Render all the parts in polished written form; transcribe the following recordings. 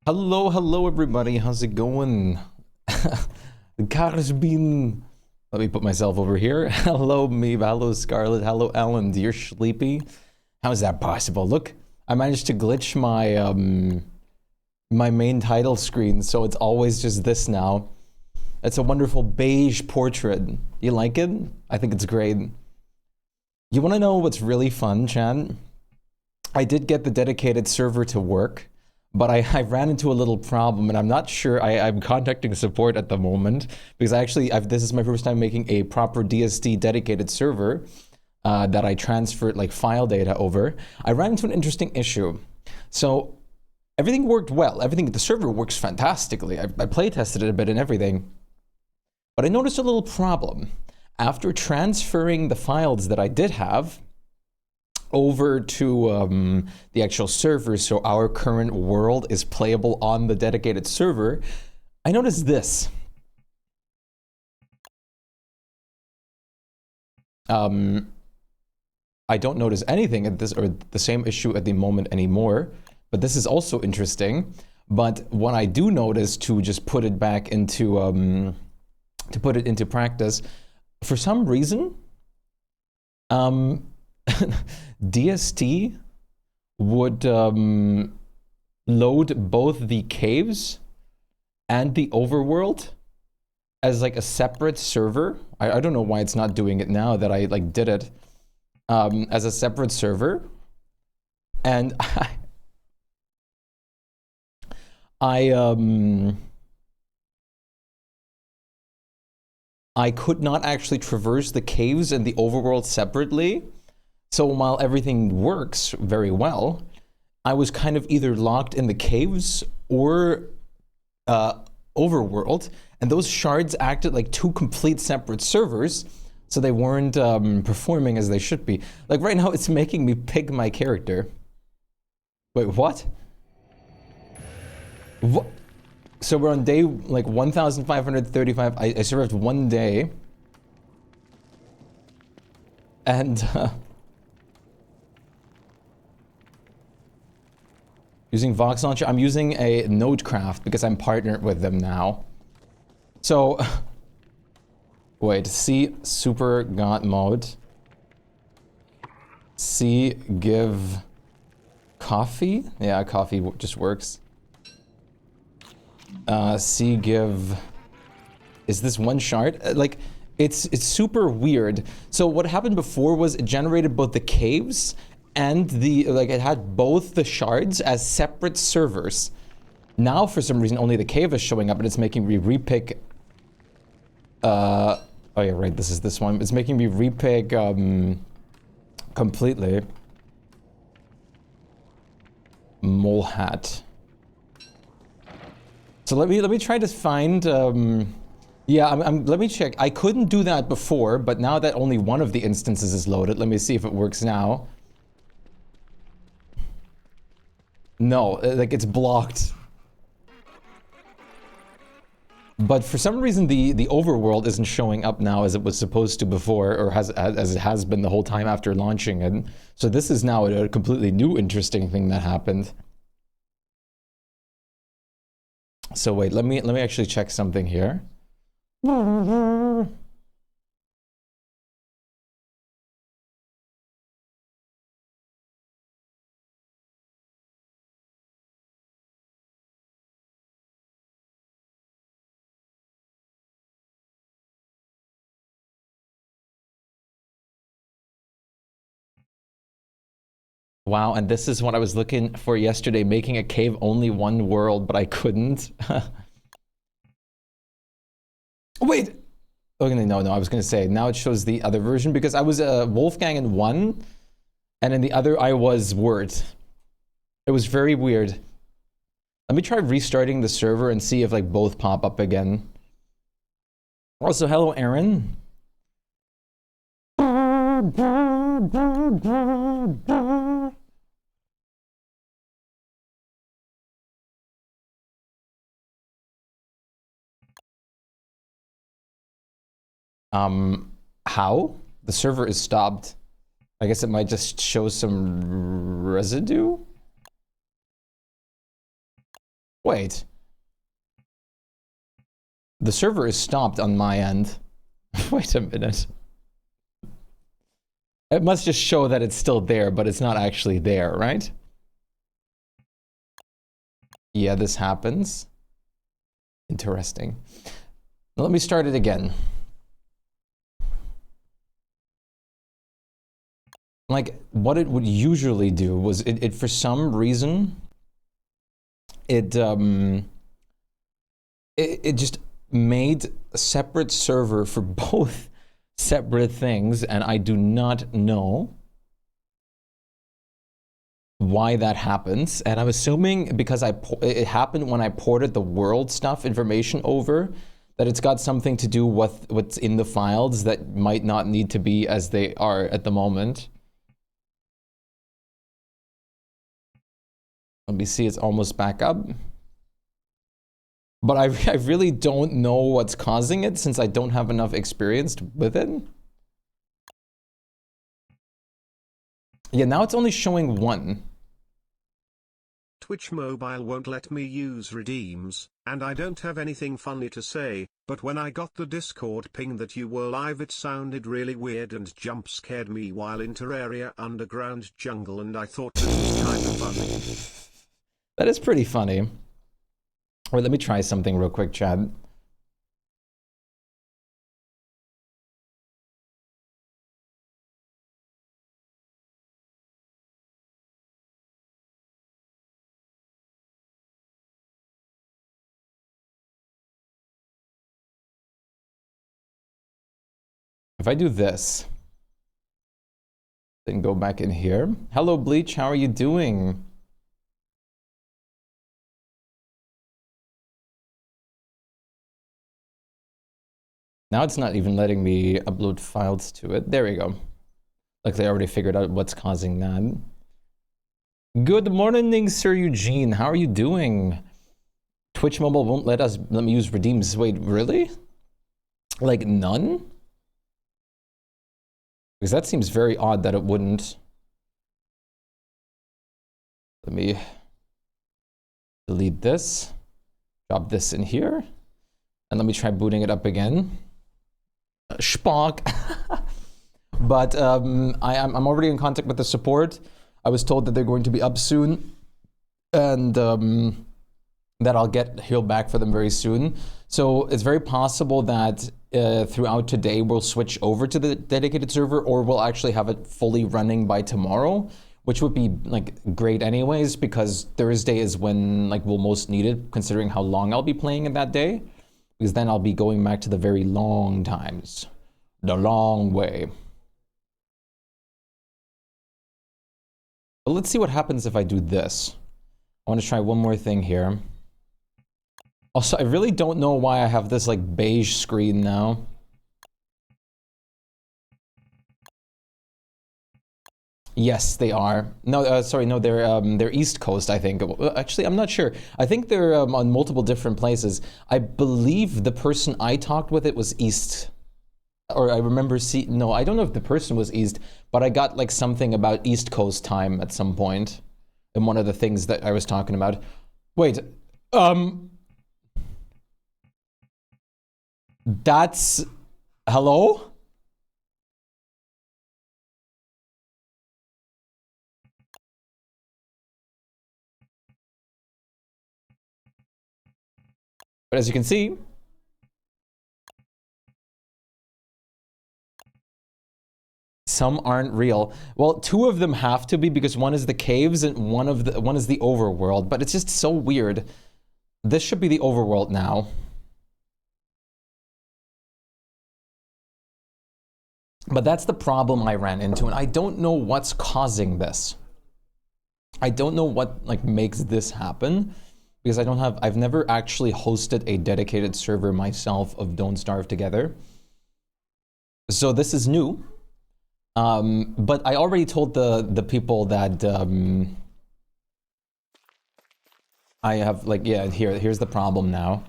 Hello everybody, how's it going? The car's been... Let me put myself over here. Hello me, hello Scarlett, hello Ellen, dear Sleepy. How is that possible? Look, I managed to glitch my main title screen, so it's always just this now. It's a wonderful beige portrait. You like it? I think it's great. You wanna know what's really fun, chan? I did get the dedicated server to work, but I ran into a little problem, and I'm not sure. I'm contacting support at the moment because this is my first time making a proper DSD dedicated server that I transferred like file data over. I ran into an interesting issue. So everything worked well. The server works fantastically. I play tested it a bit and everything, but I noticed a little problem. After transferring the files that I did have over to the actual server, so our current world is playable on the dedicated server, I noticed this. I don't notice anything at this, or the same issue at the moment anymore, but this is also interesting. But what I do notice, to just put it back into, to put it into practice, for some reason, DST would load both the caves and the overworld as like a separate server. I don't know why it's not doing it now that I like did it as a separate server, and I could not actually traverse the caves and the overworld separately. So while everything works very well, I was kind of either locked in the caves or overworld, and those shards acted like two complete separate servers, so they weren't performing as they should be. Like right now, it's making me pick my character. Wait, what? What? So we're on day like 1,535. I survived one day, and using Vox Launcher, I'm using a Nodecraft because I'm partnered with them now. So, wait, C Super God Mode. C give coffee? Yeah, coffee just works. C give, is this one shard? Like, it's super weird. So what happened before was it generated both the caves and it had both the shards as separate servers. Now for some reason only the cave is showing up, and it's making me repick, oh yeah, right, this is this one. It's making me repick completely. Mole hat. So let me try to find, yeah, let me check. I couldn't do that before, but now that only one of the instances is loaded, let me see if it works now. No, like it's blocked. But for some reason the overworld isn't showing up now as it was supposed to before, or as it has been the whole time after launching it. So this is now a completely new interesting thing that happened. So wait, let me actually check something here. Wow, and this is what I was looking for yesterday, making a cave only one world, but I couldn't. Wait! Okay, no, I was gonna say, now it shows the other version, because I was Wolfgang in one, and in the other I was Word. It was very weird. Let me try restarting the server and see if like both pop up again. Also, hello, Aaron. How? The server is stopped. I guess it might just show some residue? Wait. The server is stopped on my end. Wait a minute. It must just show that it's still there, but it's not actually there, right? Yeah, this happens. Interesting. Now let me start it again. Like, what it would usually do was it for some reason, it just made a separate server for both separate things, and I do not know why that happens. And I'm assuming because it happened when I ported the world stuff information over, that it's got something to do with what's in the files that might not need to be as they are at the moment. Let me see, it's almost back up. But I really don't know what's causing it since I don't have enough experience with it. Yeah, now it's only showing one. Twitch Mobile won't let me use redeems, and I don't have anything funny to say, but when I got the Discord ping that you were live it sounded really weird and jump scared me while in Terraria Underground Jungle, and I thought this was kind of funny. That is pretty funny. Wait, let me try something real quick, Chad. If I do this, then go back in here. Hello, Bleach, how are you doing? Now it's not even letting me upload files to it. There we go. Like they already figured out what's causing that. Good morning, Sir Eugene. How are you doing? Twitch Mobile won't let me use redeems. Wait, really? Like none? Because that seems very odd that it wouldn't. Let me delete this. Drop this in here. And let me try booting it up again. Shpyke. But I'm already in contact with the support. I was told that they're going to be up soon, and that I'll get healed back for them very soon. So it's very possible that throughout today we'll switch over to the dedicated server, or we'll actually have it fully running by tomorrow, which would be like great anyways, because Thursday is when like we'll most need it, considering how long I'll be playing in that day. Because then I'll be going back to the very long times. The long way. But let's see what happens if I do this. I want to try one more thing here. Also, I really don't know why I have this like beige screen now. Yes, they are. No, sorry, no, they're East Coast, I think. Actually, I'm not sure. I think they're on multiple different places. I believe the person I talked with it was East. Or I remember no, I don't know if the person was East, but I got like something about East Coast time at some point in one of the things that I was talking about. Wait, that's... Hello? But as you can see, some aren't real. Well, two of them have to be, because one is the caves and one is the overworld, but it's just so weird. This should be the overworld now. But that's the problem I ran into, and I don't know what's causing this. I don't know what like makes this happen, because I've never actually hosted a dedicated server myself of Don't Starve Together. So this is new. But I already told the people that I have like, yeah, here's the problem now.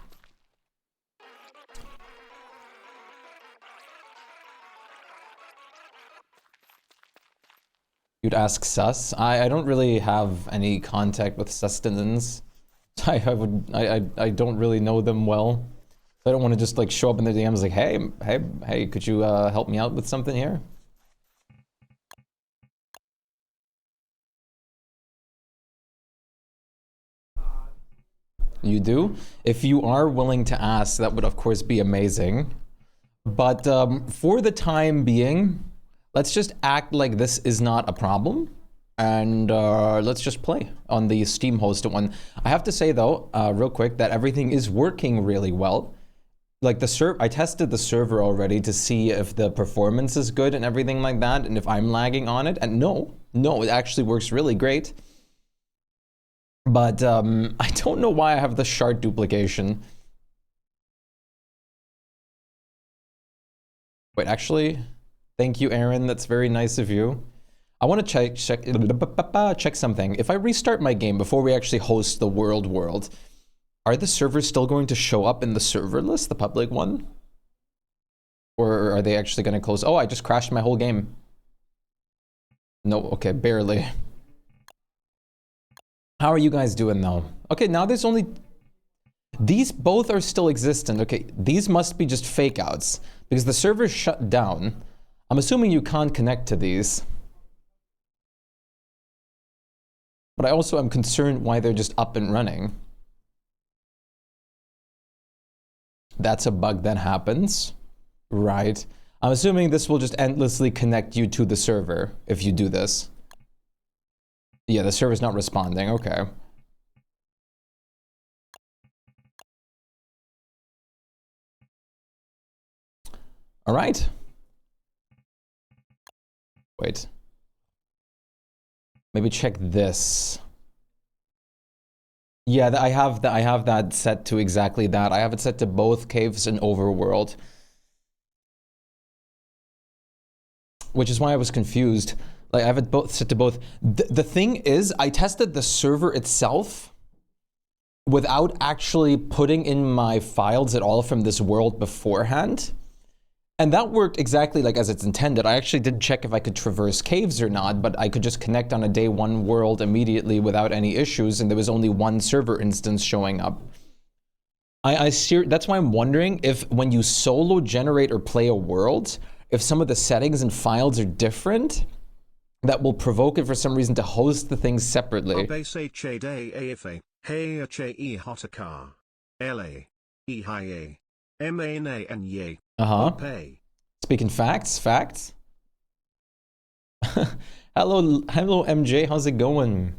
You'd ask Sus. I don't really have any contact with sustenance. I don't really know them well. I don't want to just like show up in the DMs like, hey, could you help me out with something here? You do? If you are willing to ask, that would of course be amazing. But for the time being, let's just act like this is not a problem. And let's just play on the Steam hosted one. I have to say though, real quick, that everything is working really well. Like I tested the server already to see if the performance is good and everything like that, and if I'm lagging on it. And no, it actually works really great. But I don't know why I have the shard duplication. Wait, actually, thank you, Aaron. That's very nice of you. I want to check something. If I restart my game before we actually host the world, are the servers still going to show up in the server list, the public one? Or are they actually going to close? Oh, I just crashed my whole game. No, okay, barely. How are you guys doing though? Okay, now there's only... These both are still existent. Okay, these must be just fake outs because the server's shut down. I'm assuming you can't connect to these. But I also am concerned why they're just up and running. That's a bug that happens. Right. I'm assuming this will just endlessly connect you to the server if you do this. Yeah, the server's not responding. Okay. All right. Wait. Maybe check this. Yeah, I have that set to exactly that. I have it set to both caves and overworld. Which is why I was confused. Like I have it both set to both. The thing is, I tested the server itself without actually putting in my files at all from this world beforehand. And that worked exactly like as it's intended. I actually did check if I could traverse caves or not, but I could just connect on a day one world immediately without any issues, and there was only one server instance showing up. That's why I'm wondering if when you solo generate or play a world, if some of the settings and files are different, that will provoke it for some reason to host the things separately. Speaking facts. hello MJ, how's it going?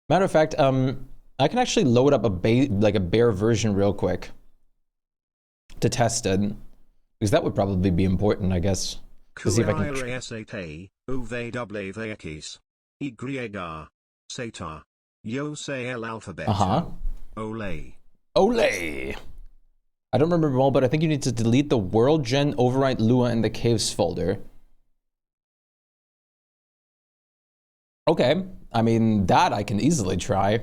Matter of fact, I can actually load up a bare version real quick to test it, because that would probably be important, I guess. To see if I can. Ole. I don't remember well, but I think you need to delete the world gen, overwrite Lua in the caves folder. Okay, I mean, that I can easily try.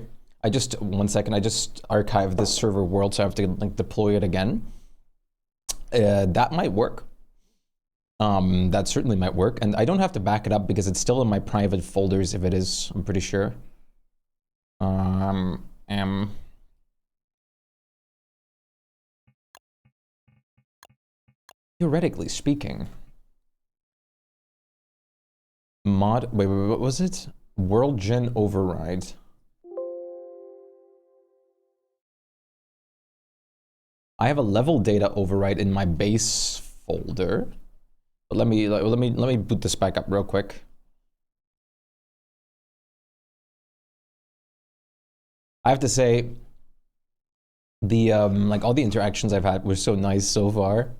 One second, I just archived this server world, so I have to like deploy it again. That might work. That certainly might work, and I don't have to back it up because it's still in my private folders if it is, I'm pretty sure. Theoretically speaking. Wait, what was it? World gen override. I have a level data override in my base folder. But let me boot this back up real quick. I have to say, the like all the interactions I've had were so nice so far.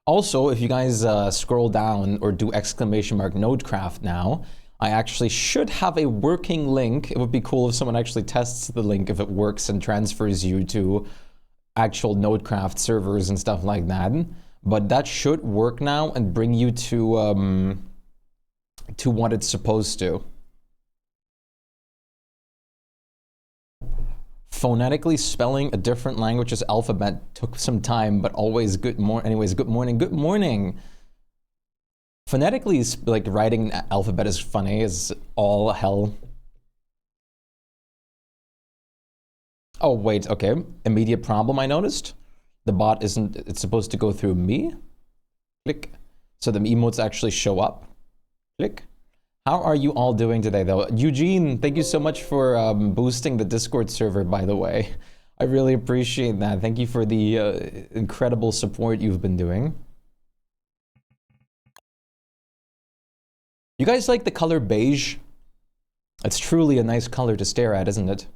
Also, if you guys scroll down or do ! Nodecraft now, I actually should have a working link. It would be cool if someone actually tests the link if it works and transfers you to actual Nodecraft servers and stuff like that. But that should work now and bring you to what it's supposed to. Phonetically spelling a different language's alphabet took some time, but always anyways, good morning. Phonetically, like writing an alphabet is funny as all hell. Oh, wait, okay. Immediate problem I noticed. The bot isn't, it's supposed to go through me. Click. So the emotes actually show up. Click. How are you all doing today, though? Eugene, thank you so much for boosting the Discord server, by the way. I really appreciate that. Thank you for the incredible support you've been doing. You guys like the color beige? It's truly a nice color to stare at, isn't it?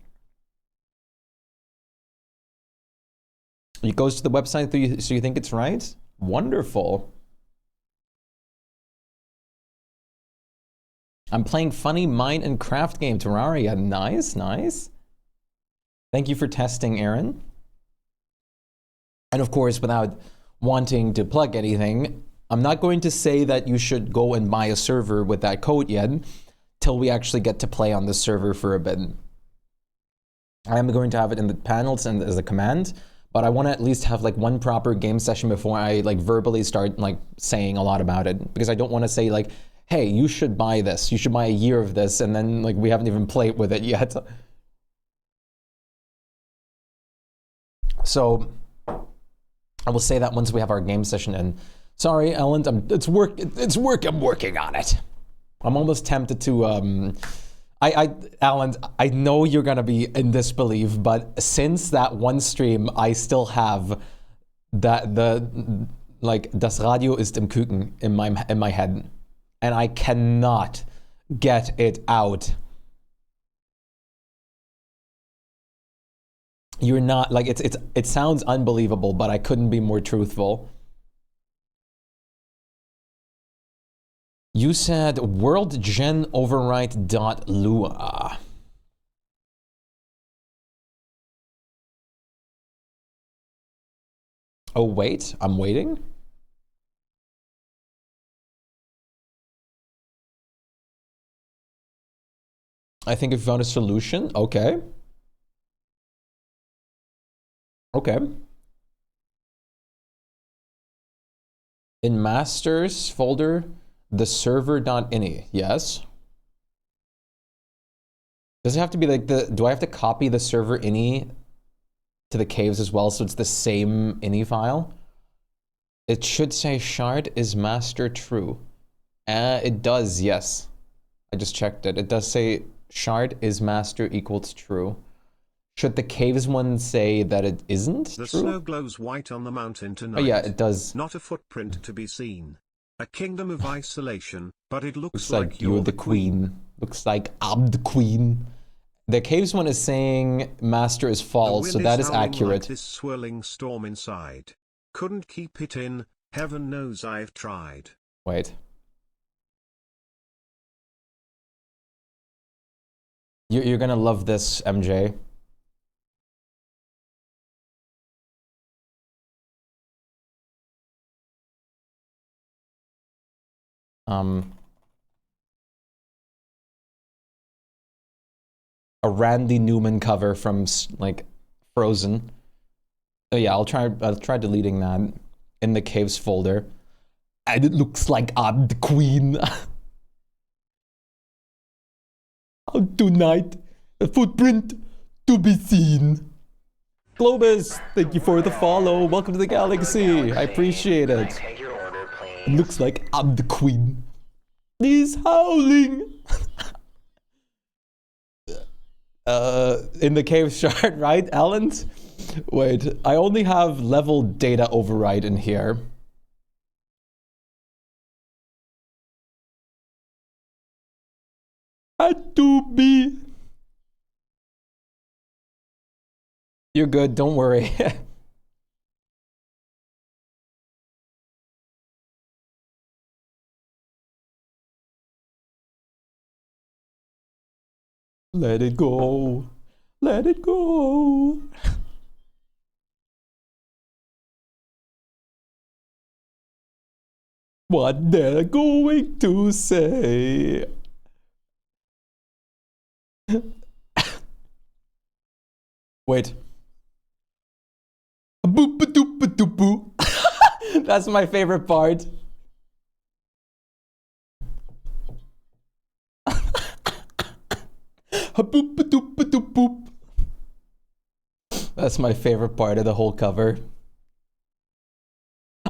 It goes to the website, so you think it's right? Wonderful. I'm playing funny mine and craft game, Terraria. Nice, nice. Thank you for testing, Aaron. And of course, without wanting to plug anything, I'm not going to say that you should go and buy a server with that code yet, till we actually get to play on the server for a bit. I am going to have it in the panels and as a command, but I want to at least have like one proper game session before I like verbally start like saying a lot about it, because I don't want to say like, hey, you should buy this, you should buy a year of this, and then like we haven't even played with it yet. So I will say that once we have our game session in. Sorry, Ellen, it's work, I'm working on it. I'm almost tempted to, Alan, I know you're gonna be in disbelief, but since that one stream, I still have that, das Radio ist im Küken in my head. And I cannot get it out. You're not, like, it sounds unbelievable, but I couldn't be more truthful. You said worldgenoverwrite.lua. Oh, wait, I'm waiting. I think I found a solution. Okay. Okay. In masters folder, the server.ini. Yes. Does it have to be like do I have to copy the server ini to the caves as well, so it's the same ini file? It should say shard is master true. It does, yes. I just checked it. It does say shard is master equals true. Should the caves one say that it isn't true? The snow glows white on the mountain tonight. Oh yeah, it does. Not a footprint to be seen. A kingdom of isolation, but it looks like you're the queen. Looks like I'm the queen. The caves one is saying master is false, so that is accurate. Like this swirling storm inside. Couldn't keep it in. Heaven knows I've tried. Wait. You're gonna love this, MJ. A Randy Newman cover from like Frozen. Oh yeah, I'll try deleting that in the caves folder. And it looks like I'm the queen. Tonight, a footprint to be seen. Globus, thank you for the follow. Welcome to the galaxy. I appreciate it. It looks like I'm the queen. He's howling. In the cave shard, right, Alan? Wait, I only have level data override in here. Had to be. You're good, don't worry. Let it go. Let it go. What they're going to say. Wait. Boop a doop a doop boo. That's my favorite part. Boop a doop a doop boop. That's my favorite part of the whole cover.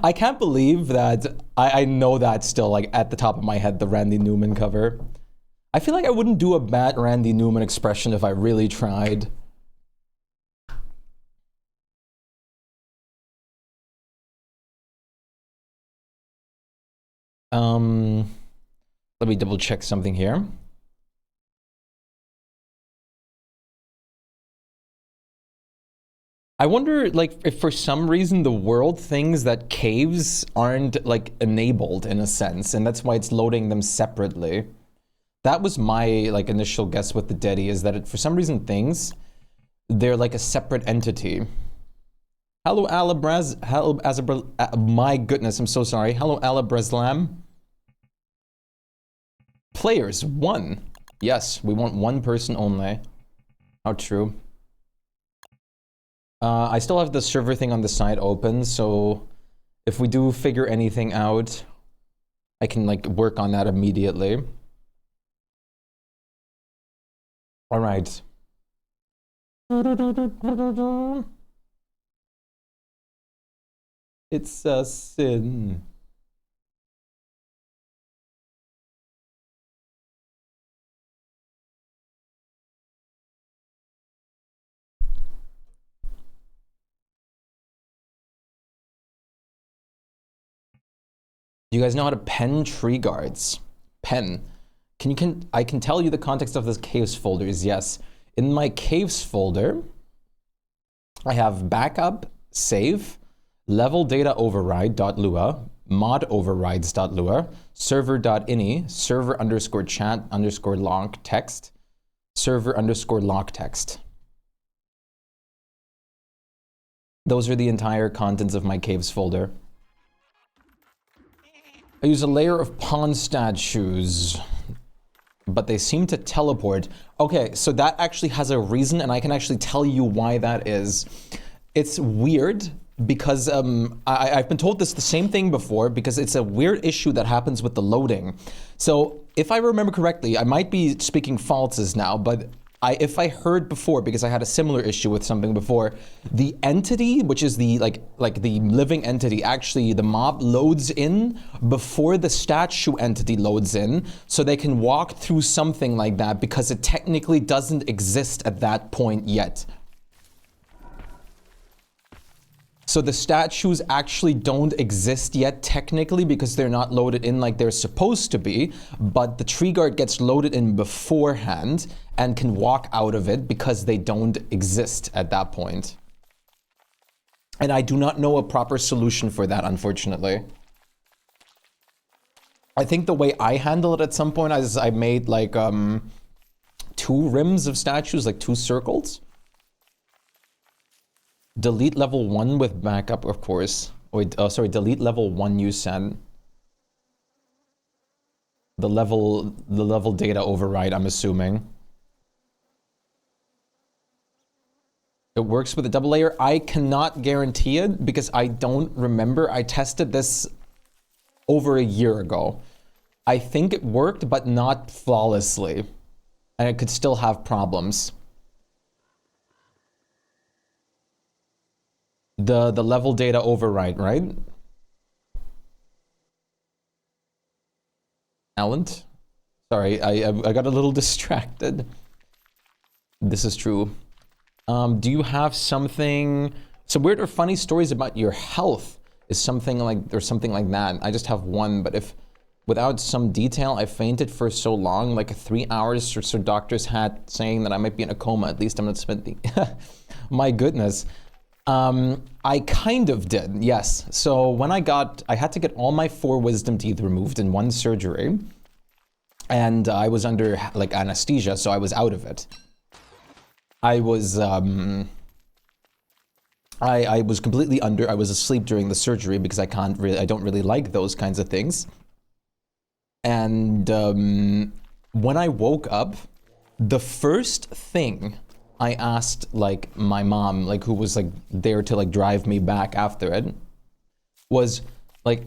I can't believe that I know that still, like, at the top of my head, the Randy Newman cover. I feel like I wouldn't do a bad Randy Newman expression if I really tried. Let me double check something here. I wonder, like, if for some reason the world thinks that caves aren't, like, enabled in a sense, and that's why it's loading them separately. That was my, like, initial guess with the Dedi, is that it, for some reason, thinks they're like a separate entity. Hello, Alabraz. Hello, my goodness, I'm so sorry. Hello, Alabrazlam. Players, 1. Yes, we want 1 person only. How true. I still have the server thing on the side open, so if we do figure anything out, I can, like, work on that immediately. All right. It's a sin. Do you guys know how to pen tree guards? Pen. I can tell you the context of this caves folder is yes. In my caves folder, I have backup, save, level data override.lua, mod overrides.lua, server.ini, server underscore chat underscore log text, server underscore log text. Those are the entire contents of my caves folder. I use a layer of pawn statues, but they seem to teleport. Okay, so that actually has a reason, and I can actually tell you why that is. It's weird because I've been told this the same thing before, because it's a weird issue that happens with the loading. So if I remember correctly, I might be speaking falses now, but if I heard before, because I had a similar issue with something before, the entity, which is the like the living entity, actually the mob loads in before the statue entity loads in, so they can walk through something like that because it technically doesn't exist at that point yet. So the statues actually don't exist yet technically because they're not loaded in like they're supposed to be, but the tree guard gets loaded in beforehand and can walk out of it because they don't exist at that point. And I do not know a proper solution for that, unfortunately. I think the way I handle it at some point is I made like 2 rims of statues, like 2 circles. Delete level 1 with backup, of course. Wait, sorry, delete level 1 you sent. The level data override, I'm assuming. It works with a double layer. I cannot guarantee it because I don't remember. I tested this over a year ago. I think it worked, but not flawlessly. And it could still have problems. The level data override, right? Alan? Sorry, I got a little distracted. This is true. Do you have something, some weird or funny stories about your health? Is something like, or something like that. I just have one, but if, without some detail, I fainted for so long, like 3 hours or so doctors had saying that I might be in a coma. At least I'm not spending. My goodness. I kind of did, yes. So when I had to get all my 4 wisdom teeth removed in 1 surgery. And I was under like anesthesia, so I was out of it. I was completely under, I was asleep during the surgery because I don't really like those kinds of things. And when I woke up, the first thing I asked like my mom, like who was like there to like drive me back after it, was like,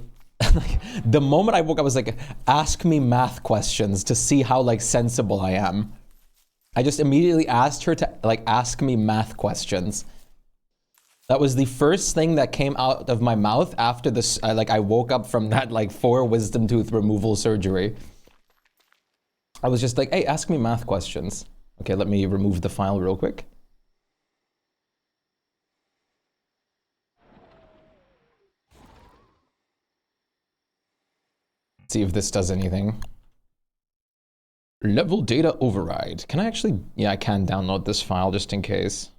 the moment I woke up, I was like, ask me math questions to see how like sensible I am. I just immediately asked her to like ask me math questions. That was the first thing that came out of my mouth after this. I woke up from that like 4 wisdom tooth removal surgery. I was just like, hey, ask me math questions. Okay, let me remove the file real quick. See if this does anything. Level data override. Can I actually? Yeah, I can download this file just in case.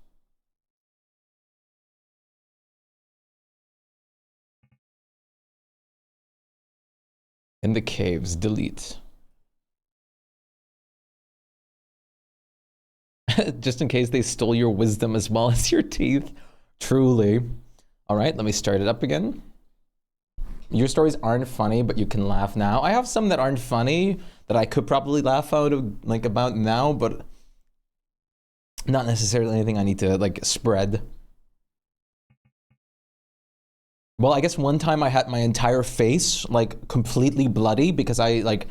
In the caves, delete. Just in case they stole your wisdom as well as your teeth. Truly. All right, let me start it up again. Your stories aren't funny, but you can laugh now. I have some that aren't funny that I could probably laugh out of, like, about now, but not necessarily anything I need to like spread. Well, I guess one time I had my entire face like completely bloody because I like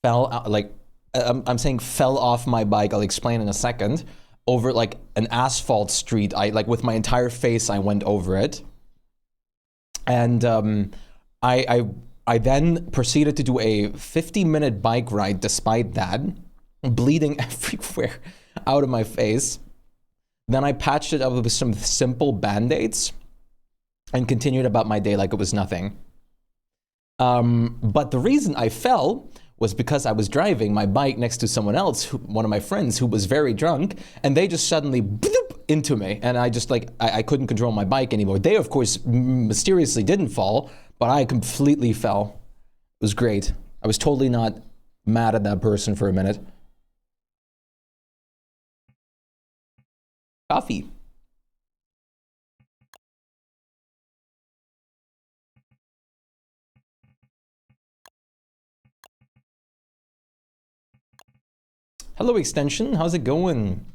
fell out, like I'm saying fell off my bike. I'll explain in a second. Over like an asphalt street. I like with my entire face I went over it. And I then proceeded to do a 50-minute bike ride despite that, bleeding everywhere out of my face. Then I patched it up with some simple band-aids and continued about my day like it was nothing. But the reason I fell was because I was driving my bike next to someone else, one of my friends who was very drunk, and they just suddenly bloop into me, and I just like, I couldn't control my bike anymore. They, of course, mysteriously didn't fall, but I completely fell. It was great. I was totally not mad at that person for a minute. Coffee. Hello, Extension. How's it going?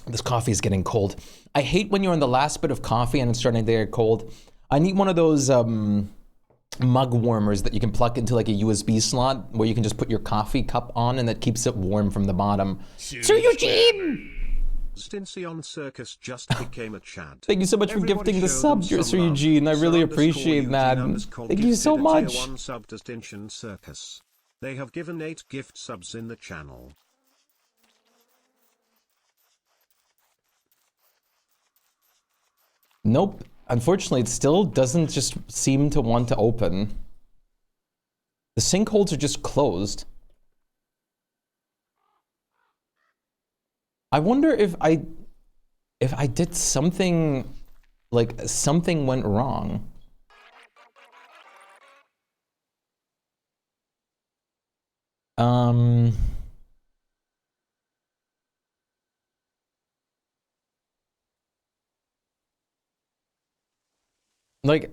This coffee is getting cold. I hate when you're on the last bit of coffee and it's starting to get cold. I need one of those mug warmers that you can plug into like a USB slot where you can just put your coffee cup on and that keeps it warm from the bottom. Sir Eugene! Stinsion Circus just became a Chad. Thank you so much for gifting the sub, Sir Eugene. I really appreciate that. Thank you so much. Tier 1 sub to Stinsion Circus. They have given 8 gift subs in the channel. Nope. Unfortunately, it still doesn't just seem to want to open. The sinkholes are just closed. I wonder if I did something, like something went wrong. Like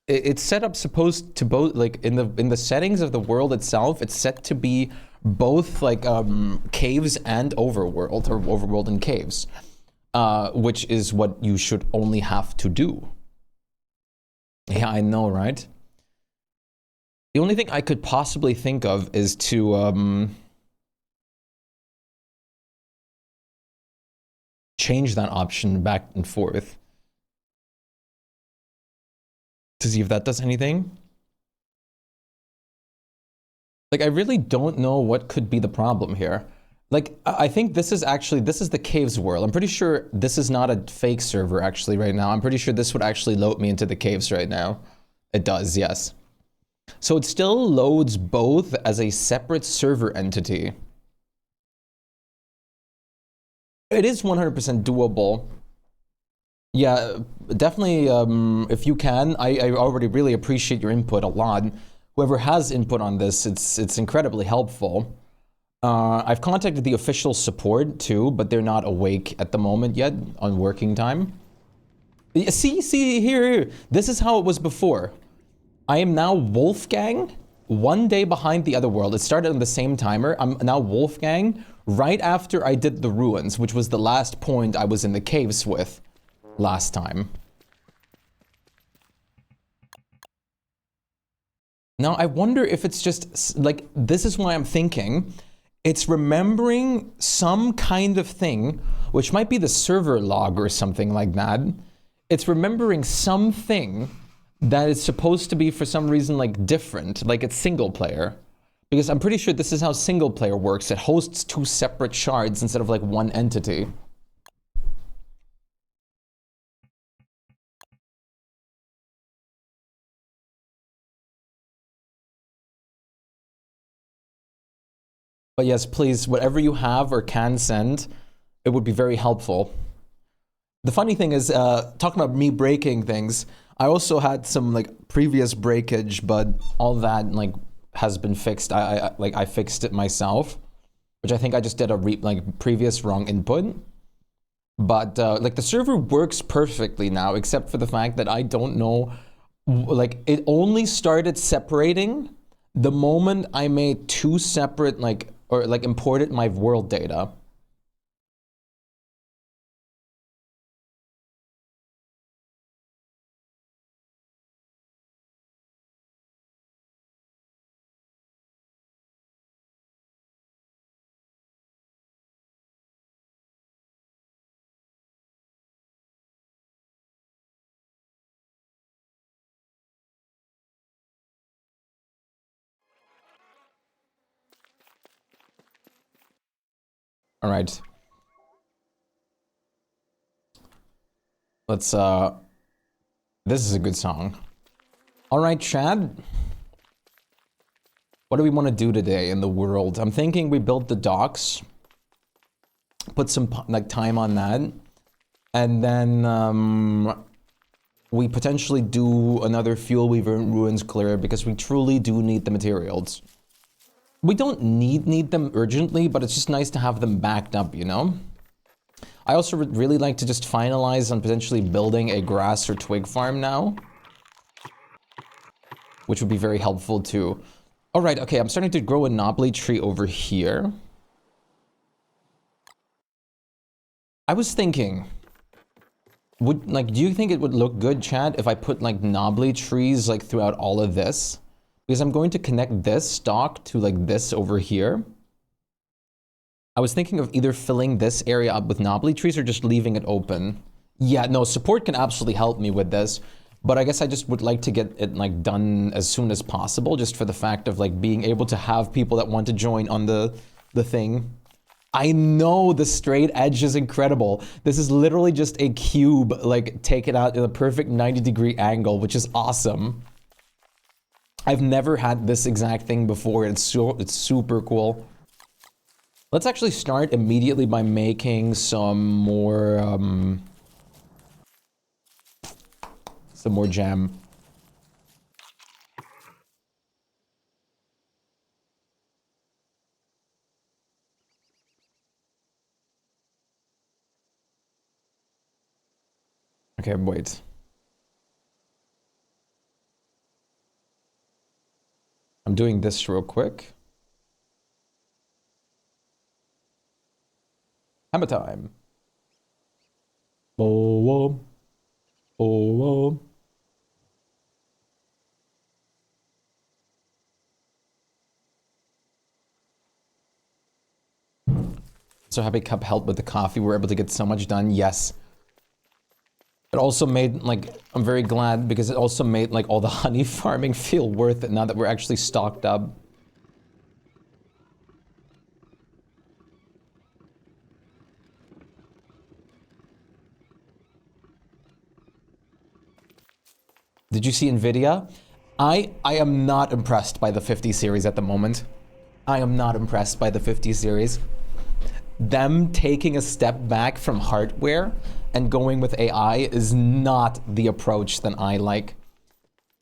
it's set up supposed to both like in the settings of the world itself, it's set to be both like caves and overworld, or overworld and caves, which is what you should only have to do. Yeah, I know, right? The only thing I could possibly think of is to change that option back and forth to see if that does anything. Like, I really don't know what could be the problem here. Like, I think this is the caves world. I'm pretty sure this is not a fake server actually right now. I'm pretty sure this would actually load me into the caves right now. It does, yes. So it still loads both as a separate server entity. It is 100% doable. Yeah, definitely, if you can, I already really appreciate your input a lot. Whoever has input on this, it's incredibly helpful. I've contacted the official support too, but they're not awake at the moment yet on working time. See here, this is how it was before. I am now Wolfgang, one day behind the other world. It started on the same timer. I'm now Wolfgang right after I did the ruins, which was the last point I was in the caves with last time. Now, I wonder if it's just, like, this is why I'm thinking it's remembering some kind of thing, which might be the server log or something like that. It's remembering something that is supposed to be, for some reason, like, different, like it's single player. Because I'm pretty sure this is how single player works. It hosts 2 separate shards instead of, like, one entity. But yes, please, whatever you have or can send, it would be very helpful. The funny thing is, talking about me breaking things, I also had some like previous breakage, but all that like has been fixed. I fixed it myself, which I think I just did a previous wrong input. But like the server works perfectly now, except for the fact that I don't know, like it only started separating the moment I made 2 separate or imported my world data. All right. Let's, this is a good song. All right, Chad. What do we want to do today in the world? I'm thinking we build the docks, put some like time on that, and then we potentially do another Fuel Weaver and Ruins clear because we truly do need the materials. We don't need them urgently, but it's just nice to have them backed up, you know? I also would really like to just finalize on potentially building a grass or twig farm now, which would be very helpful too. All right, okay, I'm starting to grow a knobbly tree over here. I was thinking, do you think it would look good, Chad, if I put like knobbly trees like throughout all of this? Because I'm going to connect this stalk to like this over here. I was thinking of either filling this area up with knobbly trees or just leaving it open. Yeah, no, support can absolutely help me with this, but I guess I just would like to get it like done as soon as possible, just for the fact of like being able to have people that want to join on the thing. I know the straight edge is incredible. This is literally just a cube, like take it out in a perfect 90-degree angle, which is awesome. I've never had this exact thing before. It's super cool. Let's actually start immediately by making some more jam. Okay, wait. I'm doing this real quick. Hammer time. Oh, oh. So happy Cup helped with the coffee. We were able to get so much done. Yes. It also made, like, I'm very glad because it also made, like, all the honey farming feel worth it now that we're actually stocked up. Did you see Nvidia? I am not impressed by the 50 series at the moment. I am not impressed by the 50 series. Them taking a step back from hardware and going with AI is not the approach that I like.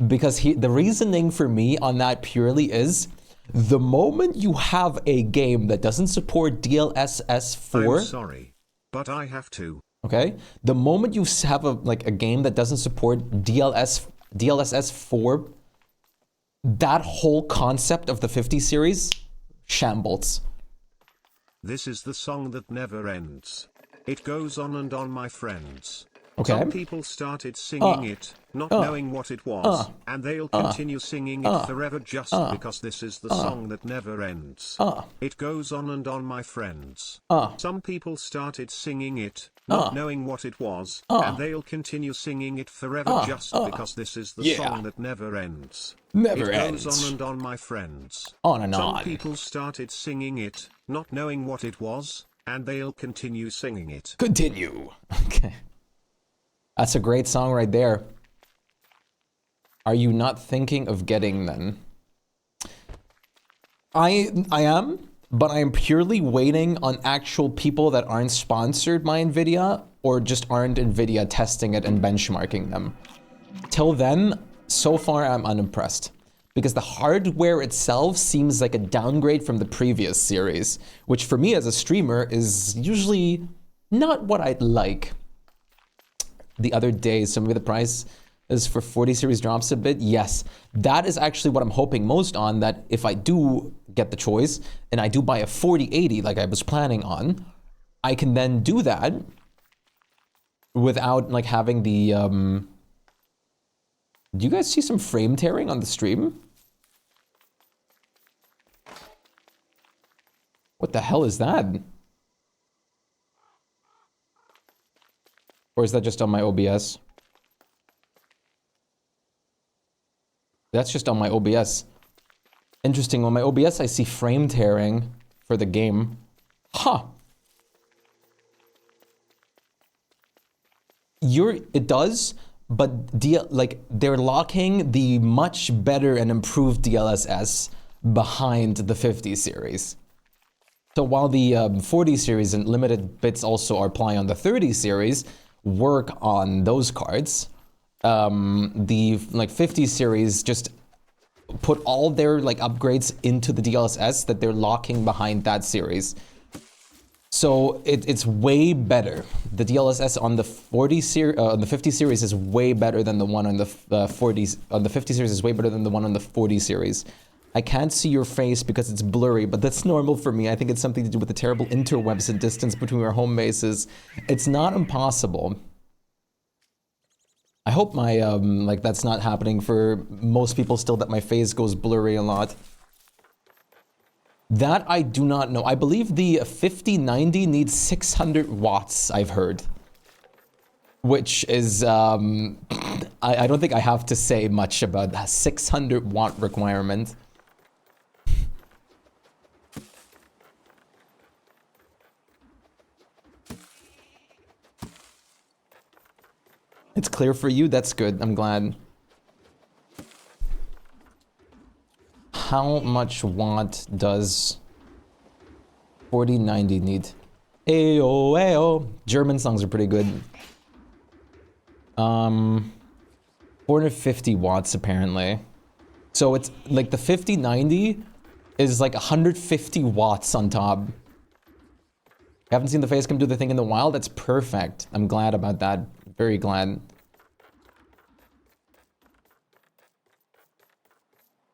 Because the reasoning for me on that purely is, the moment you have a game that doesn't support DLSS 4... I'm sorry, but I have to. Okay? The moment you have a game that doesn't support DLSS 4, that whole concept of the 50 series shambles. This is the song that never ends. It goes on and on, my friends. Okay. Some people started singing it, not knowing what it was, and they'll continue singing it forever just because this is the song that never ends. It goes on and on, my friends. Some people started singing it, not knowing what it was, and they'll continue singing it forever just because this is the song that never ends. Never it ends. goes on and on, my friends. On and Some on. people started singing it, not knowing what it was, and they'll continue singing it. Continue. Okay. That's a great song right there. Are you not thinking of getting then? I am, but I am purely waiting on actual people that aren't sponsored by NVIDIA or just aren't NVIDIA testing it and benchmarking them. Till then, so far I'm unimpressed. Because the hardware itself seems like a downgrade from the previous series, which for me as a streamer is usually not what I'd like. The other day, so maybe the price is for 40 series drops a bit. Yes, that is actually what I'm hoping most on, that if I do get the choice and I do buy a 4080 like I was planning on, I can then do that without like having the, do you guys see some frame tearing on the stream? What the hell is that? Or is that just on my OBS? That's just on my OBS. Interesting, on my OBS I see frame tearing for the game. Huh. It does, but like they're locking the much better and improved DLSS behind the 50 series. So while the 40 series and limited bits also apply on the 30 series, work on those cards, the like 50 series just put all their like upgrades into the DLSS that they're locking behind that series. So it's way better. The DLSS on the 50 series is way better than the one on the 40s. On the 50 series is way better than the one on the 40 series. I can't see your face because it's blurry, but that's normal for me. I think it's something to do with the terrible interwebs and distance between our home bases. It's not impossible. I hope my, like that's not happening for most people still, that my face goes blurry a lot. That I do not know. I believe the 5090 needs 600 watts, I've heard. Which is, I don't think I have to say much about that 600 watt requirement. It's clear for you? That's good. I'm glad. How much watt does 4090 need? Ayo, ayo. German songs are pretty good. 450 watts apparently. So it's like the 5090 is like 150 watts on top. Haven't seen the face come do the thing in the wild? That's perfect. I'm glad about that. Very glad.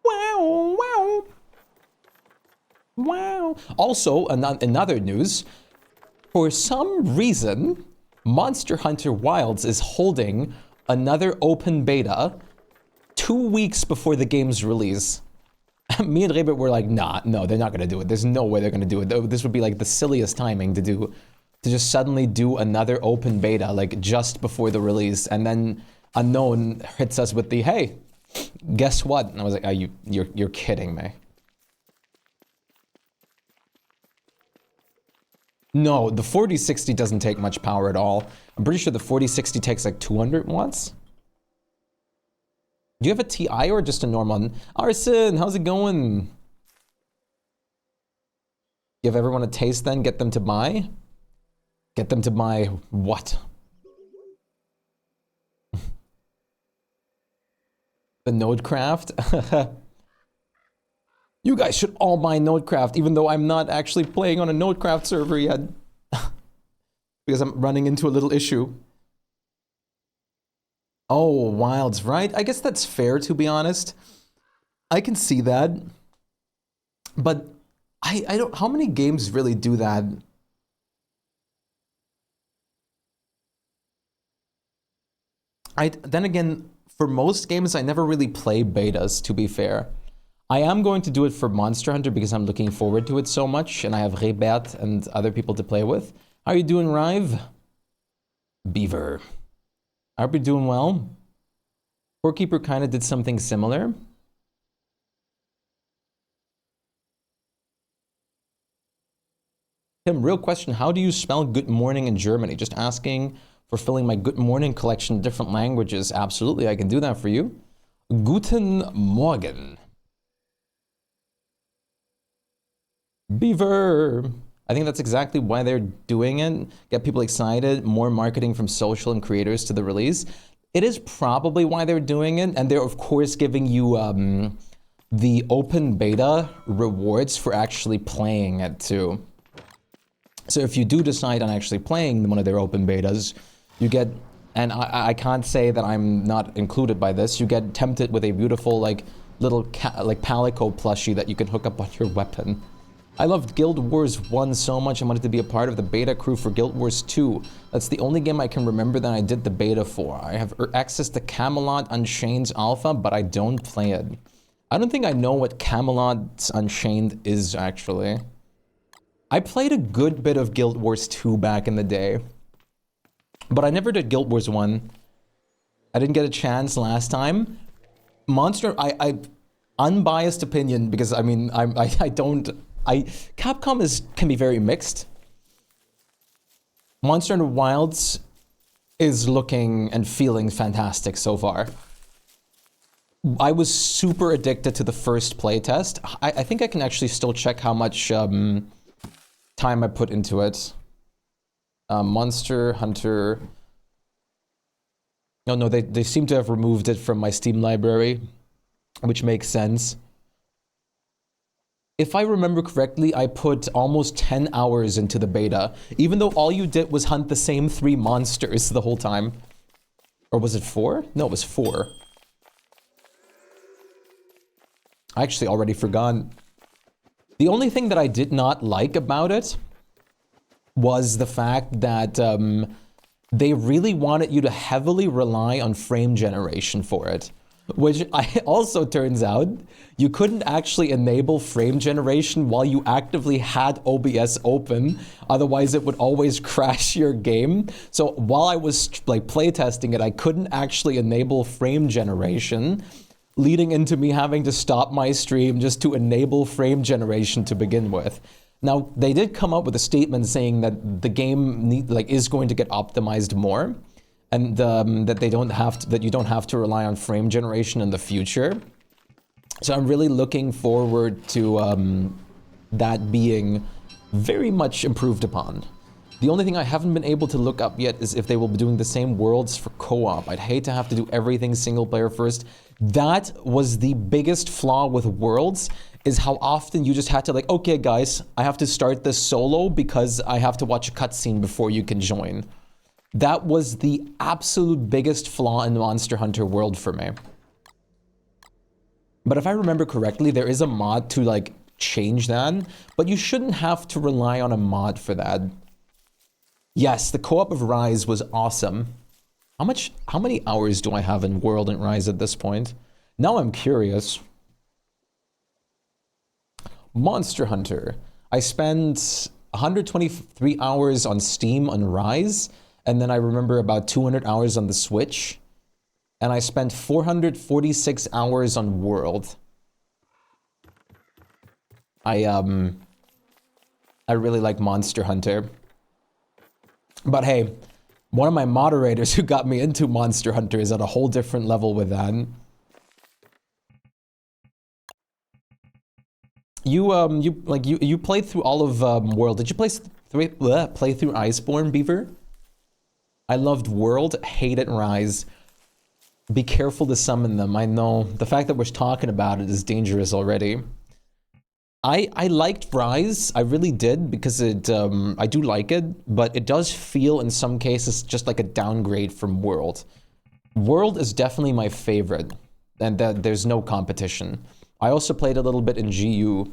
Wow, wow. Wow. Also, another news. For some reason, Monster Hunter Wilds is holding another open beta 2 weeks before the game's release. Me and Rebit were like, nah, no, they're not gonna do it. There's no way they're gonna do it. This would be like the silliest timing to do, to just suddenly do another open beta like just before the release, and then Unknown hits us with the, hey, guess what? And I was like, oh, you're kidding me. No, the 4060 doesn't take much power at all. I'm pretty sure the 4060 takes like 200 watts. Do you have a TI or just a normal one? Arson, how's it going? Give everyone a taste then, get them to buy? Get them to buy what? The Nodecraft? You guys should all buy Nodecraft, even though I'm not actually playing on a Nodecraft server yet. Because I'm running into a little issue. Oh, Wilds, right? I guess that's fair, to be honest. I can see that. But I don't, how many games really do that? Then again, for most games, I never really play betas, to be fair. I am going to do it for Monster Hunter because I'm looking forward to it so much, and I have Rebert and other people to play with. How are you doing, Rive? Beaver. I hope you're doing well. Porekeeper kind of did something similar. Tim, real question, how do you spell good morning in Germany? Just asking for filling my good morning collection in different languages. Absolutely, I can do that for you. Guten Morgen. Beaver. I think that's exactly why they're doing it. Get people excited, more marketing from social and creators to the release. It is probably why they're doing it. And they're, of course, giving you the open beta rewards for actually playing it too. So if you do decide on actually playing one of their open betas, you get, and I can't say that I'm not included by this, you get tempted with a beautiful little Palico plushie that you can hook up on your weapon. I loved Guild Wars 1 so much I wanted to be a part of the beta crew for Guild Wars 2. That's the only game I can remember that I did the beta for. I have access to Camelot Unchained's alpha, but I don't play it. I don't think I know what Camelot Unchained is, actually. I played a good bit of Guild Wars 2 back in the day, but I never did Guild Wars 1. I didn't get a chance last time. I unbiased opinion, because I mean, Capcom can be very mixed. Monster Hunter Wilds is looking and feeling fantastic so far. I was super addicted to the first playtest. I think I can actually still check how much time I put into it. Monster Hunter. No, they seem to have removed it from my Steam library, which makes sense. If I remember correctly, I put almost 10 hours into the beta, even though all you did was hunt the same 3 monsters the whole time. Or was it 4? No, it was 4. I actually already forgot. The only thing that I did not like about it was the fact that they really wanted you to heavily rely on frame generation for it. Which also turns out you couldn't actually enable frame generation while you actively had OBS open. Otherwise, it would always crash your game. So while I was playtesting it, I couldn't actually enable frame generation, leading into me having to stop my stream just to enable frame generation to begin with. Now, they did come up with a statement saying that the game is going to get optimized more. And that you don't have to rely on frame generation in the future. So I'm really looking forward to that being very much improved upon. The only thing I haven't been able to look up yet is if they will be doing the same worlds for co-op. I'd hate to have to do everything single player first. That was the biggest flaw with Worlds, is how often you just had to okay guys, I have to start this solo because I have to watch a cutscene before you can join. That was the absolute biggest flaw in Monster Hunter World for me. But if I remember correctly, there is a mod to change that, but you shouldn't have to rely on a mod for that. Yes, the co-op of Rise was awesome. How many hours do I have in World and Rise at this point? Now I'm curious. Monster Hunter. I spent 123 hours on Steam on Rise. And then I remember about 200 hours on the Switch. And I spent 446 hours on World. I really like Monster Hunter. But hey, one of my moderators who got me into Monster Hunter is at a whole different level with that. You played through all of World. Did you play through Iceborne, Beaver? I loved World, hated Rise. Be careful to summon them. I know. The fact that we're talking about it is dangerous already. I liked Rise. I really did, because I do like it, but it does feel in some cases just like a downgrade from World. World is definitely my favorite, and there's no competition. I also played a little bit in GU.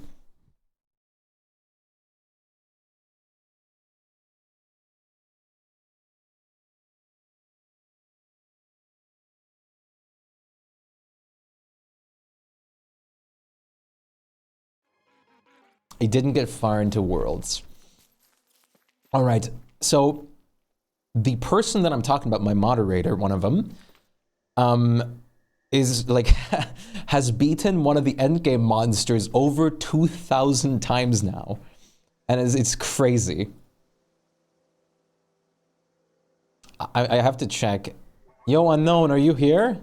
He didn't get far into Worlds. All right, so the person that I'm talking about, my moderator, one of them, is like has beaten one of the endgame monsters over 2,000 times now, and it's crazy. I have to check. Yo, Unknown, are you here?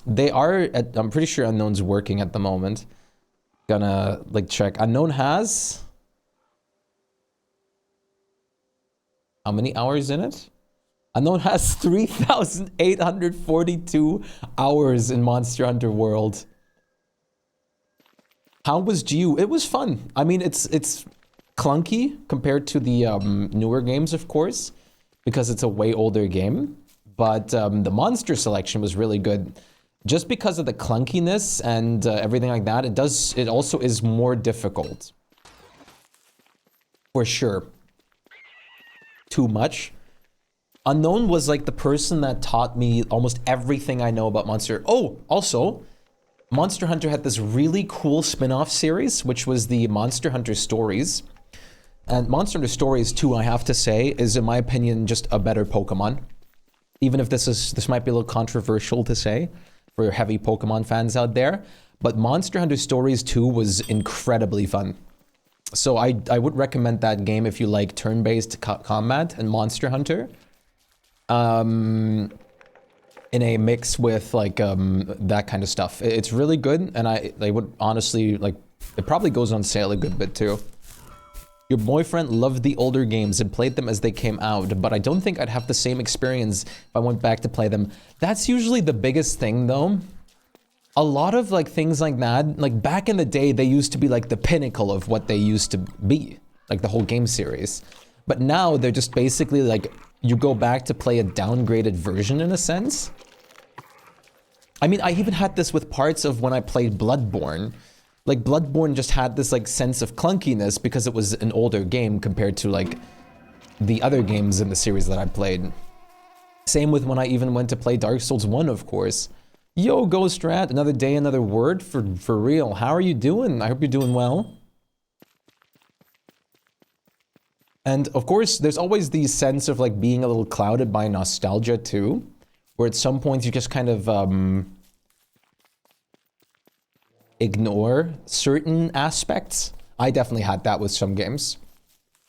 They are at, I'm pretty sure Unknown's working at the moment. Gonna like check. Unknown has how many hours in it? Unknown has 3,842 hours in Monster Hunter World. How was GU? It was fun. I mean, it's clunky compared to the newer games, of course, because it's a way older game. But the monster selection was really good. Just because of the clunkiness and everything like that, it also is more difficult. For sure. Too much. Unknown was like the person that taught me almost everything I know about Monster. Oh, also, Monster Hunter had this really cool spin-off series, which was the Monster Hunter Stories. And Monster Hunter Stories 2, I have to say, is in my opinion just a better Pokemon. Even if this might be a little controversial to say for heavy Pokemon fans out there, but Monster Hunter Stories 2 was incredibly fun. So I would recommend that game if you like turn-based combat and Monster Hunter. In a mix with like that kind of stuff. It's really good, and I would honestly like. It probably goes on sale a good bit too. Your boyfriend loved the older games and played them as they came out, but I don't think I'd have the same experience if I went back to play them. That's usually the biggest thing though. A lot of like things like that, like back in the day, they used to be like the pinnacle of what they used to be, like the whole game series. But now they're just basically like, you go back to play a downgraded version in a sense. I mean, I even had this with parts of when I played Bloodborne. Like Bloodborne just had this like sense of clunkiness because it was an older game compared to like the other games in the series that I played. Same with when I even went to play Dark Souls 1, of course. Yo, Ghost Rat, another day, another word for real. How are you doing? I hope you're doing well. And of course, there's always the sense of like being a little clouded by nostalgia too, where at some points you just kind of ignore certain aspects. I definitely had that with some games.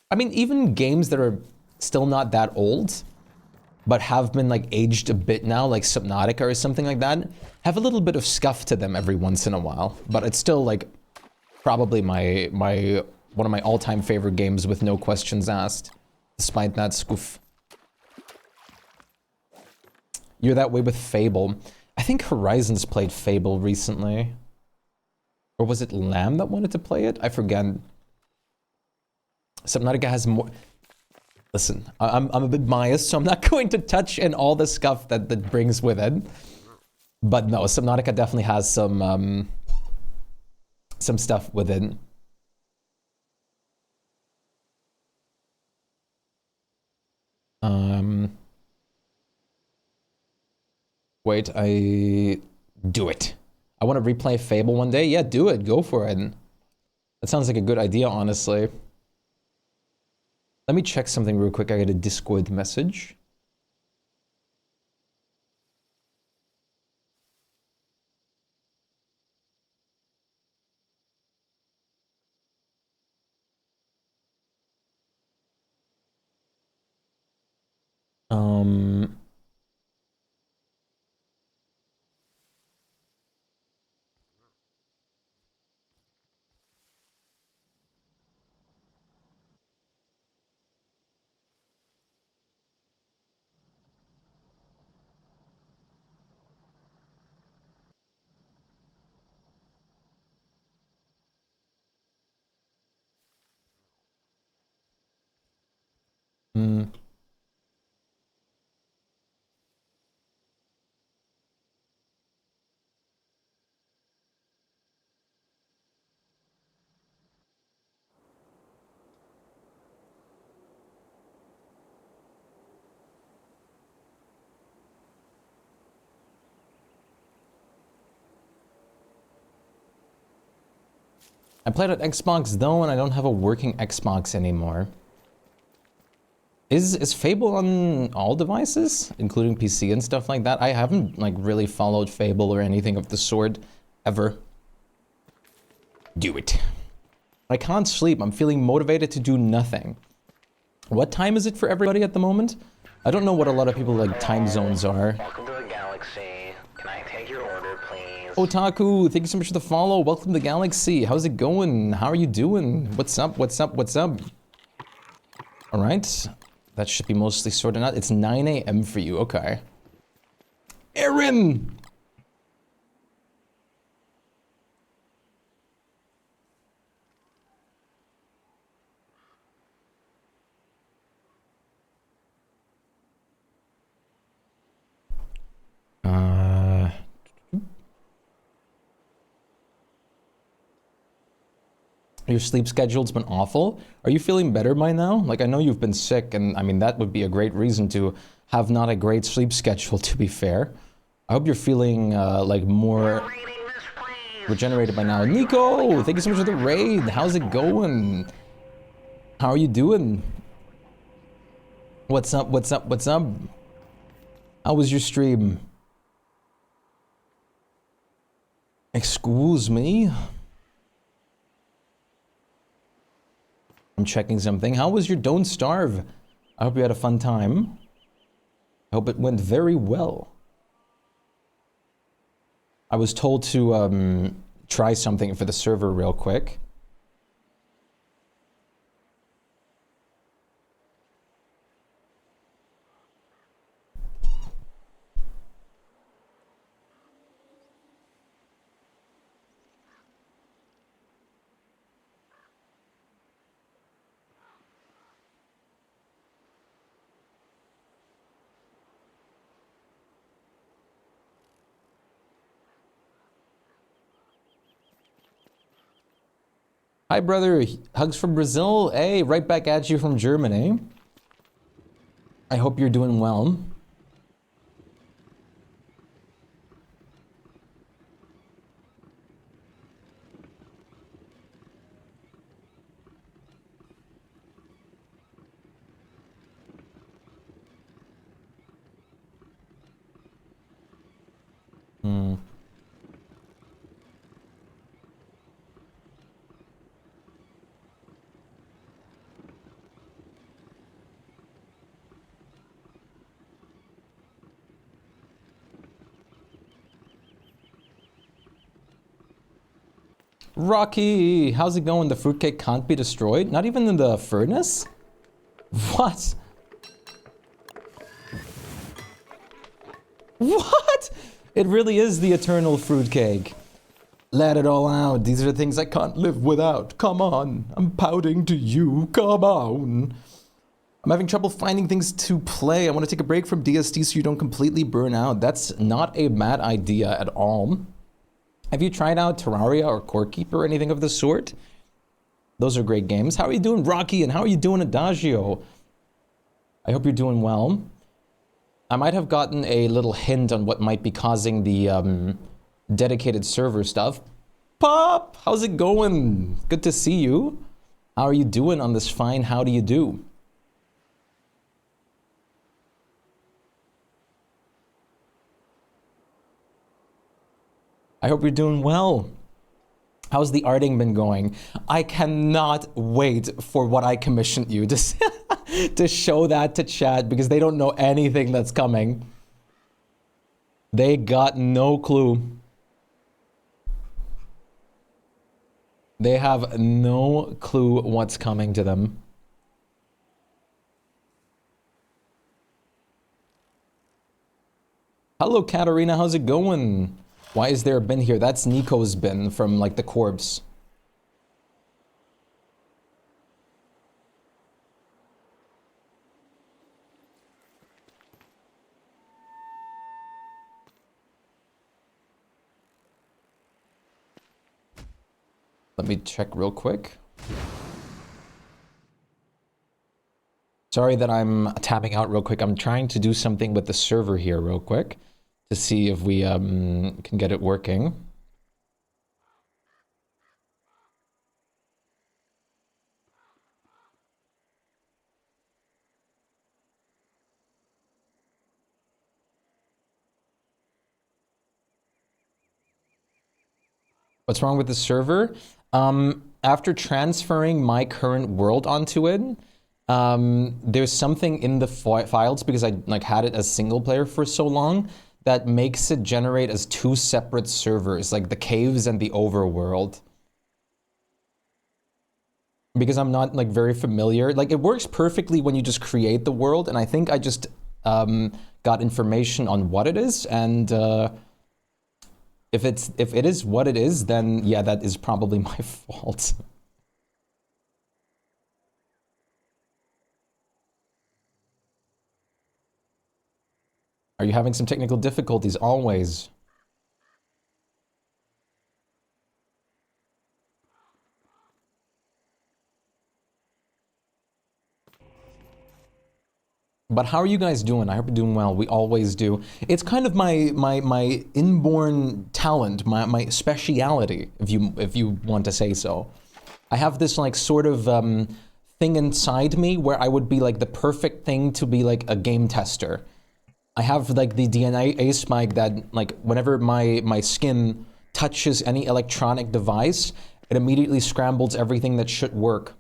I mean, even games that are still not that old, but have been like aged a bit now, like Subnautica or something like that, have a little bit of scuff to them every once in a while. But it's still like probably one of my all-time favorite games with no questions asked, despite that scoof. You're that way with Fable. I think Horizons played Fable recently. Or was it Lamb that wanted to play it? I forget. Subnautica has more... Listen, I'm a bit biased, so I'm not going to touch in all the scuff that brings with it. But no, Subnautica definitely has some stuff with it. Wait, do it. I want to replay Fable one day. Yeah, do it. Go for it. That sounds like a good idea, honestly. Let me check something real quick. I got a Discord message. I played on Xbox though, and I don't have a working Xbox anymore. Is Fable on all devices, including PC and stuff like that? I haven't like really followed Fable or anything of the sort ever. Do it. I can't sleep. I'm feeling motivated to do nothing. What time is it for everybody at the moment? I don't know what a lot of people like time zones are. Welcome to the galaxy. Can I take your order, please? Otaku, thank you so much for the follow. Welcome to the galaxy. How's it going? How are you doing? What's up? What's up? What's up? All right. That should be mostly sorted out. It's 9 a.m. for you. Okay. Aaron! Your sleep schedule's been awful. Are you feeling better by now? Like, I know you've been sick, and I mean, that would be a great reason to have not a great sleep schedule, to be fair. I hope you're feeling, like, more regenerated by now. Nico, thank you so much for the raid. How's it going? How are you doing? What's up, what's up, what's up? How was your stream? Excuse me? I'm checking something. How was your Don't Starve? I hope you had a fun time. I hope it went very well. I was told to try something for the server real quick. Hi, brother. Hugs from Brazil. Hey, right back at you from Germany. I hope you're doing well. Rocky, how's it going? The fruitcake can't be destroyed? Not even in the furnace? What? What? It really is the eternal fruitcake. Let it all out. These are things I can't live without. Come on. I'm pouting to you. Come on. I'm having trouble finding things to play. I want to take a break from DSD so you don't completely burn out. That's not a bad idea at all. Have you tried out Terraria or Core Keeper or anything of the sort? Those are great games. How are you doing, Rocky? And how are you doing, Adagio? I hope you're doing well. I might have gotten a little hint on what might be causing the dedicated server stuff. Pop, how's it going? Good to see you. How are you doing on this fine how do you do? I hope you're doing well. How's the arting been going? I cannot wait for what I commissioned you to, to show that to chat because they don't know anything that's coming. They got no clue. They have no clue what's coming to them. Hello, Katarina. How's it going? Why is there a bin here? That's Nico's bin from, like, the corpse. Let me check real quick. Sorry that I'm tapping out real quick. I'm trying to do something with the server here real quick to see if we can get it working. What's wrong with the server? After transferring my current world onto it, there's something in the files, because I like had it as single player for so long, that makes it generate as two separate servers, like the caves and the overworld. Because I'm not like very familiar. Like it works perfectly when you just create the world, and I think I just got information on what it is, and if it is what it is, then yeah, that is probably my fault. Are you having some technical difficulties? Always. But how are you guys doing? I hope you're doing well. We always do. It's kind of my inborn talent, my speciality, if you want to say so. I have this like sort of thing inside me where I would be like the perfect thing to be like a game tester. I have like the DNA spike that like whenever my skin touches any electronic device, it immediately scrambles everything that should work.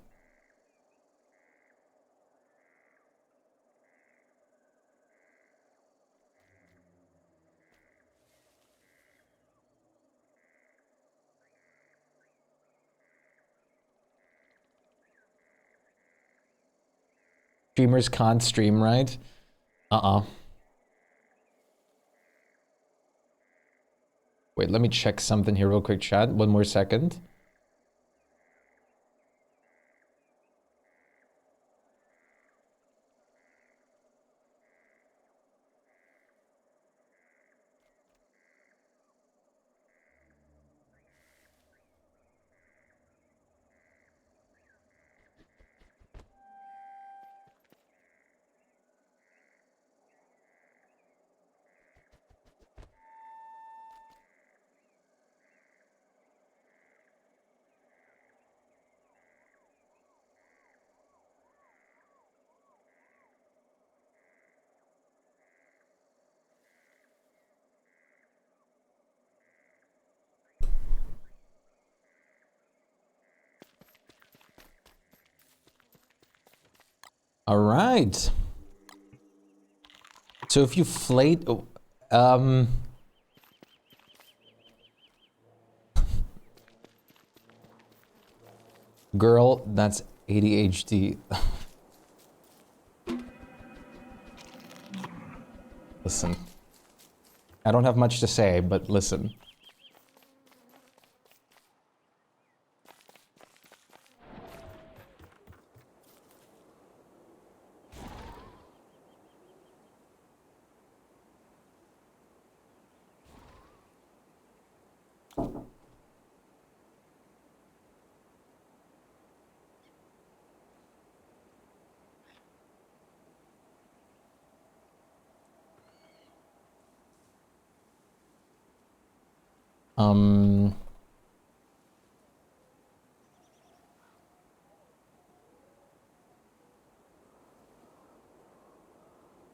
Streamers can't stream, right? Wait, let me check something here real quick, chat. One more second. All right. So if you flate, girl, that's ADHD. Listen, I don't have much to say, but listen.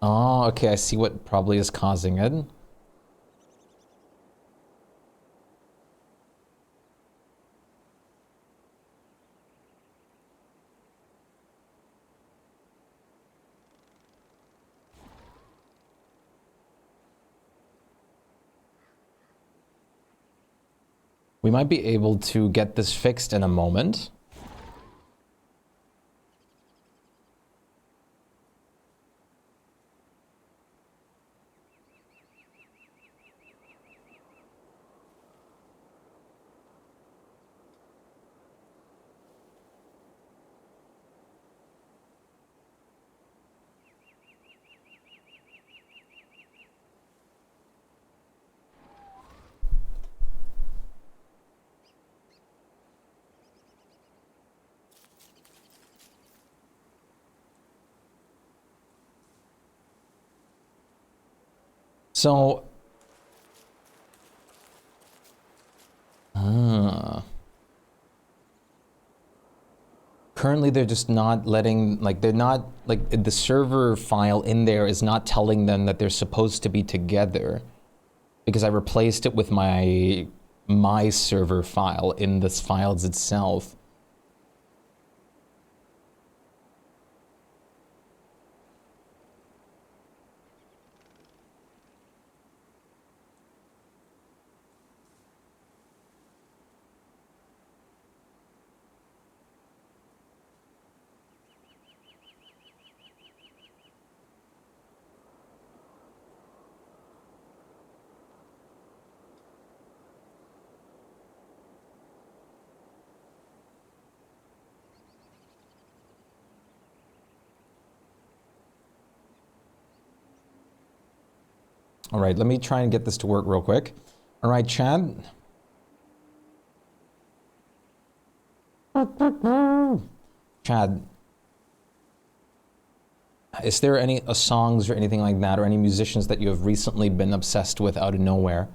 Oh, okay, I see what probably is causing it. We might be able to get this fixed in a moment. So, currently they're just not letting, like, they're not, like, the server file in there is not telling them that they're supposed to be together. Because I replaced it with my my server file in this files itself. All right, let me try and get this to work real quick. All right, Chad. Chad, is there any songs or anything like that, or any musicians that you have recently been obsessed with out of nowhere?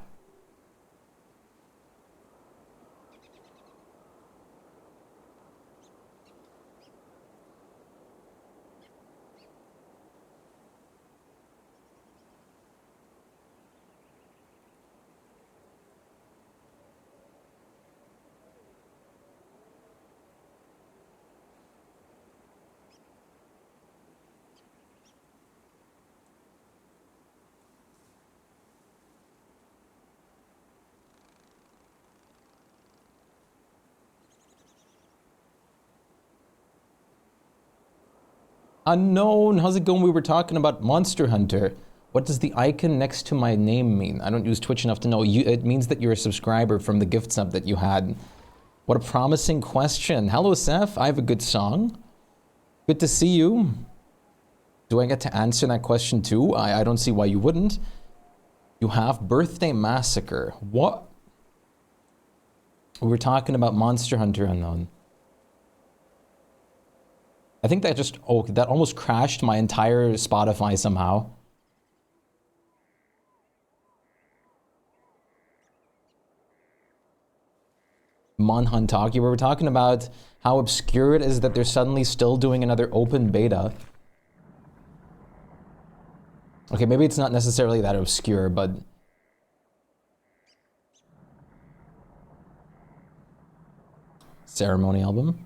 Unknown, how's it going? We were talking about Monster Hunter. What does the icon next to my name mean? I don't use Twitch enough to know. It means that you're a subscriber from the gift sub that you had. What a promising question. Hello, Seth. I have a good song. Good to see you. Do I get to answer that question too? I don't see why you wouldn't. You have Birthday Massacre. What? We were talking about Monster Hunter Unknown. I think that just, oh, that almost crashed my entire Spotify somehow. Monhunt Talkie, we were talking about how obscure it is that they're suddenly still doing another open beta. Okay, maybe it's not necessarily that obscure, but... Ceremony album.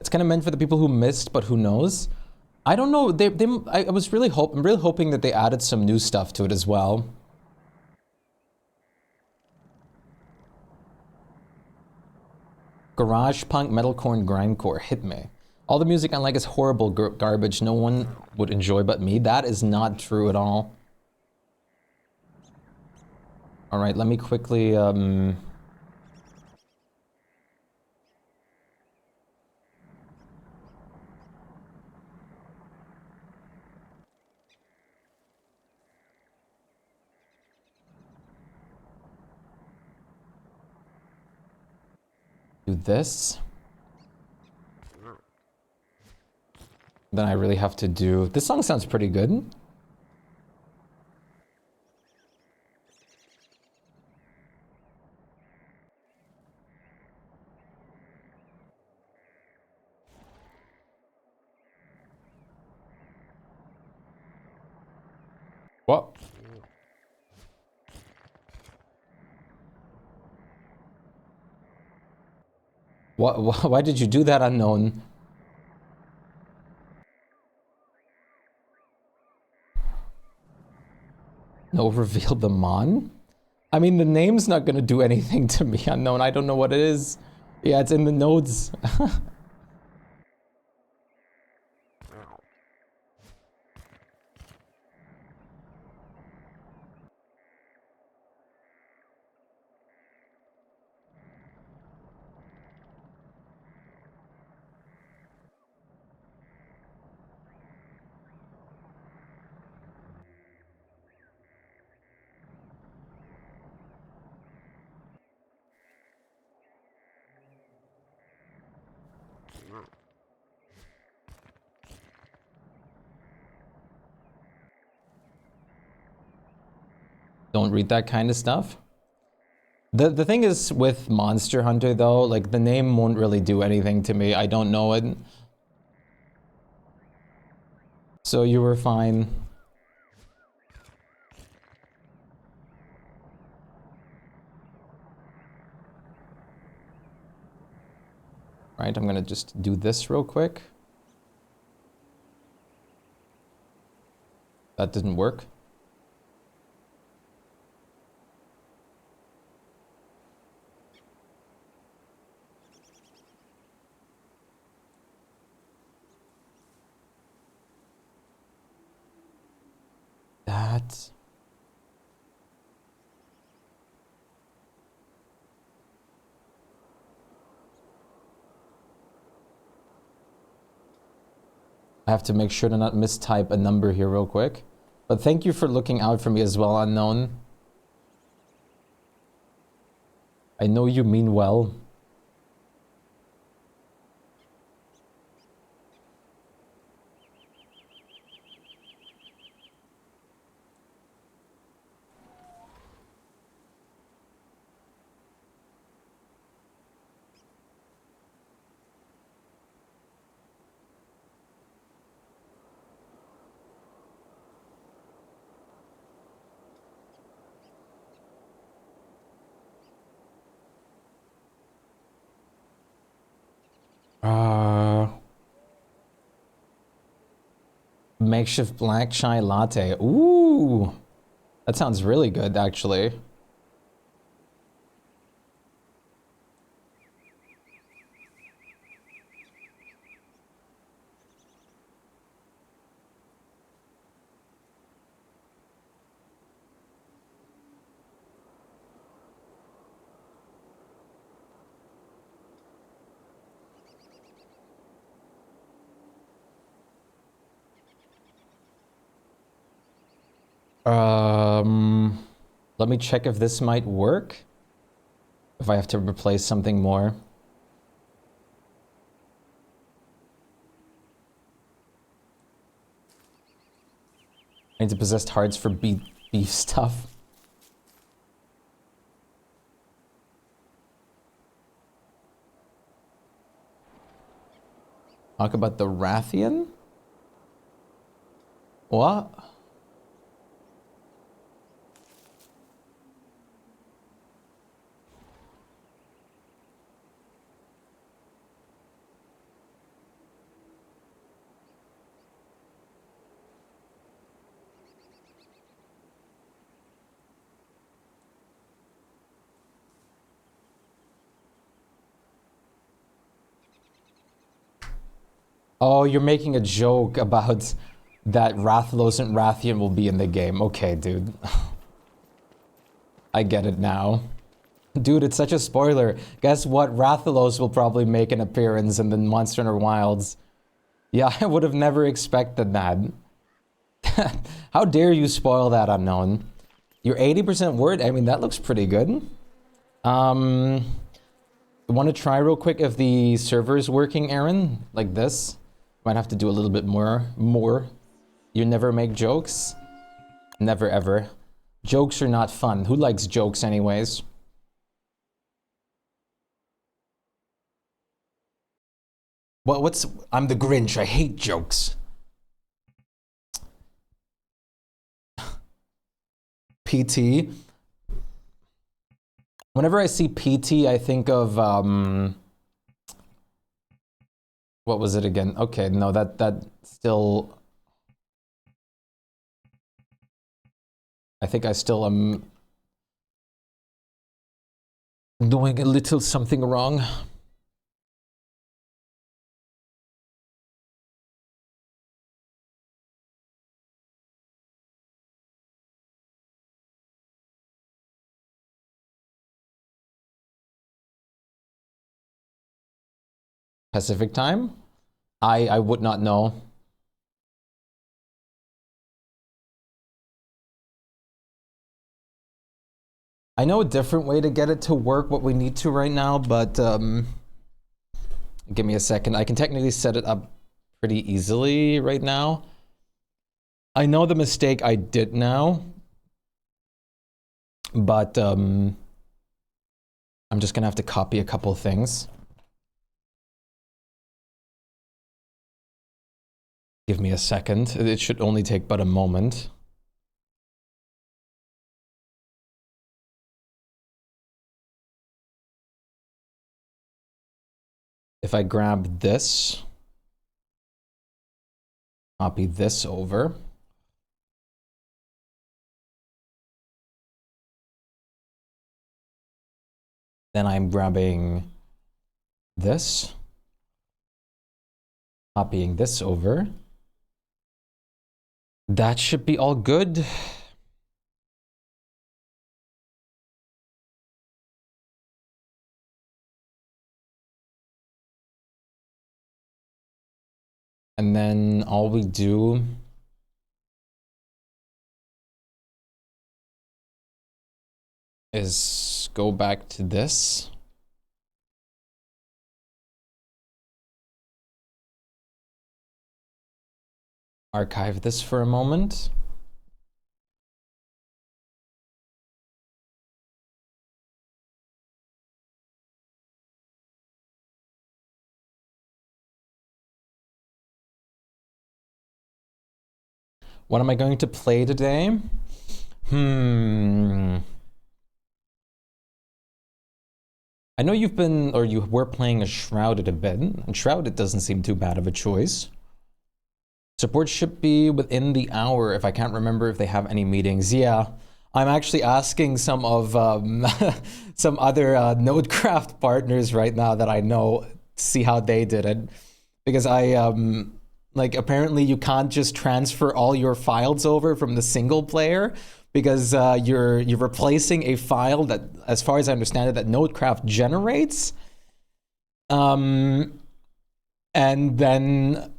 It's kind of meant for the people who missed, but who knows? I don't know. I was really I'm really hoping that they added some new stuff to it as well. Garage punk, metalcore, and grindcore hit me. All the music I like is horrible garbage. No one would enjoy but me. That is not true at all. All right, let me quickly do this. Then I really have to do... This song sounds pretty good. What? Why did you do that, Unknown? No, reveal the Mon? I mean, the name's not gonna do anything to me, Unknown. I don't know what it is. Yeah, it's in the nodes. don't read that kind of stuff. The thing is with Monster Hunter though, like the name won't really do anything to me. I don't know it. So you were fine. Right, I'm gonna just do this real quick. That didn't work. That. I have to make sure to not mistype a number here real quick. But thank you for looking out for me as well, Unknown. I know you mean well. Makeshift black chai latte. Ooh, that sounds really good, actually. Let me check if this might work. If I have to replace something more. I need to possess hearts for beef stuff. Talk about the Rathian? What? Oh, you're making a joke about that Rathalos and Rathian will be in the game. Okay, dude. I get it now. Dude, it's such a spoiler. Guess what? Rathalos will probably make an appearance in the Monster Hunter Wilds. Yeah, I would have never expected that. How dare you spoil that, Unknown? You're 80% word? I mean, that looks pretty good. Want to try real quick if the server is working, Aaron? Like this? Might have to do a little bit more. You never make jokes? Never ever. Jokes are not fun. Who likes jokes anyways? What's... I'm the Grinch. I hate jokes. PT. Whenever I see PT, I think of... what was it again? Okay, no, that still... I think I still am doing a little something wrong. Pacific time? I would not know. I know a different way to get it to work what we need to right now, but give me a second. I can technically set it up pretty easily right now. I know the mistake I did now. But I'm just gonna have to copy a couple things. Give me a second. It should only take but a moment. If I grab this, copy this over. Then I'm grabbing this, copying this over. That should be all good. And then all we do is go back to this. Archive this for a moment. What am I going to play today? I know you've been, or you were playing a Shrouded a bit, and Shrouded doesn't seem too bad of a choice. Support should be within the hour if I can't remember if they have any meetings. Yeah, I'm actually asking some of some other Nodecraft partners right now that I know to see how they did it, because like apparently you can't just transfer all your files over from the single player, because you're replacing a file that, as far as I understand it, that Nodecraft generates, and then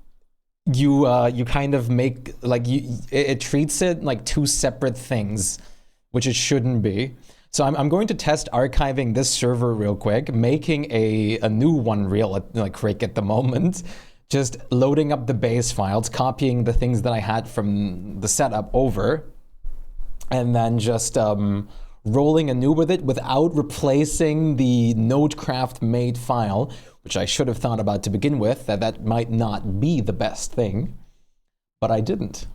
you kind of make like it treats it like two separate things, which it shouldn't be. So I'm going to test archiving this server real quick, making a new one real like quick at the moment, just loading up the base files, copying the things that I had from the setup over, and then just rolling anew with it without replacing the Nodecraft made file, which I should have thought about to begin with, that might not be the best thing, but I didn't.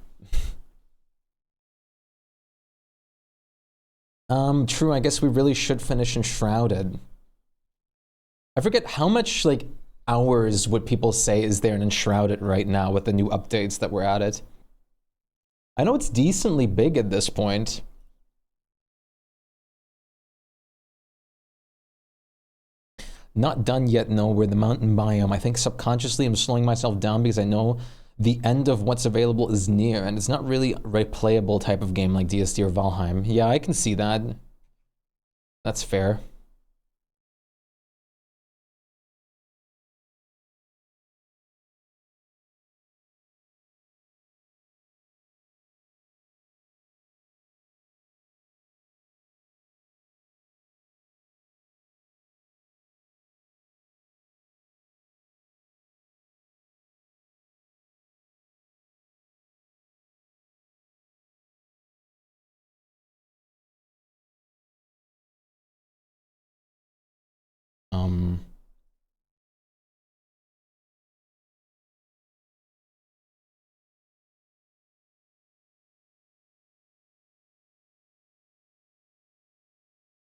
True, I guess we really should finish Enshrouded. I forget how much, like, hours would people say is there in Enshrouded right now with the new updates that were added. I know it's decently big at this point. Not done yet, no, we're the mountain biome. I think subconsciously I'm slowing myself down because I know the end of what's available is near, and it's not really a replayable type of game like DSD or Valheim. Yeah, I can see that. That's fair.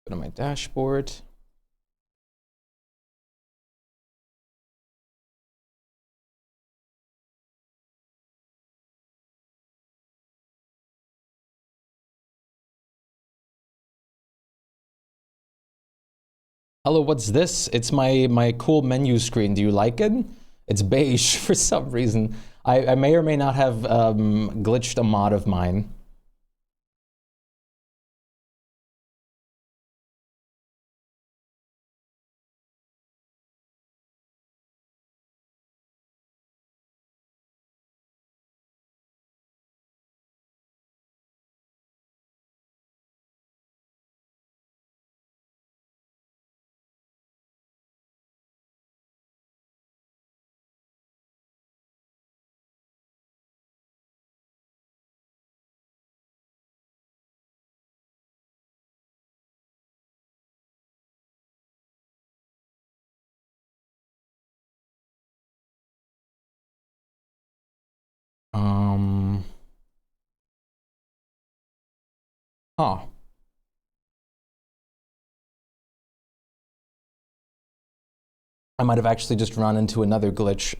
Go to my dashboard. Hello, what's this? It's my cool menu screen. Do you like it? It's beige for some reason. I may or may not have glitched a mod of mine. Huh. I might have actually just run into another glitch.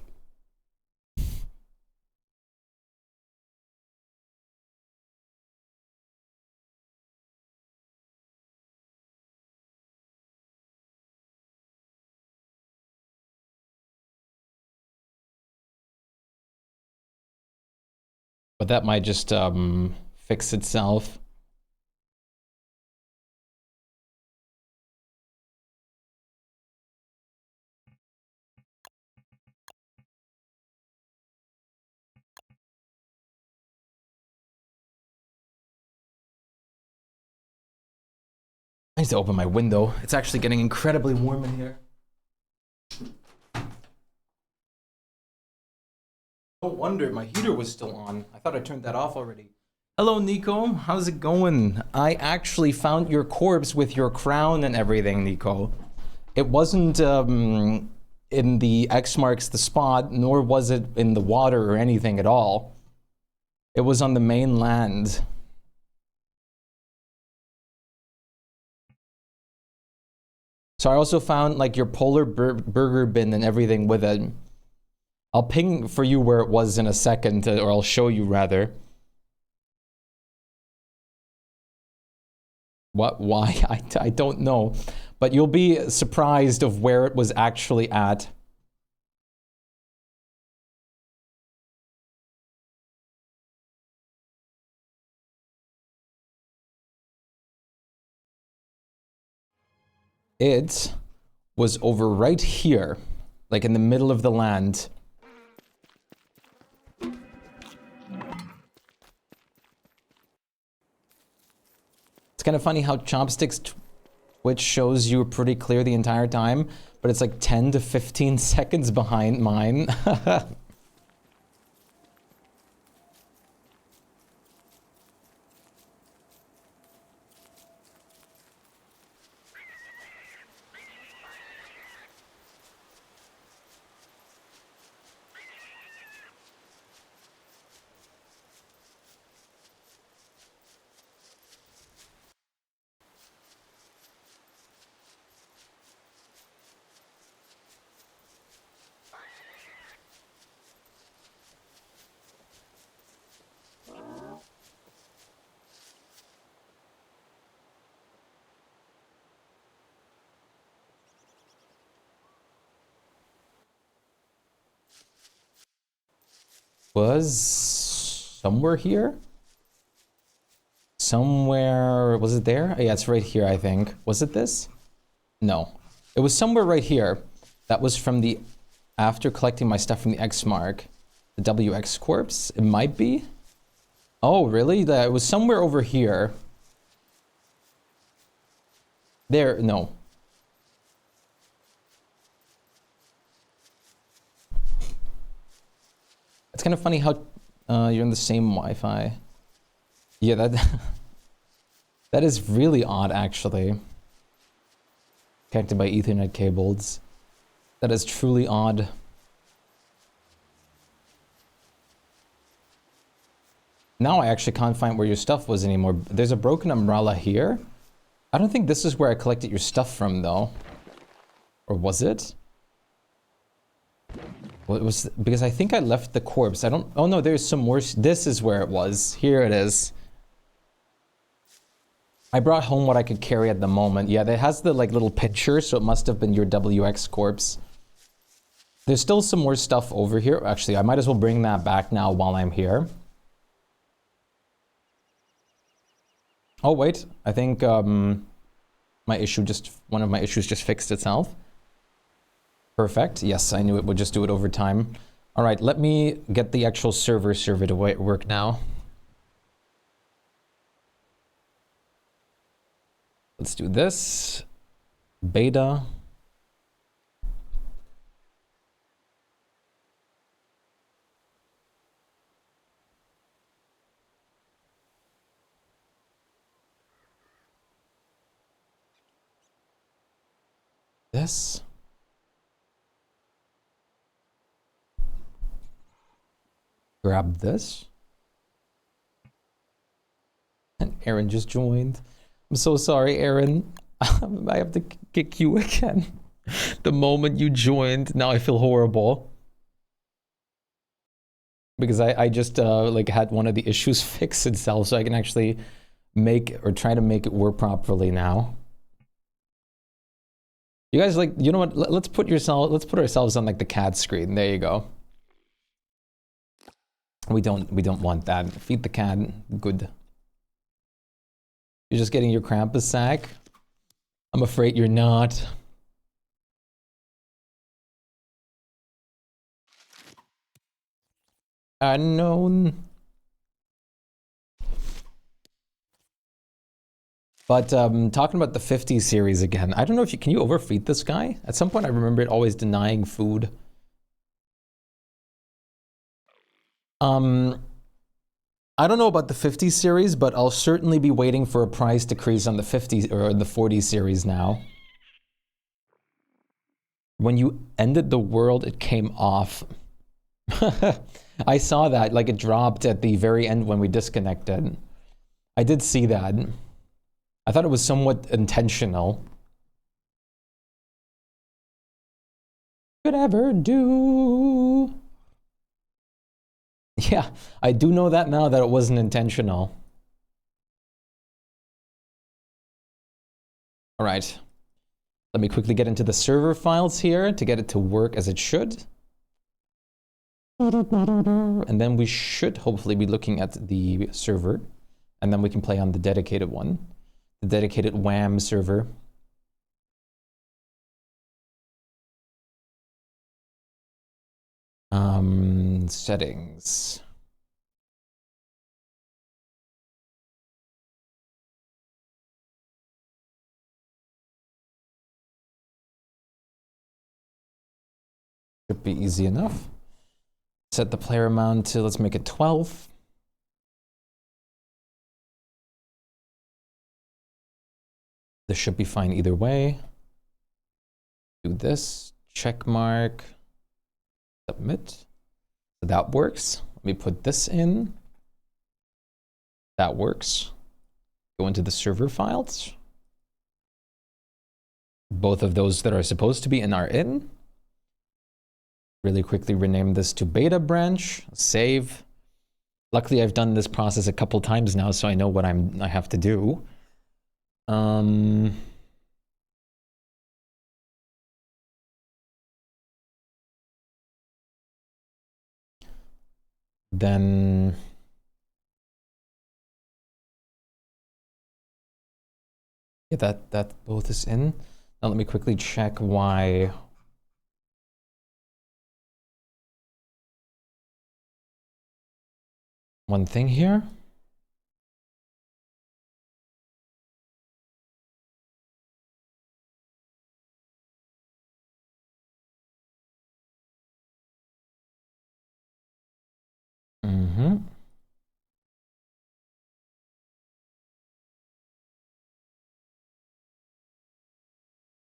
But that might just fix itself. I need to open my window. It's actually getting incredibly warm in here. No wonder my heater was still on. I thought I turned that off already. Hello, Nico. How's it going? I actually found your corpse with your crown and everything, Nico. It wasn't in the X marks the spot, nor was it in the water or anything at all. It was on the mainland. So I also found like your polar burger bin and everything with it. I'll ping for you where it was in a second, or I'll show you rather. What? Why? I don't know. But you'll be surprised of where it was actually at. It was over right here, like in the middle of the land. It's kind of funny how Chopsticks Twitch shows you pretty clear the entire time, but it's like 10 to 15 seconds behind mine. Was somewhere here? Somewhere, was it there? Oh, yeah, it's right here, I think. Was it this? No. It was somewhere right here. That was from the, after collecting my stuff from the X mark. The WX corpse? It might be? Oh, really? It was somewhere over here. There, no. It's kind of funny how you're in the same Wi-Fi. Yeah, that that is really odd, actually. Connected by Ethernet cables. That is truly odd. Now I actually can't find where your stuff was anymore. There's a broken umbrella here. I don't think this is where I collected your stuff from, though. Or was it? Well, it was because I think I left the corpse. I don't. Oh no, there's some more. This is where it was. Here it is. I brought home what I could carry at the moment. Yeah, that has the like little picture, so it must have been your WX corpse. There's still some more stuff over here. Actually, I might as well bring that back now while I'm here. Oh wait, I think my issue just one of my issues just fixed itself. Perfect. Yes, I knew it would just do it over time. All right, let me get the actual server to work now. Let's do this. Beta. This. Grab this. And Aaron just joined. I'm so sorry, Aaron. I have to kick you again. The moment you joined, now I feel horrible. Because I just like had one of the issues fix itself, so I can actually make or try to make it work properly now. You guys, like, you know what? Let's put ourselves on like the cat screen. There you go. We don't want that. Feed the cat. Good. You're just getting your Krampus sack? I'm afraid you're not. Unknown. But talking about the 50 series again, I don't know if can you overfeed this guy? At some point I remember it always denying food. I don't know about the 50 series, but I'll certainly be waiting for a price decrease on the 50 or the 40 series now. When you ended the world, it came off. I saw that, like it dropped at the very end when we disconnected. I did see that. I thought it was somewhat intentional. Could ever do. Yeah, I do know that now that it wasn't intentional. All right. Let me quickly get into the server files here to get it to work as it should. And then we should hopefully be looking at the server. And then we can play on the dedicated one. The dedicated WAM server. Settings. Should be easy enough. Set the player amount to, let's make it 12. This should be fine either way. Do this, check mark, submit. So that works. Let me put this in. That works. Go into the server files. Both of those that are supposed to be in are in. Really quickly rename this to beta branch, save. Luckily I've done this process a couple times now, so I know what I have to do. Then yeah, that both is in. Now let me quickly check why. One thing here.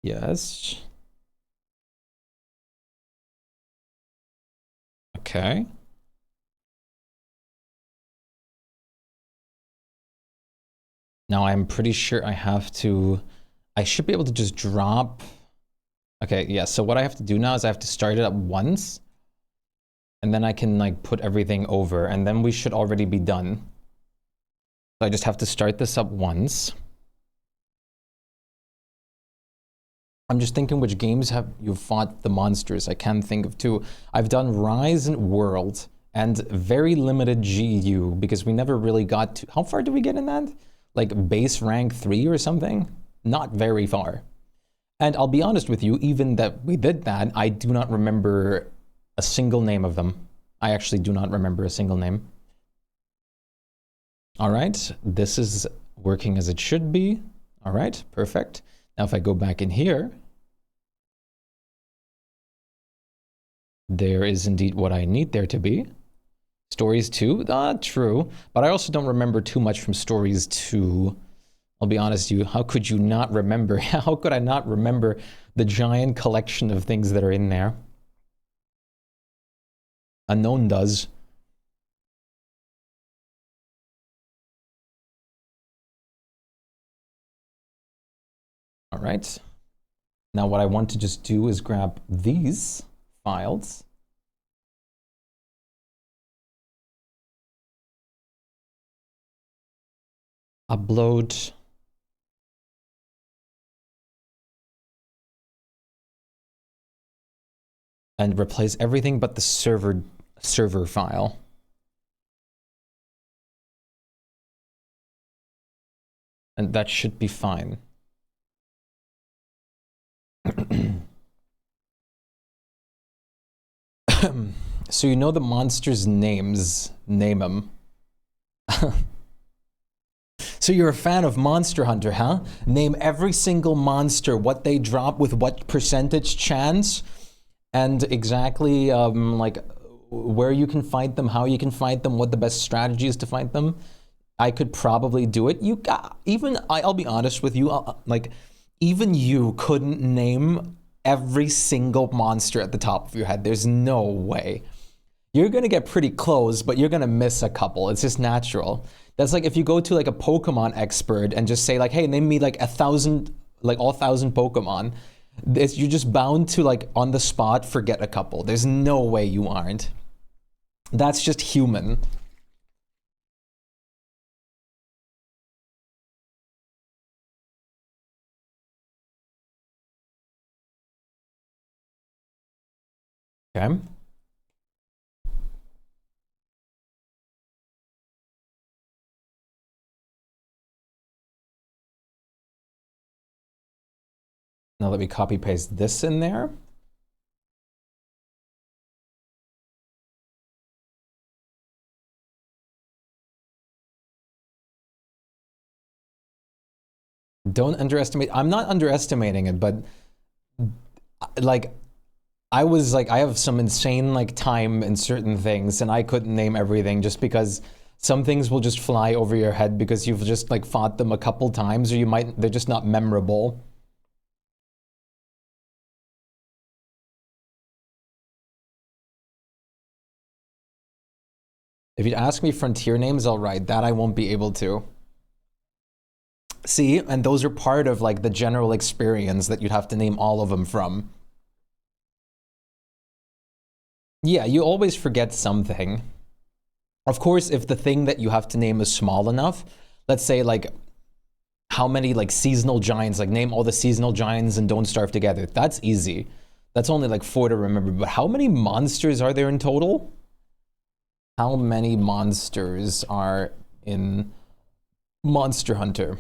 Yes. Okay. Now I'm pretty sure I should be able to just drop. Okay, yeah, so what I have to do now is I have to start it up once. And then I can like put everything over and then we should already be done. So I just have to start this up once. I'm just thinking which games have you fought the monsters? I can think of two. I've done Rise and World and very limited GU because we never really got to, how far did we get in that? Like base rank 3 or something? Not very far. And I'll be honest with you, even that we did that, I do not remember a single name of them. I actually do not remember a single name. All right, this is working as it should be. All right, perfect. Now if I go back in here, there is indeed what I need there to be. Stories 2, true. But I also don't remember too much from Stories 2. I'll be honest with you, how could you not remember? How could I not remember the giant collection of things that are in there? Unknown does. All right. Now what I want to just do is grab these files. Upload. And replace everything but the server file. And that should be fine. So you know the monsters' names. Name them. So you're a fan of Monster Hunter, huh? Name every single monster, what they drop with what percentage chance, and exactly like where you can fight them, how you can fight them, what the best strategy is to fight them. I could probably do it. You got, even I'll be honest with you, like even you couldn't name every single monster at the top of your head. There's no way. You're gonna get pretty close, but you're gonna miss a couple. It's just natural. That's like if you go to like a Pokemon expert and just say like, hey, name me like 1,000, like all 1,000 Pokemon. You're just bound to like on the spot forget a couple. There's no way you aren't. That's just human. Okay. Now let me copy paste this in there. Don't underestimate. I'm not underestimating it, but like I was like, I have some insane like time in certain things and I couldn't name everything just because some things will just fly over your head because you've just like fought them a couple times, or they're just not memorable. If you ask me frontier names, I'll write that. I won't be able to. See, and those are part of like the general experience that you'd have to name all of them from. Yeah, you always forget something. Of course, if the thing that you have to name is small enough, let's say like how many like seasonal giants, like name all the seasonal giants and don't starve together. That's easy. That's only like 4 to remember. But how many monsters are there in total? How many monsters are in Monster Hunter?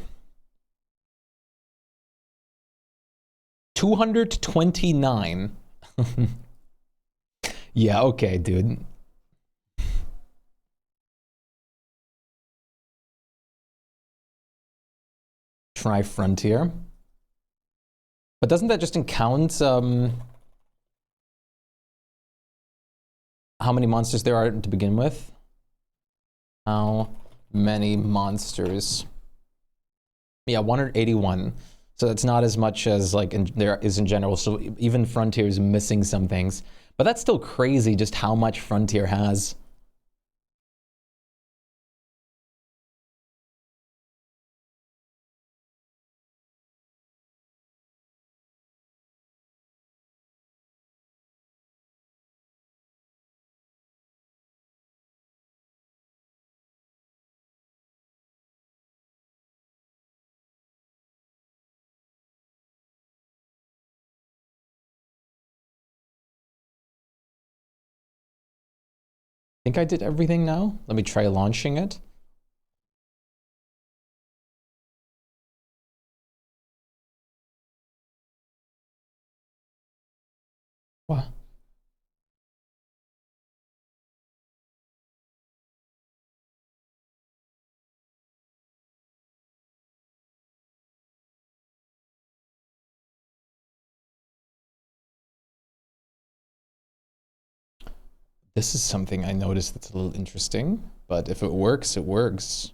229. Yeah, okay, dude. Try Frontier. But doesn't that just count how many monsters there are to begin with? How many monsters? Yeah, 181. So that's not as much as like there is in general. So even Frontier is missing some things. But that's still crazy just how much Frontier has. I think I did everything now. Let me try launching it. What? This is something I noticed that's a little interesting, but if it works, it works.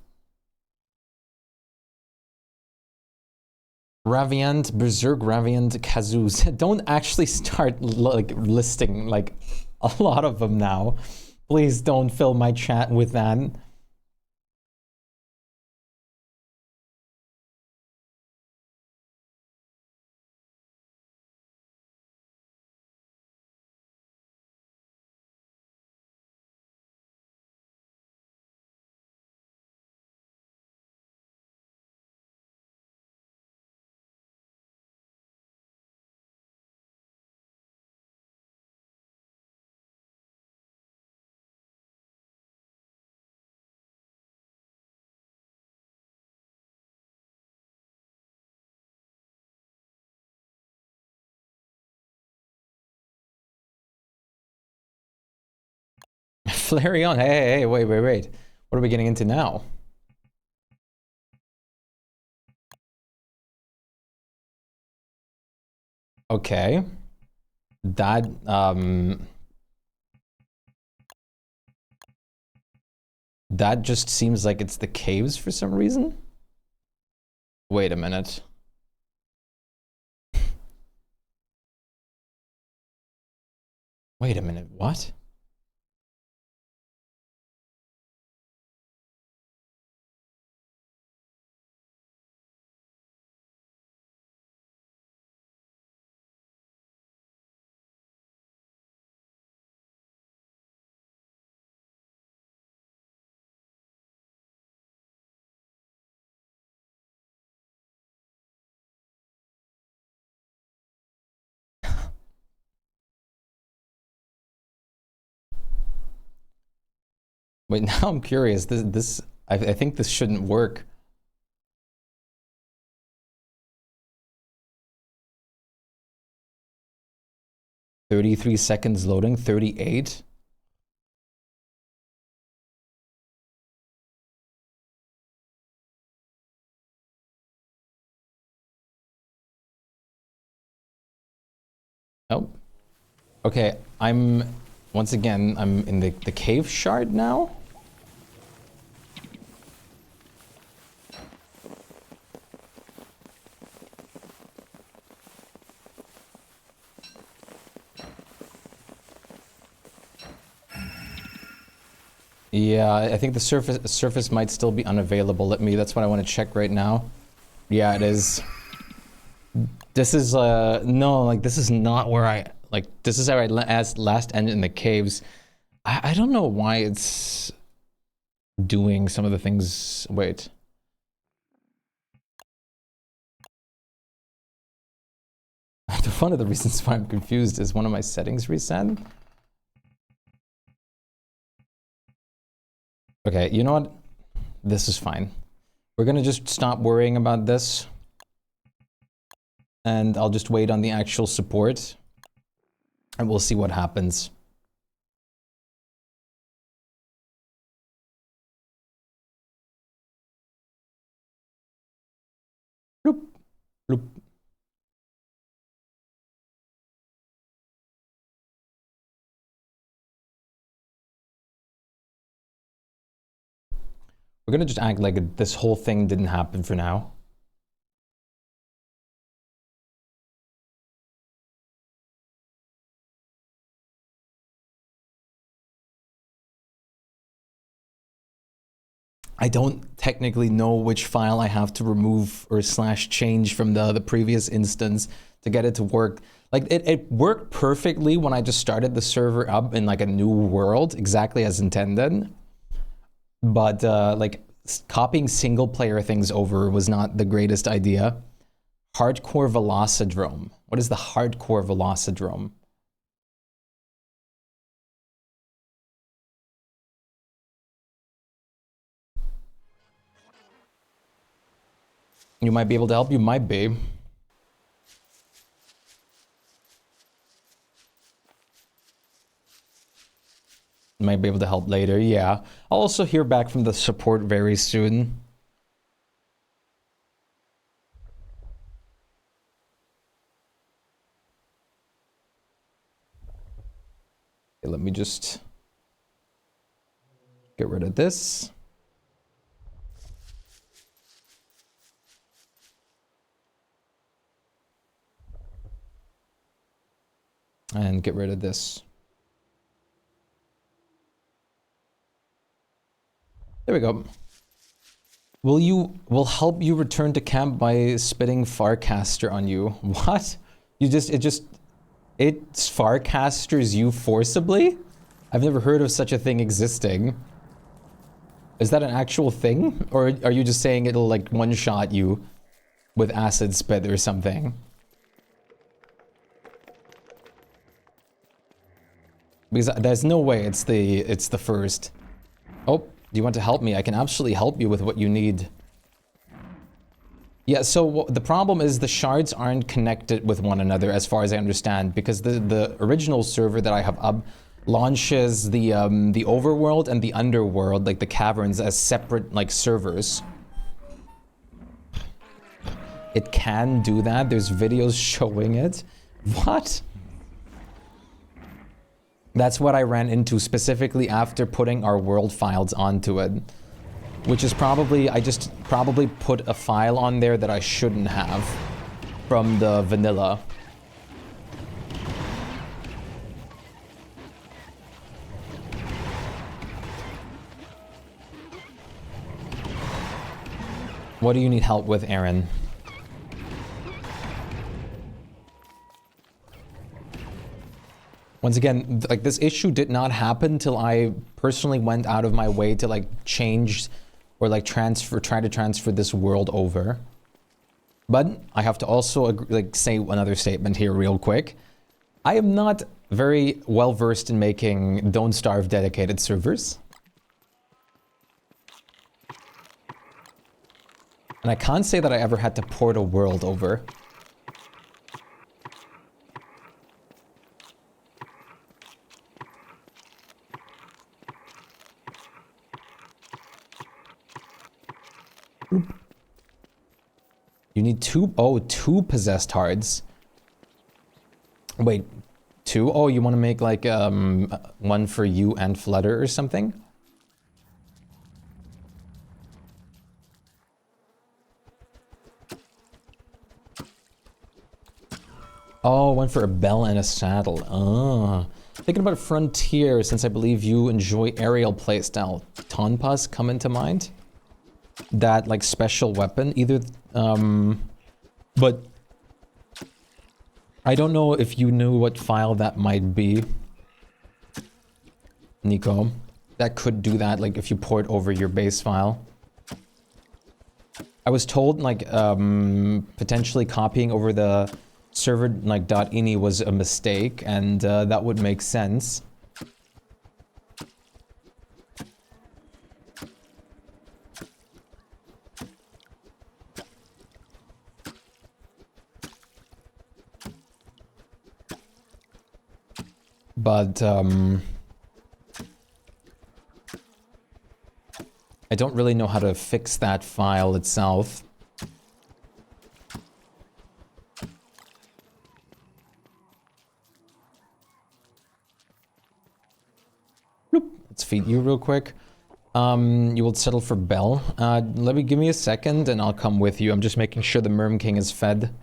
Raviant, Berserk, Raviant, Kazoos. Don't actually start like listing like a lot of them now. Please don't fill my chat with that. Flareon, hey, wait. What are we getting into now? Okay. That, that just seems like it's the caves for some reason. Wait a minute. Wait a minute, what? Wait, now I'm curious. I think this shouldn't work. "33 seconds loading, 38. Oh. Okay, once again, I'm in the cave shard now. Yeah, I think the surface might still be unavailable. That's what I want to check right now. Yeah, it is. This is, no, like, this is not where this is how I last ended in the caves. I don't know why it's doing some of the things. Wait. One of the reasons why I'm confused is one of my settings reset. Okay, you know what? This is fine. We're gonna just stop worrying about this. And I'll just wait on the actual support. And we'll see what happens. Bloop, bloop. We're gonna just act like this whole thing didn't happen for now. I don't technically know which file I have to remove or / change from the previous instance to get it to work. Like it worked perfectly when I just started the server up in like a new world, exactly as intended. But like copying single player things over was not the greatest idea. Hardcore Velocidrome. What is the Hardcore Velocidrome? You might be able to help, you might be. Might be able to help later, yeah. I'll also hear back from the support very soon. Okay, let me just get rid of this. And get rid of this. There we go. Will help you return to camp by spitting Farcaster on you. What? It Farcasters you forcibly? I've never heard of such a thing existing. Is that an actual thing? Or are you just saying it'll like one-shot you with acid spit or something? Because there's no way it's the first. Oh, do you want to help me? I can absolutely help you with what you need. Yeah, so the problem is the shards aren't connected with one another as far as I understand, because the original server that I have up launches the overworld and the underworld, like the caverns, as separate like servers. It can do that. There's videos showing it. What? That's what I ran into specifically after putting our world files onto it. Which is probably, I just probably put a file on there that I shouldn't have from the vanilla. What do you need help with, Aaron? Once again, like this issue did not happen till I personally went out of my way to like change or like try to transfer this world over. But I have to also like say another statement here real quick. I am not very well versed in making Don't Starve dedicated servers. And I can't say that I ever had to port a world over. You need two possessed hearts. Wait, two? Oh, you want to make like one for you and Flutter or something? Oh, one for a bell and a saddle. Oh. Thinking about Frontier, since I believe you enjoy aerial playstyle. Tonpas come into mind? That like special weapon, either but I don't know if you knew what file that might be, Nico. That could do that, like if you port over your base file. I was told like potentially copying over the server like .ini was a mistake, and that would make sense. But I don't really know how to fix that file itself. Bloop. Let's feed you real quick. You will settle for Bell. Give me a second and I'll come with you. I'm just making sure the Merm King is fed.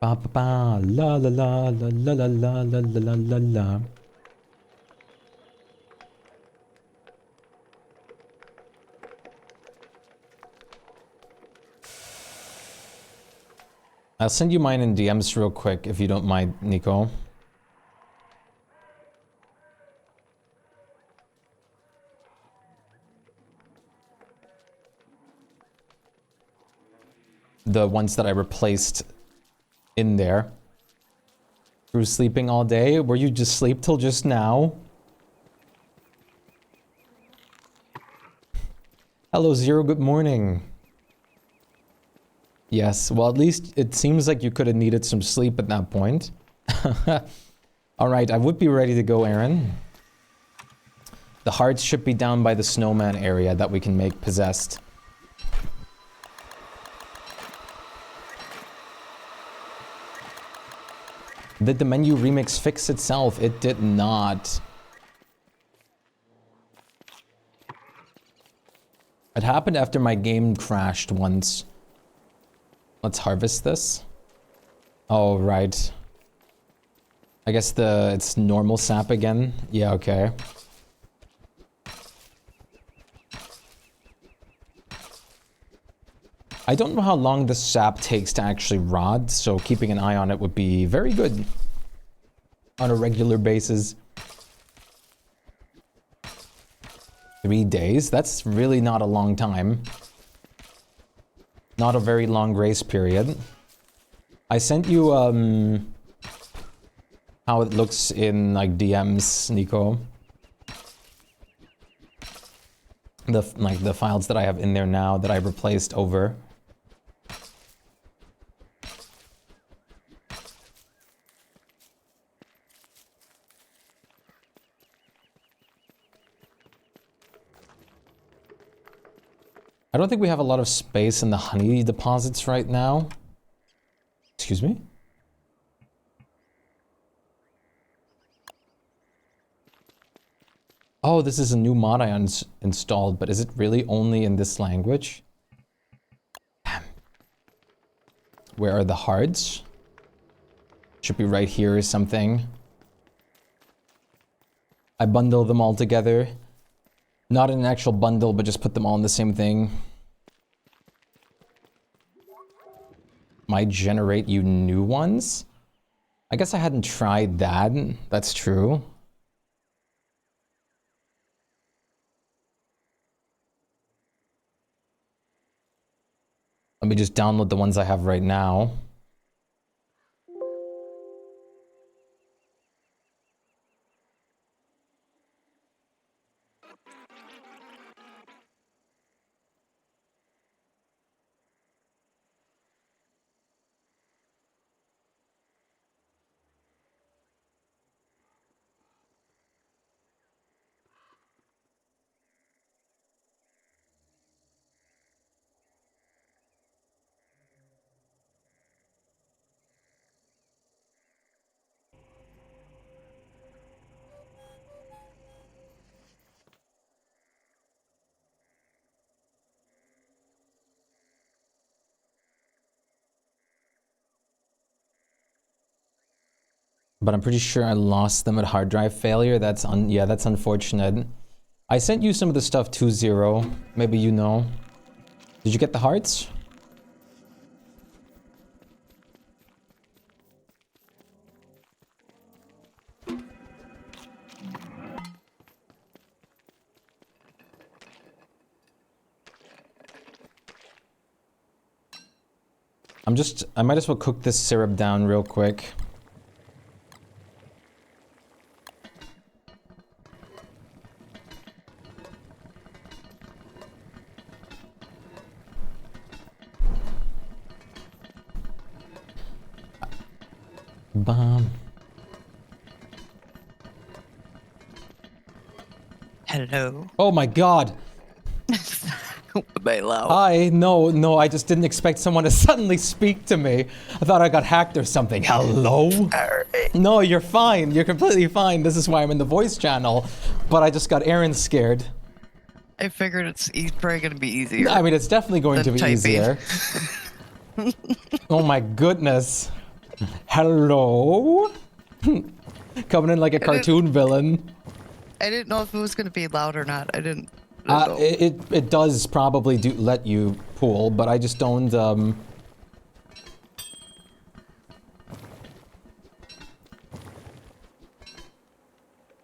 Ba ba ba la la la la la la la la la la la. I'll send you mine in DMs real quick if you don't mind, Nico. The ones that I replaced in there. Through sleeping all day? Were you just sleep till just now? Hello, Zero, good morning. Yes, well, at least it seems like you could have needed some sleep at that point. Alright, I would be ready to go, Aaron. The hearts should be down by the snowman area that we can make possessed. Did the menu remix fix itself? It did not. It happened after my game crashed once. Let's harvest this. Oh, right. I guess it's normal sap again. Yeah, okay. I don't know how long the sap takes to actually rot, so keeping an eye on it would be very good on a regular basis. 3 days? That's really not a long time. Not a very long grace period. I sent you how it looks in like DMs, Nico. the files that I have in there now that I replaced over. I don't think we have a lot of space in the honey deposits right now. Excuse me? Oh, this is a new mod I installed, but is it really only in this language? Damn. Where are the hearts? Should be right here or something. I bundle them all together. Not in an actual bundle, but just put them all in the same thing. Might generate you new ones? I guess I hadn't tried that. That's true. Let me just download the ones I have right now. But I'm pretty sure I lost them at hard drive failure. That's that's unfortunate. I sent you some of the stuff 2-0. Maybe you know. Did you get the hearts? I might as well cook this syrup down real quick. Bomb. Hello. Oh my god. Hi, no, I just didn't expect someone to suddenly speak to me. I thought I got hacked or something. Hello? Alright. No, you're fine. You're completely fine. This is why I'm in the voice channel. But I just got Aaron scared. I figured it's probably gonna be easier. I mean, it's definitely going to be typing. easier. Oh my goodness. Hello? Coming in like a cartoon villain. I didn't know if it was gonna be loud or not. I didn't know. It does probably let you pool, but I just don't,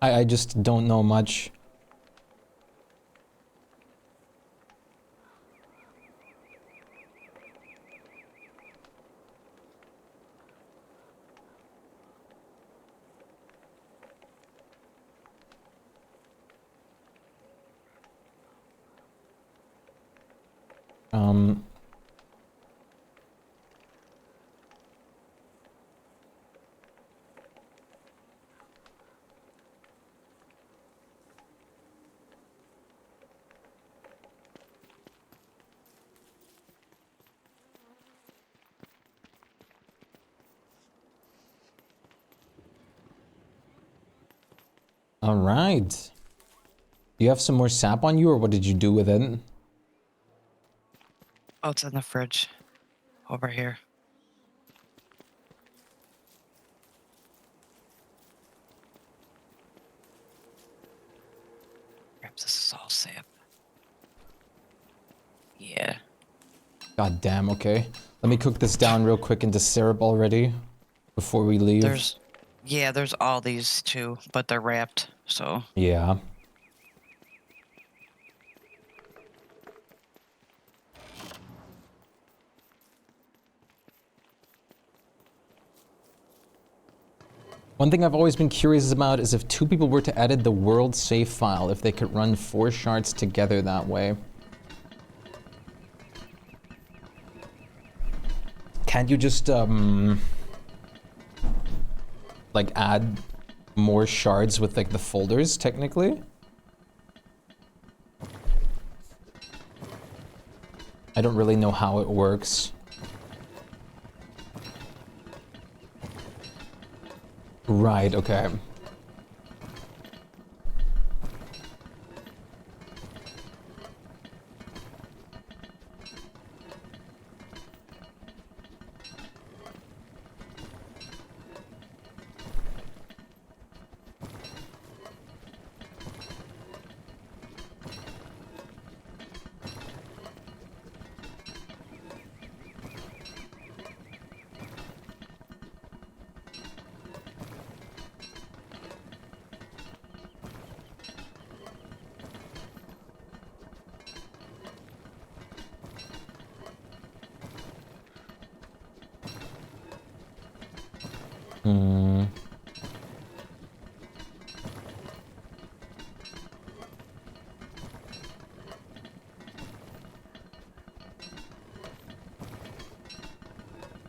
I just don't know much. All right. Do you have some more sap on you, or what did you do with it? Oh, it's in the fridge. Over here. Perhaps this is all sap. Yeah. God damn, okay. Let me cook this down real quick into syrup already before we leave. There's all these too, but they're wrapped, so. Yeah. One thing I've always been curious about is if two people were to edit the world save file, if they could run 4 shards together that way. Can't you just, like add more shards with like the folders, technically? I don't really know how it works. Right, okay.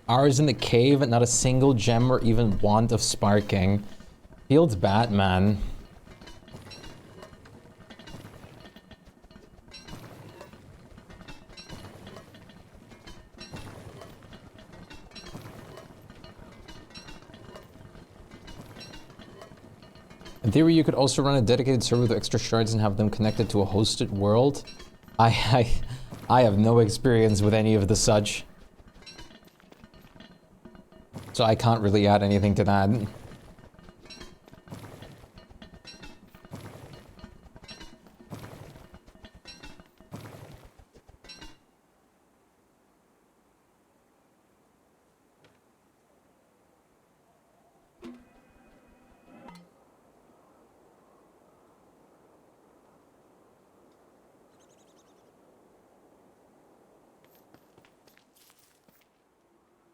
Ours in the cave and not a single gem or even wand of sparking. Feels bad, man. In theory, you could also run a dedicated server with extra shards and have them connected to a hosted world. I have no experience with any of the such. So I can't really add anything to that.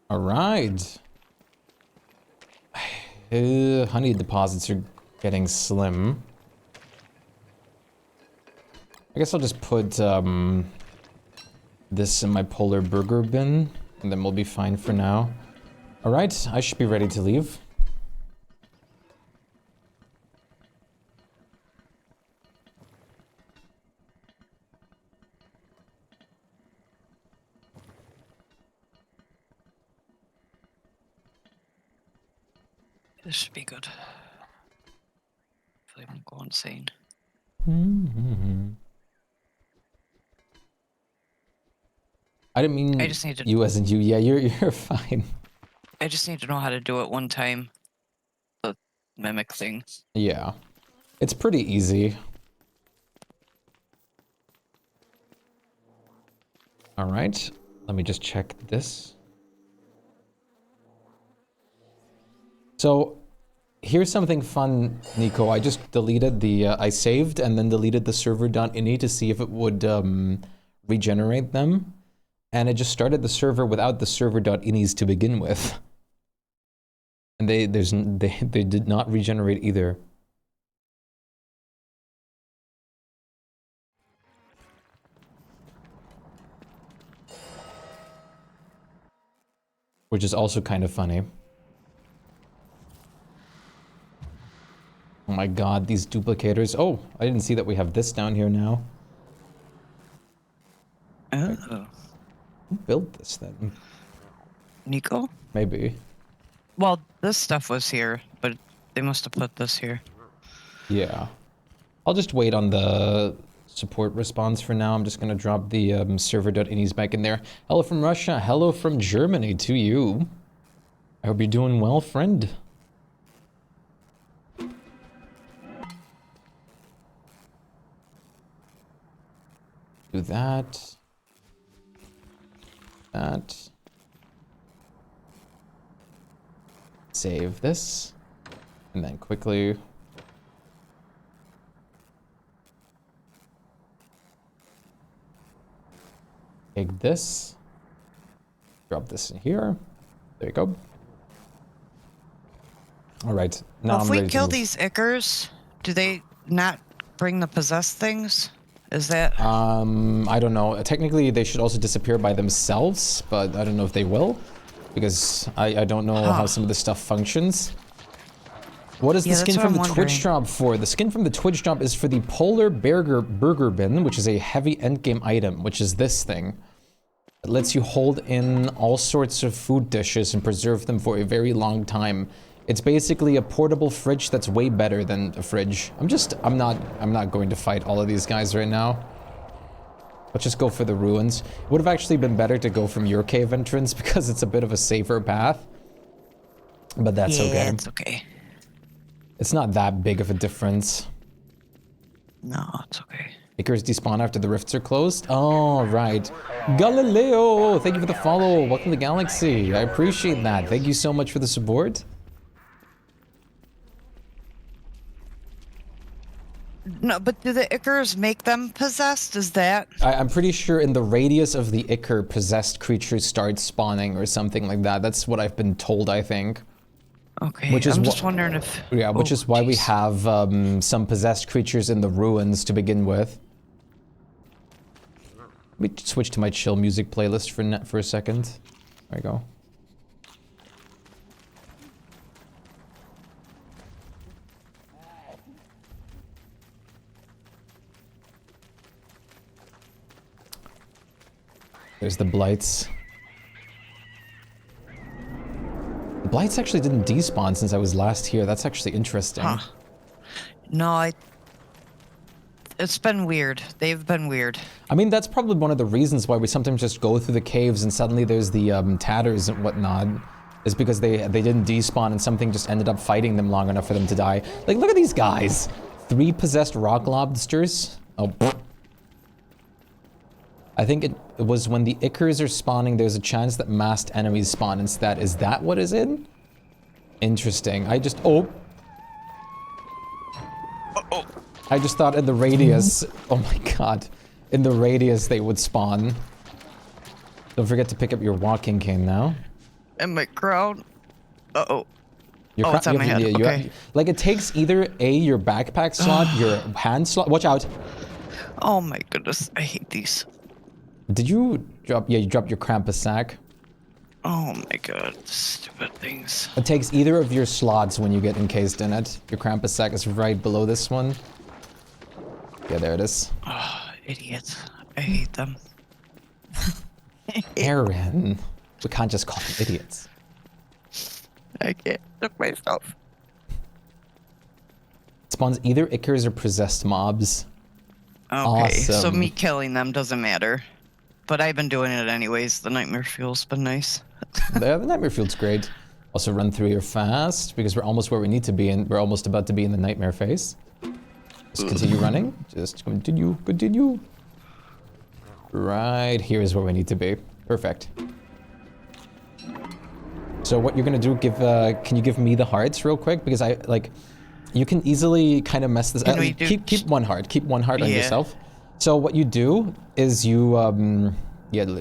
All right. Honey deposits are getting slim. I guess I'll just put this in my polar burger bin, and then we'll be fine for now. All right, I should be ready to leave. This should be good. Hopefully I won't go insane. I didn't mean I just need to. you as in you. Yeah, you're fine. I just need to know how to do it one time. The mimic thing. Yeah, it's pretty easy. All right, let me just check this. So, here's something fun, Nico. I just deleted the, I saved and then deleted the server.ini to see if it would regenerate them. And it just started the server without the server.inis to begin with. And they did not regenerate either. Which is also kind of funny. Oh my god, these duplicators. Oh, I didn't see that we have this down here now. Oh. Who built this then? Nico? Maybe. Well, this stuff was here, but they must have put this here. Yeah. I'll just wait on the support response for now. I'm just gonna drop the server.inis back in there. Hello from Russia. Hello from Germany to you. I hope you're doing well, friend. Do that. That. Save this. And then quickly. Take this. Drop this in here. There you go. All right, now Well, I'm if ready we to kill move. these Ickers, do they not bring the possessed things? Is that... I don't know. Technically, they should also disappear by themselves, but I don't know if they will, because I don't know how some of this stuff functions. What is the Yeah, skin that's what from I'm the Twitch wondering. drop for? The skin from the Twitch drop is for the Polar Burger Bin, which is a heavy endgame item, which is this thing. It lets you hold in all sorts of food dishes and preserve them for a very long time. It's basically a portable fridge that's way better than a fridge. I'm not going to fight all of these guys right now. Let's just go for the ruins. It would have actually been better to go from your cave entrance because it's a bit of a safer path. But that's okay. Yeah, it's okay. It's not that big of a difference. No, it's okay. Icarus despawn after the rifts are closed? Oh, right. Galileo, thank you for the follow. Welcome to Galaxy. I appreciate that. Thank you so much for the support. No, but do the Ickers make them possessed? Is that... I'm pretty sure in the radius of the Icar, possessed creatures start spawning or something like that. That's what I've been told, I think. Okay, Which is I'm just wondering if... Yeah, which Oh, is why we jeez. have some possessed creatures in the ruins to begin with. Let me switch to my chill music playlist for a second. There we go. There's the blights. The blights actually didn't despawn since I was last here. That's actually interesting. Huh. No, it's been weird. They've been weird. I mean, that's probably one of the reasons why we sometimes just go through the caves and suddenly there's the tatters and whatnot. Is because they didn't despawn and something just ended up fighting them long enough for them to die. Like, look at these guys. 3 possessed rock lobsters. Oh, I think it was when the Ickers are spawning, there's a chance that masked enemies spawn instead. Is that what is it? Interesting. I just thought in the radius, oh my god, in the radius they would spawn. Don't forget to pick up your walking cane now. And my crown. Uh-oh. Your it's on my head. Okay. Like, it takes either your backpack slot, your hand slot. Watch out. Oh my goodness, I hate these. Did you drop? Yeah, you dropped your Krampus sack. Oh my god, stupid things. It takes either of your slots when you get encased in it. Your Krampus sack is right below this one. Yeah, there it is. Oh, idiots. I hate them. Aaron, we can't just call them idiots. I can't look myself. It spawns either Ickers or possessed mobs. Okay, so Awesome. me killing them doesn't matter. But I've been doing it anyways. The nightmare fuel's been nice. The nightmare field's great. Also run through here fast because we're almost where we need to be and we're almost about to be in the nightmare phase. Just continue running. Just continue. Right here is where we need to be. Perfect. So what you're gonna do, can you give me the hearts real quick? Because you can easily kind of mess this up. Keep one heart. Keep one heart on yourself. So what you do is you,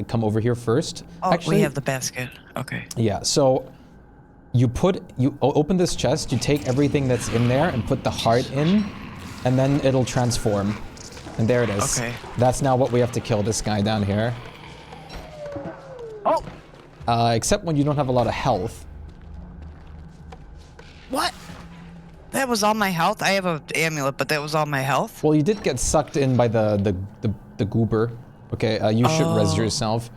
come over here first. Oh, Actually, we have the basket. Okay. yeah, so you open this chest, you take everything that's in there and put the heart in, and then it'll transform. And there it is. Okay. That's now what we have to kill this guy down here. Oh! Except when you don't have a lot of health. What? That was all my health? I have an amulet, but that was all my health? Well, you did get sucked in by the goober. Okay, you should res yourself.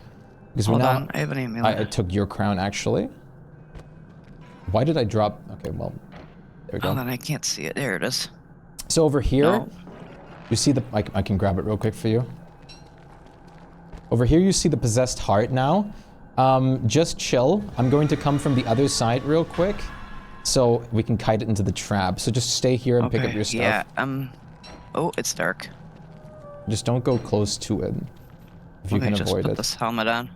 Because Hold on, I have an amulet. I took your crown, actually. Why did I drop? Okay, well, there we go. Hold on, I can't see it. There it is. So over here, No. you see the... I can grab it real quick for you. Over here, you see the possessed heart now. Just chill. I'm going to come from the other side real quick, so we can kite it into the trap. So just stay here and pick up your stuff. Yeah, oh, it's dark. Just don't go close to it, if you can just avoid put it. this helmet on.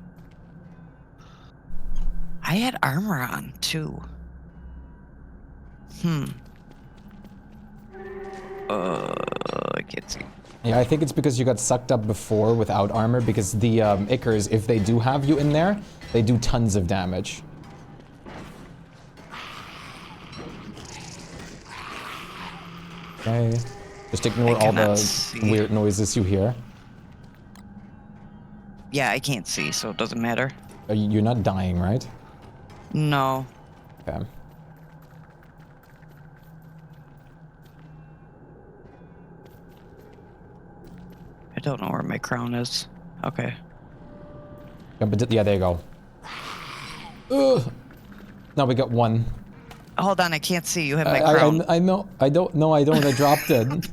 I had armor on, too. I can't see. Yeah, I think it's because you got sucked up before without armor, because the Ickers, if they do have you in there, they do tons of damage. Okay. Just ignore all the weird noises you hear. Yeah, I can't see, so it doesn't matter. You're not dying, right? No. Okay. I don't know where my crown is. Okay. Yeah, but yeah, there you go. Ugh. Now we got one. Hold on, I can't see. You have my crown. I know. I don't know. I don't. I dropped it.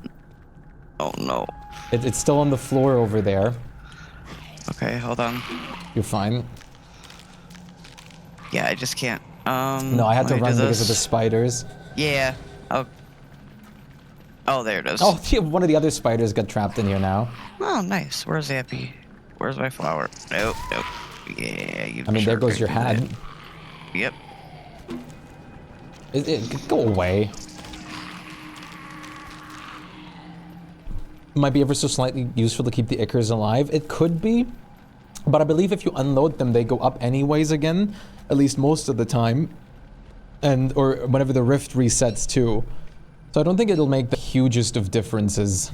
Oh no. It's still on the floor over there. Okay, hold on. You're fine. Yeah, I just can't. No, I had to run because of the spiders. Yeah. Oh. Oh, there it is. Oh, yeah, one of the other spiders got trapped in here now. Oh, nice. Where's Appy? Where's my flower? Nope, nope. Yeah, you. I mean, there goes your hat. Yep. Go away. Might be ever so slightly useful to keep the Ickers alive. It could be, but I believe if you unload them, they go up anyways again, at least most of the time, or whenever the rift resets too. So I don't think it'll make the hugest of differences.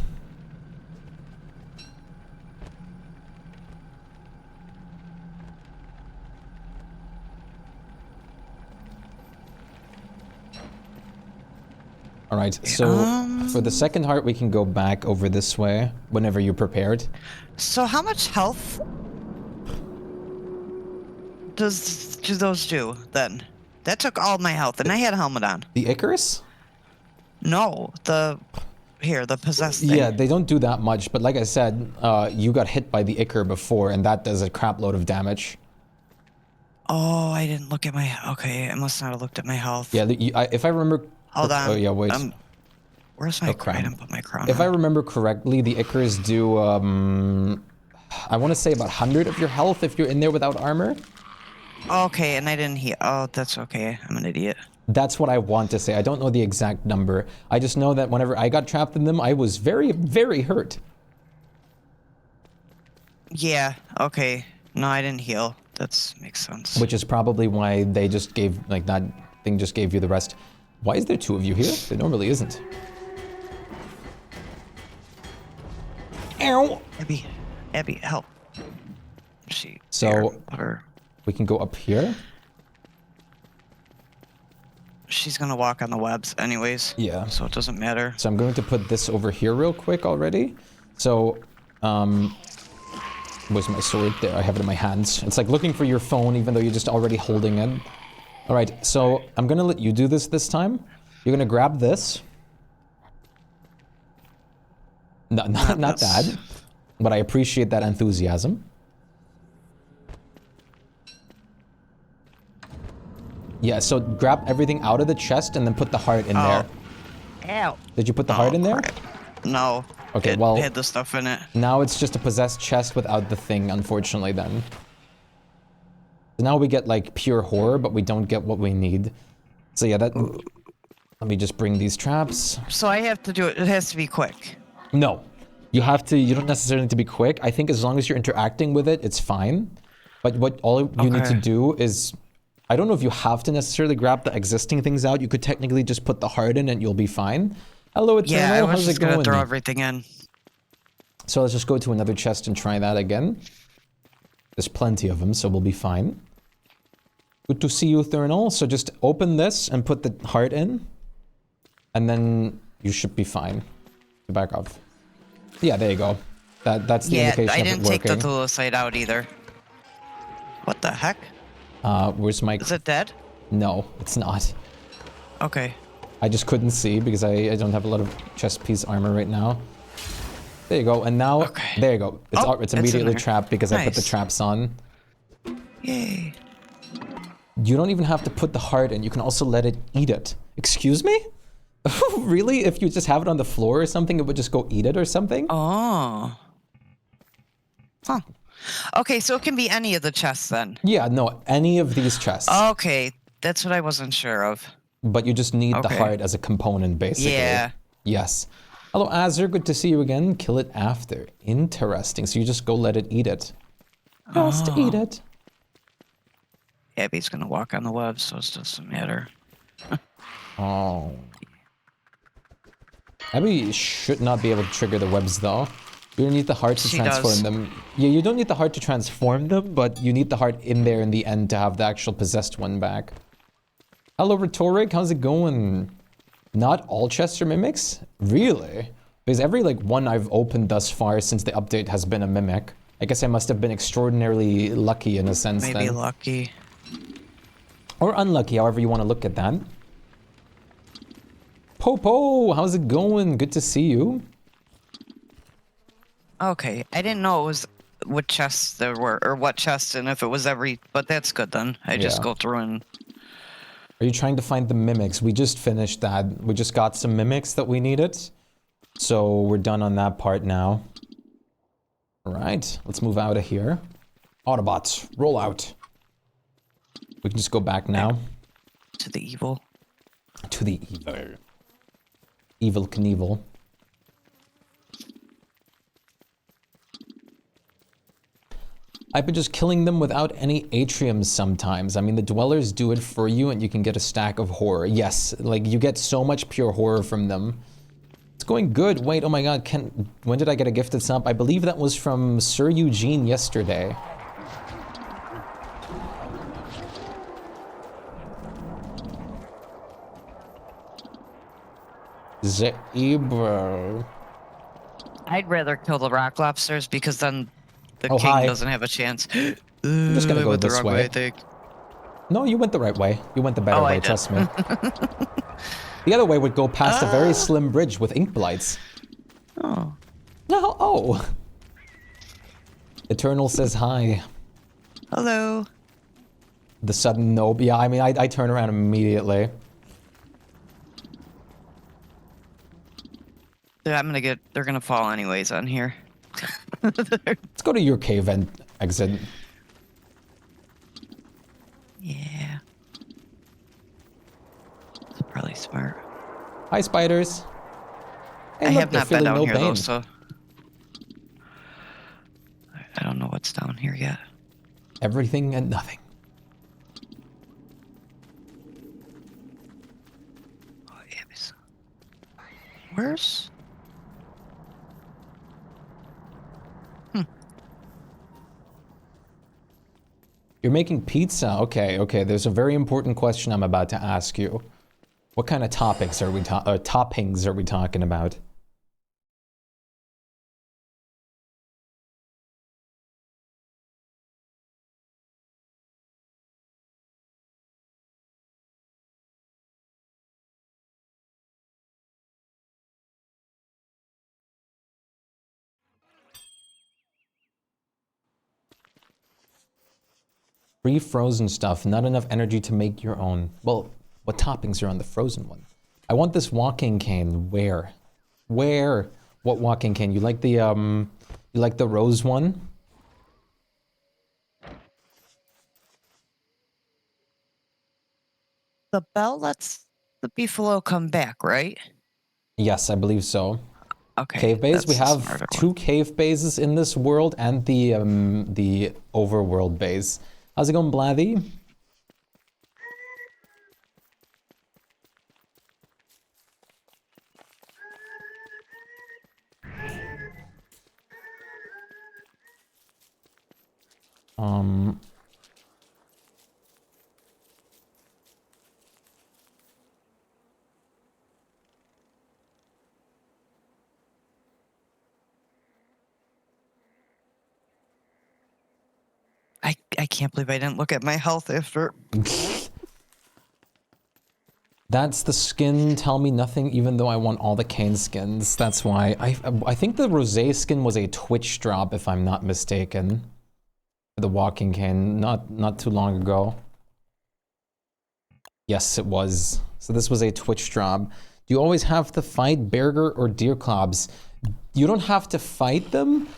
Alright, so for the second heart we can go back over this way whenever you're prepared. So how much health do those do then? That took all my health and I had a helmet on. The Icarus? No, the possessed thing. Yeah, they don't do that much, but like I said, you got hit by the Icar before and that does a crap load of damage. Oh, I didn't look at my... Okay, I must not have looked at my health. Yeah, if I remember... Hold on. Oh, yeah, wait. Where's my crown? I didn't put my crown on. I remember correctly, the Icars do, I want to say about 100 of your health if you're in there without armor. Okay, and I didn't heal. Oh, that's okay. I'm an idiot. That's what I want to say. I don't know the exact number. I just know that whenever I got trapped in them, I was very, very hurt. Yeah, okay. No, I didn't heal. That makes sense. Which is probably why they just gave, like, that thing just gave you the rest. Why is there two of you here? There normally isn't. Ow! Abby, help. So, we can go up here. She's gonna walk on the webs anyways. Yeah. So it doesn't matter. So I'm going to put this over here real quick already. So, where's my sword? There, I have it in my hands. It's like looking for your phone even though you're just already holding it. Alright, so I'm gonna let you do this time. You're gonna grab this. No, not that. But I appreciate that enthusiasm. Yeah, so grab everything out of the chest and then put the heart in there. Ow. Did you put the heart in there? No. Okay, well... It had the stuff in it. Now it's just a possessed chest without the thing, unfortunately, then. So now we get, like, pure horror, but we don't get what we need. So yeah, that... Let me just bring these traps. So I have to do it. It has to be quick. No. You have to... You don't necessarily need to be quick. I think as long as you're interacting with it, it's fine. But all you need to do is... I don't know if you have to necessarily grab the existing things out. You could technically just put the heart in and you'll be fine. Hello, Eternal. Yeah, I was How's just it going? gonna throw everything in. So let's just go to another chest and try that again. There's plenty of them, so we'll be fine. Good to see you, Eternal. So just open this and put the heart in. And then you should be fine. Back off. Yeah, there you go. That's the indication of it working. Yeah, I didn't take the thulicite out either. What the heck? Where's my... Is it dead? No, it's not. Okay. I just couldn't see because I don't have a lot of chest piece armor right now. There you go, and now... There you go. It's immediately trapped because I put the traps on. Yay. You don't even have to put the heart in. You can also let it eat it. Excuse me? Really? If you just have it on the floor or something, it would just go eat it or something? Oh. Huh. Okay, so it can be any of the chests then? Yeah, no, any of these chests. Okay, that's what I wasn't sure of. But you just need the heart as a component, basically. Yeah. Yes. Hello, Azur. Good to see you again. Kill it after. Interesting. So you just go let it eat it. Just eat it. Abby's gonna walk on the web, so it doesn't matter. Oh. Abby should not be able to trigger the webs though. You don't need the heart to transform them. Yeah, you don't need the heart to transform them, but you need the heart in there in the end to have the actual possessed one back. Hello, Rhetoric. How's it going? Not all chests are mimics? Really? Because every like one I've opened thus far since the update has been a mimic. I guess I must have been extraordinarily lucky in a sense then. Maybe lucky. Or unlucky, however you want to look at that. Popo, how's it going? Good to see you. Okay, I didn't know it was what chests there were, or what chests, and if it was every... But that's good then. I just go through and... Are you trying to find the mimics? We just finished that. We just got some mimics that we needed. So we're done on that part now. Alright, let's move out of here. Autobots, roll out. We can just go back now. To the evil. To the evil. Evil Knievel. I've been just killing them without any atriums sometimes. I mean, the dwellers do it for you and you can get a stack of horror. Yes, like you get so much pure horror from them. It's going good. Wait, oh my god, when did I get a gifted sub? I believe that was from Sir Eugene yesterday. Zebra. I'd rather kill the rock lobsters because then the king doesn't have a chance. I'm just gonna go this way. I think. No, you went the right way. You went the better way, trust me. The other way would go past a very slim bridge with ink blights. Oh. No, oh. Eternal says hi. Hello. The sudden no. Yeah, I mean, I turn around immediately. They're gonna fall anyways on here. Let's go to your cave and exit. Yeah. That's probably smart. Hi, spiders. Hey, I look, have not been feeling down no here pain. though, so I don't know what's down here yet. Everything and nothing. Oh, yeah. Where's? You're making pizza? Okay, okay. There's a very important question I'm about to ask you. What kind of topics are we toppings are we talking about? Free frozen stuff, not enough energy to make your own. Well, what toppings are on the frozen one? I want this walking cane. Where? Where? What walking cane? You like the rose one? The bell lets the beefalo come back, right? Yes, I believe so. Okay. Cave base. We have two cave bases in this world and the overworld base. How's it going, Blathy? I can't believe I didn't look at my health after. That's the skin. Tell me nothing, even though I want all the cane skins. That's why I think the rosé skin was a Twitch drop, if I'm not mistaken. The walking cane, not too long ago. Yes, it was. So this was a Twitch drop. Do you always have to fight Berger or Deerclobs? You don't have to fight them.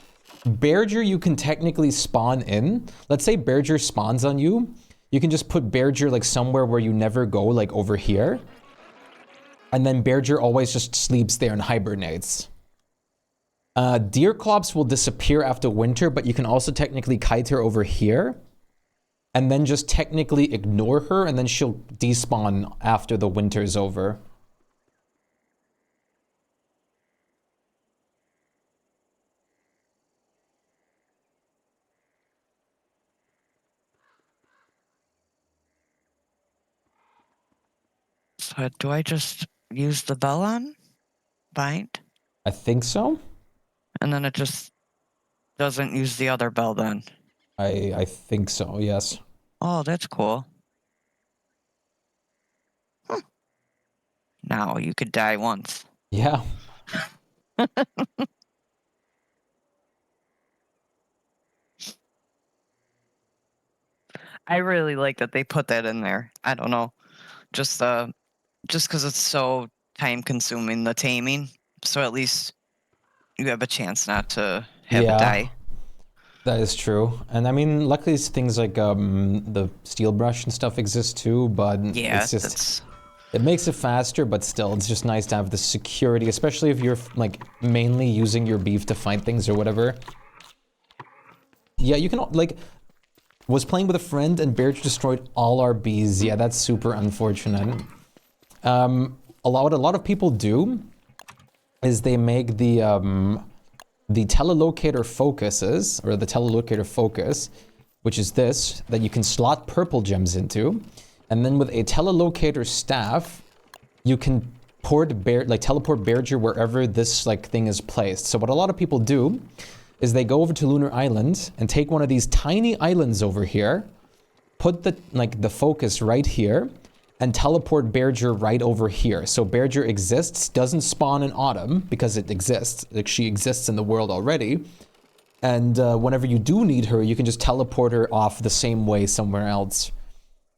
Berger you can technically spawn in. Let's say Berger spawns on you. You can just put Berger like somewhere where you never go, like over here. And then Berger always just sleeps there and hibernates. Deerclops will disappear after winter, but you can also technically kite her over here. And then just technically ignore her, and then she'll despawn after the winter's over. Do I just use the bell on bind? I think so. And then it just doesn't use the other bell then? I think so, yes. Oh, that's cool. Huh. Now you could die once. Yeah. I really like that they put that in there. I don't know. Just because it's so time consuming, the taming. So at least you have a chance not to have it die. That is true. And I mean, luckily things like the steel brush and stuff exist too, but Yeah, it's just it makes it faster, but still it's just nice to have the security, especially if you're like mainly using your beef to fight things or whatever. Yeah, you can like was playing with a friend and Bear destroyed all our bees. Yeah, that's super unfortunate. A lot of people do is they make the telelocator focuses, or the telelocator focus, which is this, that you can slot purple gems into, and then with a telelocator staff, you can teleport Bearger wherever this like thing is placed. So what a lot of people do is they go over to Lunar Island and take one of these tiny islands over here, put the focus right here, and teleport Bearger right over here. So Bearger exists, doesn't spawn in autumn because it exists, like she exists in the world already. And whenever you do need her, you can just teleport her off the same way somewhere else.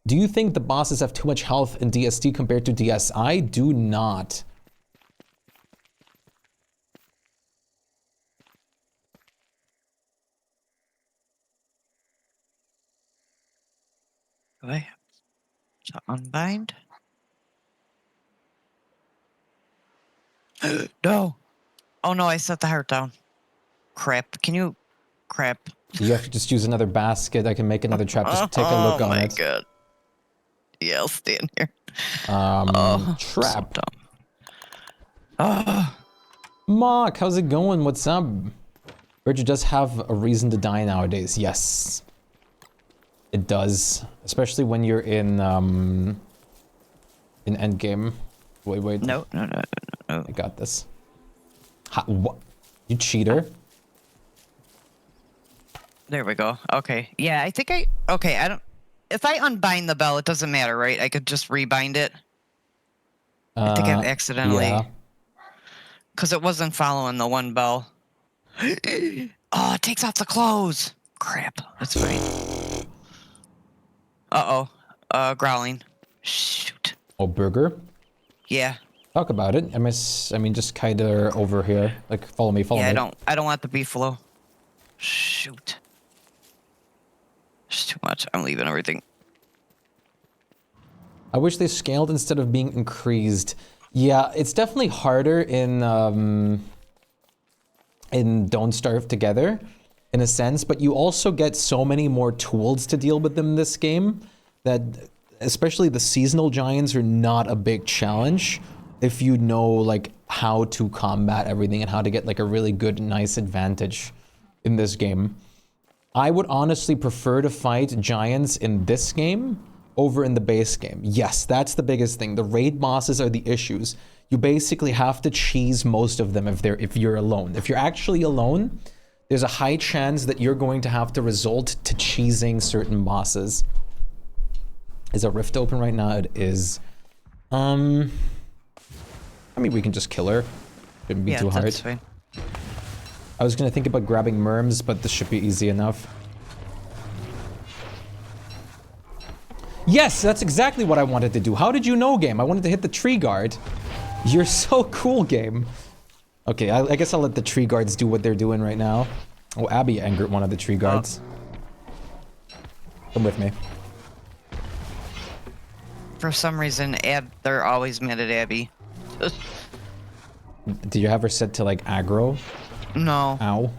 Do you think the bosses have too much health in DST compared to DSI? Do not. Do I have to unbind? No. Oh no, I set the heart down. Crap. Can you... Crap. You have to just use another basket. I can make another trap. Just take a look on it. Oh my god. Yeah, I'll stand here. Trap. So dumb. Mock, how's it going? What's up? Bridget does have a reason to die nowadays. Yes. It does. Especially when you're in endgame. Wait. No. I got this. What? You cheater. There we go. Okay. Yeah, I think okay, I don't... If I unbind the bell, it doesn't matter, right? I could just rebind it. I think I've accidentally... Yeah. Because it wasn't following the one bell. Oh, it takes off the clothes. Crap. That's fine. Uh-oh. Growling. Shoot. Oh, burger? Yeah. Talk about it. I mean, just kind of over here. Like, follow me. Yeah, I don't want the beefalo. Shoot. It's too much. I'm leaving everything. I wish they scaled instead of being increased. Yeah, it's definitely harder in Don't Starve Together, in a sense, but you also get so many more tools to deal with them in this game that, especially the seasonal giants, are not a big challenge if you know like how to combat everything and how to get like a really good, nice advantage in this game. I would honestly prefer to fight giants in this game over in the base game. Yes, that's the biggest thing. The raid bosses are the issues. You basically have to cheese most of them if you're alone. If you're actually alone, there's a high chance that you're going to have to resort to cheesing certain bosses. Is a rift open right now? It is. I mean, we can just kill her. Shouldn't be too hard. That's fine. I was gonna think about grabbing Merms, but this should be easy enough. Yes, that's exactly what I wanted to do. How did you know, game? I wanted to hit the tree guard. You're so cool, game. Okay, I guess I'll let the tree guards do what they're doing right now. Oh, Abby angered one of the tree guards. Come with me. For some reason, they're always mad at Abby. Do you have her set to like aggro? No. Ow.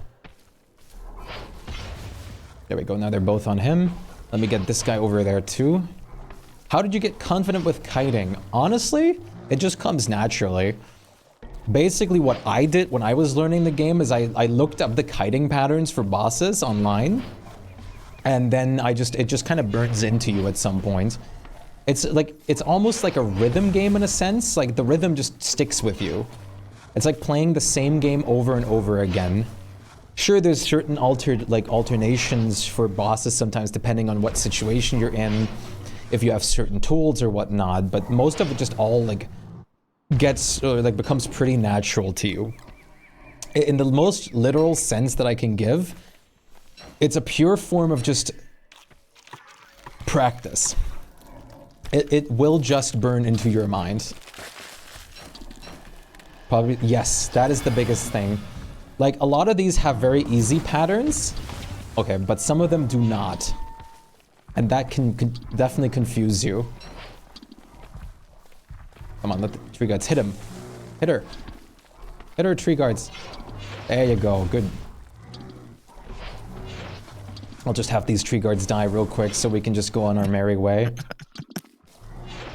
There we go. Now they're both on him. Let me get this guy over there too. How did you get confident with kiting? Honestly, it just comes naturally. Basically what I did when I was learning the game is I looked up the kiting patterns for bosses online. And then it just kind of burns into you at some point. it's almost like a rhythm game in a sense. Like the rhythm just sticks with you. It's like playing the same game over and over again. Sure, there's certain alternations for bosses sometimes depending on what situation you're in, if you have certain tools or whatnot, but most of it just all like gets or like becomes pretty natural to you. In the most literal sense that I can give, it's a pure form of just practice. It will just burn into your mind. Probably, yes, that is the biggest thing. Like, a lot of these have very easy patterns. Okay, but some of them do not. And that can definitely confuse you. Come on, let the tree guards hit him. Hit her. Hit her, tree guards. There you go, good. I'll just have these tree guards die real quick so we can just go on our merry way.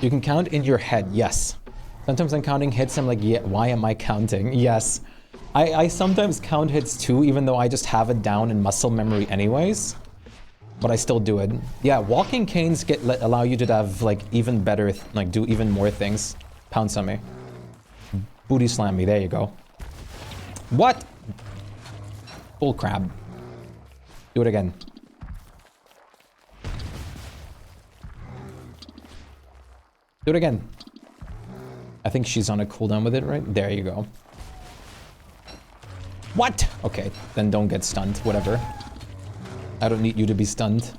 You can count in your head, yes. Sometimes I'm counting hits, I'm like, yeah, why am I counting? Yes. I sometimes count hits too, even though I just have it down in muscle memory anyways. But I still do it. Yeah, walking canes allow you to have like even better, like do even more things. Pounce on me. Booty slam me, there you go. What? Bull crab. Do it again. Do it again. I think she's on a cooldown with it, right? There you go. What? Okay, then don't get stunned, whatever. I don't need you to be stunned.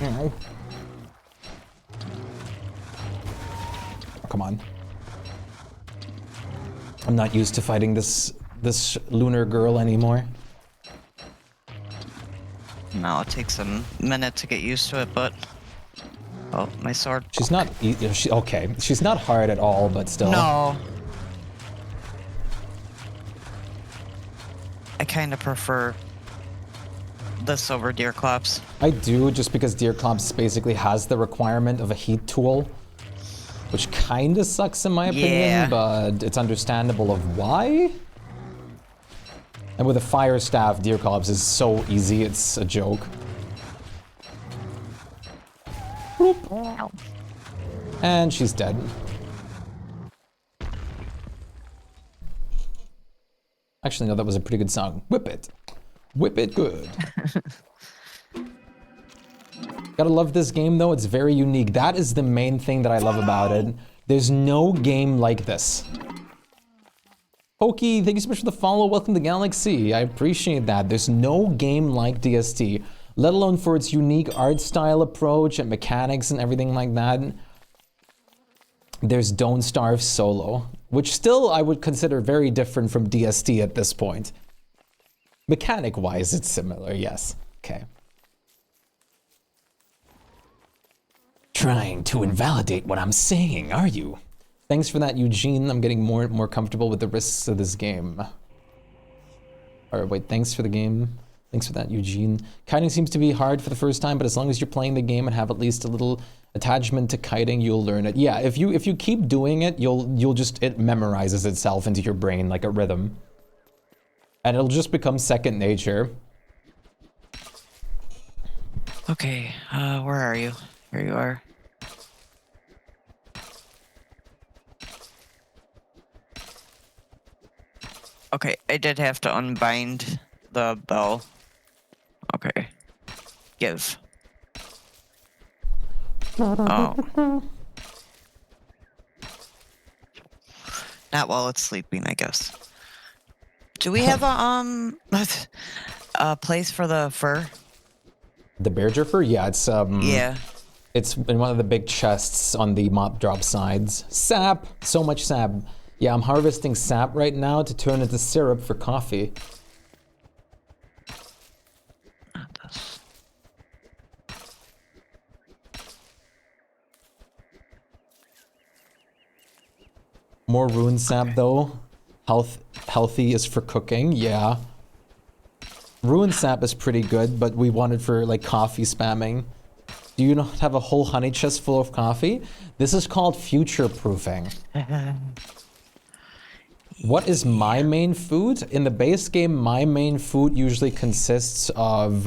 Oh, come on. I'm not used to fighting this lunar girl anymore. No, it takes a minute to get used to it, but... Oh, my sword. She's not... okay, she's not hard at all, but still. No. I kind of prefer this over Deerclops. I do, just because Deerclops basically has the requirement of a heat tool, which kind of sucks in my opinion, but it's understandable of why. And with a fire staff, Deerclops is so easy, it's a joke. Boop. And she's dead. Actually, no, that was a pretty good song. Whip it. Whip it good. Gotta love this game though, it's very unique. That is the main thing that I love about it. There's no game like this. Pokey, thank you so much for the follow. Welcome to Galaxy. I appreciate that. There's no game like DST, let alone for its unique art style approach and mechanics and everything like that. There's Don't Starve Solo, which still I would consider very different from DST at this point. Mechanic-wise, it's similar, yes. Okay. Trying to invalidate what I'm saying, are you? Thanks for that, Eugene. I'm getting more and more comfortable with the risks of this game. Alright, wait, thanks for the game. Thanks for that, Eugene. Kiting seems to be hard for the first time, but as long as you're playing the game and have at least a little attachment to kiting, you'll learn it. Yeah, if you keep doing it, you'll just, it memorizes itself into your brain like a rhythm. And it'll just become second nature. Okay, where are you? Here you are. Okay, I did have to unbind the bell. Okay. Give. Oh. Not while it's sleeping, I guess. Do we have a place for the fur? The bear fur? Yeah, it's Yeah. It's in one of the big chests on the mop drop sides. Sap! So much sap. Yeah, I'm harvesting sap right now to turn into syrup for coffee. More rune sap though. Healthy is for cooking, yeah. Rune sap is pretty good, but we want it for like coffee spamming. Do you not have a whole honey chest full of coffee? This is called future proofing. What is my main food? In the base game, my main food usually consists of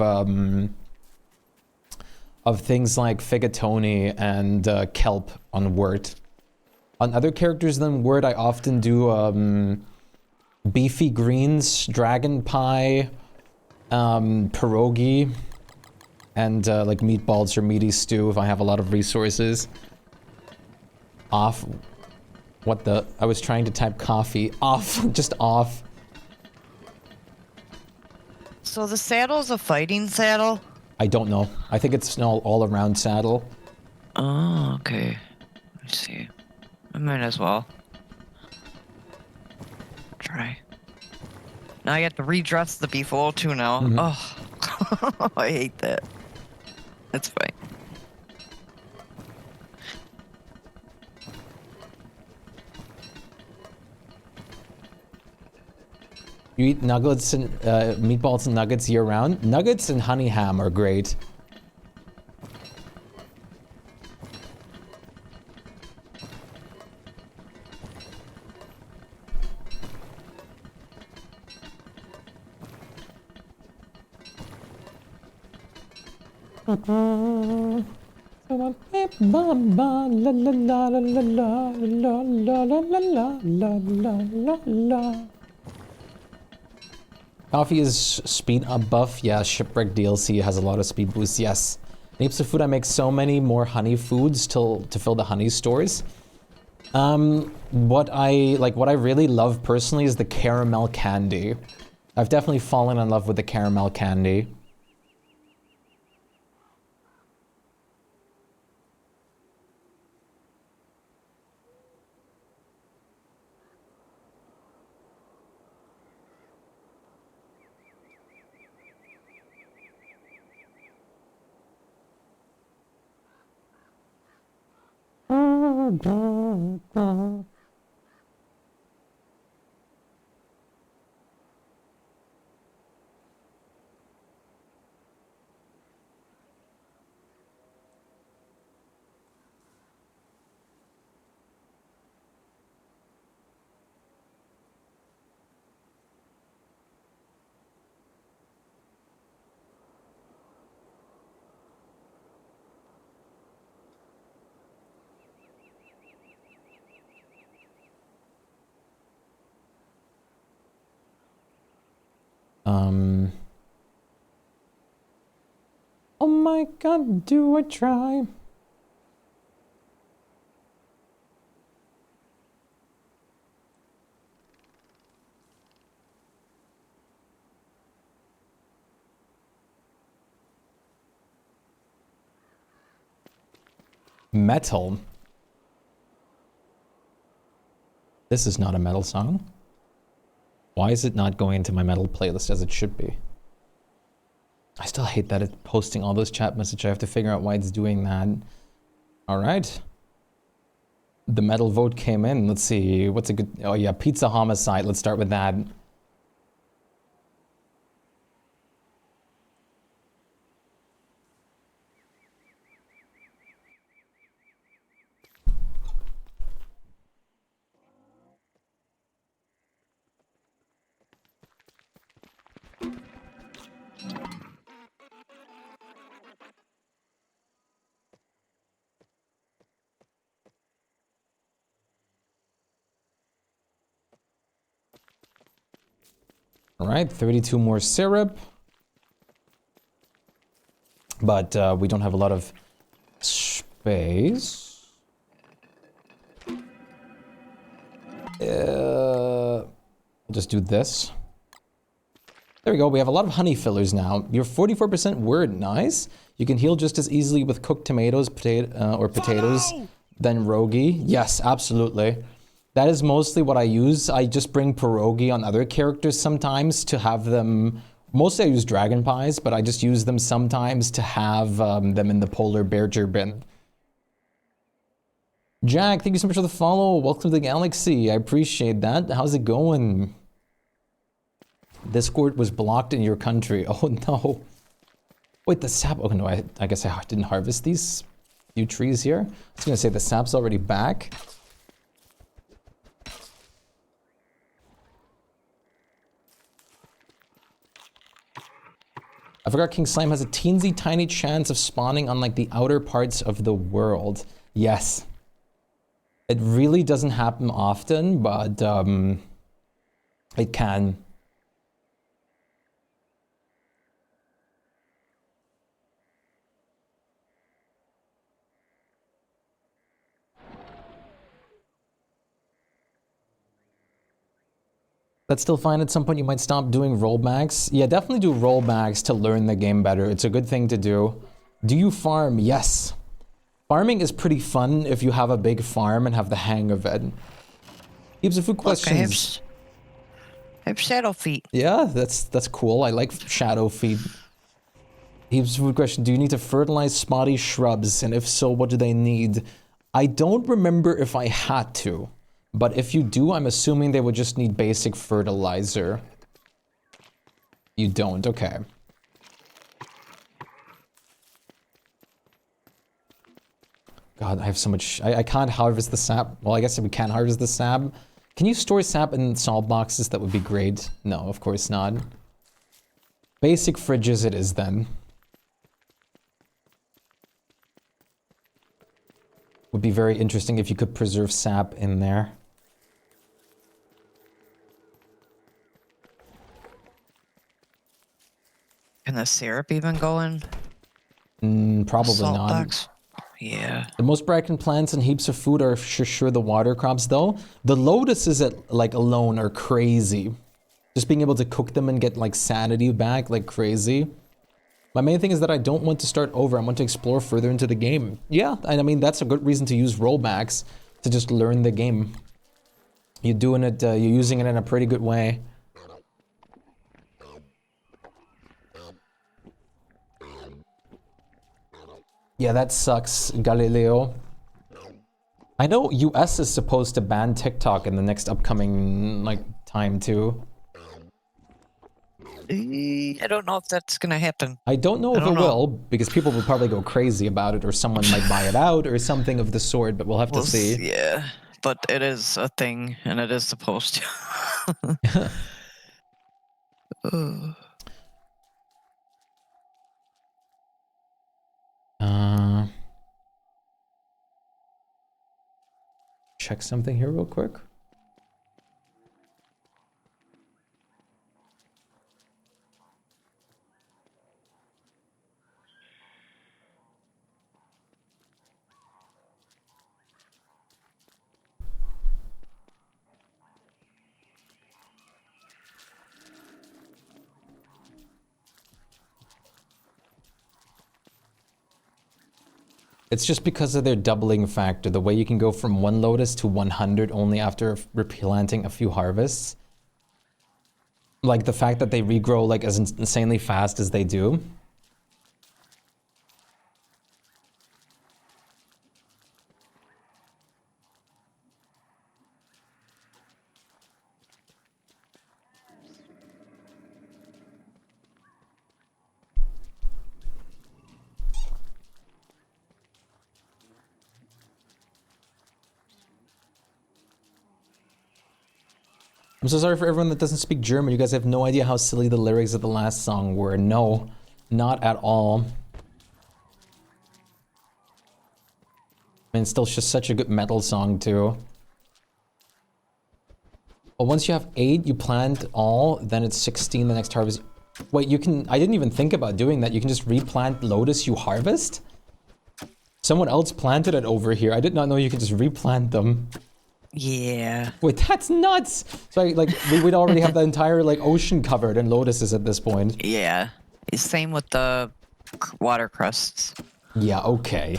things like Figatoni and kelp on wort. On other characters than wort, I often do beefy greens, dragon pie, pierogi, and like meatballs or meaty stew if I have a lot of resources. Off. What the? I was trying to type coffee. Off. Just off. So the saddle's a fighting saddle? I don't know. I think it's an all-around saddle. Oh, okay. Let's see. I might as well. Try. Now I have to redress the beefalo too now. Oh, I hate that. That's fine. You eat nuggets and meatballs and nuggets year round? Nuggets and honey ham are great. Coffee is speed up buff. Yeah, Shipwreck DLC has a lot of speed boosts. Yes. Heaps of food. I make so many more honey foods to fill the honey stores. What I really love personally is the caramel candy. I've definitely fallen in love with the caramel candy. Oh my god, do I try? Metal. This is not a metal song. Why is it not going into my metal playlist as it should be? I still hate that it's posting all those chat messages. I have to figure out why it's doing that. All right. The metal vote came in. Let's see. What's a good... Oh yeah, Pizza Homicide. Let's start with that. All right, 32 more syrup. But we don't have a lot of space. I'll just do this. There we go, we have a lot of honey fillers now. You're 44% word, nice. You can heal just as easily with cooked tomatoes, potatoes than rogi. Yes, absolutely. That is mostly what I use. I just bring pierogi on other characters sometimes to have them... Mostly I use dragon pies, but I just use them sometimes to have them in the polar bear bin. Jack, thank you so much for the follow. Welcome to the galaxy. I appreciate that. How's it going? Discord was blocked in your country. Oh no. Wait, the sap. Oh no, I guess I didn't harvest these few trees here. I was gonna say the sap's already back. I forgot King Slime has a teensy tiny chance of spawning on like the outer parts of the world. Yes. It really doesn't happen often, but it can. That's still fine. At some point you might stop doing rollbacks. Yeah, definitely do rollbacks to learn the game better. It's a good thing to do. Do you farm? Yes. Farming is pretty fun if you have a big farm and have the hang of it. Heaps of food questions. I have shadow feet. Yeah, that's cool. I like shadow feet. Heaps of food question. Do you need to fertilize spotty shrubs? And if so, what do they need? I don't remember if I had to. But if you do, I'm assuming they would just need basic fertilizer. You don't, okay. God, I have so much... I can't harvest the sap. Well, I guess we can harvest the sap. Can you store sap in salt boxes? That would be great. No, of course not. Basic fridges it is then. Would be very interesting if you could preserve sap in there. Can the syrup even go in? Probably Salt not. box? Yeah. The most bracken plants and heaps of food are for sure the water crops though. The lotuses like alone are crazy. Just being able to cook them and get like sanity back like crazy. My main thing is that I don't want to start over. I want to explore further into the game. Yeah, and I mean that's a good reason to use rollbacks to just learn the game. You're doing it, you're using it in a pretty good way. Yeah, that sucks, Galileo. I know US is supposed to ban TikTok in the next upcoming, like, time too. I don't know if that's gonna happen. I don't know if it will, because people will probably go crazy about it, or someone might buy it out, or something of the sort, but we'll have to see. Yeah, but it is a thing, and it is supposed to. Check something here real quick. It's just because of their doubling factor, the way you can go from 1 lotus to 100 only after replanting a few harvests. Like the fact that they regrow like as insanely fast as they do. I'm so sorry for everyone that doesn't speak German. You guys have no idea how silly the lyrics of the last song were. No, not at all. I mean, it's still just such a good metal song too. Well, once you have 8, you plant all, then it's 16 the next harvest. Wait, you can... I didn't even think about doing that. You can just replant lotus you harvest? Someone else planted it over here. I did not know you could just replant them. Yeah. Wait, that's nuts! So, like, we'd already have the entire, like, ocean covered in lotuses at this point. Yeah. Same with the water crusts. Yeah, okay.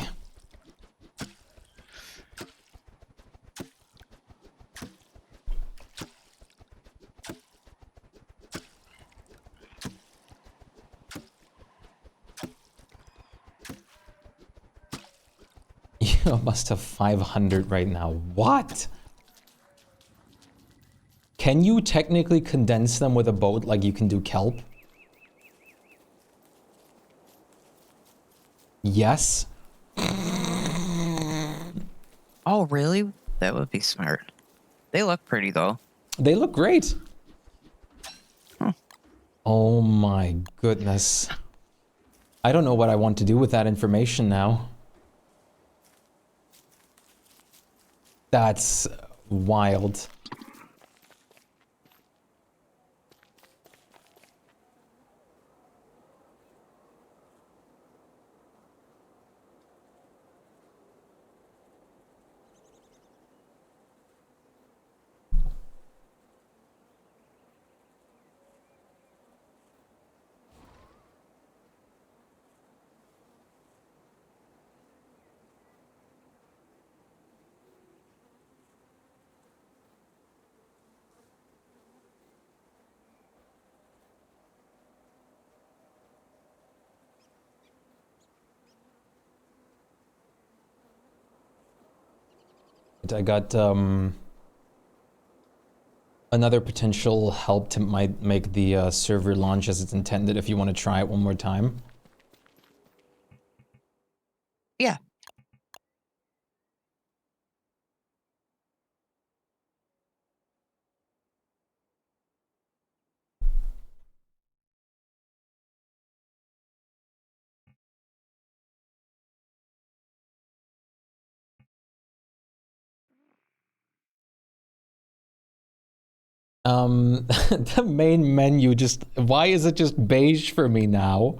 You must have 500 right now. What? Can you technically condense them with a boat like you can do kelp? Yes. Oh, really? That would be smart. They look pretty, though. They look great. Huh. Oh my goodness. I don't know what I want to do with that information now. That's wild. I got another potential help to might make the server launch as it's intended if you want to try it one more time. Yeah. The main menu just, why is it just beige for me now?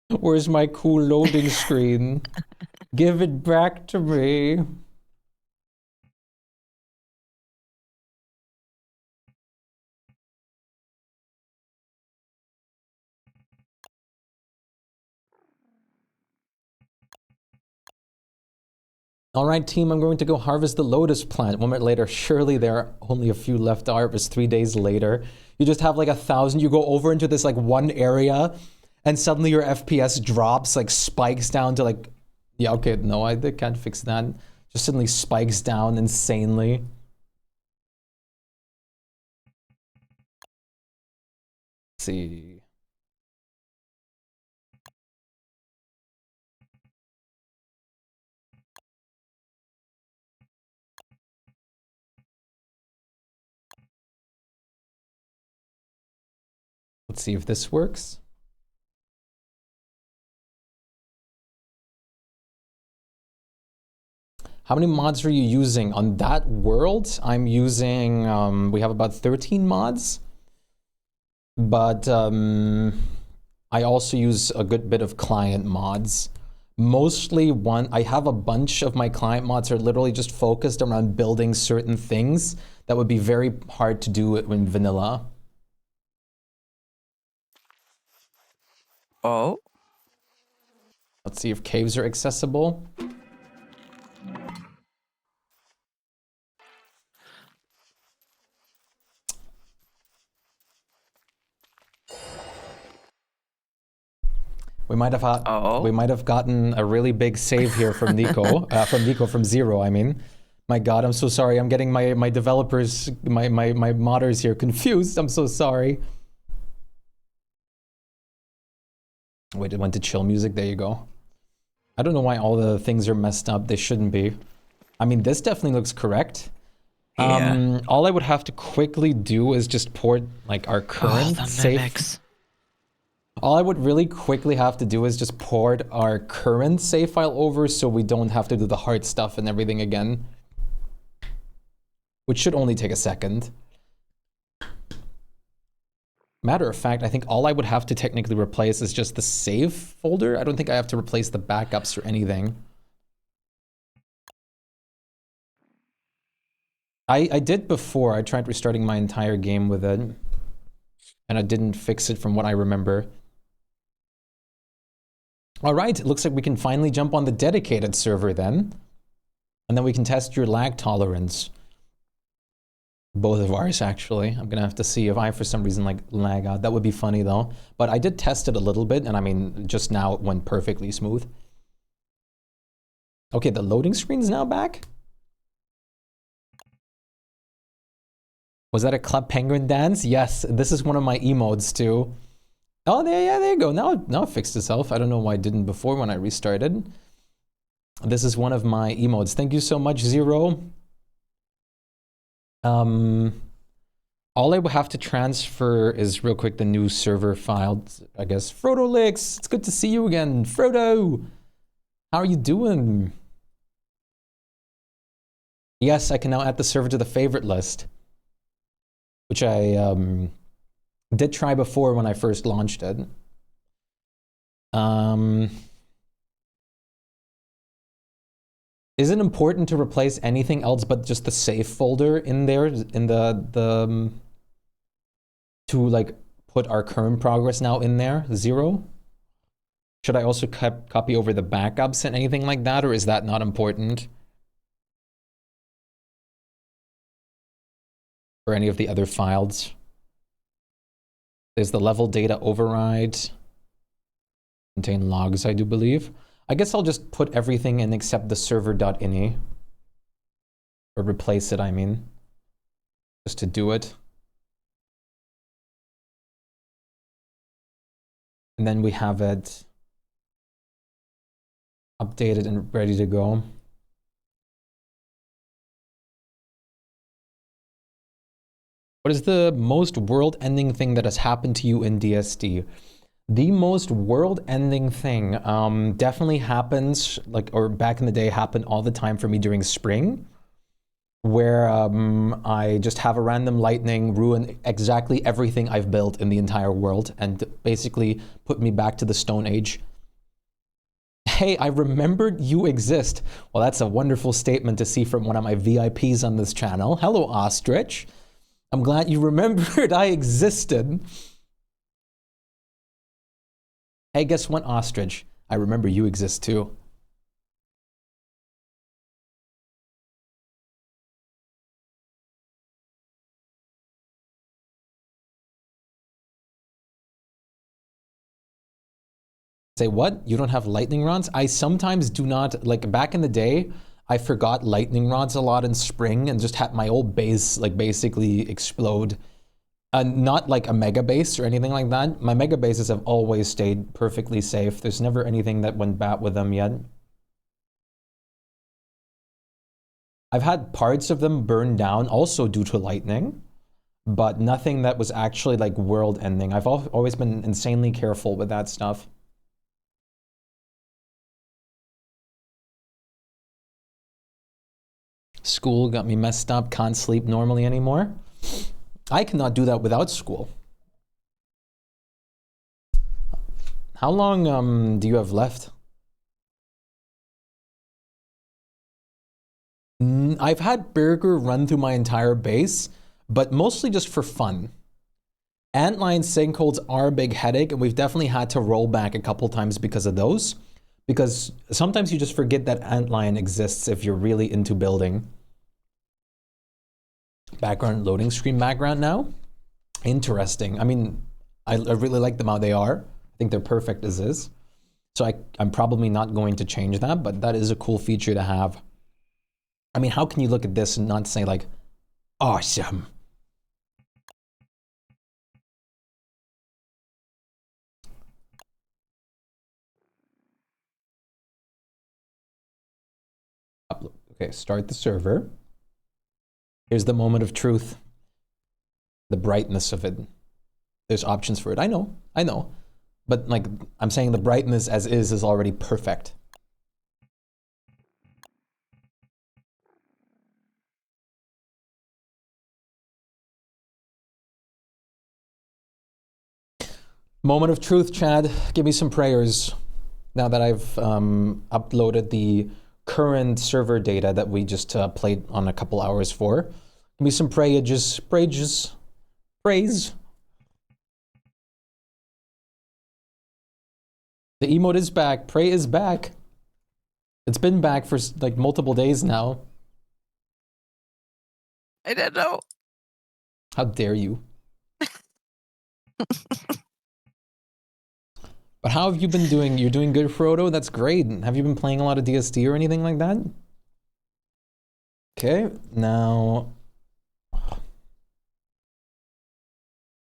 Where's my cool loading screen? Give it back to me. Alright team, I'm going to go harvest the lotus plant. 1 minute later, surely there are only a few left to harvest. 3 days later. You just have like 1,000, you go over into this like one area, and suddenly your FPS drops, like spikes down to like, yeah, okay, no, I can't fix that. Just suddenly spikes down insanely. Let's see. Let's see if this works. How many mods are you using on that world? I'm using, we have about 13 mods. But I also use a good bit of client mods. Mostly I have a bunch of my client mods are literally just focused around building certain things that would be very hard to do in vanilla. Oh. Let's see if caves are accessible. We might have gotten a really big save here from Nico, from Zero, I mean. My god, I'm so sorry. I'm getting my developers, my modders here confused. I'm so sorry. Wait, it went to chill music. There you go. I don't know why all the things are messed up. They shouldn't be. I mean, this definitely looks correct. Yeah. All I would have to quickly do is just port like our current save. Mimics. All I would really quickly have to do is just port our current save file over so we don't have to do the hard stuff and everything again. Which should only take a second. Matter of fact, I think all I would have to technically replace is just the save folder. I don't think I have to replace the backups or anything. I did before. I tried restarting my entire game with it. And I didn't fix it from what I remember. Alright, it looks like we can finally jump on the dedicated server then. And then we can test your lag tolerance. Both of ours, actually. I'm gonna have to see if I, for some reason, like, lag out. That would be funny, though. But I did test it a little bit, and I mean, just now it went perfectly smooth. Okay, the loading screen's now back? Was that a Club Penguin dance? Yes, this is one of my emotes, too. Oh, there you go. Now it fixed itself. I don't know why it didn't before when I restarted. This is one of my emotes. Thank you so much, Zero. All I will have to transfer is real quick the new server file, I guess. Frodo Licks, it's good to see you again. Frodo, how are you doing? Yes, I can now add the server to the favorite list, which I did try before when I first launched it. Is it important to replace anything else but just the save folder in there, in the to like put our current progress now in there, 0? Should I also copy over the backups and anything like that, or is that not important? Or any of the other files? There's the level data override. Contain logs, I do believe. I guess I'll just put everything in except the server.ini. Or replace it, I mean. Just to do it. And then we have it updated and ready to go. What is the most world-ending thing that has happened to you in DSD? The most world-ending thing definitely happens, like, or back in the day happened all the time for me during spring, where I just have a random lightning ruin exactly everything I've built in the entire world and basically put me back to the Stone Age. Hey, I remembered you exist. Well, that's a wonderful statement to see from one of my VIPs on this channel. Hello, Ostrich. I'm glad you remembered I existed. Hey, guess what, Ostrich? I remember you exist too. Say what? You don't have lightning rods? I sometimes do not, like back in the day, I forgot lightning rods a lot in spring and just had my old base like basically explode. Not like a Megabase or anything like that. My Megabases have always stayed perfectly safe. There's never anything that went bad with them yet. I've had parts of them burn down also due to lightning, but nothing that was actually like world ending. I've always been insanely careful with that stuff. School got me messed up, can't sleep normally anymore. I cannot do that without school. How long do you have left? I've had Burger run through my entire base, but mostly just for fun. Antlion sinkholes are a big headache, and we've definitely had to roll back a couple times because of those. Because sometimes you just forget that antlion exists if you're really into building. Background loading screen background now. Interesting. I mean, I really like them how they are. I think they're perfect as is. So I'm probably not going to change that, but that is a cool feature to have. I mean, how can you look at this and not say like, awesome? Upload. Okay, start the server. Here's the moment of truth. The brightness of it. There's options for it. I know. But like, I'm saying the brightness as is already perfect. Moment of truth, Chad. Give me some prayers. Now that I've uploaded the current server data that we just played on a couple hours for. Give me some praise. The emote is back. Pray is back. It's been back for like multiple days now. I didn't know. How dare you? But how have you been doing? You're doing good, Frodo? That's great. Have you been playing a lot of DSD or anything like that? Okay, now...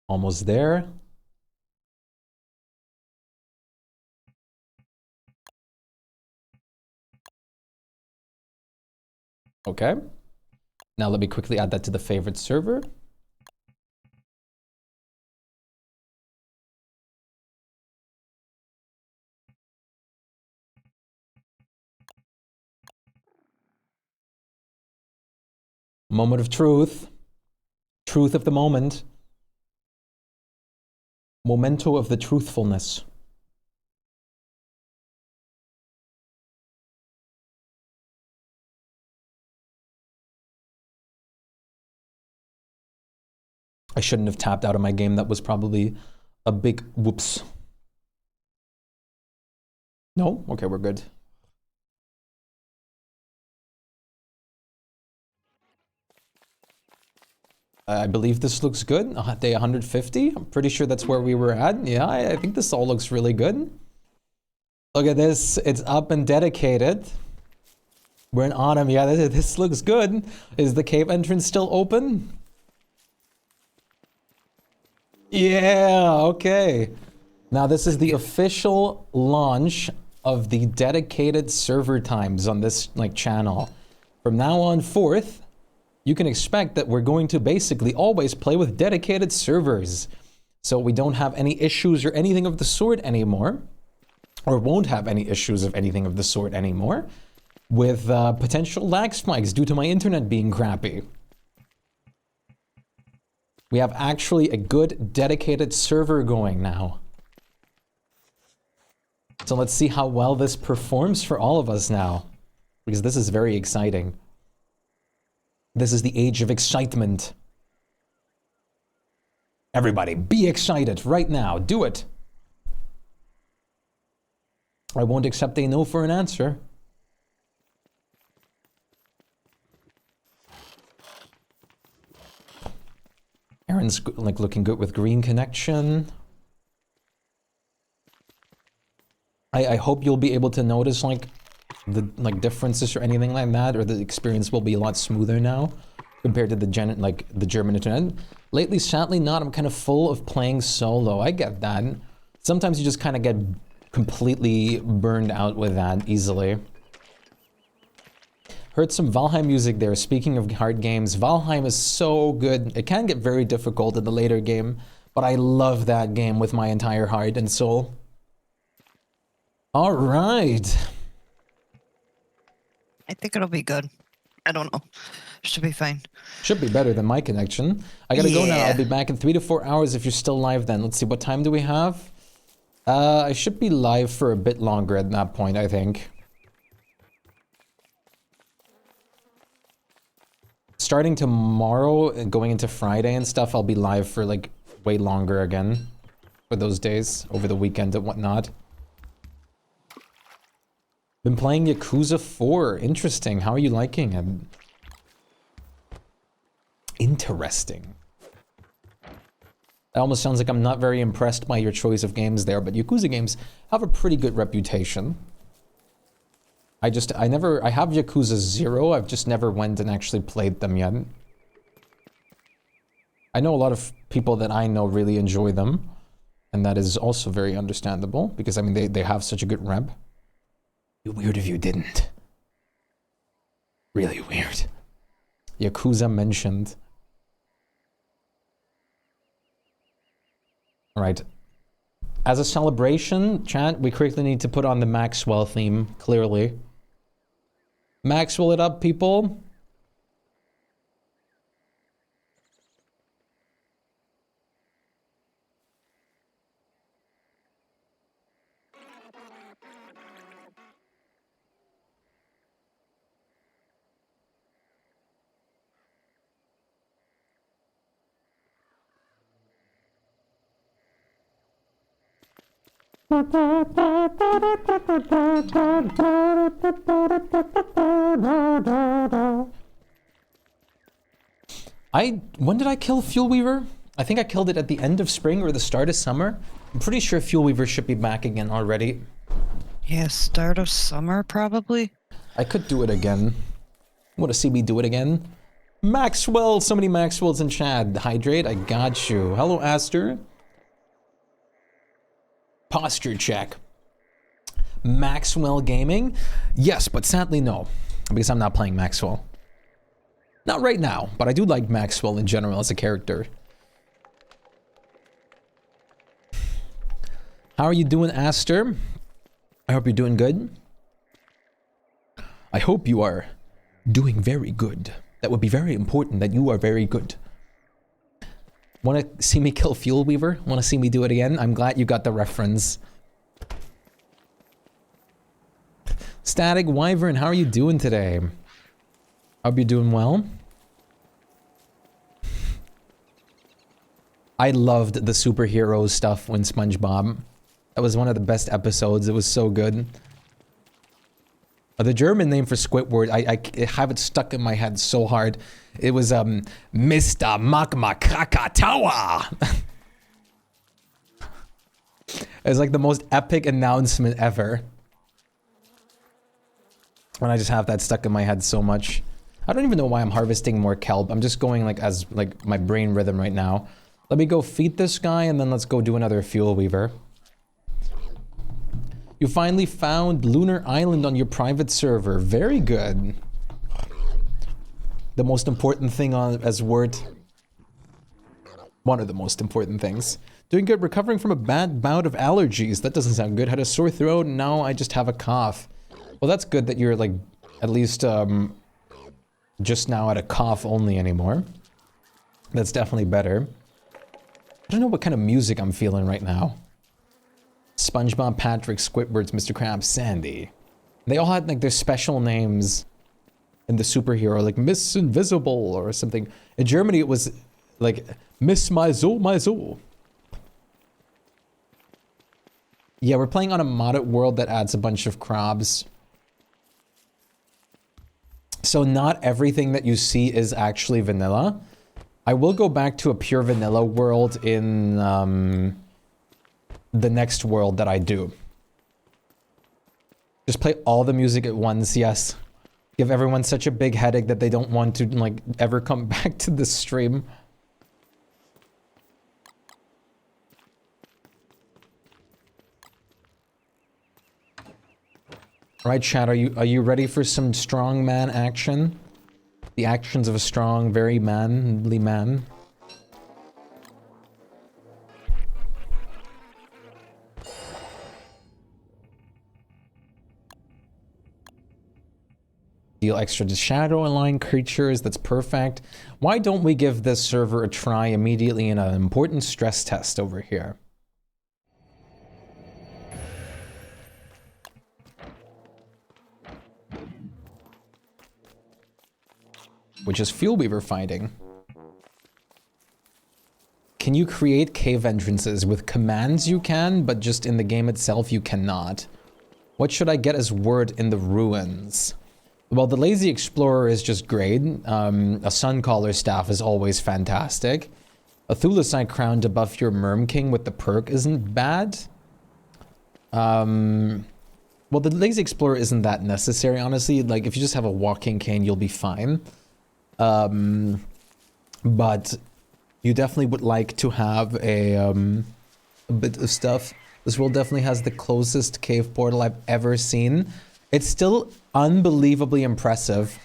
Almost there. Okay. Now let me quickly add that to the favorite server. Moment of truth. Truth of the moment. Memento of the truthfulness. I shouldn't have tapped out of my game. That was probably a big whoops. No? Okay, we're good. I believe this looks good. Day 150. I'm pretty sure that's where we were at. Yeah, I think this all looks really good. Look at this. It's up and dedicated. We're in autumn. Yeah, this looks good. Is the cave entrance still open? Yeah, okay. Now this is the official launch of the dedicated server times on this channel. From now on forth, you can expect that we're going to basically always play with dedicated servers. So we don't have any issues or anything of the sort anymore, or won't have any issues of anything of the sort anymore, with potential lag spikes due to my internet being crappy. We have actually a good dedicated server going now. So let's see how well this performs for all of us now, because this is very exciting. This is the age of excitement. Everybody, be excited right now. Do it. I won't accept a no for an answer. Aaron's looking good with green connection. I hope you'll be able to notice the differences or anything like that, or the experience will be a lot smoother now compared to the German internet. Lately, sadly not. I'm kind of full of playing solo. I get that. Sometimes you just kind of get completely burned out with that easily. Heard some Valheim music there. Speaking of hard games, Valheim is so good. It can get very difficult in the later game, but I love that game with my entire heart and soul. All right. I think it'll be good. I don't know. Should be fine. Should be better than my connection. I gotta go now. I'll be back in 3 to 4 hours if you're still live then. Let's see, what time do we have? I should be live for a bit longer at that point, I think. Starting tomorrow and going into Friday and stuff, I'll be live for way longer again for those days, over the weekend and whatnot. Been playing Yakuza 4. Interesting. How are you liking it? Interesting. It almost sounds like I'm not very impressed by your choice of games there, but Yakuza games have a pretty good reputation. I have Yakuza 0, I've just never went and actually played them yet. I know a lot of people that I know really enjoy them, and that is also very understandable, because I mean, they have such a good rep. Be weird if you didn't. Really weird. Yakuza mentioned. Alright. As a celebration, chat, we quickly need to put on the Maxwell theme, clearly. Maxwell it up, people. When did I kill Fuel Weaver? I think I killed it at the end of spring or the start of summer. I'm pretty sure Fuel Weaver should be back again already. Yeah, start of summer probably. I could do it again. Want to see me do it again? Maxwell, so many Maxwells in chat. Hydrate, I got you. Hello, Aster. Posture check. Maxwell Gaming? Yes, but sadly no, because I'm not playing Maxwell. Not right now, but I do like Maxwell in general as a character. How are you doing, Aster? I hope you're doing good. I hope you are doing very good. That would be very important, that you are very good. Want to see me kill Fuel Weaver? Want to see me do it again? I'm glad you got the reference. Static Wyvern, how are you doing today? Hope you're doing well. I loved the superhero stuff when SpongeBob. That was one of the best episodes. It was so good. The German name for Squidward, I have it stuck in my head so hard. It was Mr. Magma Krakatawa. It's like the most epic announcement ever. And I just have that stuck in my head so much. I don't even know why I'm harvesting more kelp. I'm just going like as like my brain rhythm right now. Let me go feed this guy and then let's go do another Fuel Weaver. You finally found Lunar Island on your private server. Very good. The most important thing on as word. One of the most important things. Doing good, recovering from a bad bout of allergies. That doesn't sound good. Had a sore throat, and now I just have a cough. Well, that's good that you're like, at least just now at a cough only anymore. That's definitely better. I don't know what kind of music I'm feeling right now. SpongeBob, Patrick, Squidward, Mr. Krabs, Sandy. They all had like their special names in the superhero, like Miss Invisible or something. In Germany, it was like Miss Maisel. Yeah, we're playing on a modded world that adds a bunch of crabs. So not everything that you see is actually vanilla. I will go back to a pure vanilla world in the next world that I do. Just play all the music at once, yes. Give everyone such a big headache that they don't want to like ever come back to the stream. Right, chat, are you ready for some strong man action? The actions of a strong, very manly man. Deal extra to shadow aligned creatures, that's perfect. Why don't we give this server a try immediately in an important stress test over here? Which is Fuel Weaver fighting. Can you create cave entrances? With commands you can, but just in the game itself you cannot. What should I get as word in the ruins? Well, the Lazy Explorer is just great. A Suncaller staff is always fantastic. A Thulecite crown to buff your Merm King with the perk isn't bad. Well, the Lazy Explorer isn't that necessary, honestly. Like, if you just have a walking cane, you'll be fine. But you definitely would like to have a bit of stuff. This world definitely has the closest cave portal I've ever seen. It's still unbelievably impressive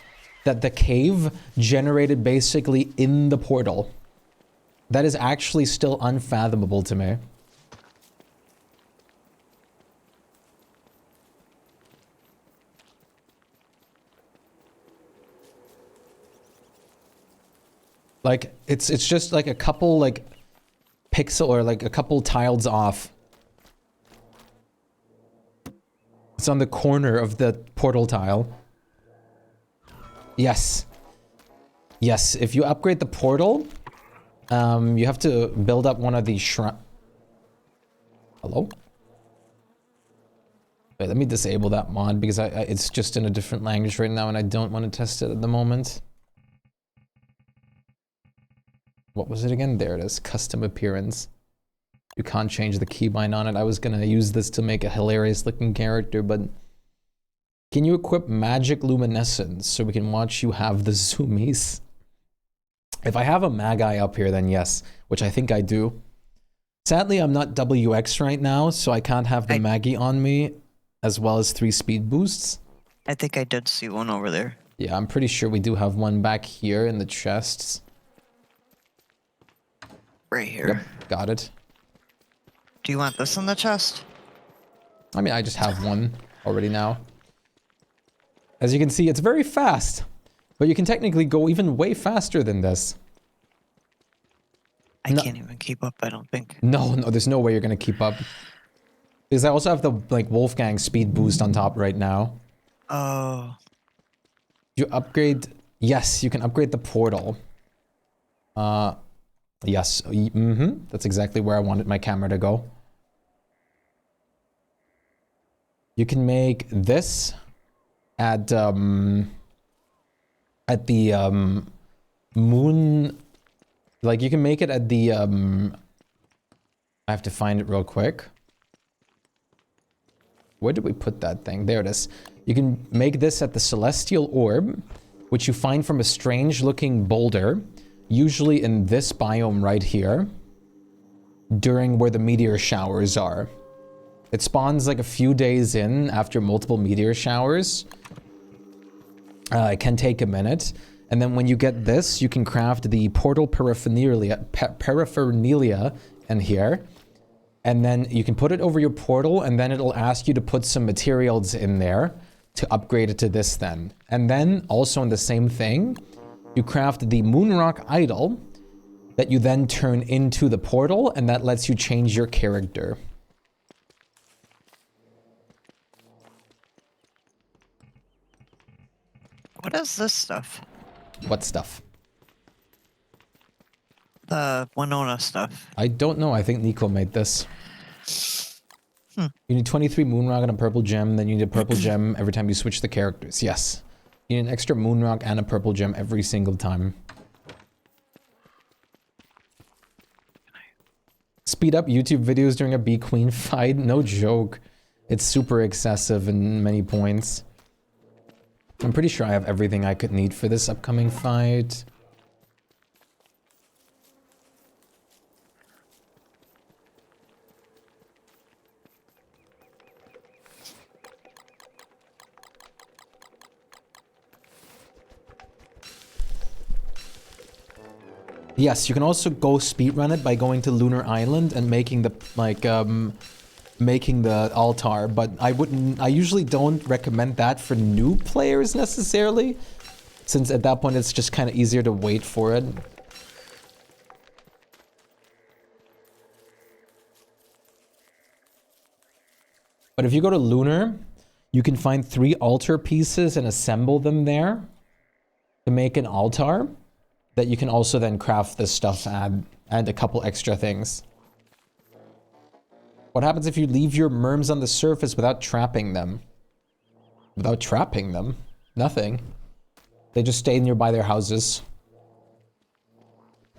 that the cave generated basically in the portal. That is actually still unfathomable to me. Like, it's just like a couple like pixel or like a couple tiles off. It's on the corner of the portal tile. Yes. Yes, if you upgrade the portal, you have to build up one of these shrine. Hello? Wait, let me disable that mod because it's just in a different language right now and I don't want to test it at the moment. What was it again? There it is. Custom appearance. You can't change the keybind on it. I was gonna use this to make a hilarious looking character, but can you equip magic luminescence so we can watch you have the zoomies? If I have a Magi up here, then yes, which I think I do. Sadly, I'm not WX right now, so I can't have the Maggie on me, as well as 3 speed boosts. I think I did see one over there. Yeah, I'm pretty sure we do have one back here in the chests. Right here. Yep, got it. Do you want this in the chest? I mean, I just have one already now. As you can see, it's very fast, but you can technically go even way faster than this. I can't even keep up, I don't think. No, there's no way you're gonna keep up. Because I also have the like Wolfgang speed boost on top right now. Oh. You upgrade, yes, you can upgrade the portal. Yes, that's exactly where I wanted my camera to go. You can make this at the moon, like you can make it at the I have to find it real quick. Where did we put that thing? There it is. You can make this at the celestial orb, which you find from a strange looking boulder, usually in this biome right here, during where the meteor showers are. It spawns like a few days in after multiple meteor showers. It can take a minute. And then when you get this, you can craft the portal paraphernalia in here. And then you can put it over your portal, and then it'll ask you to put some materials in there to upgrade it to this then. And then, also in the same thing, you craft the Moonrock Idol that you then turn into the portal, and that lets you change your character. What is this stuff? What stuff? The Winona stuff. I don't know. I think Nico made this. You need 23 Moonrock and a purple gem, then you need a purple gem every time you switch the characters. Yes. You need an extra Moonrock and a purple gem every single time. Speed up YouTube videos during a Bee Queen fight? No joke. It's super excessive in many points. I'm pretty sure I have everything I could need for this upcoming fight. Yes, you can also go speedrun it by going to Lunar Island and making the, like, making the altar, but I usually don't recommend that for new players necessarily, since at that point it's just kind of easier to wait for it. But if you go to Lunar, you can find 3 altar pieces and assemble them there to make an altar that you can also then craft this stuff and a couple extra things. What happens if you leave your merms on the surface without trapping them? Without trapping them? Nothing. They just stay nearby their houses.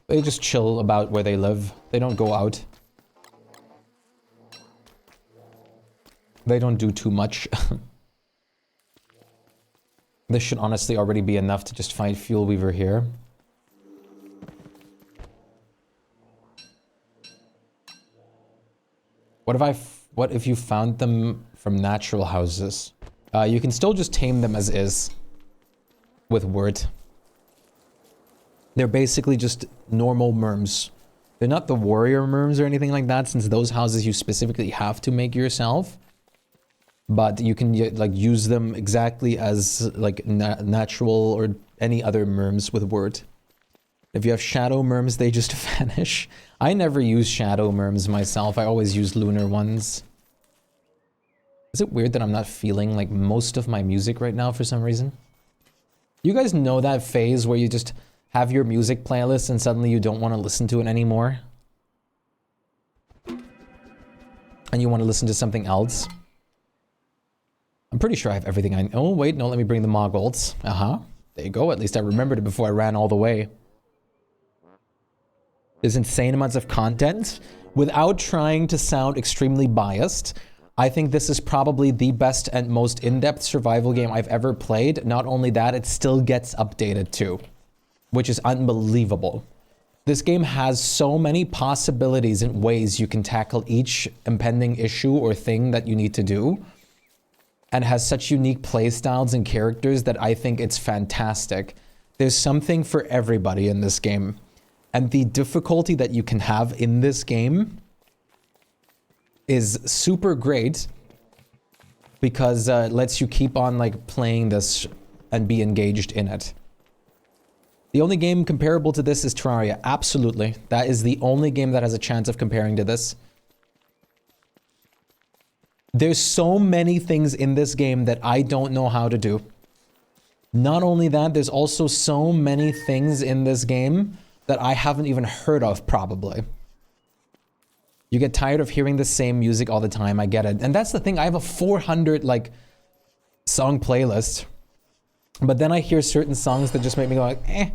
They just chill about where they live. They don't go out. They don't do too much. This should honestly already be enough to just find Fuel Weaver here. What if you found them from natural houses? You can still just tame them as is with word. They're basically just normal merms. They're not the warrior merms or anything like that, since those houses you specifically have to make yourself. But you can like use them exactly as like natural or any other merms with word. If you have shadow merms, they just vanish. I never use shadow merms myself. I always use lunar ones. Is it weird that I'm not feeling like most of my music right now for some reason? You guys know that phase where you just have your music playlist and suddenly you don't want to listen to it anymore? And you want to listen to something else? I'm pretty sure I have everything I... Oh, wait, no, let me bring the Moggles. There you go. At least I remembered it before I ran all the way. There's insane amounts of content. Without trying to sound extremely biased, I think this is probably the best and most in-depth survival game I've ever played. Not only that, it still gets updated too, which is unbelievable. This game has so many possibilities and ways you can tackle each impending issue or thing that you need to do, and has such unique playstyles and characters that I think it's fantastic. There's something for everybody in this game. And the difficulty that you can have in this game is super great because it lets you keep on like playing this and be engaged in it. The only game comparable to this is Terraria. Absolutely. That is the only game that has a chance of comparing to this. There's so many things in this game that I don't know how to do. Not only that, there's also so many things in this game that I haven't even heard of, probably. You get tired of hearing the same music all the time, I get it. And that's the thing, I have a 400, like, song playlist. But then I hear certain songs that just make me go like, eh.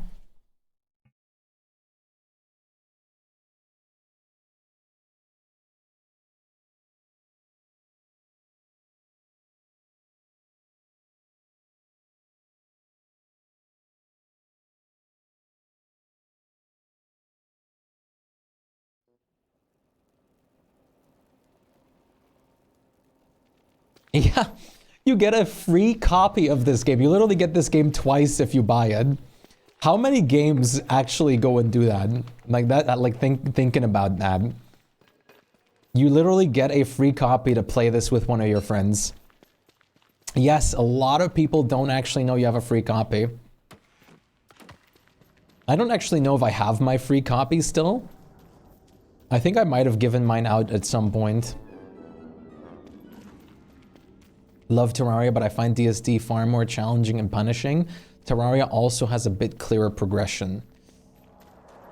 Yeah, you get a free copy of this game. You literally get this game twice if you buy it. How many games actually go and do that? Like that, like thinking about that. You literally get a free copy to play this with one of your friends. Yes, a lot of people don't actually know you have a free copy. I don't actually know if I have my free copy still. I think I might have given mine out at some point. Love Terraria, but I find DSD far more challenging and punishing. Terraria also has a bit clearer progression.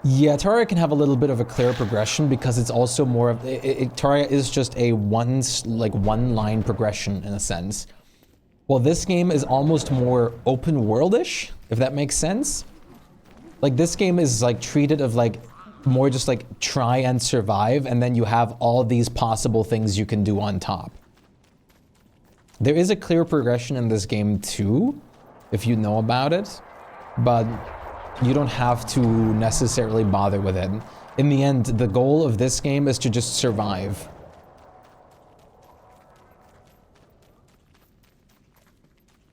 Yeah, Terraria can have a little bit of a clearer progression because it's also more of... Terraria is just a one-line progression in a sense. Well, this game is almost more open world-ish, if that makes sense. Like, this game is like treated of like more just like try and survive, and then you have all these possible things you can do on top. There is a clear progression in this game too, if you know about it, but you don't have to necessarily bother with it. In the end, the goal of this game is to just survive.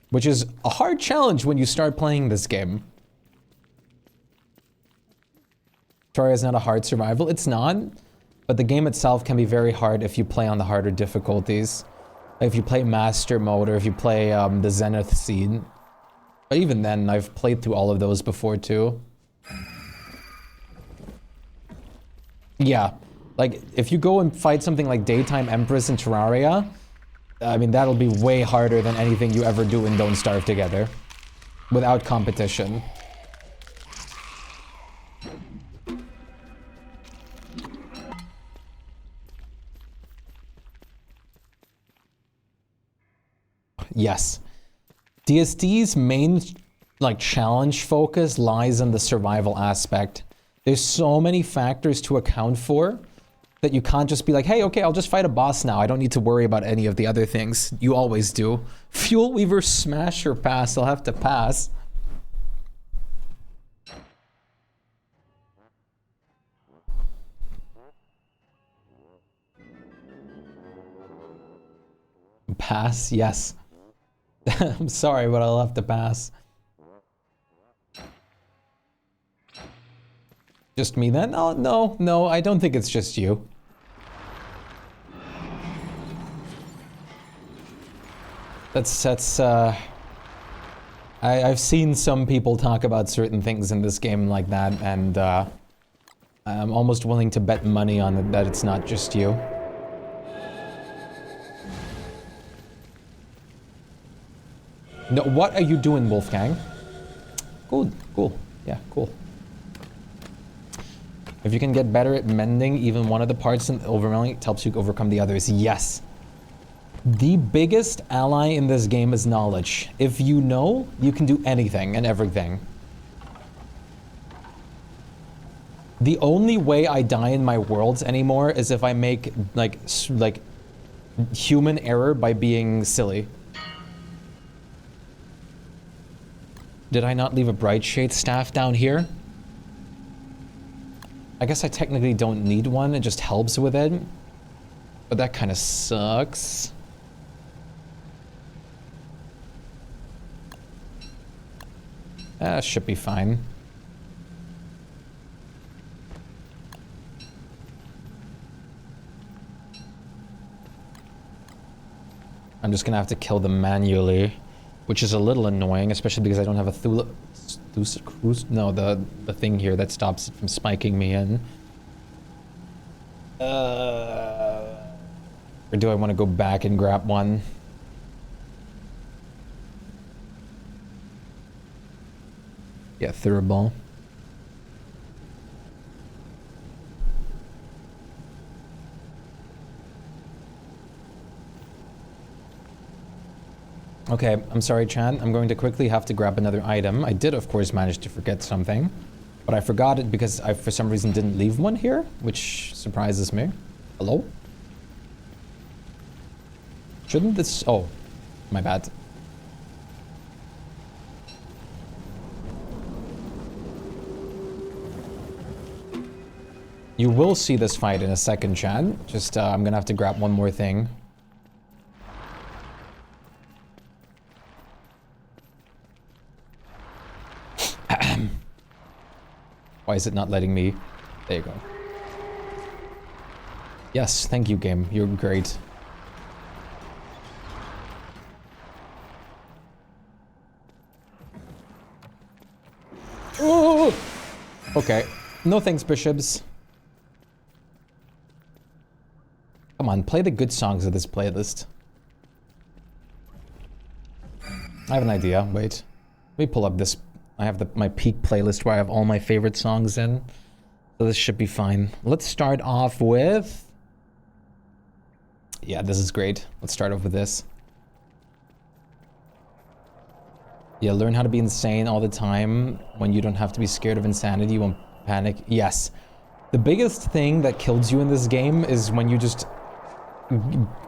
Which is a hard challenge when you start playing this game. Terraria is not a hard survival. It's not, but the game itself can be very hard if you play on the harder difficulties. If you play Master Mode or if you play the Zenith Seed. But even then, I've played through all of those before too. Yeah, like if you go and fight something like Daytime Empress in Terraria, I mean, that'll be way harder than anything you ever do in Don't Starve Together. Without competition. Yes. DSD's main like challenge focus lies on the survival aspect. There's so many factors to account for that you can't just be like, hey, okay, I'll just fight a boss now. I don't need to worry about any of the other things. You always do. Fuel Weaver smash or pass. I'll have to pass. Pass, yes. I'm sorry, but I'll have to pass. Just me then? Oh, no, I don't think it's just you. I've seen some people talk about certain things in this game like that, and I'm almost willing to bet money on it that it's not just you. No, what are you doing, Wolfgang? Cool, yeah, cool. If you can get better at mending even one of the parts in overwhelming, it helps you overcome the others. Yes. The biggest ally in this game is knowledge. If you know, you can do anything and everything. The only way I die in my worlds anymore is if I make, like human error by being silly. Did I not leave a bright shade staff down here? I guess I technically don't need one, it just helps with it. But that kind of sucks. Should be fine. I'm just gonna have to kill them manually, which is a little annoying, especially because I don't have a the thing here that stops it from spiking me in. Or do I want to go back and grab one? Yeah, Thuriball. Okay, I'm sorry, Chan. I'm going to quickly have to grab another item. I did, of course, manage to forget something, but I forgot it because I, for some reason, didn't leave one here, which surprises me. Hello? Shouldn't this... Oh, my bad. You will see this fight in a second, Chan. Just, I'm gonna have to grab one more thing. Why is it not letting me? There you go. Yes, thank you, game. You're great. Oh! Okay. No thanks, bishops. Come on, play the good songs of this playlist. I have an idea. Wait. Let me pull up this. I have my peak playlist where I have all my favorite songs in. So this should be fine. Let's start off with... Yeah, this is great. Let's start off with this. Yeah, learn how to be insane all the time. When you don't have to be scared of insanity, you won't panic. Yes. The biggest thing that kills you in this game is when you just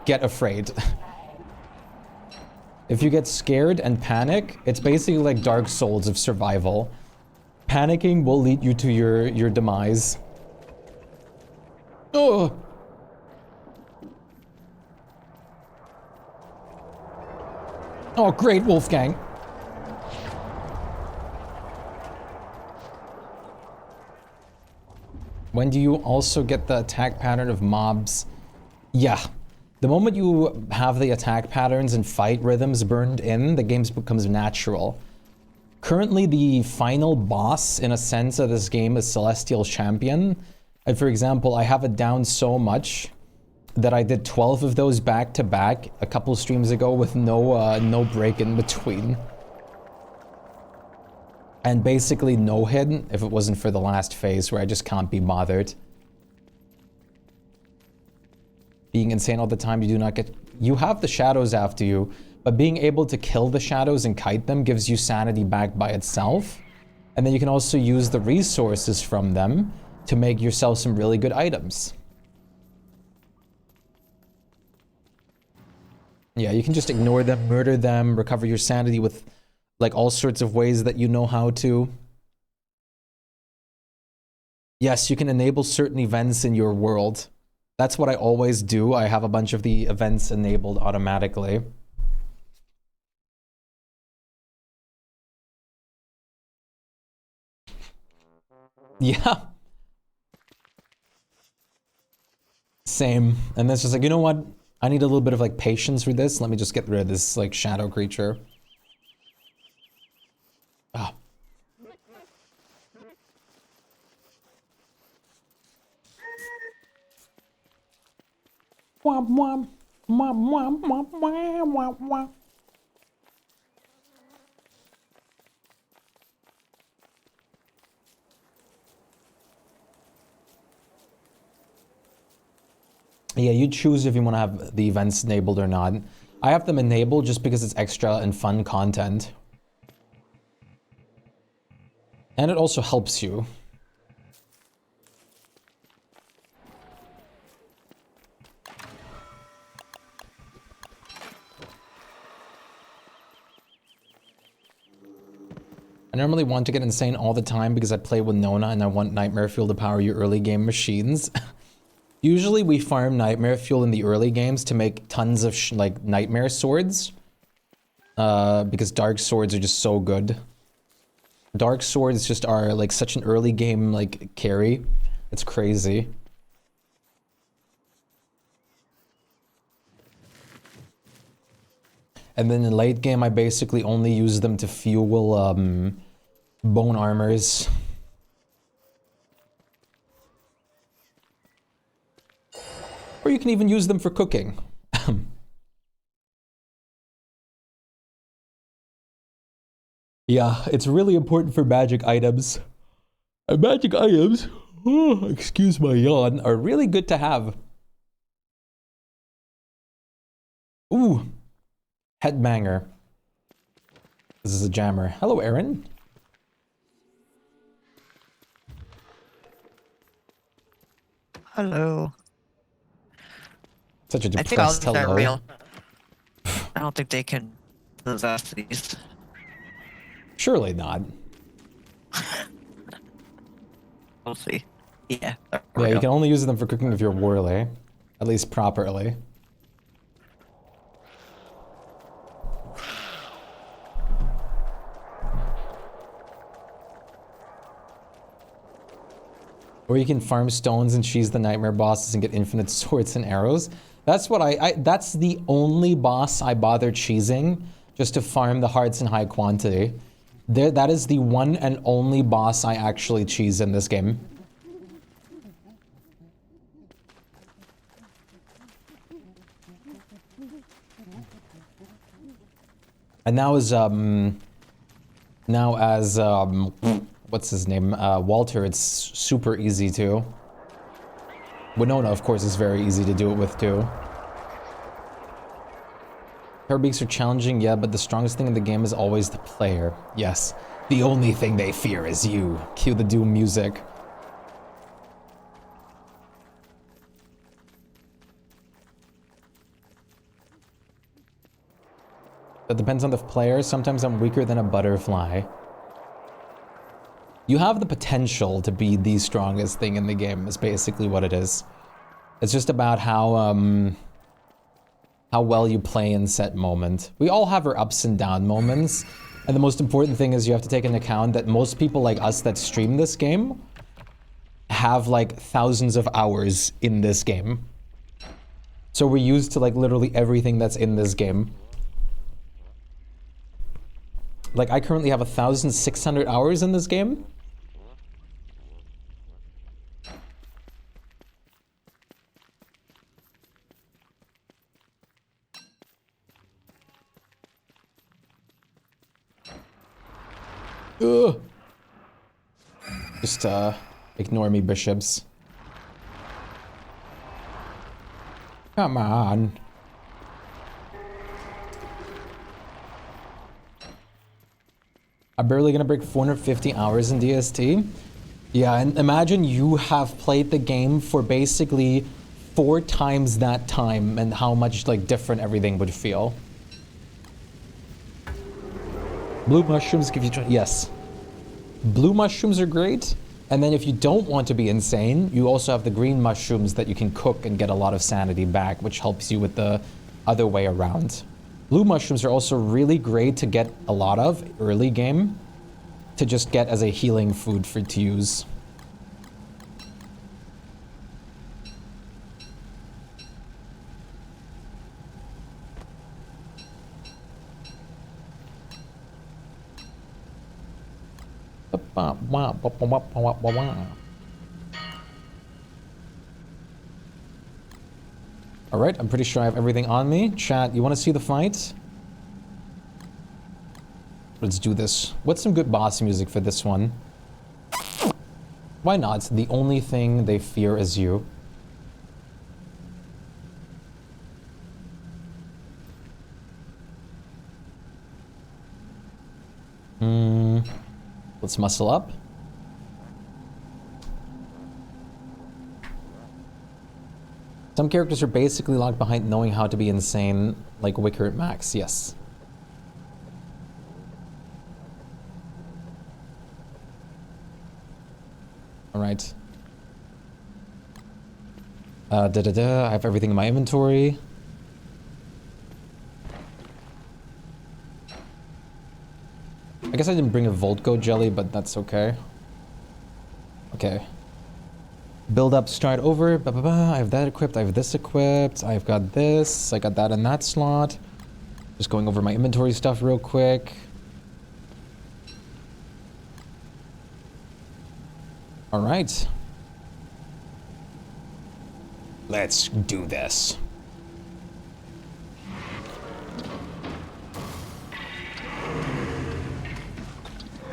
get afraid. If you get scared and panic, it's basically like Dark Souls of survival. Panicking will lead you to your demise. Oh! Oh, great, Wolfgang. When do you also get the attack pattern of mobs? Yeah. The moment you have the attack patterns and fight rhythms burned in, the game becomes natural. Currently, the final boss, in a sense, of this game is Celestial Champion. And for example, I have it down so much that I did 12 of those back to back a couple streams ago with no break in between. And basically no hit if it wasn't for the last phase where I just can't be bothered. Being insane all the time, you do not get... You have the shadows after you, but being able to kill the shadows and kite them gives you sanity back by itself. And then you can also use the resources from them to make yourself some really good items. Yeah, you can just ignore them, murder them, recover your sanity with like all sorts of ways that you know how to. Yes, you can enable certain events in your world. That's what I always do. I have a bunch of the events enabled automatically. Yeah. Same. And that's just like, you know what? I need a little bit of like patience with this. Let me just get rid of this like shadow creature. Ah. Womp womp. Womp womp womp womp womp womp. Yeah, you choose if you want to have the events enabled or not. I have them enabled just because it's extra and fun content. And it also helps you. I normally want to get insane all the time because I play with Nona and I want Nightmare Fuel to power your early game machines. Usually we farm Nightmare Fuel in the early games to make tons of like Nightmare Swords. Because Dark Swords are just so good. Dark Swords just are like such an early game like carry. It's crazy. And then in late game, I basically only use them to fuel bone armors. Or you can even use them for cooking. Yeah, it's really important for magic items. And magic items, oh, excuse my yawn, are really good to have. Ooh. Headbanger. This is a jammer. Hello, Aaron. Hello. Such a I think all depressed these are hello. real. I don't think they can possess these. Surely not. We'll see. Yeah. Yeah, you can only use them for cooking if you're Worley. At least properly. Or you can farm stones and cheese the nightmare bosses and get infinite swords and arrows. That's what that's the only boss I bother cheesing, just to farm the hearts in high quantity. That is the one and only boss I actually cheese in this game. And now as what's his name? Walter, it's super easy too. Winona, of course, is very easy to do it with too. Parabeaks are challenging, yeah, but the strongest thing in the game is always the player. Yes, the only thing they fear is you. Cue the Doom music. That depends on the player. Sometimes I'm weaker than a butterfly. You have the potential to be the strongest thing in the game, is basically what it is. It's just about how well you play in set moment. We all have our ups and down moments, and the most important thing is you have to take into account that most people like us that stream this game have like thousands of hours in this game. So we're used to like literally everything that's in this game. Like I currently have 1,600 hours in this game. Ugh. Just ignore me, bishops. Come on. I'm barely gonna break 450 hours in DST. Yeah, and imagine you have played the game for basically 4 times that time and how much like different everything would feel. Blue mushrooms give you... Yes. Blue mushrooms are great. And then if you don't want to be insane, you also have the green mushrooms that you can cook and get a lot of sanity back, which helps you with the other way around. Blue mushrooms are also really great to get a lot of early game, to just get as a healing food to use. Alright, I'm pretty sure I have everything on me. Chat, you want to see the fight? Let's do this. What's some good boss music for this one? Why not? The only thing they fear is you. Let's muscle up. Some characters are basically locked behind knowing how to be insane, like Wicker at Max, yes. Alright. I have everything in my inventory. I guess I didn't bring a Voltgo jelly, but that's okay. Okay. Build up, start over. Ba, ba, ba. I have that equipped. I have this equipped. I've got this. I got that in that slot. Just going over my inventory stuff real quick. All right. Let's do this.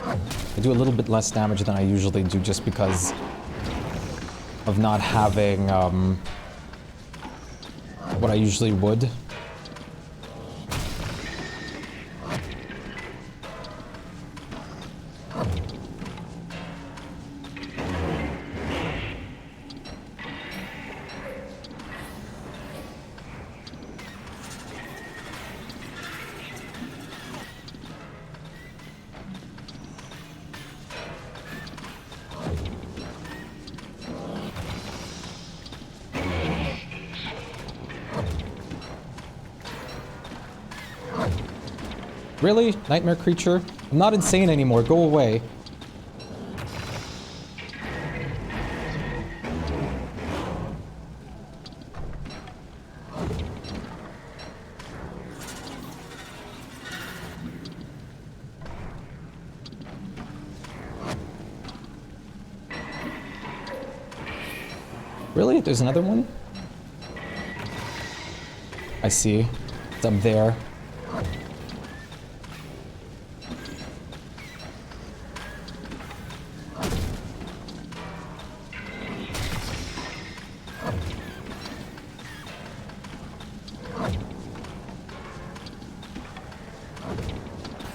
I do a little bit less damage than I usually do just because of not having what I usually would. Really? Nightmare creature? I'm not insane anymore. Go away. Really? There's another one? I see. It's up there.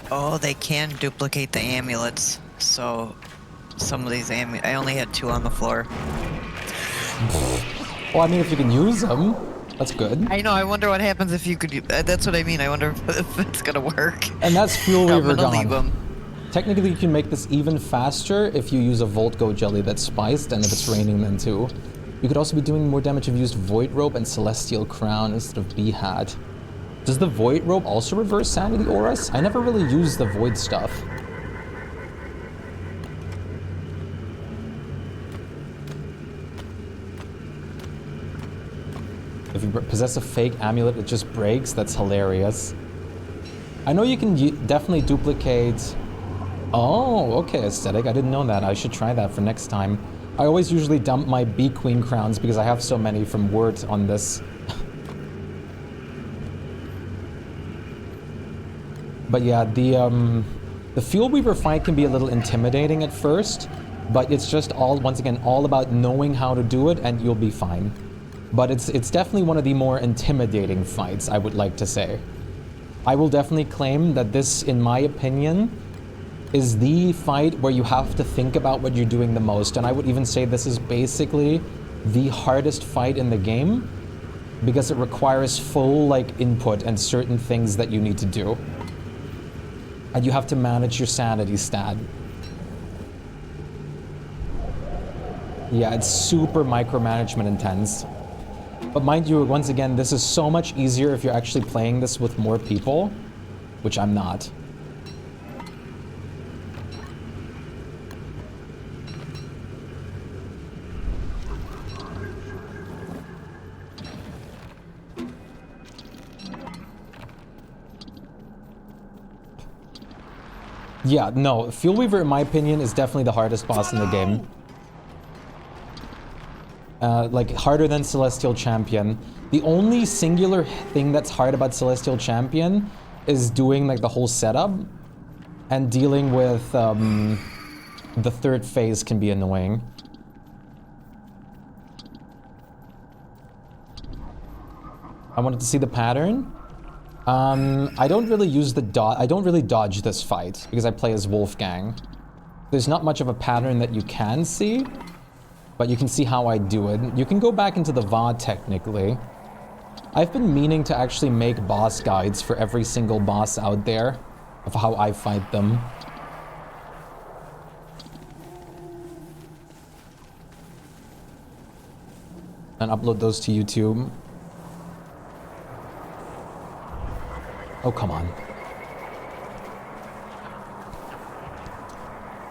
Oh, they can duplicate the amulets. So some of these I only had 2 on the floor. Well, I mean, if you can use them, that's good. I know, I wonder what happens if you could... that's what I mean, I wonder if it's gonna work. And that's Fuel Weaver I'm gonna leave gone. them. Technically, you can make this even faster if you use a Voltgo jelly that's spiced, and if it's raining then too. You could also be doing more damage if you used Void Rope and Celestial Crown instead of Bee Hat. Does the Void Rope also reverse Sanity Auras? I never really used the Void stuff. If you possess a fake amulet, it just breaks. That's hilarious. I know you can definitely duplicate... Oh, okay, aesthetic. I didn't know that. I should try that for next time. I always usually dump my Bee Queen crowns because I have so many from Word on this. But yeah, the Fuel Weaver fight can be a little intimidating at first, but it's just once again, all about knowing how to do it and you'll be fine. But it's definitely one of the more intimidating fights, I would like to say. I will definitely claim that this, in my opinion, is the fight where you have to think about what you're doing the most. And I would even say this is basically the hardest fight in the game because it requires full input and certain things that you need to do. And you have to manage your sanity stat. Yeah, it's super micromanagement intense. But mind you, once again, this is so much easier if you're actually playing this with more people, which I'm not. Yeah, no, Fuel Weaver, in my opinion, is definitely the hardest boss in the game. Harder than Celestial Champion. The only singular thing that's hard about Celestial Champion is doing the whole setup, and dealing with the third phase can be annoying. I wanted to see the pattern. I don't really use I don't really dodge this fight because I play as Wolfgang. There's not much of a pattern that you can see, but you can see how I do it. You can go back into the VOD technically. I've been meaning to actually make boss guides for every single boss out there of how I fight them. and upload those to YouTube. Oh, come on.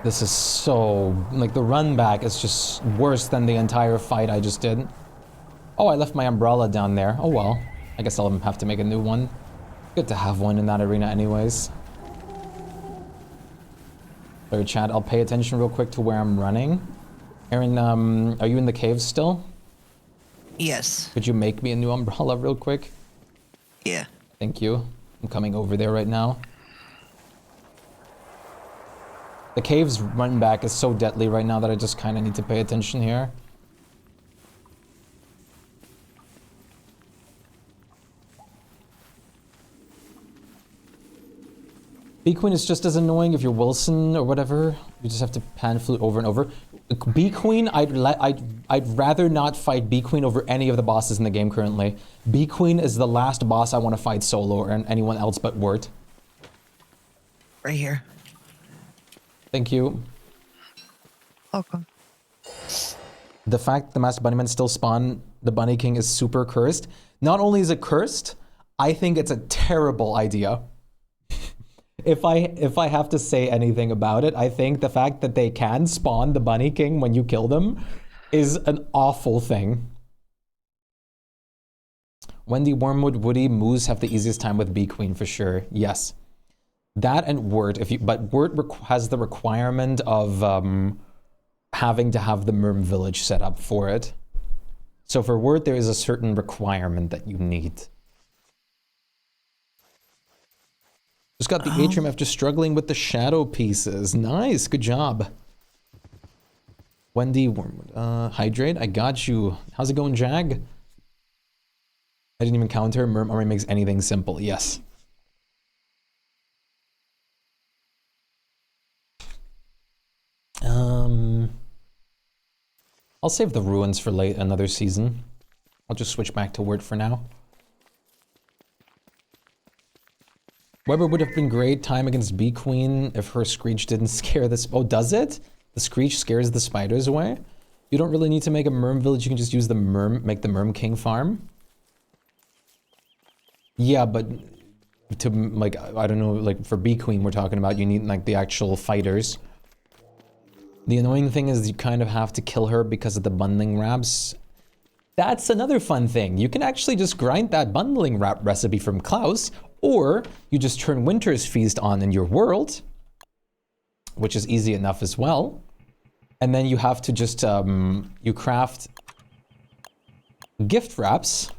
This is so... like, the run back is just worse than the entire fight I just did. Oh, I left my umbrella down there. Oh, well. I guess I'll have to make a new one. Good to have one in that arena anyways. Sorry, chat, I'll pay attention real quick to where I'm running. Aaron, are you in the cave still? Yes. Could you make me a new umbrella real quick? Yeah. Thank you. I'm coming over there right now. The cave's run back is so deadly right now that I just kind of need to pay attention here. B-Queen is just as annoying if you're Wilson or whatever. You just have to pan flute over and over. B-Queen, I'd rather not fight B-Queen over any of the bosses in the game currently. B-Queen is the last boss I want to fight solo or anyone else but Wirt. Right here. Thank you. Welcome. The fact the Master Bunnyman still spawn the Bunny King is super cursed. Not only is it cursed, I think it's a terrible idea. If I have to say anything about it, I think the fact that they can spawn the Bunny King when you kill them is an awful thing. Wendy, Wormwood, Woody, Moose have the easiest time with B-Queen for sure. Yes. That and Wirt, but Wirt has the requirement of having to have the Merm Village set up for it. So for Wirt, there is a certain requirement that you need. Just got the atrium after struggling with the shadow pieces. Nice, good job. Wendy, Hydrate, I got you. How's it going, Jag? I didn't even counter. Merm already makes anything simple. Yes. I'll save the ruins for another season. I'll just switch back to Wirt for now. Weber would have been great time against B-Queen if her Screech didn't scare this. Oh, does it? The Screech scares the spiders away? You don't really need to make a Merm village, you can just use the make the Merm King farm. Yeah, but to, like, I don't know, like, for B-Queen we're talking about, you need, like, the actual fighters. The annoying thing is you kind of have to kill her because of the bundling wraps. That's another fun thing. You can actually just grind that bundling wrap recipe from Klaus, or you just turn Winter's Feast on in your world, which is easy enough as well. And then you have to just, you craft gift wraps,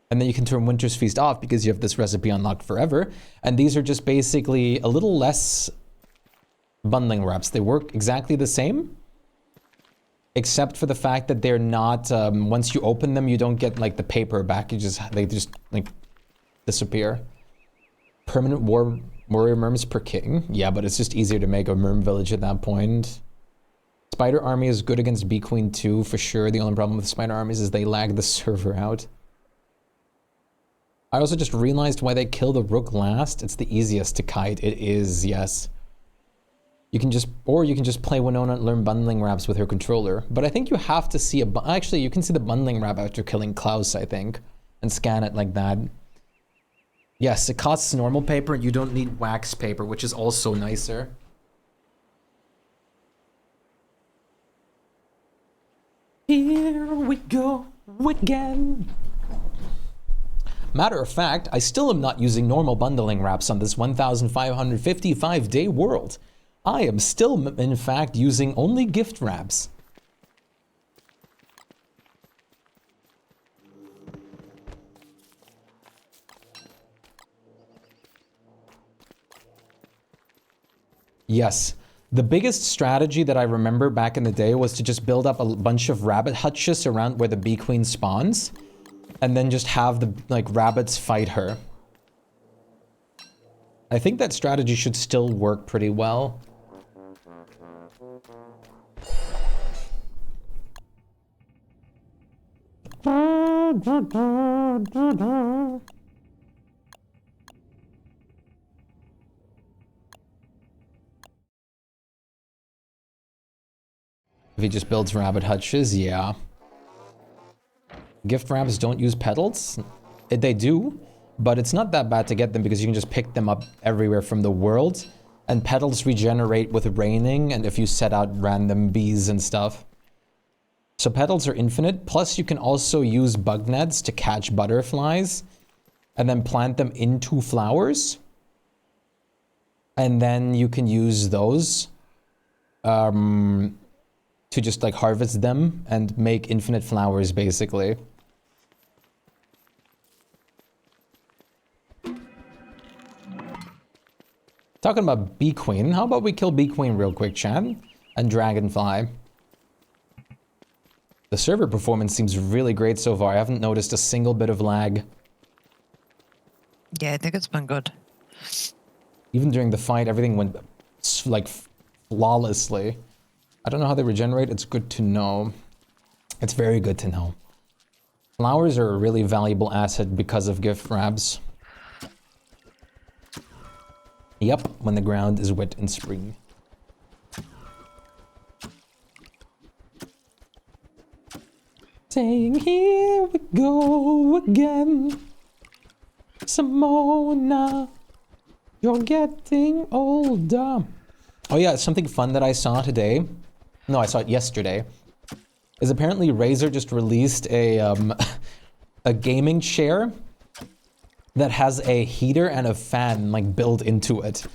and then you can turn Winter's Feast off because you have this recipe unlocked forever. And these are just basically a little less bundling wraps. They work exactly the same, except for the fact that they're not, once you open them, you don't get like the paper back. They just like disappear. Permanent warrior merms per king. Yeah, but it's just easier to make a merm village at that point. Spider army is good against B-Queen too, for sure. The only problem with spider armies is they lag the server out. I also just realized why they kill the rook last. It's the easiest to kite. It is, yes. You can just play Winona and learn bundling wraps with her controller. But I think you have to see actually, you can see the bundling wrap after killing Klaus, I think, and scan it like that. Yes, it costs normal paper, and you don't need wax paper, which is also nicer. Here we go again. Matter of fact, I still am not using normal bundling wraps on this 1,555-day world. I am still, in fact, using only gift wraps. Yes. The biggest strategy that I remember back in the day was to just build up a bunch of rabbit hutches around where the bee-queen spawns, and then just have the, like, rabbits fight her. I think that strategy should still work pretty well. If he just builds rabbit hutches, yeah. Gift wraps don't use petals. They do, but it's not that bad to get them because you can just pick them up everywhere from the world. And petals regenerate with raining and if you set out random bees and stuff. So petals are infinite. Plus you can also use bug nets to catch butterflies and then plant them into flowers. And then you can use those to just like harvest them and make infinite flowers basically. Talking about Bee Queen, how about we kill Bee Queen real quick, chat? And Dragonfly. The server performance seems really great so far. I haven't noticed a single bit of lag. Yeah, I think it's been good. Even during the fight, everything went like flawlessly. I don't know how they regenerate. It's good to know. It's very good to know. Flowers are a really valuable asset because of gift wraps. Yep, when the ground is wet in spring. Saying here we go again. Simona, you're getting older. Oh yeah, something fun that I saw today. No, I saw it yesterday. Is apparently Razer just released a a gaming chair that has a heater and a fan like built into it.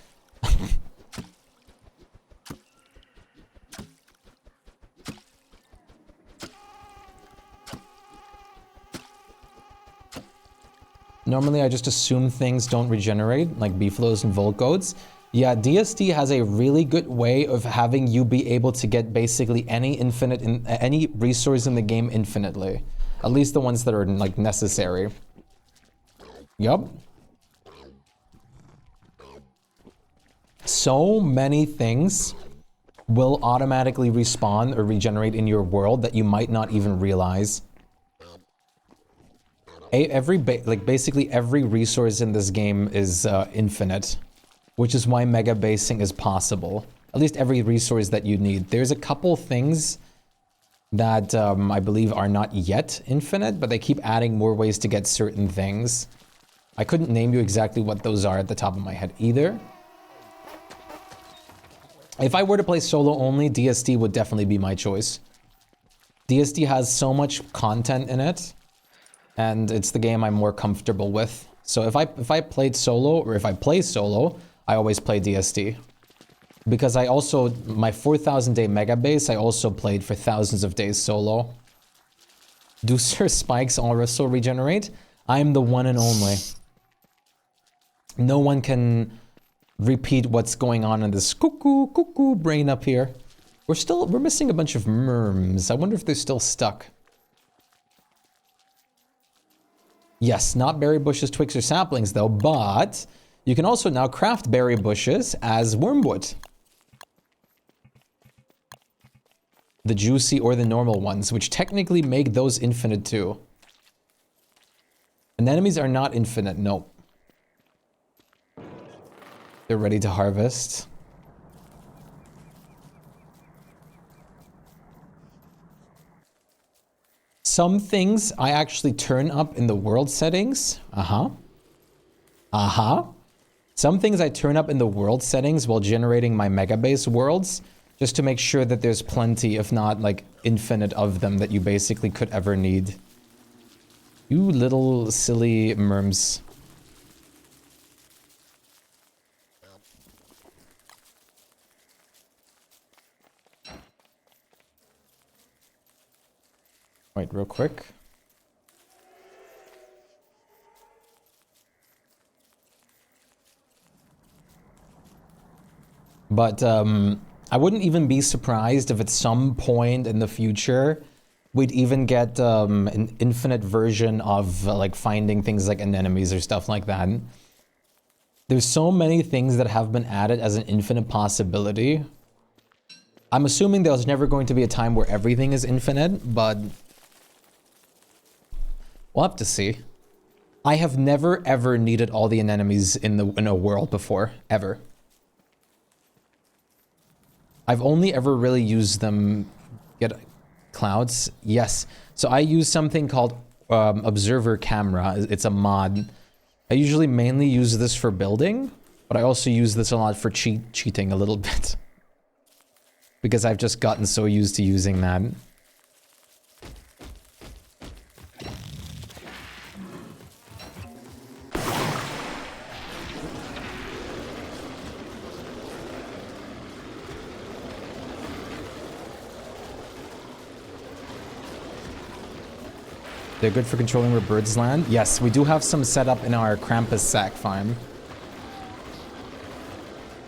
Normally I just assume things don't regenerate, like Beeflows and Volcodes. Yeah, DSD has a really good way of having you be able to get basically any any resource in the game infinitely. At least the ones that are like necessary. Yup. So many things will automatically respawn or regenerate in your world that you might not even realize. Basically every resource in this game is infinite, which is why mega basing is possible. At least every resource that you need. There's a couple things that I believe are not yet infinite, but they keep adding more ways to get certain things. I couldn't name you exactly what those are at the top of my head either. If I were to play solo only, DSD would definitely be my choice. DSD has so much content in it, and it's the game I'm more comfortable with. So if I played solo, or if I play solo, I always play DSD. Because I also, my 4,000 day Megabase, I also played for thousands of days solo. Do Sir Spike's also regenerate? I'm the one and only. No one can repeat what's going on in this cuckoo brain up here. We're missing a bunch of merms. I wonder if they're still stuck. Yes, not berry bushes, twigs, or saplings though, but you can also now craft berry bushes as wormwood. The juicy or the normal ones, which technically make those infinite too. Anemones are not infinite, nope. They're ready to harvest. Some things I actually turn up in the world settings. Some things I turn up in the world settings while generating my Megabase worlds, just to make sure that there's plenty, if not like infinite of them that you basically could ever need. You little silly merms. Wait, real quick. But I wouldn't even be surprised if at some point in the future we'd even get an infinite version of like finding things like anemones or stuff like that. There's so many things that have been added as an infinite possibility. I'm assuming there's never going to be a time where everything is infinite, but we'll have to see. I have never ever needed all the anemones in a world before, ever. I've only ever really used them. Get clouds, yes. So I use something called observer camera. It's a mod. I usually mainly use this for building, but I also use this a lot for cheating a little bit. Because I've just gotten so used to using that. They're good for controlling where birds land. Yes, we do have some set up in our Krampus sack farm.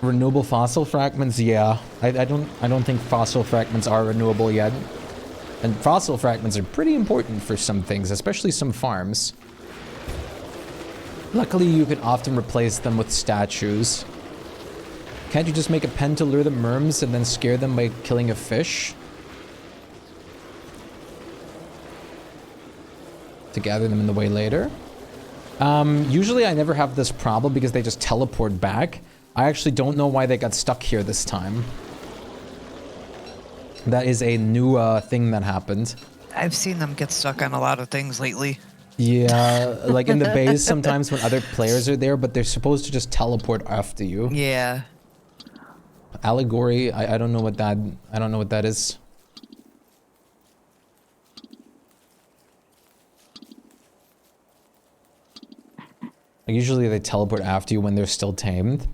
Renewable fossil fragments, yeah. I don't think fossil fragments are renewable yet. And fossil fragments are pretty important for some things, especially some farms. Luckily, you can often replace them with statues. Can't you just make a pen to lure the merms and then scare them by killing a fish? To gather them in the way later. Usually I never have this problem because they just teleport back. I actually don't know why they got stuck here this time. That is a new thing that happened. I've seen them get stuck on a lot of things lately. Yeah, like in the base sometimes when other players are there, but they're supposed to just teleport after you. Yeah. Allegory, I don't know what that is. Usually they teleport after you when they're still tamed.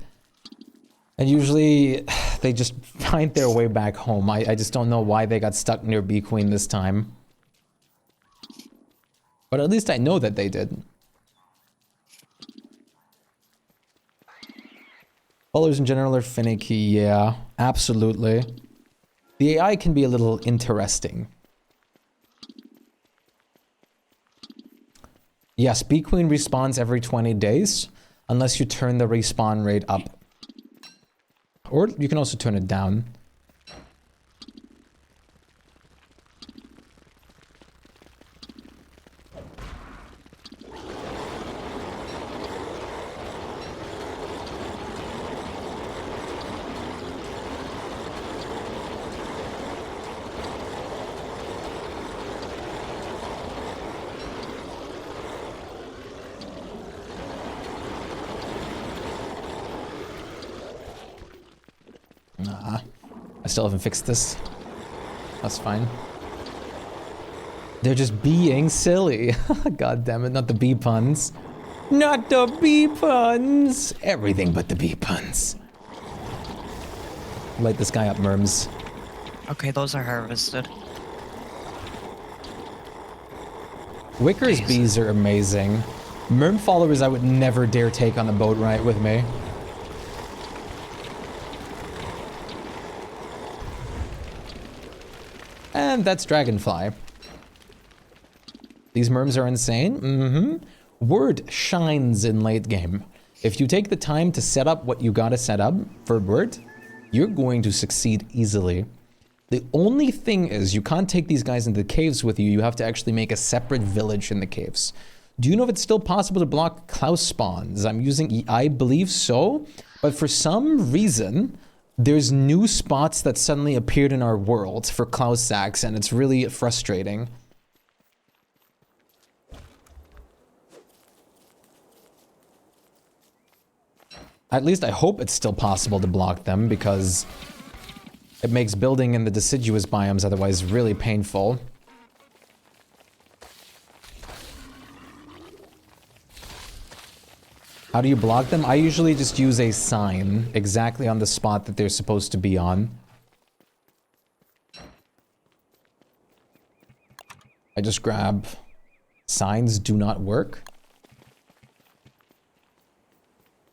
And usually they just find their way back home. I just don't know why they got stuck near Bee Queen this time. But at least I know that they did. Colors in general are finicky, yeah, absolutely. The AI can be a little interesting. Yes, Bee Queen respawns every 20 days, unless you turn the respawn rate up. Or you can also turn it down. I still haven't fixed this. That's fine. They're just being silly. God damn it, not the bee puns. Not the bee puns! Everything but the bee puns. Light this guy up, Merms. Okay, those are harvested. Wicker's bees are amazing. Merm followers I would never dare take on the boat ride with me. And that's Dragonfly. These merms are insane. Word shines in late game. If you take the time to set up what you gotta set up for Word, you're going to succeed easily. The only thing is you can't take these guys into the caves with you. You have to actually make a separate village in the caves. Do you know if it's still possible to block Klaus spawns? I believe so, but for some reason, there's new spots that suddenly appeared in our world for Klaus sacks, and it's really frustrating. At least I hope it's still possible to block them, because it makes building in the deciduous biomes otherwise really painful. How do you block them? I usually just use a sign exactly on the spot that they're supposed to be on. I just grab signs do not work.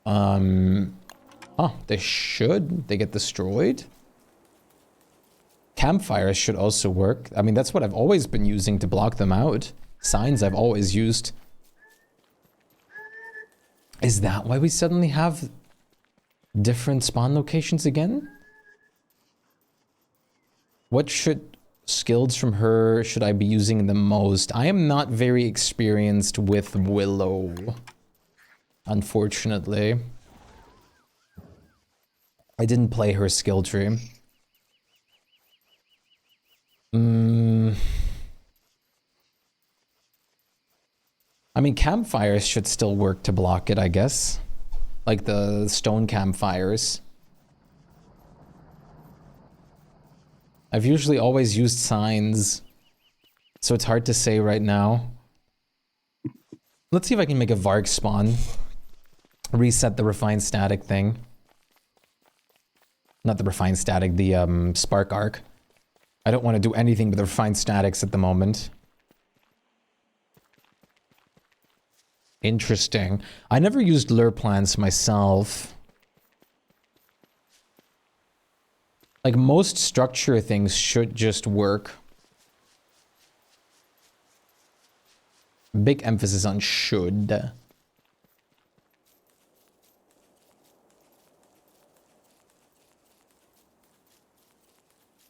Oh, they should. They get destroyed. Campfires should also work. I mean, that's what I've always been using to block them out. Signs I've always used. Is that why we suddenly have different spawn locations again? What skills from her should I be using the most? I am not very experienced with Willow, unfortunately. I didn't play her skill tree. I mean, campfires should still work to block it, I guess. Like the stone campfires. I've usually always used signs, so it's hard to say right now. Let's see if I can make a Varg spawn. Reset the refined static thing. Not the refined static, the spark arc. I don't want to do anything with the refined statics at the moment. Interesting. I never used lure plants myself. Like, most structure things should just work. Big emphasis on should.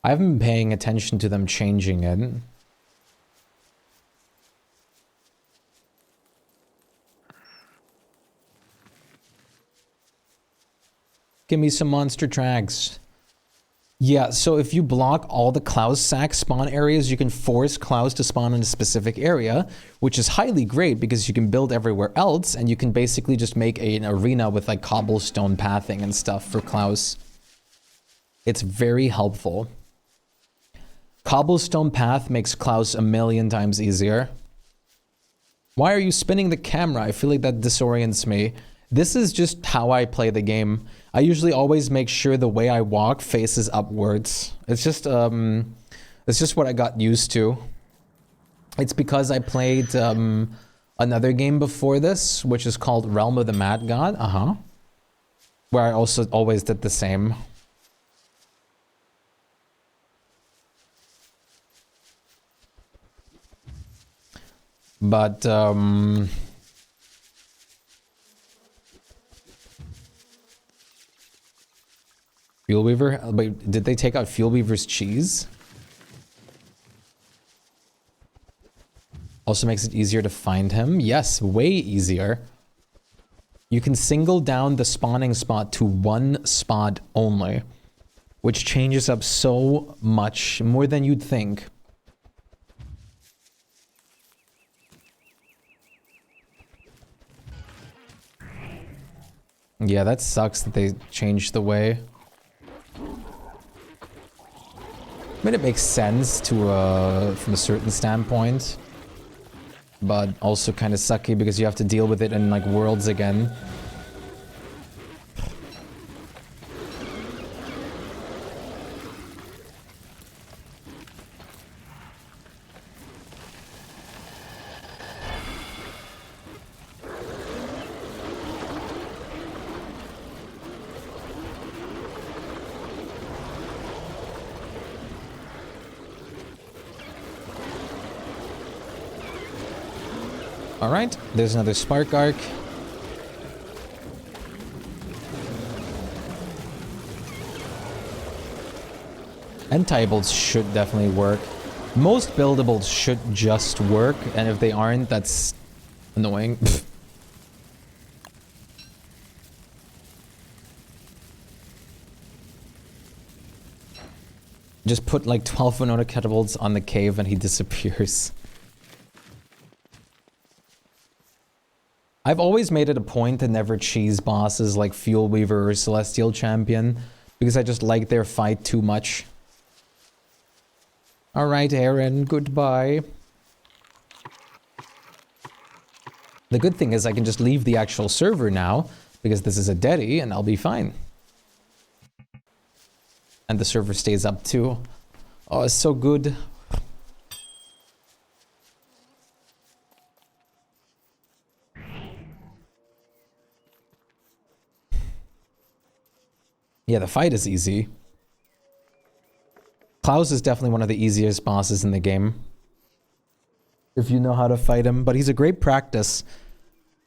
I haven't been paying attention to them changing it. Give me some monster tracks. Yeah, so if you block all the Klaus sack spawn areas, you can force Klaus to spawn in a specific area, which is highly great because you can build everywhere else, and you can basically just make an arena with like cobblestone pathing and stuff for Klaus. It's very helpful. Cobblestone path makes Klaus a million times easier. Why are you spinning the camera? I feel like that disorients me. This is just how I play the game. I usually always make sure the way I walk faces upwards. It's just what I got used to. It's because I played another game before this, which is called Realm of the Mad God. Where I also always did the same. But Fuel Weaver? Wait, did they take out Fuel Weaver's cheese? Also makes it easier to find him. Yes, way easier. You can single down the spawning spot to one spot only, which changes up so much, more than you'd think. Yeah, that sucks that they changed the way. I mean, it makes sense to from a certain standpoint, but also kind of sucky because you have to deal with it in like Worlds again. Alright, there's another spark arc. Untitled should definitely work. Most buildables should just work, and if they aren't, that's annoying. Just put like 12 Venona catapults on the cave and he disappears. I've always made it a point to never cheese bosses like Fuel Weaver or Celestial Champion, because I just like their fight too much. Alright, Aaron, goodbye. The good thing is I can just leave the actual server now, because this is a deady, and I'll be fine. And the server stays up too. Oh, it's so good. Yeah, the fight is easy. Klaus is definitely one of the easiest bosses in the game, if you know how to fight him, but he's a great practice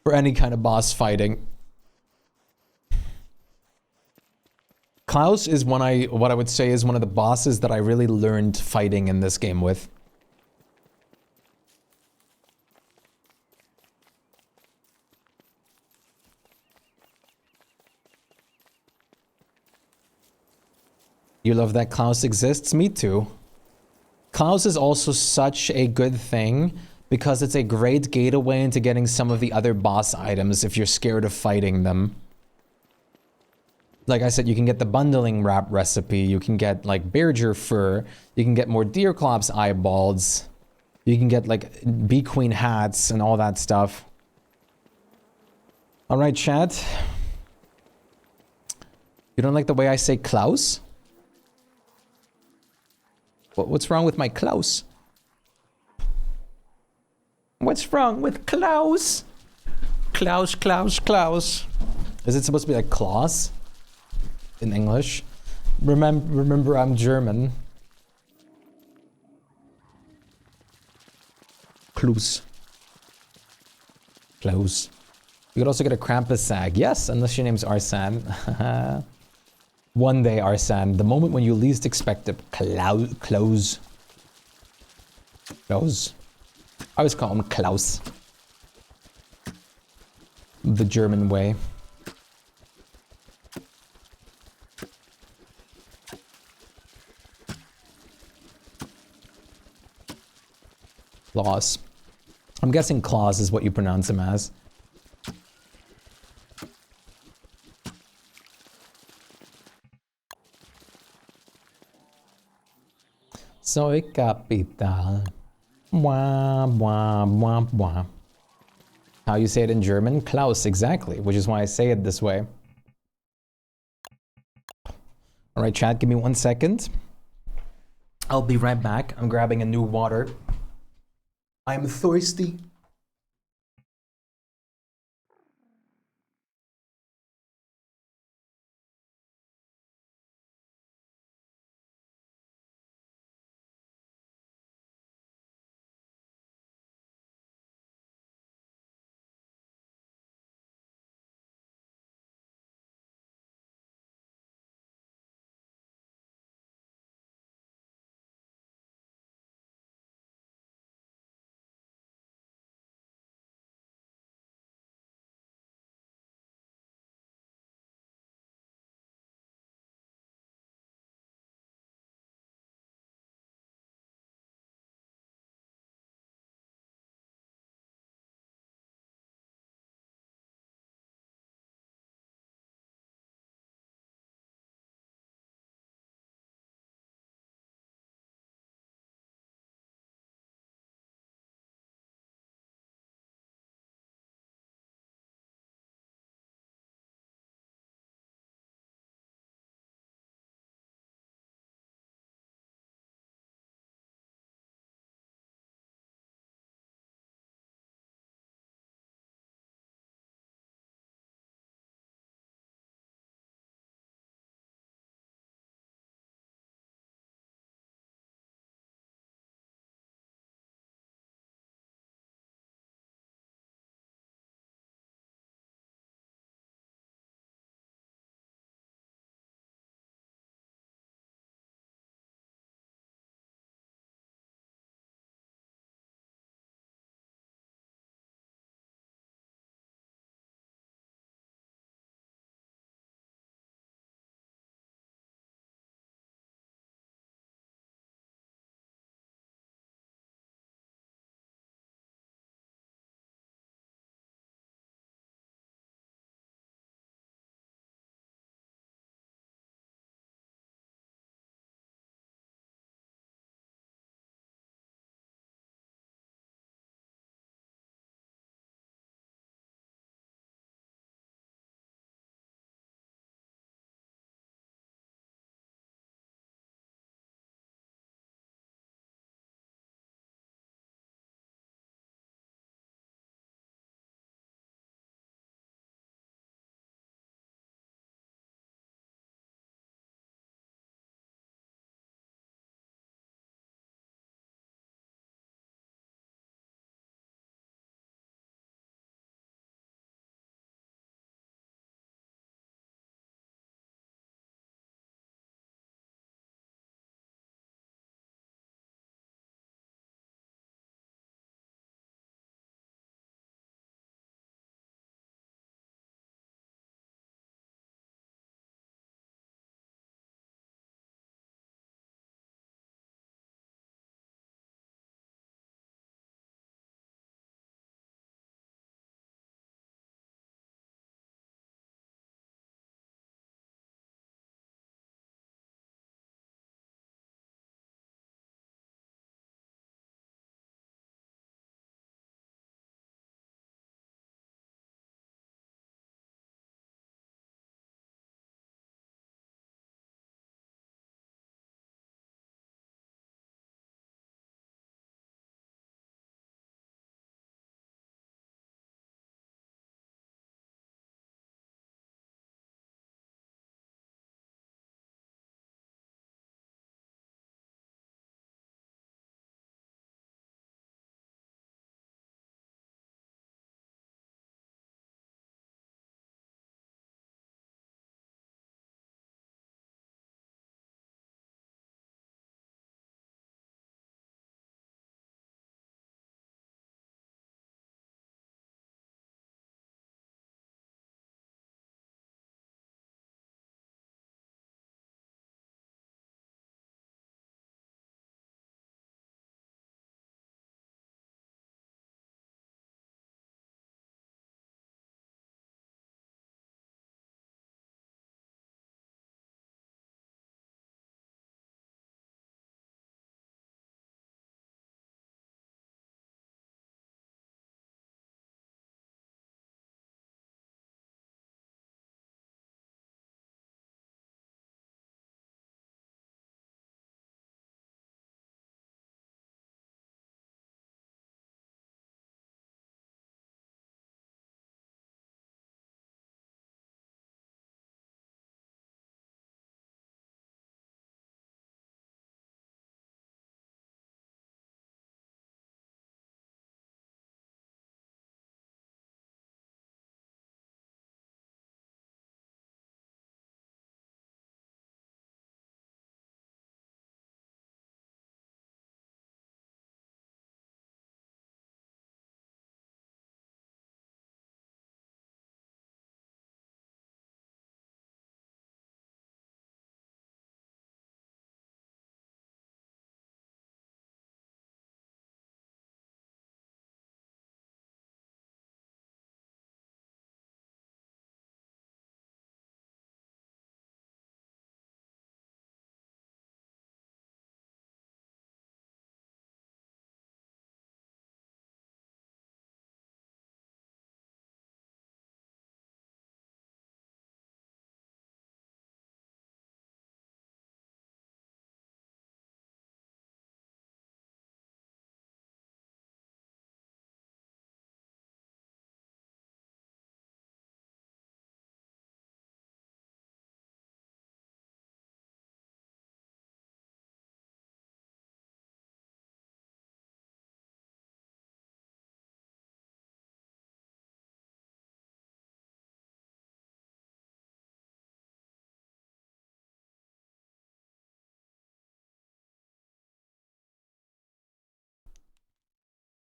for any kind of boss fighting. Klaus is what I would say is one of the bosses that I really learned fighting in this game with. You love that Klaus exists? Me too. Klaus is also such a good thing because it's a great gateway into getting some of the other boss items if you're scared of fighting them. Like I said, you can get the bundling wrap recipe, you can get like Bearger fur, you can get more Deerclops eyeballs, you can get like Bee Queen hats and all that stuff. Alright, chat. You don't like the way I say Klaus? What's wrong with my Klaus? What's wrong with Klaus? Klaus, Klaus, Klaus. Is it supposed to be like Klaus? In English? Remember I'm German. Klaus. Klaus. You could also get a Krampus sag. Yes, unless your name's Arsan. One day, Arsan. The moment when you least expect it. Klaus. Klaus. I always call him Klaus. The German way. Claus. I'm guessing Claus is what you pronounce him as. Soy capital. Wah, wah, wah, wah. How you say it in German? Klaus, exactly, which is why I say it this way. Alright, chat, give me 1 second. I'll be right back. I'm grabbing a new water. I'm thirsty.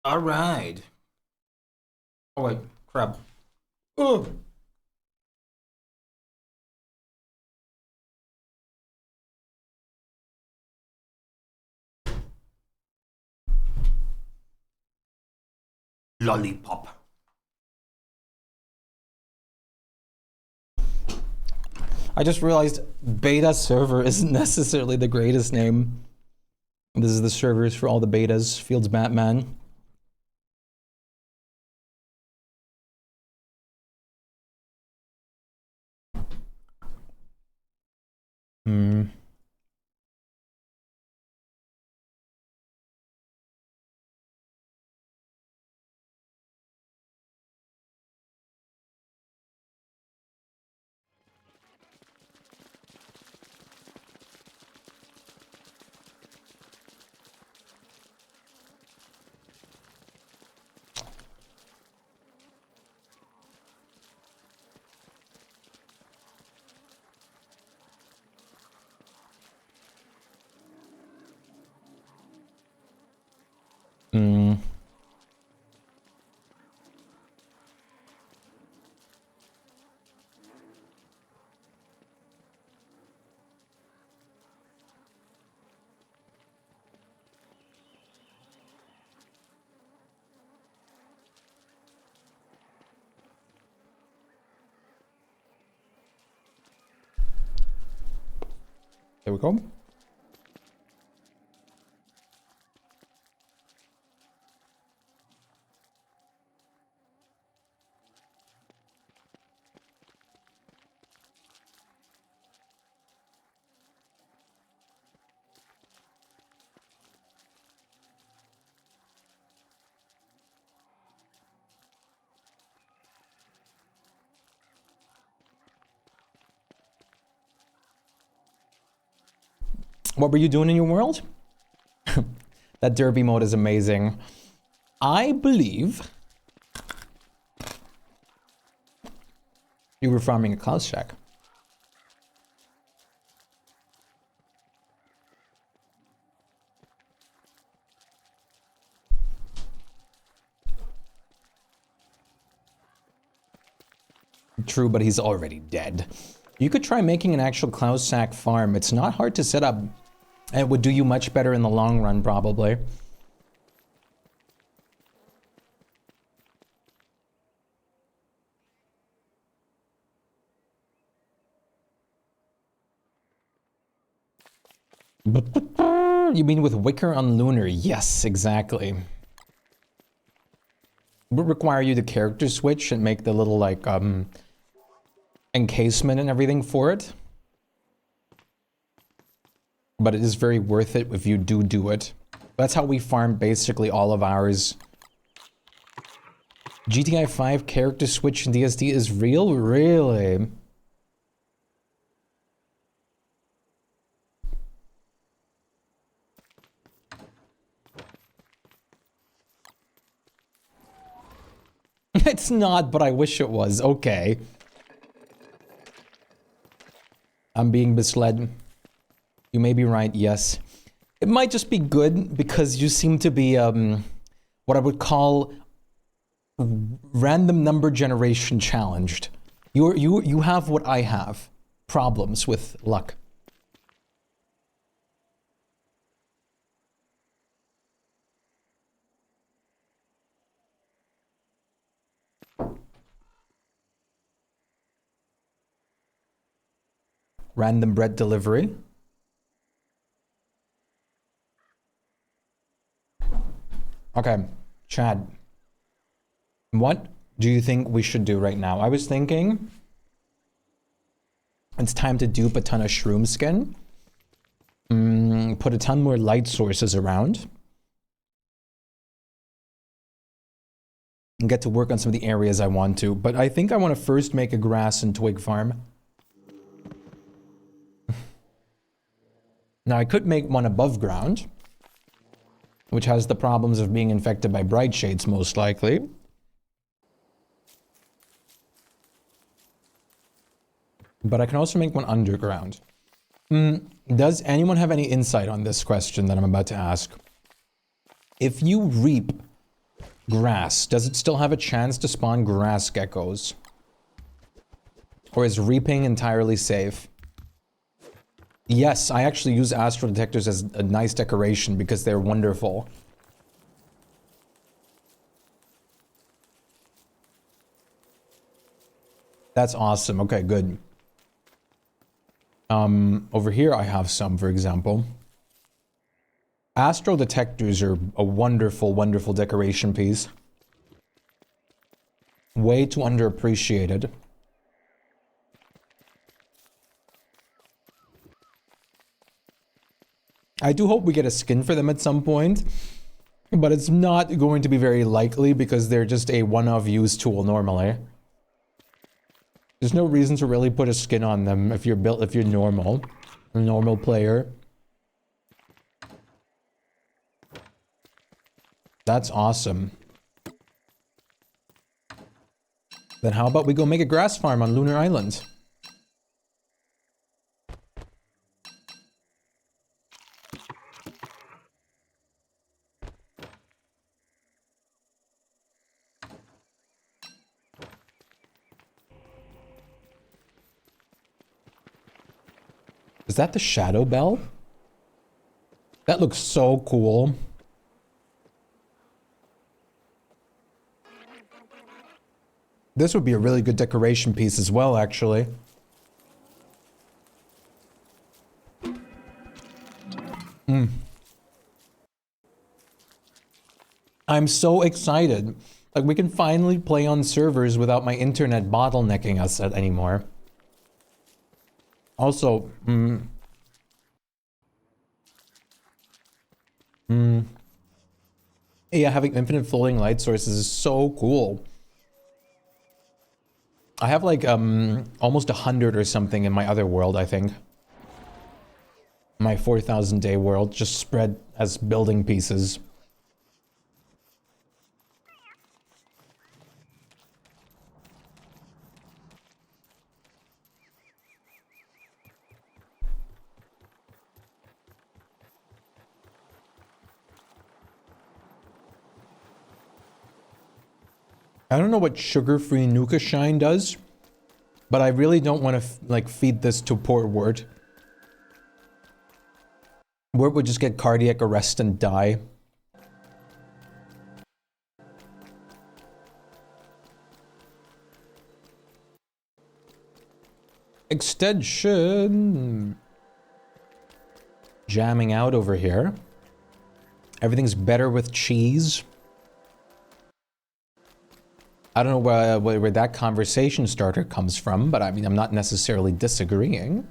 All right. Oh wait, crap. Ugh. Lollipop. I just realized beta server isn't necessarily the greatest name. This is the servers for all the betas. Fields Batman. Hmm. Hmm. There we go. What were you doing in your world? That derby mode is amazing. I believe you were farming a cloud shack. True, but he's already dead. You could try making an actual cloud sack farm. It's not hard to set up. It would do you much better in the long run, probably. You mean with Wicker on Lunar? Yes, exactly. Would require you to character switch and make the little, like, encasement and everything for it. But it is very worth it if you do it. That's how we farm basically all of ours. GTI 5 character switch in DSD is real? Really? It's not, but I wish it was. Okay. I'm being misled. You may be right, yes. It might just be good because you seem to be what I would call random number generation challenged. You have what I have. Problems with luck. Random bread delivery. Okay, Chad. What do you think we should do right now? I was thinking it's time to dupe a ton of shroom skin. Put a ton more light sources around. And get to work on some of the areas I want to. But I think I want to first make a grass and twig farm. Now I could make one above ground, which has the problems of being infected by bright shades most likely. But I can also make one underground. Does anyone have any insight on this question that I'm about to ask? If you reap Grass. Does it still have a chance to spawn grass geckos? Or is reaping entirely safe? Yes, I actually use astral detectors as a nice decoration because they're wonderful. That's awesome. Okay, good. Over here I have some, for example. Astral detectors are a wonderful, wonderful decoration piece. Way too underappreciated. I do hope we get a skin for them at some point, but it's not going to be very likely because they're just a one-off use tool normally. There's no reason to really put a skin on them if you're normal, a normal player. That's awesome. Then how about we go make a grass farm on Lunar Island? Is that the shadow bell? That looks so cool. This would be a really good decoration piece as well, actually. I'm so excited. Like, we can finally play on servers without my internet bottlenecking us anymore. Also, yeah, having infinite floating light sources is so cool. I have like, almost 100 or something in my other world, I think. My 4,000 day world, just spread as building pieces. I don't know what sugar-free Nuka Shine does, but I really don't want to like feed this to poor Wort. Wort would just get cardiac arrest and die. Extension. Jamming out over here. Everything's better with cheese. I don't know where that conversation starter comes from, but I mean, I'm not necessarily disagreeing.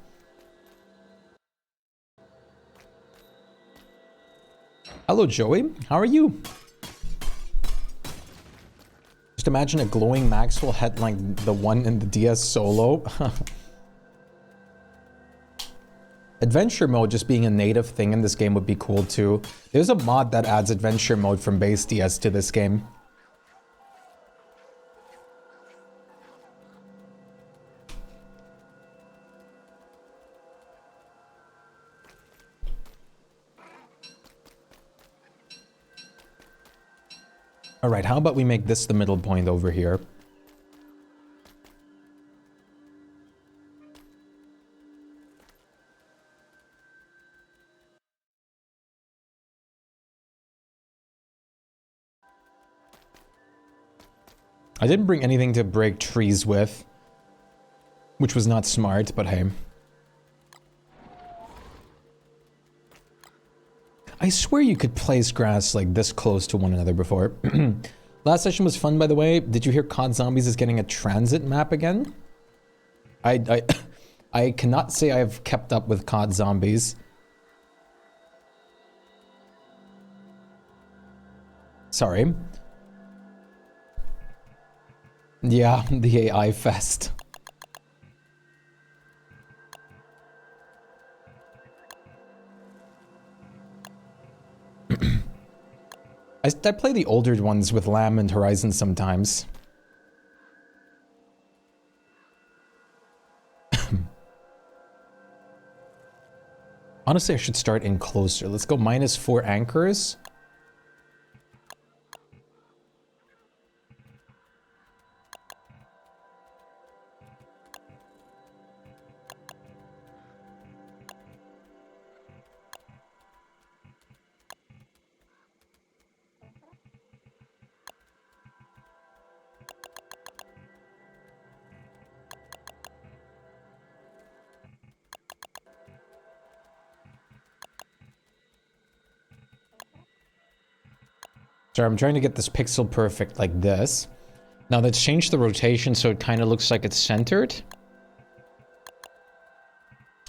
Hello, Joey. How are you? Just imagine a glowing Maxwell head like the one in the DS Solo. Adventure mode just being a native thing in this game would be cool too. There's a mod that adds adventure mode from base DS to this game. Alright, how about we make this the middle point over here? I didn't bring anything to break trees with, which was not smart, but hey. I swear you could place grass like this close to one another before. Last session was fun, by the way. Did you hear COD Zombies is getting a transit map again? I cannot say I have kept up with COD Zombies. Sorry. Yeah, the AI fest. I play the older ones with Lamb and Horizon sometimes. Honestly, I should start in closer. Let's go -4 anchors. So I'm trying to get this pixel perfect like this. Now let's change the rotation so it kind of looks like it's centered.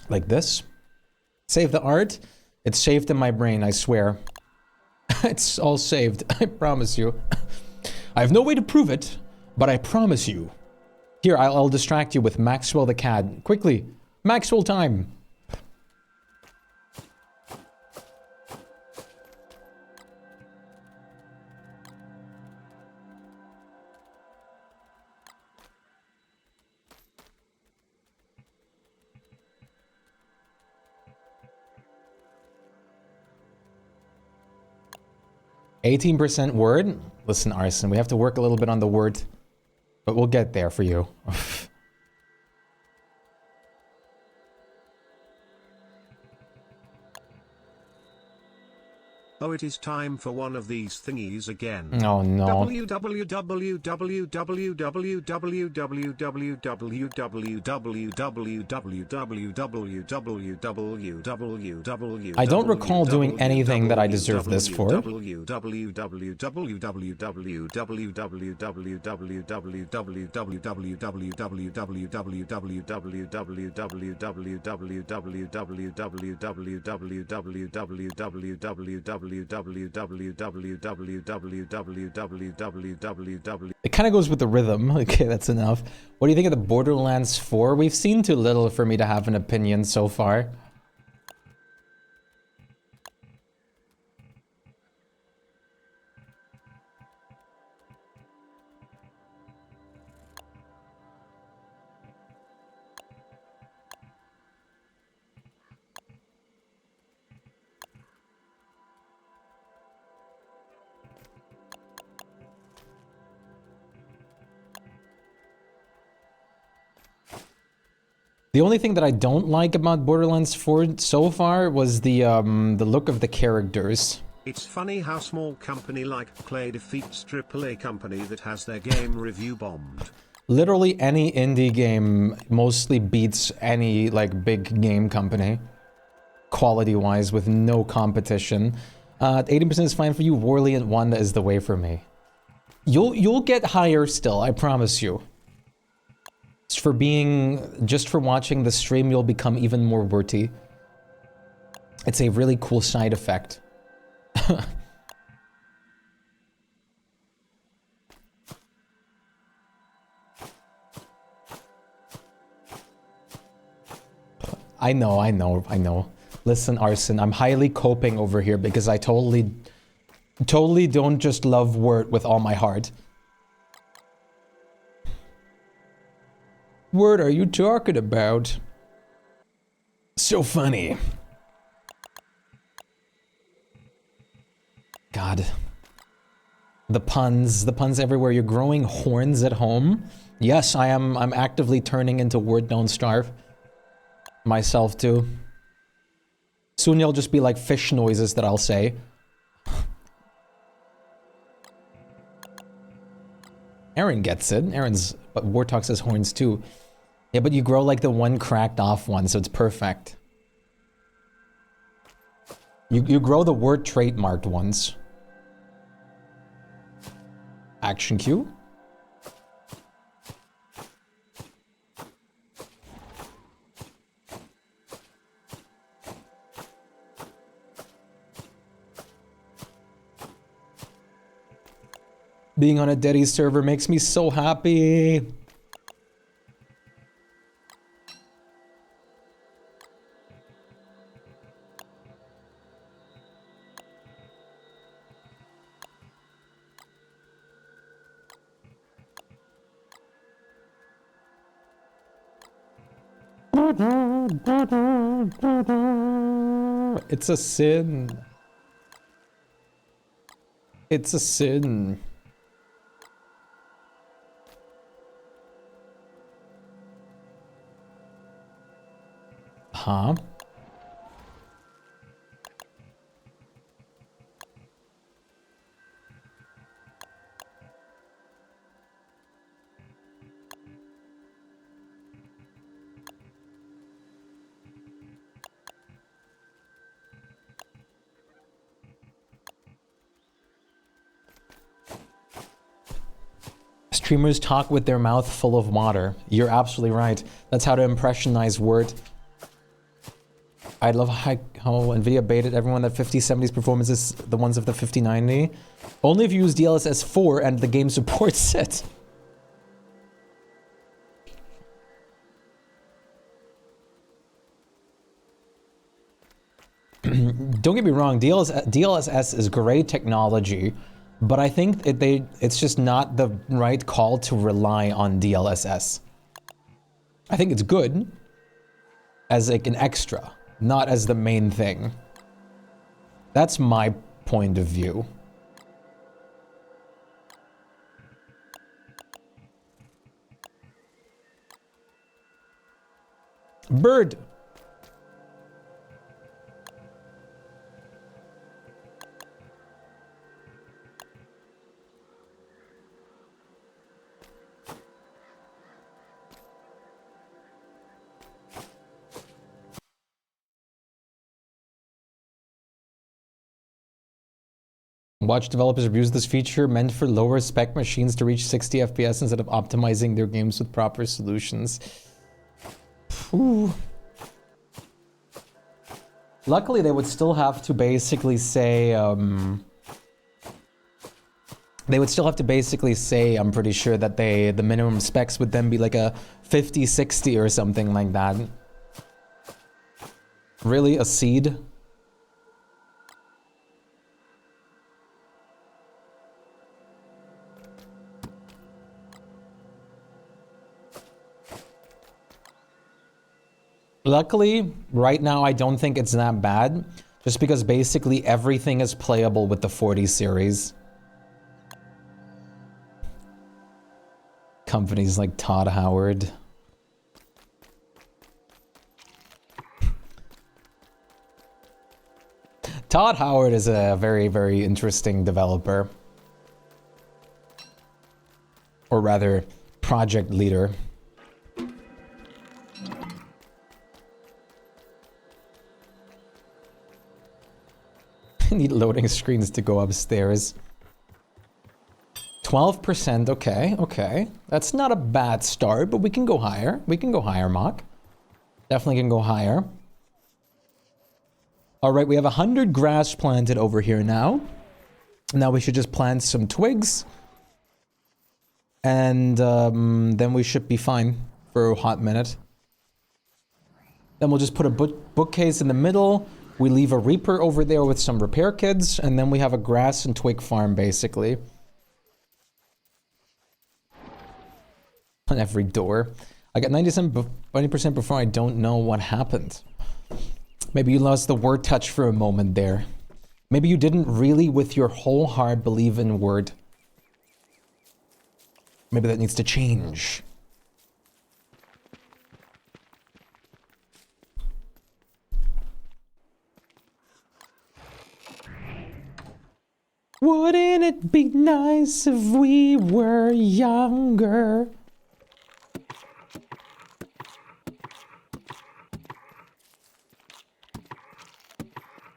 Like this. Save the art. It's saved in my brain, I swear. It's all saved, I promise you. I have no way to prove it, but I promise you. Here, I'll distract you with Maxwell the cat. Quickly, Maxwell time. %, word. Listen, Arson, we have to work a little bit on the word, but we'll get there for you. Oh, it is time for one of these thingies again. Oh no. I don't recall doing anything that I deserve this for. It kind of goes with the rhythm. Okay, that's enough. What do you think of the Borderlands 4? We've seen too little for me to have an opinion so far. The only thing that I don't like about Borderlands 4 so far was the look of the characters. It's funny how small company like Clay defeats AAA company that has their game review bombed. Literally any indie game mostly beats any like big game company, quality-wise, with no competition. 80% is fine for you. Worley at 1 is the way for me. You'll get higher still, I promise you. Just for watching the stream, you'll become even more worthy. It's a really cool side effect. I know. Listen, Arson, I'm highly coping over here because I totally don't just love Word with all my heart. What are you talking about? So funny. God. The puns everywhere. You're growing horns at home. Yes, I'm actively turning into Word Don't Starve. Myself too. Soon you'll just be like fish noises that I'll say. Aaron gets it. But Warthog has horns too. Yeah, but you grow like the one cracked off one, so it's perfect. You grow the word trademarked ones. Action cue. Being on a Deddy server makes me so happy. It's a sin. It's a sin. Huh? Streamers talk with their mouth full of water. You're absolutely right. That's how to impressionize word. I love how NVIDIA baited everyone that 5070's performance is the ones of the 5090. Only if you use DLSS 4 and the game supports it. Don't get me wrong, DLSS is great technology, but I think it's just not the right call to rely on DLSS. I think it's good as like an extra, not as the main thing. That's my point of view. Bird. Watch developers abuse this feature meant for lower spec machines to reach 60 FPS instead of optimizing their games with proper solutions. Ooh. Luckily, they would still have to basically say, I'm pretty sure that the minimum specs would then be like a 50, 60 or something like that. Really, a seed? Luckily, right now I don't think it's that bad, just because basically everything is playable with the 40 series. Companies like Todd Howard. Todd Howard is a very, very interesting developer. Or rather, project leader. Need loading screens to go upstairs. 12%, okay. That's not a bad start, but we can go higher. We can go higher, Mock. Definitely can go higher. All right, we have 100 grass planted over here now. Now we should just plant some twigs. And then we should be fine for a hot minute. Then we'll just put a bookcase in the middle. We leave a reaper over there with some repair kits, and then we have a grass and twig farm, basically. On every door. I got 20% before I don't know what happened. Maybe you lost the word touch for a moment there. Maybe you didn't really, with your whole heart, believe in word. Maybe that needs to change. Wouldn't it be nice if we were younger?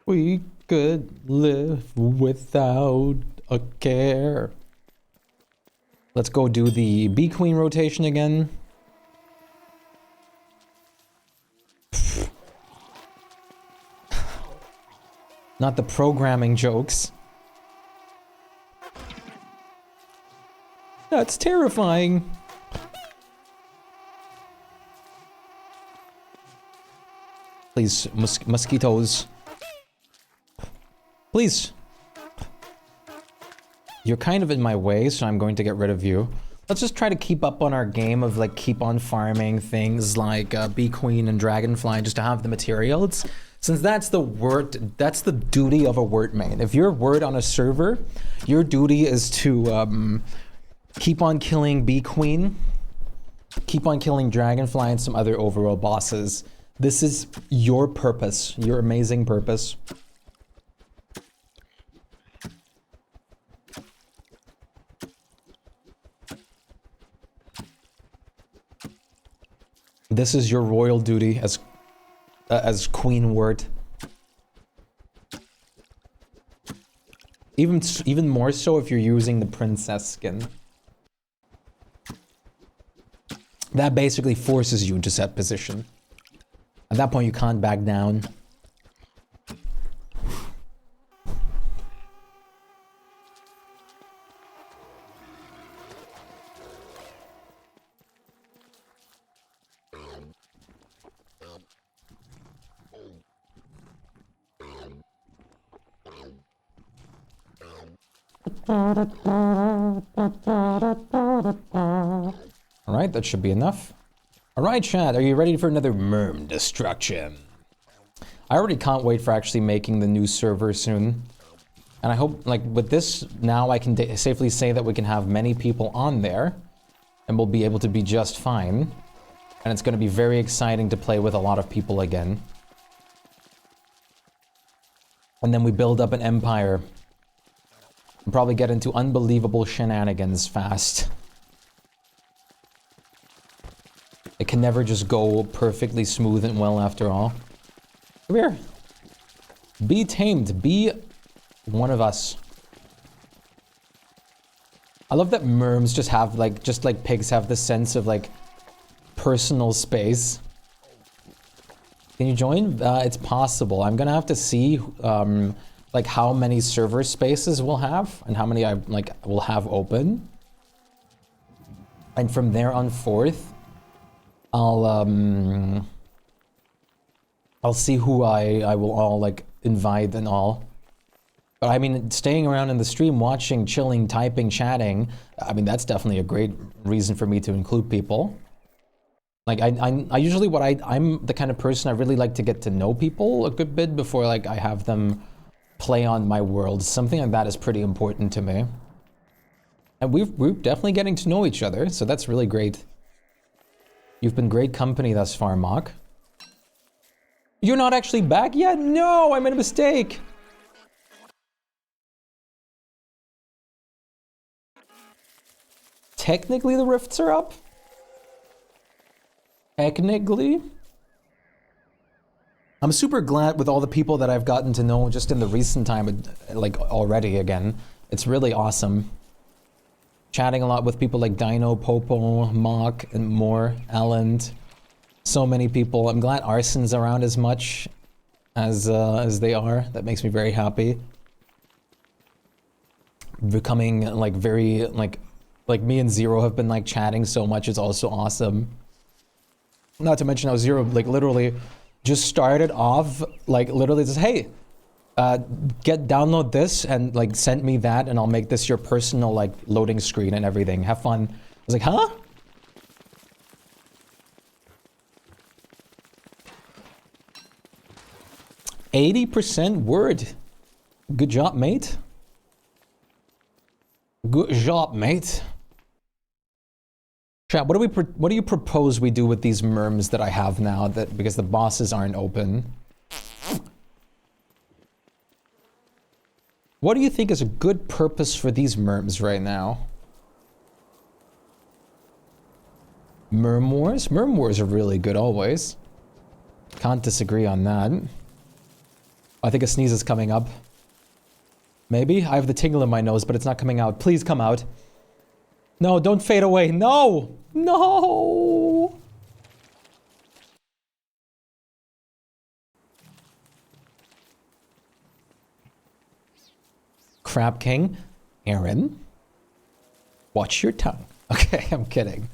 We could live without a care. Let's go do the bee queen rotation again. Not the programming jokes. That's terrifying. Please, mosquitoes. Please. You're kind of in my way, so I'm going to get rid of you. Let's just try to keep up on our game of like keep on farming things like bee queen and dragonfly just to have the materials. Since that's the duty of a word main. If you're word on a server, your duty is to keep on killing bee queen, keep on killing dragonfly and some other overworld bosses. This is your purpose, your amazing purpose. This is your royal duty as queen word. Even more so if you're using the princess skin. That basically forces you into set position. At that point, you can't back down. Alright, that should be enough. Alright, chat, are you ready for another merm destruction? I already can't wait for actually making the new server soon. And I hope, like, with this, now I can safely say that we can have many people on there. And we'll be able to be just fine. And it's going to be very exciting to play with a lot of people again. And then we build up an empire. And probably get into unbelievable shenanigans fast. It can never just go perfectly smooth and well after all. Come here. Be tamed. Be one of us. I love that merms just have like, just like pigs have this sense of like personal space. Can you join? It's possible. I'm gonna have to see like how many server spaces we'll have and how many I like will have open. And from there on forth, I'll see who I will all like invite and all. But I mean, staying around in the stream, watching, chilling, typing, chatting, I mean, that's definitely a great reason for me to include people. Like, I usually I'm the kind of person I really like to get to know people a good bit before, like, I have them play on my world. Something like that is pretty important to me. And we're definitely getting to know each other, so that's really great. You've been great company thus far, Mock. You're not actually back yet? No, I made a mistake. Technically, the rifts are up. Technically. I'm super glad with all the people that I've gotten to know just in the recent time, like already again. It's really awesome. Chatting a lot with people like Dino, Popo, Mock, and more, Alan. So many people. I'm glad Arson's around as much as they are. That makes me very happy. Becoming like very like me and Zero have been like chatting so much. It's also awesome. Not to mention how Zero like literally just started off like literally says, hey, download this and like send me that and I'll make this your personal like loading screen and everything. Have fun. I was like, huh? %, word. Good job, mate. Good job, mate. Chat, what do you propose we do with these merms that I have now that because the bosses aren't open? What do you think is a good purpose for these merms right now? Merm wars? Merm wars are really good always. Can't disagree on that. I think a sneeze is coming up. Maybe? I have the tingle in my nose, but it's not coming out. Please come out. No, don't fade away. No! No! Crab King? Aaron? Watch your tongue. Okay, I'm kidding.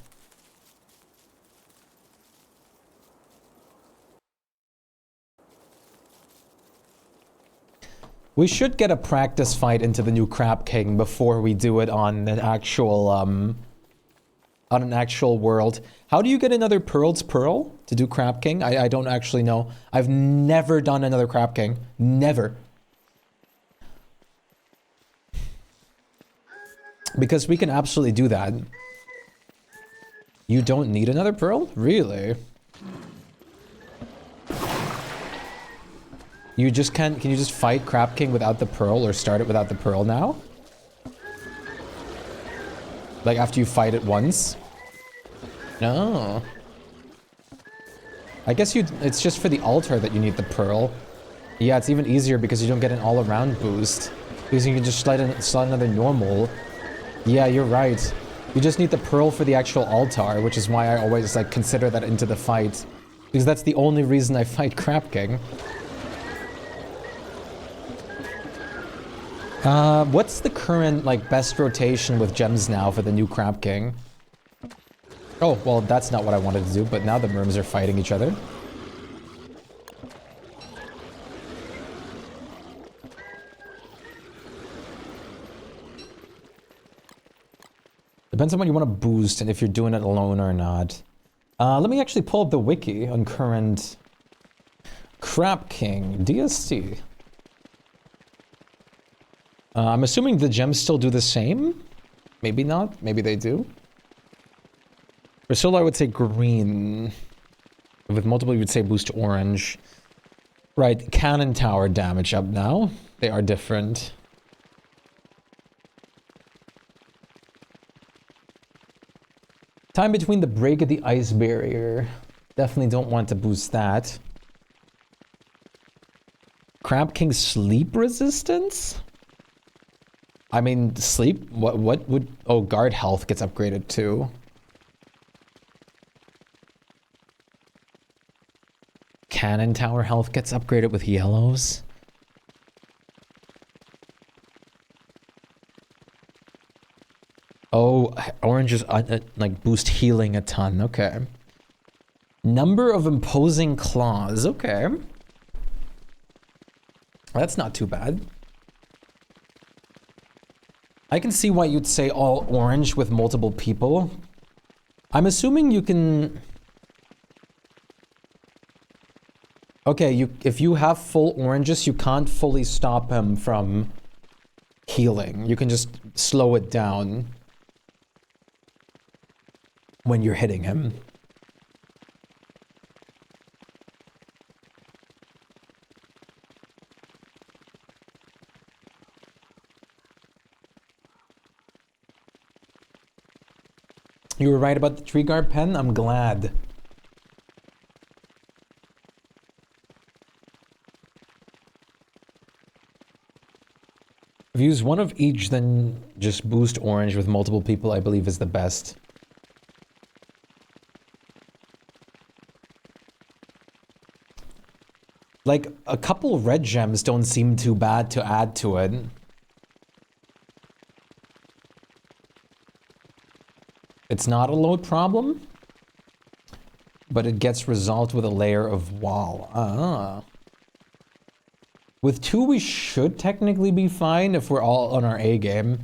We should get a practice fight into the new Crab King before we do it on an actual, world. How do you get another Pearl's Pearl to do Crab King? I don't actually know. I've never done another Crab King. Never. Because we can absolutely do that. You don't need another Pearl? Really? You just can you just fight Crab King without the Pearl or start it without the Pearl now? Like after you fight it once? No. I guess it's just for the altar that you need the Pearl. Yeah, it's even easier because you don't get an all-around boost. Because you can just slide another normal. Yeah, you're right. You just need the pearl for the actual altar, which is why I always like consider that into the fight. Because that's the only reason I fight Crab King. What's the current like best rotation with gems now for the new Crab King? Oh, well that's not what I wanted to do, but now the merms are fighting each other. Depends on what you want to boost and if you're doing it alone or not. Let me actually pull up the wiki on current Crab King DST. I'm assuming the gems still do the same? Maybe not. Maybe they do. For solo, I would say green. With multiple, you would say boost orange. Right, cannon tower damage up now. They are different. Time between the break of the ice barrier. Definitely don't want to boost that. Crab King sleep resistance? I mean, sleep? What would... Oh, guard health gets upgraded too. Cannon tower health gets upgraded with yellows. Oh, oranges like boost healing a ton. Okay. Number of imposing claws. Okay. That's not too bad. I can see why you'd say all orange with multiple people. I'm assuming you can... Okay, if you have full oranges, you can't fully stop him from healing. You can just slow it down when you're hitting him. You were right about the tree guard pen? I'm glad. If you use one of each, then just boost orange with multiple people, I believe is the best. Like, a couple red gems don't seem too bad to add to it. It's not a load problem, but it gets resolved with a layer of wall. Ah. With 2, we should technically be fine if we're all on our A game.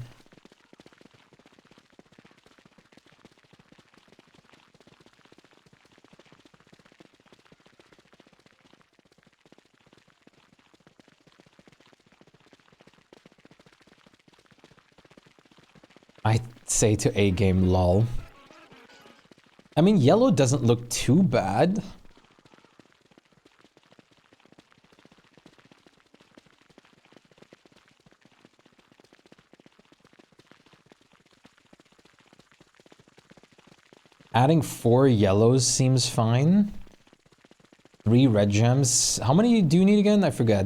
I'd say to A game, lol. I mean, yellow doesn't look too bad. Adding 4 yellows seems fine. 3 red gems. How many do you need again? I forget.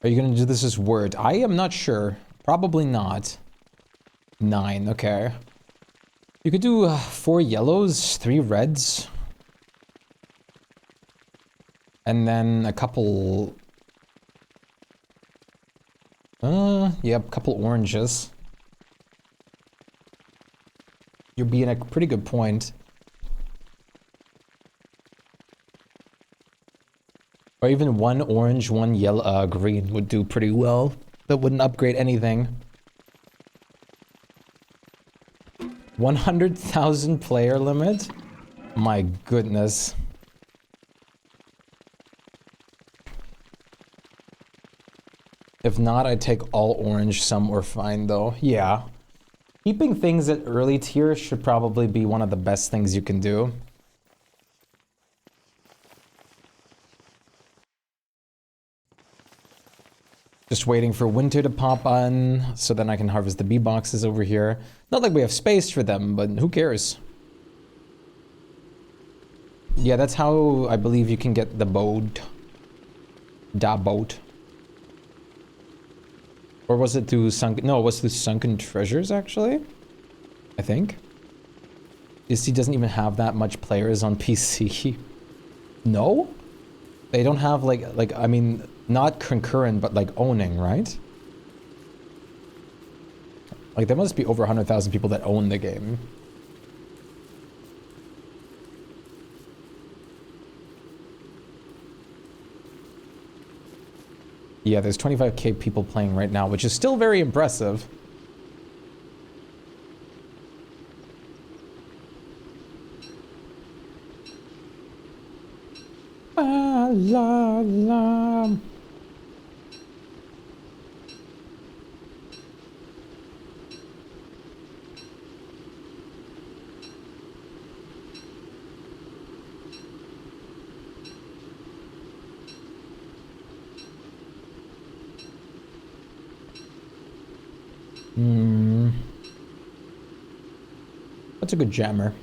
Are you gonna do this as word? I am not sure. Probably not. 9, okay. You could do 4 yellows, 3 reds. And then a couple... yeah, a couple oranges. You're being a pretty good point. Or even 1 orange, 1 yellow, green would do pretty well. That wouldn't upgrade anything. 100,000 player limit? My goodness. If not, I'd take all orange, some or fine though. Yeah. Keeping things at early tier should probably be one of the best things you can do. Just waiting for winter to pop on, so then I can harvest the bee boxes over here. Not like we have space for them, but who cares? Yeah, that's how I believe you can get the boat. Da boat. Or was it through Sunken... No, it was through Sunken Treasures, actually? I think. DST doesn't even have that much players on PC. No? They don't have, like, I mean, not concurrent, but, like, owning, right? Like, there must be over 100,000 people that own the game. Yeah, there's 25k people playing right now, which is still very impressive. La la la. That's a good jammer.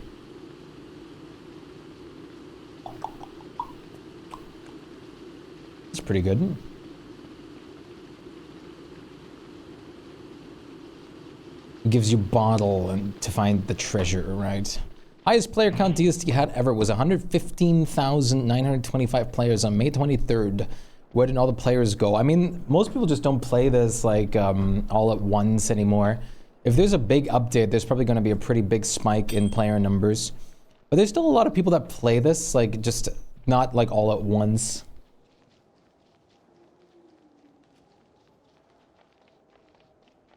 It's pretty good. It gives you bottle and to find the treasure, right? Highest player count DST had ever was 115,925 players on May 23rd. Where did all the players go? I mean, most people just don't play this like all at once anymore. If there's a big update, there's probably going to be a pretty big spike in player numbers. But there's still a lot of people that play this, like just not like all at once.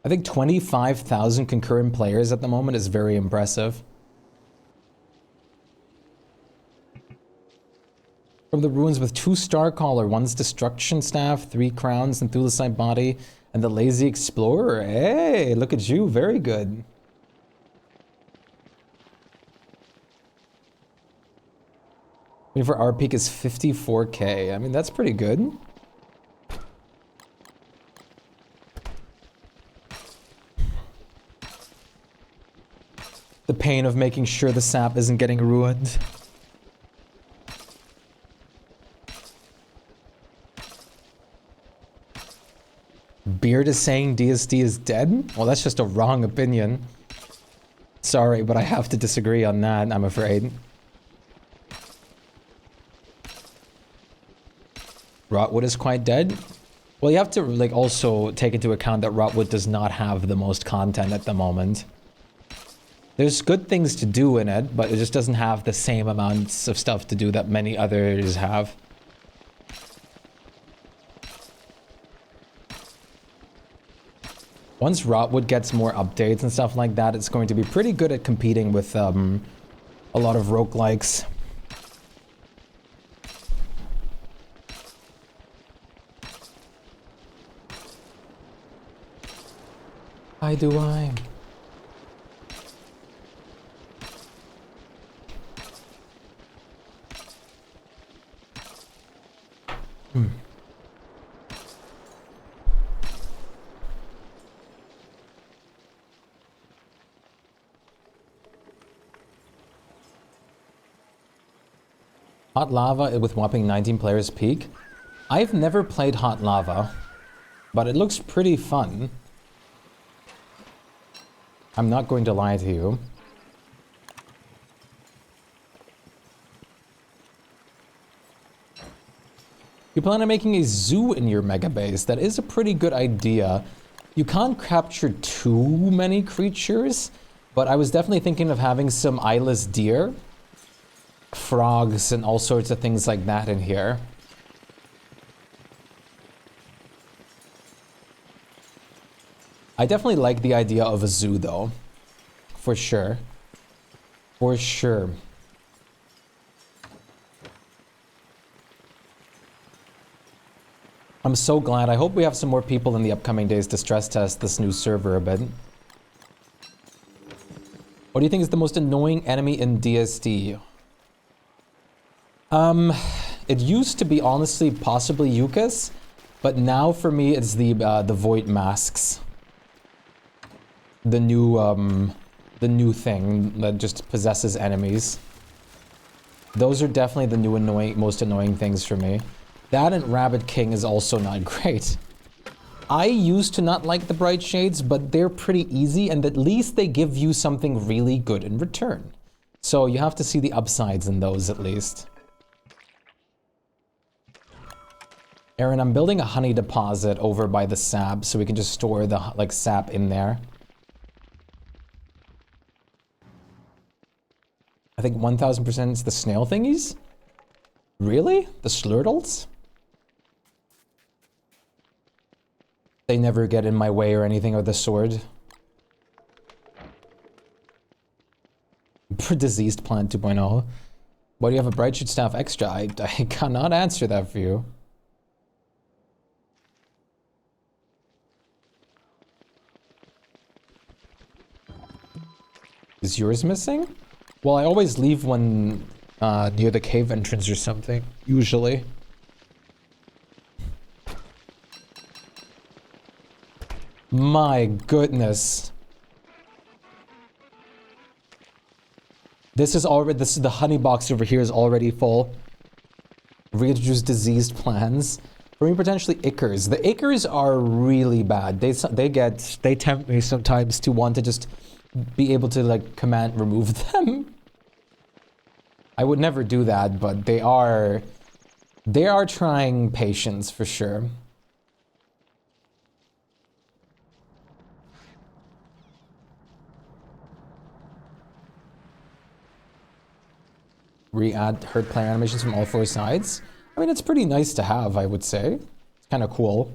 I think 25,000 concurrent players at the moment is very impressive. From the ruins with 2 Starcaller, 1's Destruction Staff, 3 Crowns, and Thulecite Body, and the Lazy Explorer. Hey, look at you, very good. For our peak is 54k. I mean, that's pretty good. The pain of making sure the sap isn't getting ruined. Beard is saying DSD is dead? Well, that's just a wrong opinion. Sorry, but I have to disagree on that, I'm afraid. Rotwood is quite dead? Well, you have to like also take into account that Rotwood does not have the most content at the moment. There's good things to do in it, but it just doesn't have the same amounts of stuff to do that many others have. Once Rotwood gets more updates and stuff like that, it's going to be pretty good at competing with a lot of roguelikes. Why do I? Hot Lava with whopping 19 players peak. I've never played Hot Lava, but it looks pretty fun. I'm not going to lie to you. You plan on making a zoo in your Megabase. That is a pretty good idea. You can't capture too many creatures, but I was definitely thinking of having some eyeless deer, frogs, and all sorts of things like that in here. I definitely like the idea of a zoo though. For sure. For sure. I'm so glad. I hope we have some more people in the upcoming days to stress test this new server a bit. What do you think is the most annoying enemy in DSD? It used to be honestly possibly Yukas, but now for me it's the Void Masks. The new thing that just possesses enemies. Those are definitely the new most annoying things for me. That and Rabbit King is also not great. I used to not like the Bright Shades, but they're pretty easy, and at least they give you something really good in return. So you have to see the upsides in those at least. Aaron, I'm building a honey deposit over by the sap so we can just store the like sap in there. I think 1000% is the snail thingies? Really? The slurtles? They never get in my way or anything with the sword. For diseased plant 2.0. Why do you have a bright shoot staff extra? I cannot answer that for you. Is yours missing? Well, I always leave one near the cave entrance or something, usually. My goodness. This is the honey box over here is already full. Reintroduce diseased plants. For me, potentially ichors. The ichors are really bad. They tempt me sometimes to want to just be able to like command remove them. I would never do that, but they are trying patience for sure. Re-add herd player animations from all 4 sides. I mean, it's pretty nice to have, I would say. It's kind of cool.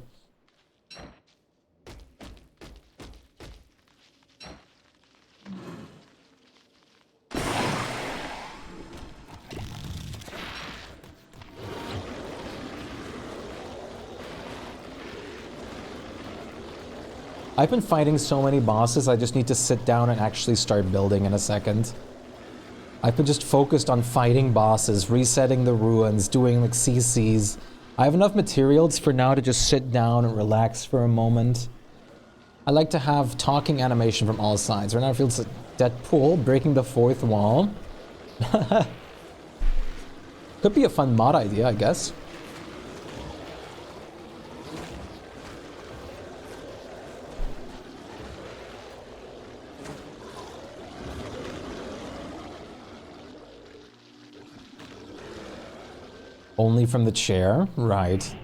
I've been fighting so many bosses, I just need to sit down and actually start building in a second. I've been just focused on fighting bosses, resetting the ruins, doing like CCs. I have enough materials for now to just sit down and relax for a moment. I like to have talking animation from all sides. Right now it feels like Deadpool breaking the 4th wall. Could be a fun mod idea, I guess. Only from the chair? Right.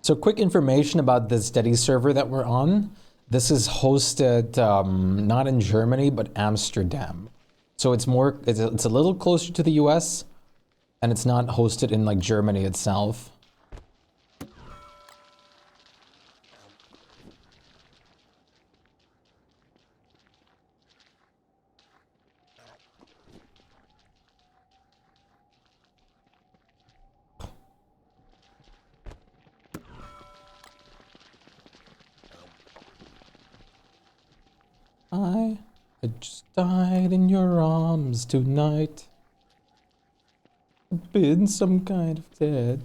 So quick information about this Steady server that we're on. This is hosted not in Germany, but Amsterdam. So it's a little closer to the US, and it's not hosted in like Germany itself. I just died in your arms tonight. I've been some kind of dead.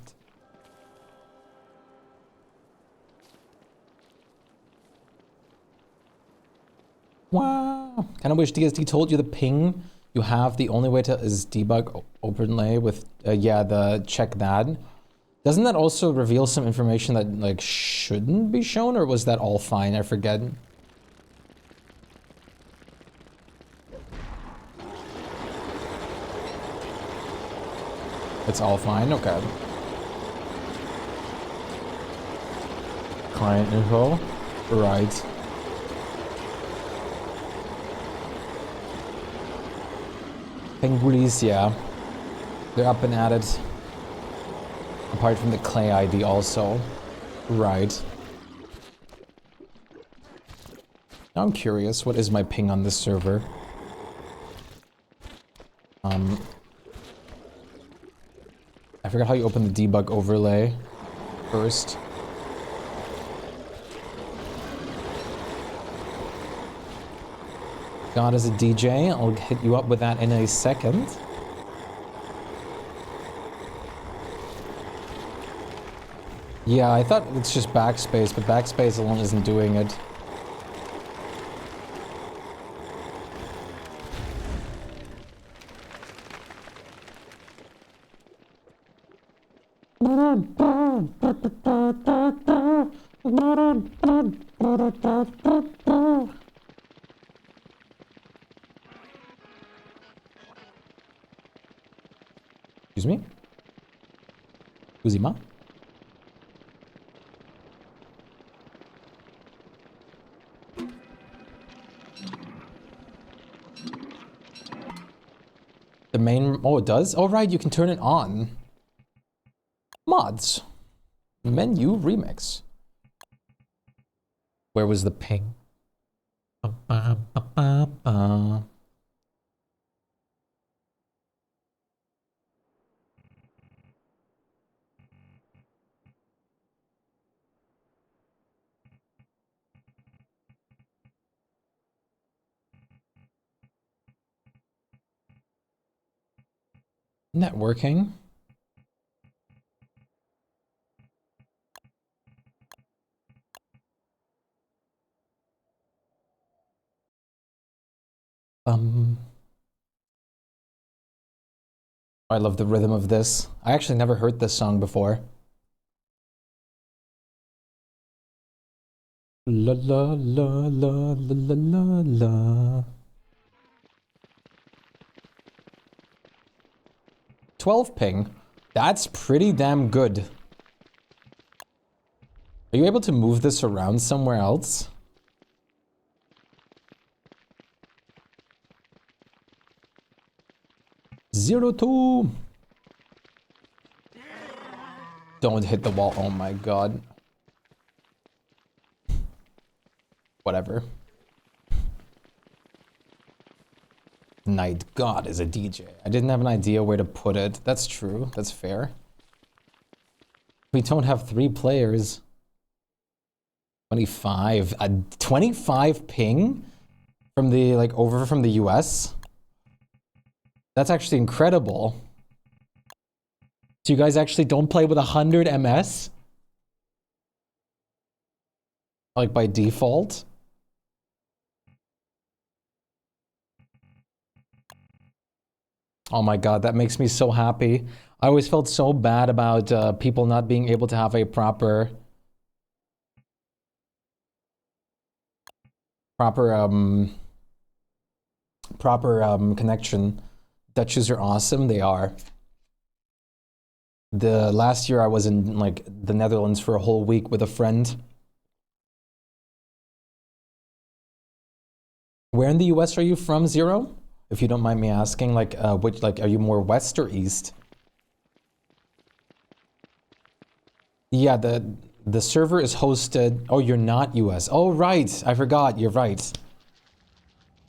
Wow. Kinda wish DSD told you the ping you have. The only way to is debug OpenLay with, yeah, the check that. Doesn't that also reveal some information that like shouldn't be shown, or was that all fine? I forget. It's all fine? Okay. Client info? Right. Penguins, yeah. They're up and at it. Apart from the clay ID also. Right. Now I'm curious, what is my ping on this server? I forgot how you open the debug overlay first. God is a DJ. I'll hit you up with that in a second. Yeah, I thought it's just backspace, but backspace alone isn't doing it. Excuse me? Uzima? The main... Oh, it does? Oh, right, you can turn it on. Mods. Menu remix. Where was the ping? Networking. I love the rhythm of this. I actually never heard this song before. La la la la la la la. 12 ping. That's pretty damn good. Are you able to move this around somewhere else? Zero two. Don't hit the wall. Oh my god. Whatever. Night God is a DJ. I didn't have an idea where to put it. That's true. That's fair. We don't have 3 players. 25. 25 ping? From the, like, over from the US? That's actually incredible. So you guys actually don't play with 100 MS? Like, by default? Oh my god, that makes me so happy. I always felt so bad about people not being able to have a proper connection. Dutches are awesome, they are. The last year I was in like the Netherlands for a whole week with a friend. Where in the US are you from, Zero? If you don't mind me asking, like, which, like, are you more west or east? Yeah, the server is hosted. Oh, you're not US. Oh, right. I forgot. You're right.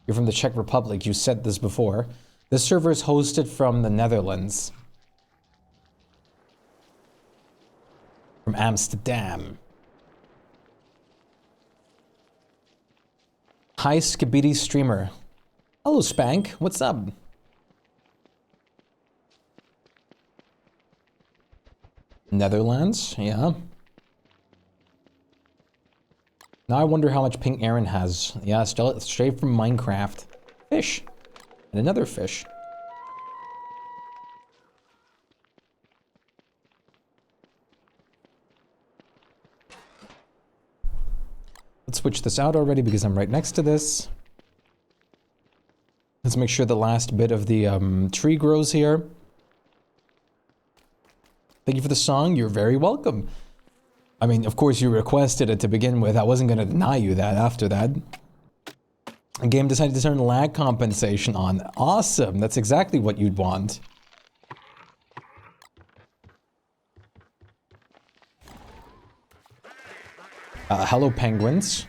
You're from the Czech Republic. You said this before. The server is hosted from the Netherlands. From Amsterdam. Hi, Skibidi Streamer. Hello, Spank. What's up? Netherlands, yeah. Now I wonder how much ping Aaron has. Yeah, straight from Minecraft. Fish. And another fish. Let's switch this out already because I'm right next to this. Let's make sure the last bit of the tree grows here. Thank you for the song. You're very welcome. I mean, of course you requested it to begin with. I wasn't going to deny you that after that. The game decided to turn lag compensation on. Awesome. That's exactly what you'd want. Hello, penguins.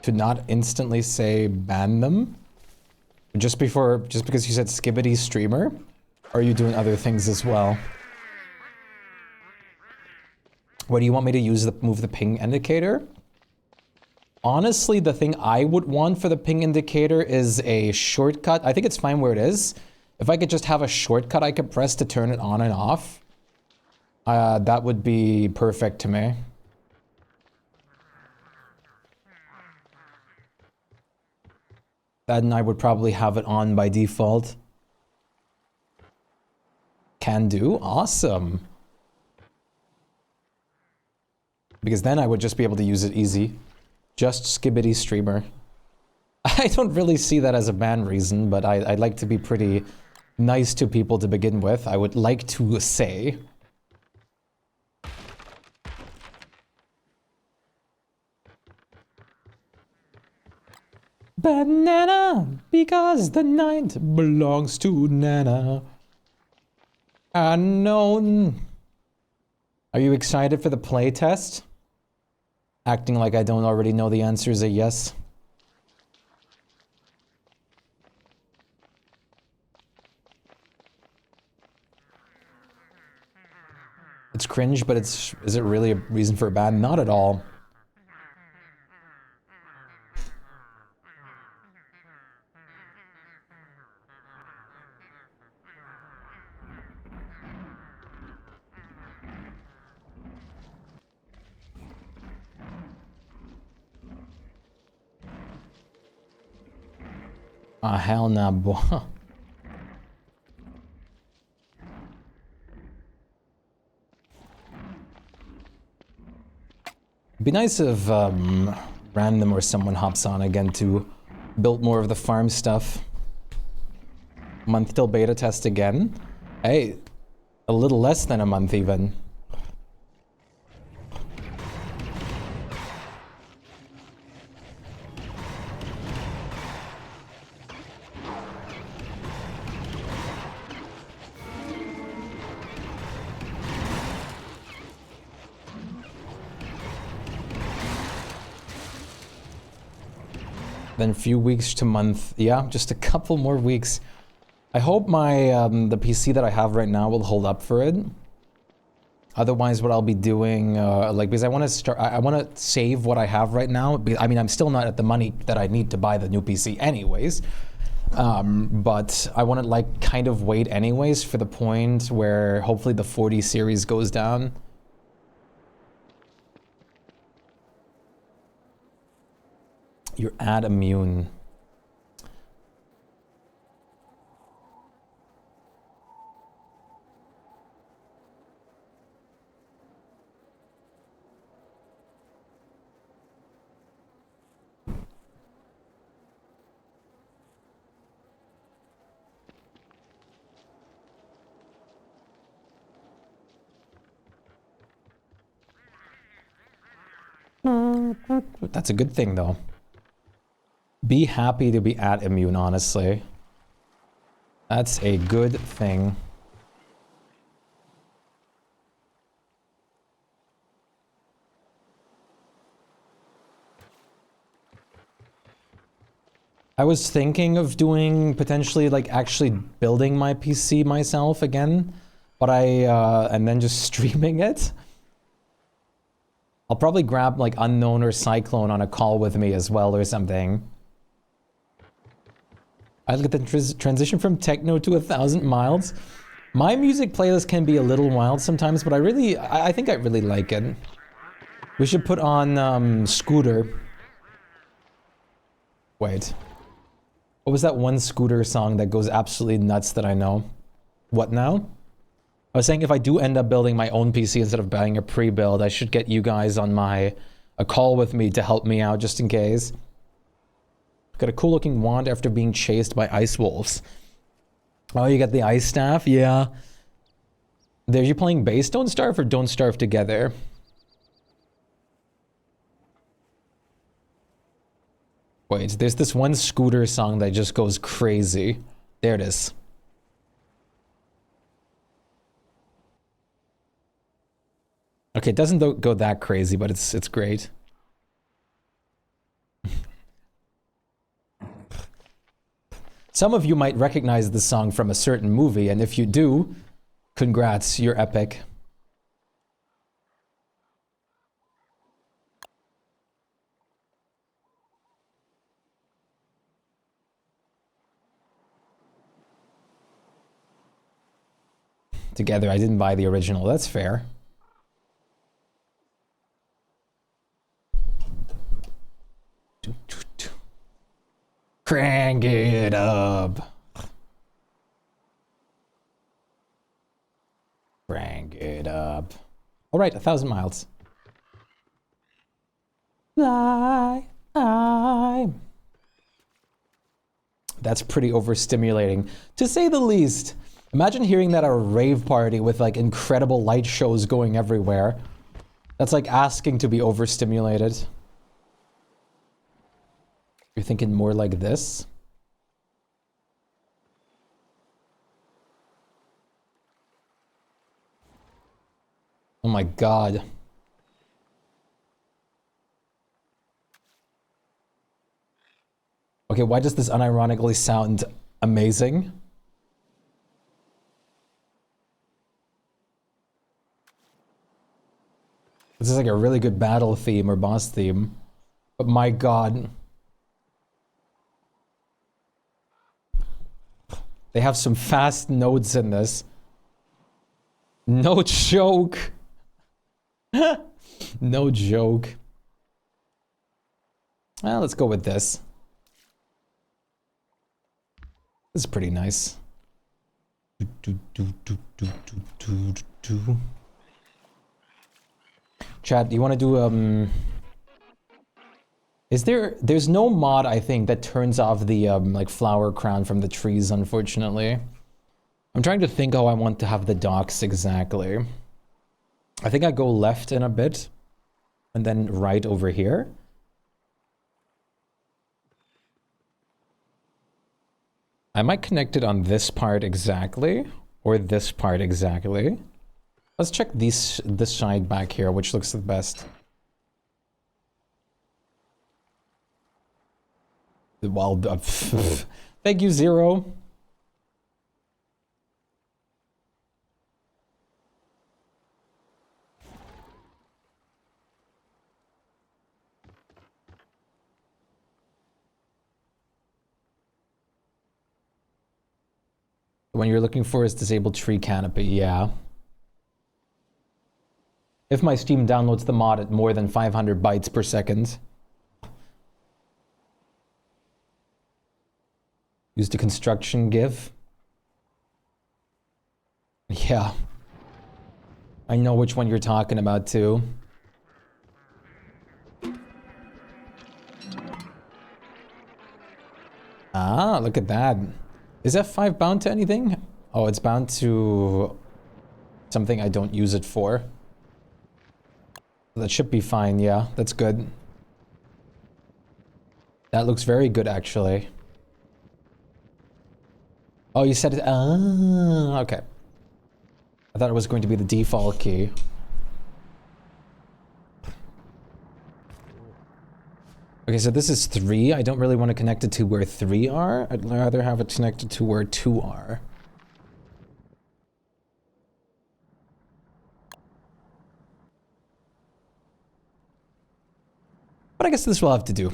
To not instantly say ban them? Just because you said Skibbity streamer? Or are you doing other things as well? What do you want me to use move the ping indicator? Honestly, the thing I would want for the ping indicator is a shortcut. I think it's fine where it is. If I could just have a shortcut I could press to turn it on and off, that would be perfect to me. Then I would probably have it on by default. Can do. Awesome. Because then I would just be able to use it easy. Just Skibbity Streamer. I don't really see that as a ban reason, but I'd like to be pretty nice to people to begin with. I would like to say. Banana, because the night belongs to Nana. Unknown. Are you excited for the play test? Acting like I don't already know the answer is a yes. It's cringe, but is it really a reason for a ban? Not at all. Ah, hell nah, boy. Be nice if random or someone hops on again to build more of the farm stuff. Month till beta test again. Hey, a little less than a month even. Then few weeks to month. Yeah, just a couple more weeks. I hope my the PC that I have right now will hold up for it. Otherwise, what I'll be doing, like, because I want to start, I want to save what I have right now. I mean, I'm still not at the money that I need to buy the new PC anyways. But I want to, like, kind of wait anyways for the point where hopefully the 40 series goes down. You're ad immune. That's a good thing, though. Be happy to be at immune, honestly. That's a good thing. I was thinking of doing potentially, like, actually building my PC myself again, but and then just streaming it. I'll probably grab, like, Unknown or Cyclone on a call with me as well or something. I look at the transition from techno to 1,000 miles. My music playlist can be a little wild sometimes, but I think I really like it. We should put on Scooter. Wait. What was that one Scooter song that goes absolutely nuts that I know? What now? I was saying if I do end up building my own PC instead of buying a pre-build, I should get you guys on a call with me to help me out just in case. Got a cool looking wand after being chased by ice wolves. Oh, you got the ice staff? Yeah. Are you playing base Don't Starve or Don't Starve together? Wait, there's this one Scooter song that just goes crazy. There it is. Okay, it doesn't go that crazy, but it's great. Some of you might recognize the song from a certain movie, and if you do, congrats, you're epic. together. I didn't buy the original. That's fair. Crank it up. Crank it up. All right, 1,000 miles. Fly. That's pretty overstimulating, to say the least. Imagine hearing that at a rave party with like incredible light shows going everywhere. That's like asking to be overstimulated. You're thinking more like this? Oh my god. Okay, why does this unironically sound amazing? This is like a really good battle theme or boss theme. But my god. They have some fast notes in this. No joke. No joke. Well, let's go with this. This is pretty nice. Chat, do you want to do there's no mod, I think, that turns off the like flower crown from the trees, unfortunately. I'm trying to think how I want to have the docks exactly. I think I go left in a bit and then right over here. I might connect it on this part exactly, or this part exactly. Let's check this side back here, which looks the best. Well, thank you, Zero. When you're looking for is disabled tree canopy, yeah. If my Steam downloads the mod at more than 500 bytes per second. Use the construction GIF. Yeah. I know which one you're talking about too. Ah, look at that. Is F5 bound to anything? Oh, it's bound to something I don't use it for. That should be fine, yeah. That's good. That looks very good, actually. Oh, you said it. Ah, okay. I thought it was going to be the default key. Okay, so this is 3. I don't really want to connect it to where 3 are. I'd rather have it connected to where 2 are. But I guess this will have to do.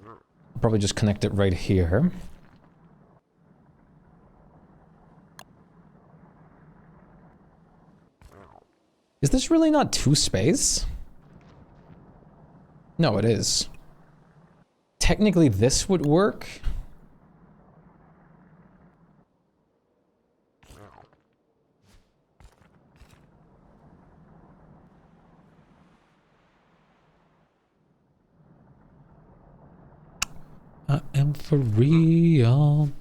I'll probably just connect it right here. Is this really not 2 space? No, it is. Technically, this would work. I am for real.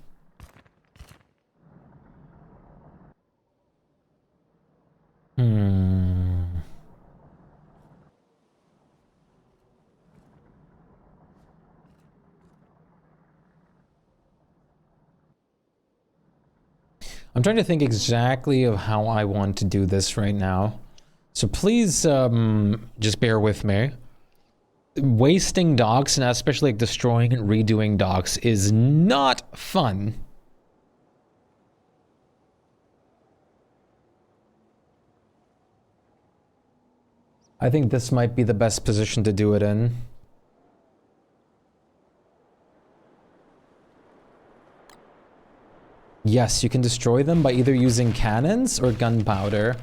I'm trying to think exactly of how I want to do this right now. So please, just bear with me. Wasting docks, and especially like destroying and redoing docks, is not fun. I think this might be the best position to do it in. Yes, you can destroy them by either using cannons or gunpowder.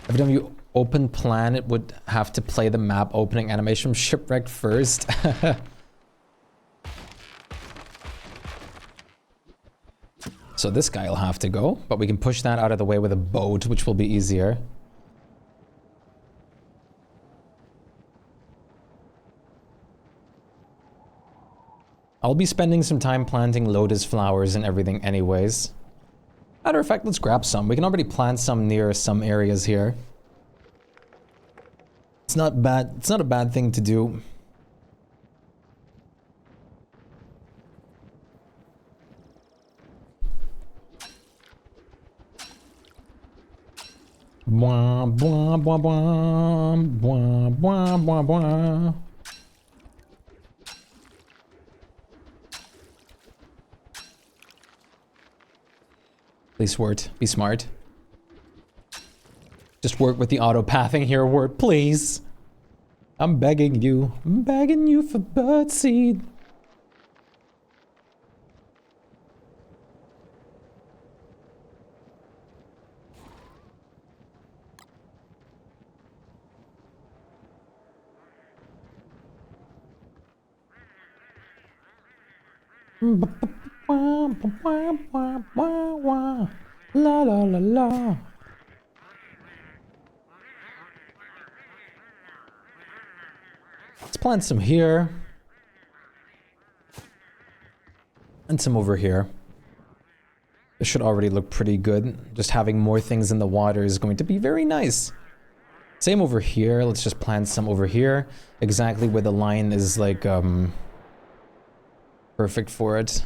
Every time you open plan, it would have to play the map opening animation from Shipwreck first. So this guy will have to go, but we can push that out of the way with a boat, which will be easier. I'll be spending some time planting lotus flowers and everything anyways. Matter of fact, let's grab some. We can already plant some near some areas here. It's not bad. It's not a bad thing to do. Blah, blah, blah, blah, blah, blah, blah, blah. Please, Word, be smart. Just work with the auto-pathing here, Word, please. I'm begging you. I'm begging you for birdseed. La la la la. Let's plant some here. And some over here. This should already look pretty good. Just having more things in the water is going to be very nice. Same over here. Let's just plant some over here. Exactly where the line is like, perfect for it.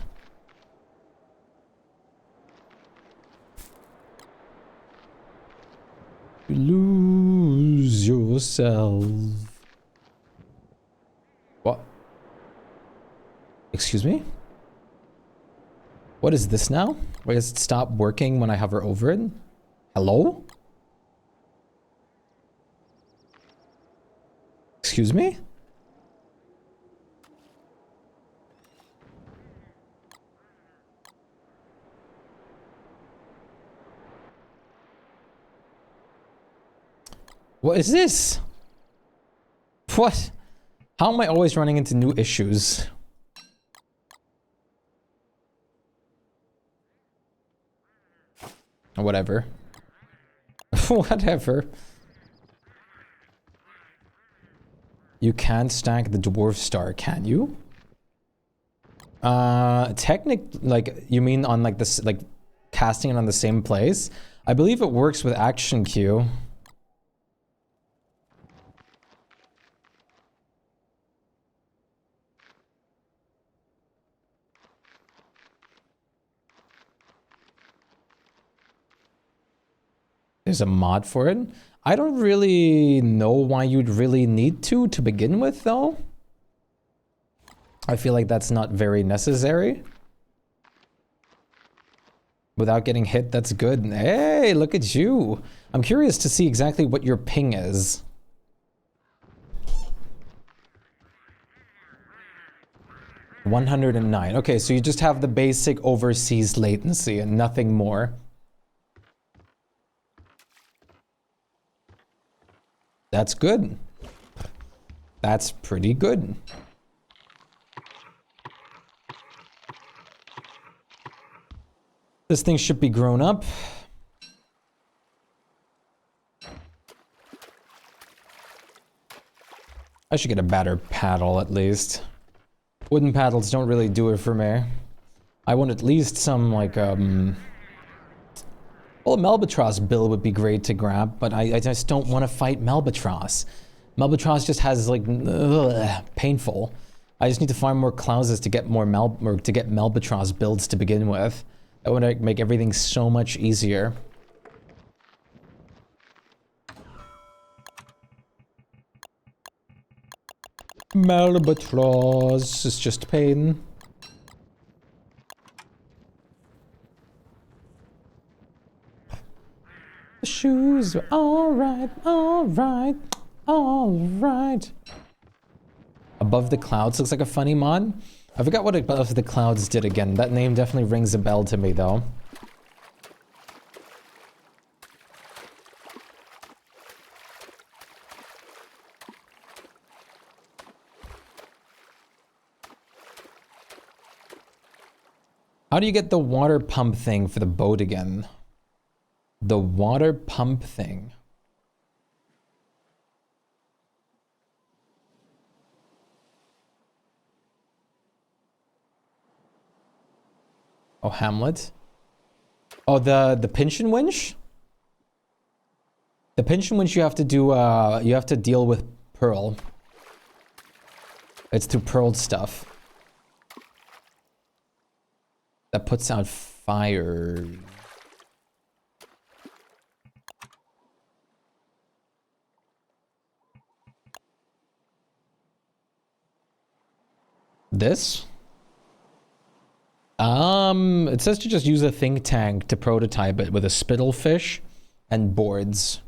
You lose yourself. What? Excuse me? What is this now? Why does it stop working when I hover over it? Hello? Excuse me? What is this? What? How am I always running into new issues? Whatever. Whatever. You can't stack the dwarf star, can you? Like, you mean on like this, like casting it on the same place? I believe it works with action queue. There's a mod for it. I don't really know why you'd really need to begin with, though. I feel like that's not very necessary. Without getting hit, that's good. Hey, look at you. I'm curious to see exactly what your ping is. $109. Okay, so you just have the basic overseas latency and nothing more. That's good. That's pretty good. This thing should be grown up. I should get a better paddle at least. Wooden paddles don't really do it for me. I want at least some like well, a Melbatross bill would be great to grab, but I just don't want to fight Melbatross. Melbatross just has like painful. I just need to find more Klauses to get more Melbatross builds to begin with. That would make everything so much easier. Melbatross is just pain. The shoes are alright, alright, alright. Above the clouds looks like a funny mod. I forgot what Above the Clouds did again. That name definitely rings a bell to me, though. How do you get the water pump thing for the boat again? The water pump thing. Oh, Hamlet. Oh, the pension winch? The pension winch you have to do, you have to deal with Pearl. It's through Pearl stuff. That puts out fire. This? It says to just use a think tank to prototype it with a spittlefish and boards.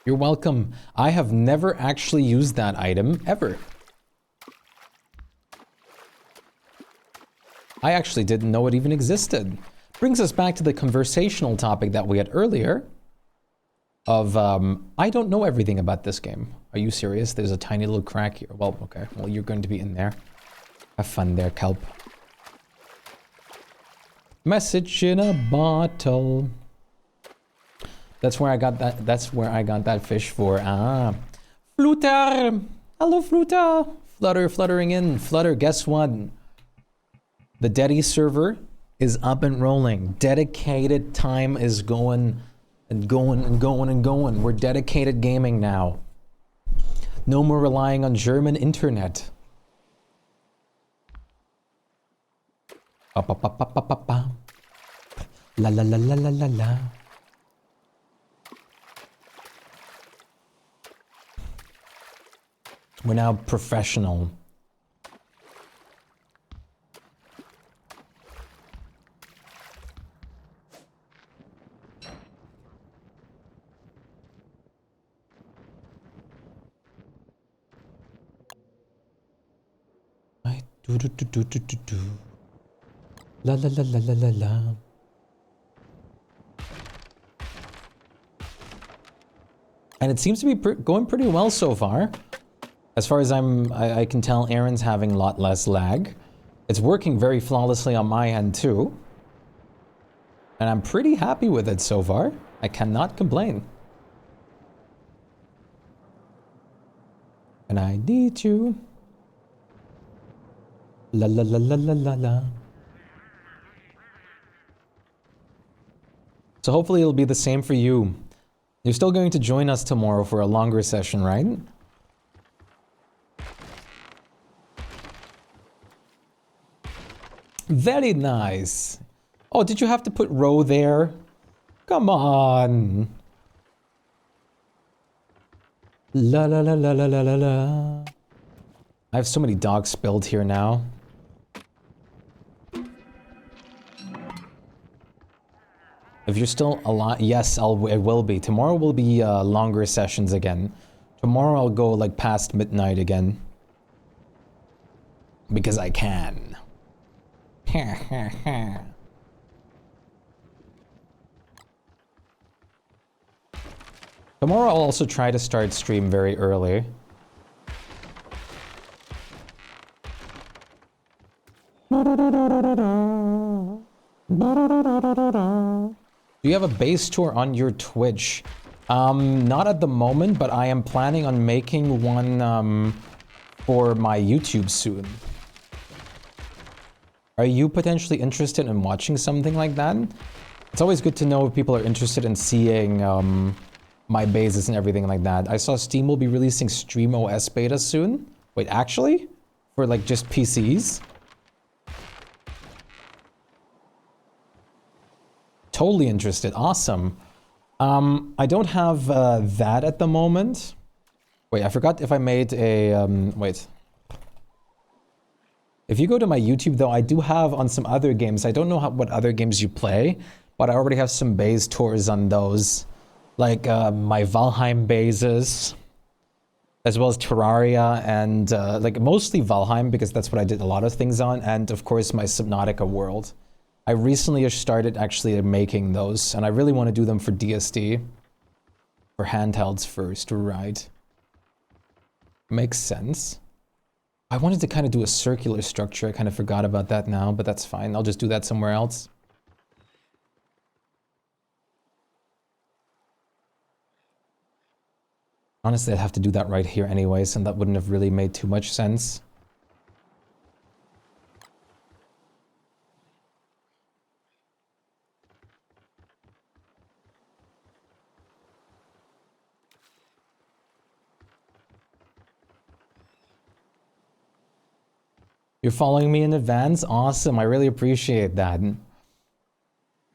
You're welcome. I have never actually used that item, ever. I actually didn't know it even existed. Brings us back to the conversational topic that we had earlier of, I don't know everything about this game. Are you serious? There's a tiny little crack here. Well, okay. Well, you're going to be in there. Have fun there, kelp. Message in a bottle. That's where I got that. That's where I got that fish for. Ah, Flutter. Hello, Flutter. Flutter, fluttering in. Flutter. Guess what? The Deddy server is up and rolling. Dedicated time is going and going and going and going. We're dedicated gaming now. No more relying on German internet. Ba ba ba ba ba ba ba. La la la la la la la. We're now professional. I do do do do do do do. La la la la la la la. And it seems to be going pretty well so far. As far as I can tell, Aaron's having a lot less lag. It's working very flawlessly on my end too. And I'm pretty happy with it so far. I cannot complain. And I need you. La la la la la la la. So hopefully it'll be the same for you. You're still going to join us tomorrow for a longer session, right? Very nice. Oh, did you have to put row there? Come on. La la la la la la la la. I have so many dogs spilled here now. If you're still alive, yes, it will be. Tomorrow will be longer sessions again. Tomorrow I'll go like past midnight again. Because I can. Tomorrow I'll also try to start stream very early. Do you have a base tour on your Twitch? Not at the moment, but I am planning on making one for my YouTube soon. Are you potentially interested in watching something like that? It's always good to know if people are interested in seeing my bases and everything like that. I saw Steam will be releasing Stream OS beta soon. Wait, actually? For like just PCs? Totally interested. Awesome. I don't have that at the moment. Wait, I forgot if I made a... wait. If you go to my YouTube, though, I do have on some other games. I don't know what other games you play, but I already have some base tours on those. Like my Valheim bases, as well as Terraria, and like mostly Valheim because that's what I did a lot of things on, and of course my Subnautica world. I recently started actually making those, and I really want to do them for DSD. For handhelds first, right? Makes sense. I wanted to kind of do a circular structure. I kind of forgot about that now, but that's fine. I'll just do that somewhere else. Honestly, I'd have to do that right here anyways, and that wouldn't have really made too much sense. You're following me in advance? Awesome, I really appreciate that.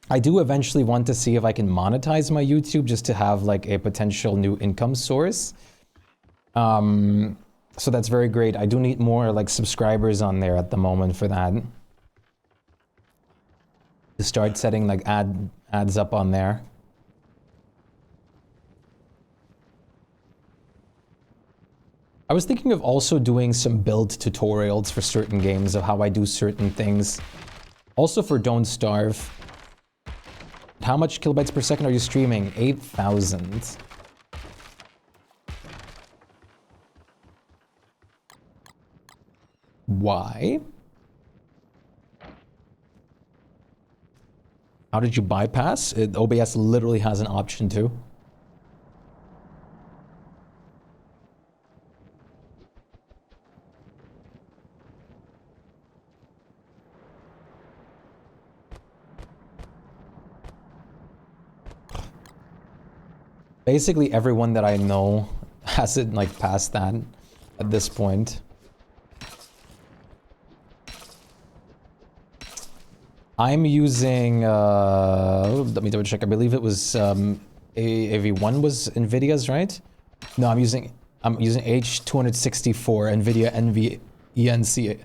I do eventually want to see if I can monetize my YouTube just to have like a potential new income source. So that's very great. I do need more like subscribers on there at the moment for that. To start setting like ads up on there. I was thinking of also doing some build tutorials for certain games of how I do certain things. Also for Don't Starve. How much kilobytes per second are you streaming? 8,000. Why? How did you bypass? OBS literally has an option to. Basically everyone that I know has it like past that at this point. I'm using let me double check. I believe it was AV1 was Nvidia's, right? No, I'm using H264 Nvidia NVENC.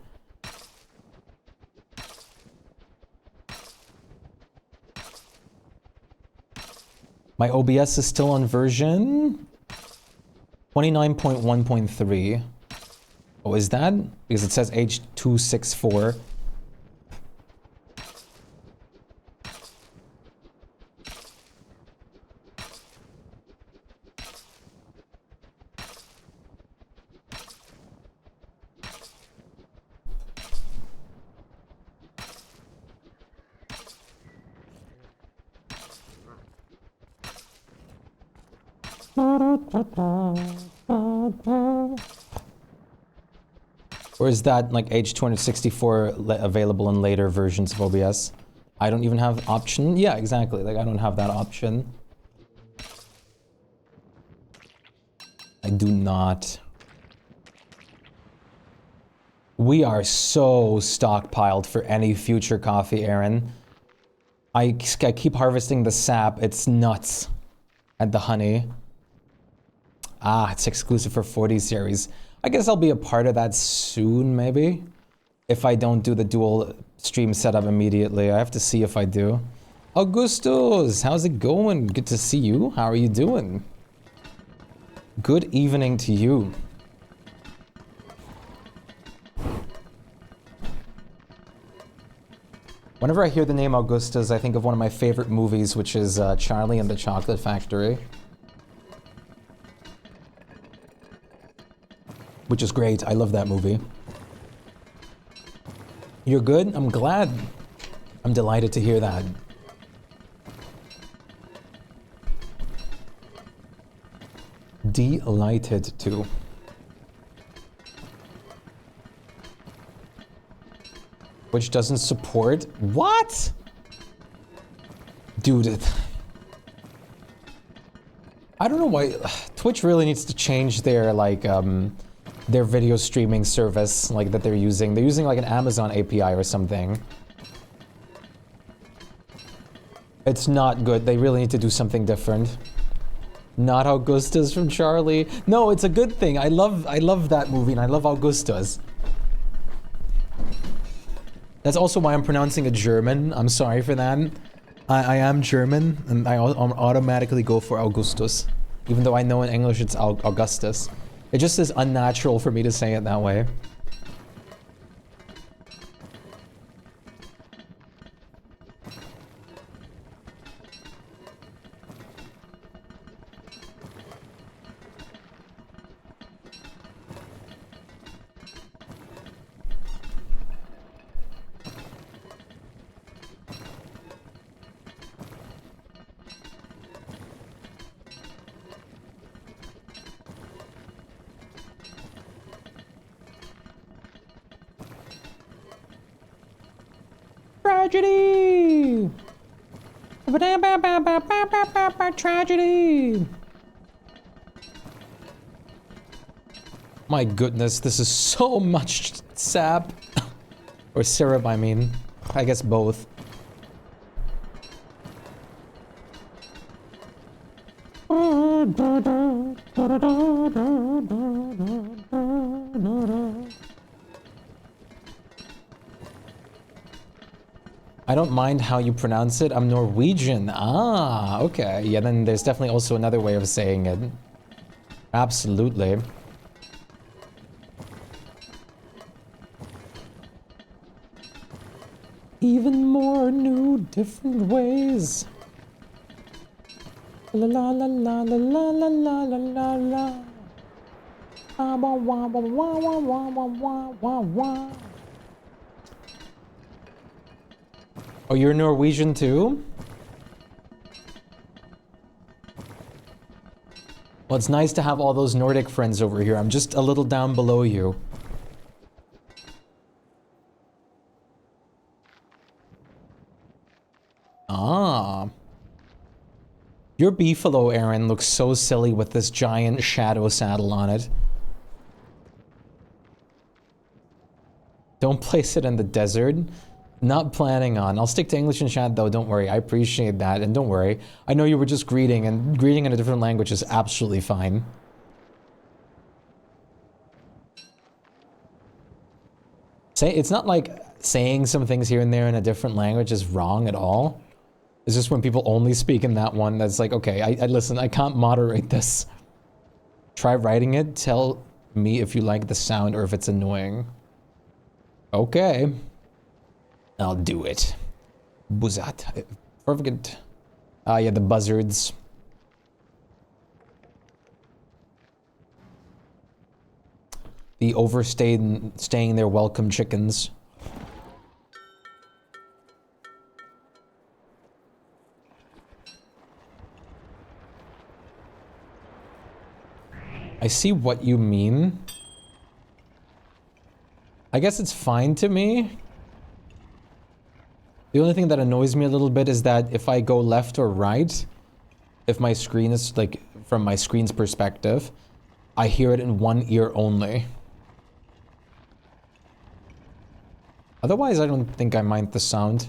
My OBS is still on version 29.1.3. Oh, is that? Because it says H264. Or is that like H264 available in later versions of OBS? I don't even have option. Yeah, exactly. Like I don't have that option. I do not. We are so stockpiled for any future coffee, Aaron. I keep harvesting the sap. It's nuts. And the honey. Ah, it's exclusive for 40 series. I guess I'll be a part of that soon, maybe. If I don't do the dual stream setup immediately. I have to see if I do. Augustus, how's it going? Good to see you. How are you doing? Good evening to you. Whenever I hear the name Augustus, I think of one of my favorite movies, which is Charlie and the Chocolate Factory. Which is great. I love that movie. You're good? I'm glad. I'm delighted to hear that. Delighted to. Which doesn't support... What? Dude, I don't know why... Twitch really needs to change their, like, their video streaming service, like, that they're using. They're using, like, an Amazon API or something. It's not good. They really need to do something different. Not Augustus from Charlie. No, it's a good thing. I love that movie, and I love Augustus. That's also why I'm pronouncing it German. I'm sorry for that. I am German, and I automatically go for Augustus. Even though I know in English it's Augustus. It just is unnatural for me to say it that way. Tragedy! Tragedy! My goodness, this is so much sap. Or syrup, I mean. I guess both. I don't mind how you pronounce it. I'm Norwegian. Ah, okay. Yeah, then there's definitely also another way of saying it. Absolutely. Even more new, different ways. La la la la la la la la la la la. Wah wah wah wah wah wah wah wah wah wah. Oh, you're Norwegian too? Well, it's nice to have all those Nordic friends over here. I'm just a little down below you. Ah. Your beefalo, Aaron, looks so silly with this giant shadow saddle on it. Don't place it in the desert. Not planning on. I'll stick to English and chat though, don't worry. I appreciate that, and don't worry. I know you were just greeting, and greeting in a different language is absolutely fine. It's not like saying some things here and there in a different language is wrong at all. It's just when people only speak in that one that's like, okay, I listen, I can't moderate this. Try writing it, tell me if you like the sound or if it's annoying. Okay. I'll do it. Buzat. Perfect. Ah, yeah, the buzzards. The staying their welcome chickens. I see what you mean. I guess it's fine to me. The only thing that annoys me a little bit is that if I go left or right, if my screen is like from my screen's perspective, I hear it in one ear only. Otherwise, I don't think I mind the sound.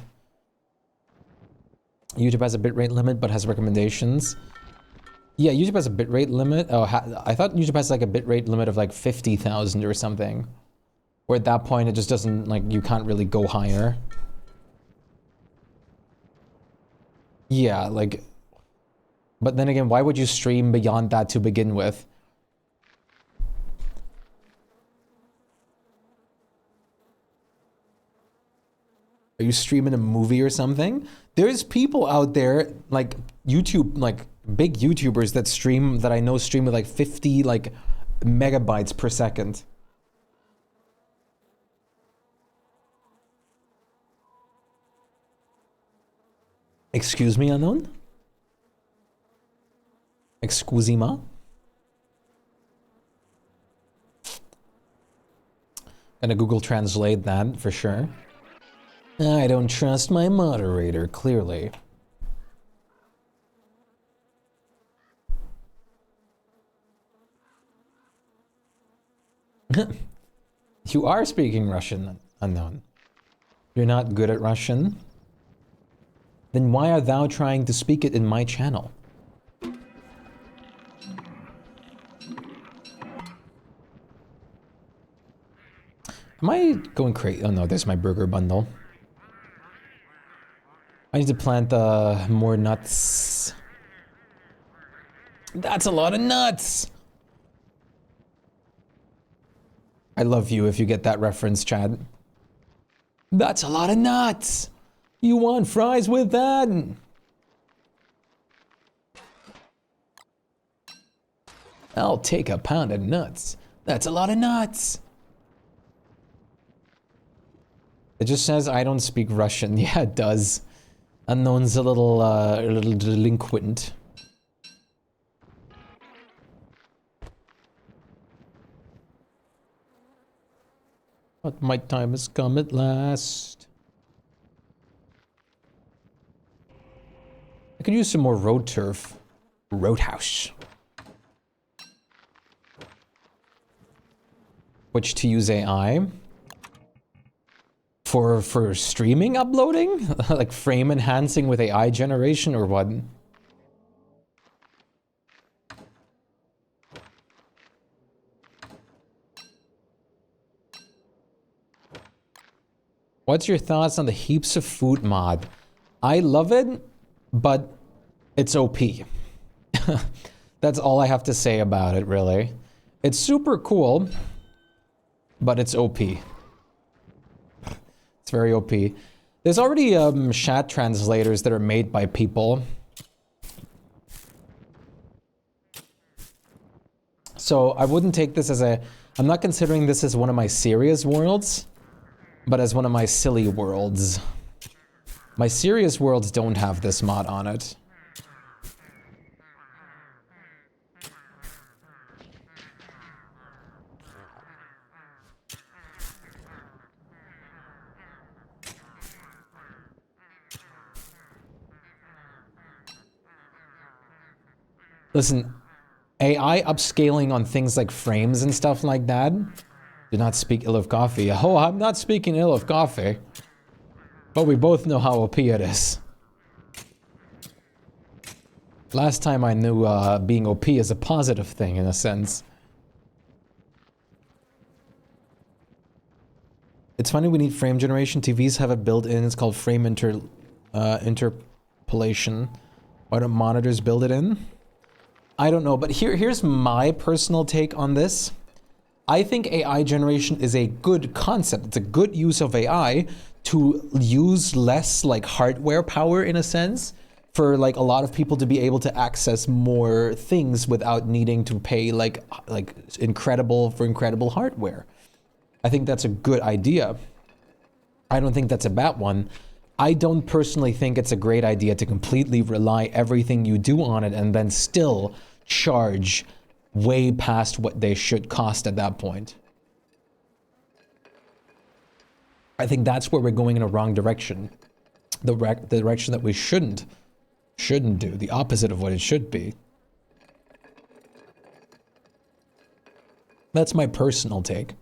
YouTube has a bitrate limit but has recommendations. Yeah, YouTube has a bitrate limit. Oh, I thought YouTube has like a bitrate limit of like 50,000 or something. Where at that point it just doesn't, like, you can't really go higher. Yeah, like... But then again, why would you stream beyond that to begin with? Are you streaming a movie or something? There's people out there, like, YouTube, like, big YouTubers that stream, that I know stream with like 50, like, megabytes per second. Excuse me, unknown? Excusez-moi? Gonna Google Translate that for sure. I don't trust my moderator, clearly. You are speaking Russian, unknown. You're not good at Russian? Then why are thou trying to speak it in my channel? Am I going crazy? Oh no, there's my burger bundle. I need to plant more nuts. That's a lot of nuts! I love you if you get that reference, Chad. That's a lot of nuts! You want fries with that? I'll take a pound of nuts. That's a lot of nuts! It just says I don't speak Russian. Yeah, it does. Unknown's a little delinquent. But my time has come at last. I could use some more road turf. Roadhouse. Which to use AI? For streaming uploading? Like frame enhancing with AI generation or what? What's your thoughts on the heaps of food mod? I love it, but it's OP. That's all I have to say about it, really. It's super cool, but it's OP. It's very OP. There's already chat translators that are made by people. So I wouldn't take this as a... I'm not considering this as one of my serious worlds, but as one of my silly worlds. My serious worlds don't have this mod on it. Listen, AI upscaling on things like frames and stuff like that. Do not speak ill of coffee. Oh, I'm not speaking ill of coffee. But we both know how OP it is. Last time I knew being OP is a positive thing in a sense. It's funny we need frame generation. TVs have it built in. It's called frame interpolation. Why don't monitors build it in? I don't know, but here's my personal take on this. I think AI generation is a good concept. It's a good use of AI to use less like hardware power in a sense for like a lot of people to be able to access more things without needing to pay like incredible hardware. I think that's a good idea. I don't think that's a bad one. I don't personally think it's a great idea to completely rely everything you do on it and then still charge way past what they should cost at that point. I think that's where we're going in a wrong direction. The direction that we shouldn't do. The opposite of what it should be. That's my personal take.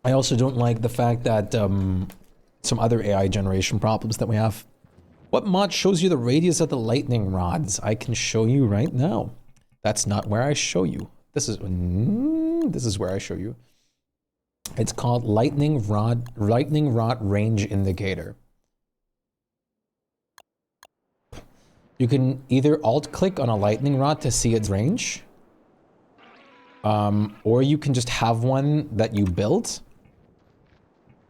I also don't like the fact that some other AI generation problems that we have. What mod shows you the radius of the lightning rods? I can show you right now. That's not where I show you. This is where I show you. It's called lightning rod range indicator. You can either alt click on a lightning rod to see its range, or you can just have one that you built,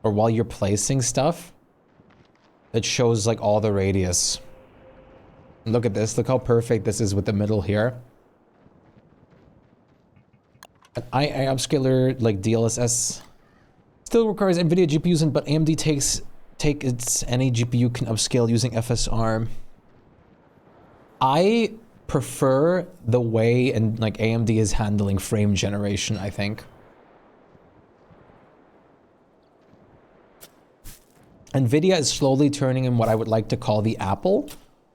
or while you're placing stuff, it shows like all the radius. Look at this. Look how perfect this is with the middle here. An AI upscaler like DLSS still requires NVIDIA GPUs, but AMD takes any GPU can upscale using FSR. I prefer the way and like AMD is handling frame generation, I think. NVIDIA is slowly turning in what I would like to call the Apple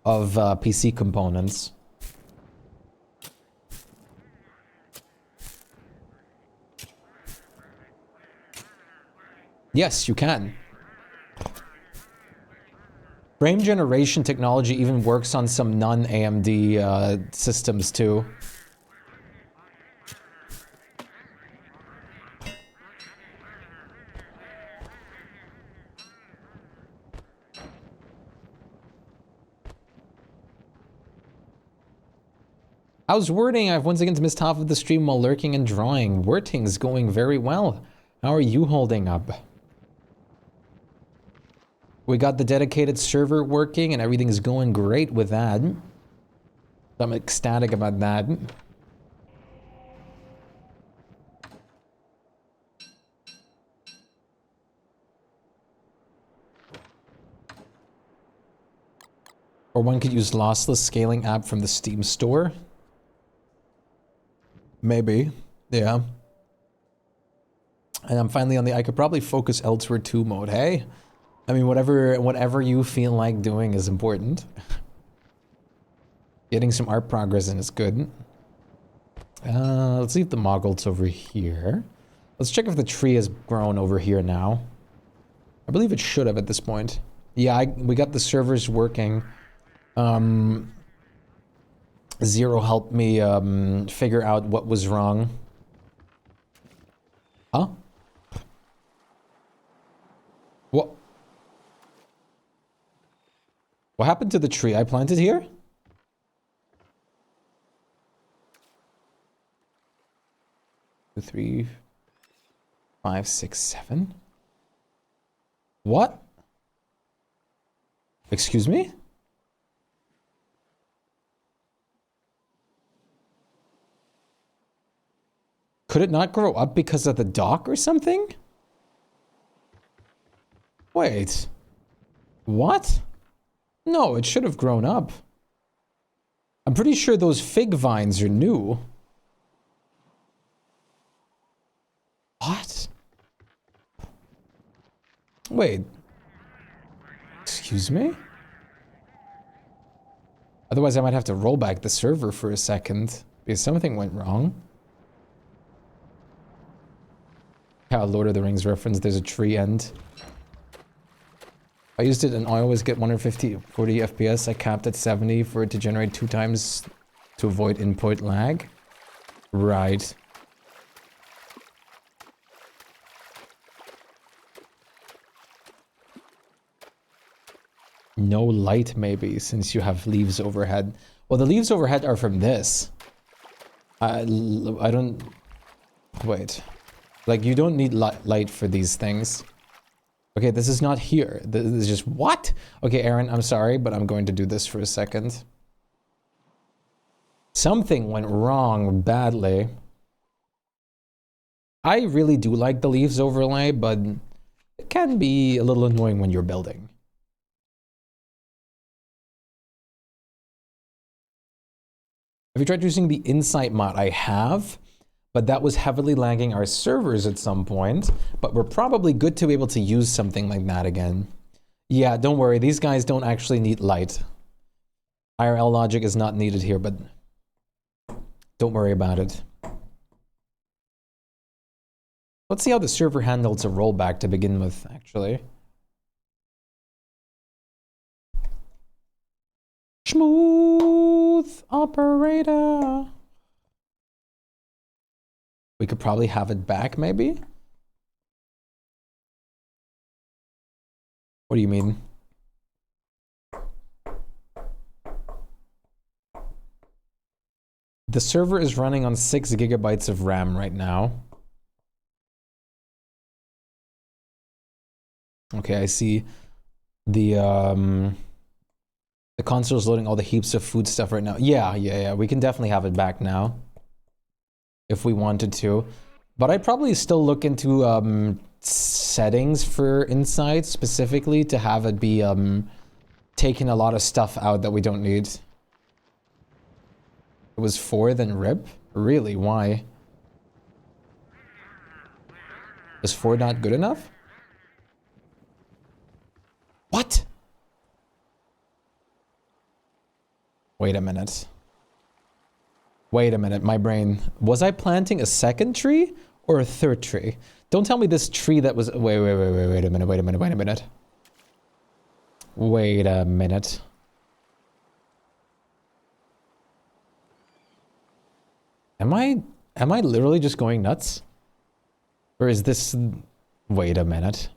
of PC components. Yes, you can. Frame generation technology even works on some non-AMD systems too. How's wording? I've once again missed half of the stream while lurking and drawing. Wording's going very well. How are you holding up? We got the dedicated server working and everything's going great with that. I'm ecstatic about that. Or one could use lossless scaling app from the Steam store. Maybe, yeah. And I'm finally on the I could probably focus elsewhere 2 mode, hey? I mean, whatever you feel like doing is important. Getting some art progress in is good. Let's leave the moggles over here. Let's check if the tree has grown over here now. I believe it should have at this point. Yeah, we got the servers working. Zero helped me figure out what was wrong. Huh? What? What happened to the tree I planted here? Two, 3, 5, 6, 7. What? Excuse me? Could it not grow up because of the dock or something? Wait. What? No, it should have grown up. I'm pretty sure those fig vines are new. What? Wait. Excuse me? Otherwise, I might have to roll back the server for a second because something went wrong. How Lord of the Rings reference, there's a tree end. I used it and I always get 140 FPS. I capped at 70 for it to generate 2 times to avoid input lag. Right. No light maybe, since you have leaves overhead. Well, the leaves overhead are from this. I don't... Wait. Like, you don't need light for these things. Okay, this is not here. This is just... What? Okay, Aaron, I'm sorry, but I'm going to do this for a second. Something went wrong badly. I really do like the leaves overlay, but it can be a little annoying when you're building. Have you tried using the Insight mod? I have. But that was heavily lagging our servers at some point. But we're probably good to be able to use something like that again. Yeah, don't worry. These guys don't actually need light. IRL logic is not needed here, but don't worry about it. Let's see how the server handles a rollback to begin with, actually. Smooth operator. We could probably have it back, maybe? What do you mean? The server is running on 6 gigabytes of RAM right now. Okay, I see the console is loading all the heaps of food stuff right now. Yeah, we can definitely have it back now. If we wanted to. But I'd probably still look into settings for Insight specifically to have it be taking a lot of stuff out that we don't need. It was 4 then RIP? Really? Why? Was 4 not good enough? What? Wait a minute. Wait a minute, my brain. Was I planting a second tree or a third tree? Don't tell me this tree that was... Wait a minute. Wait a minute. Am I literally just going nuts? Or is this... Wait a minute.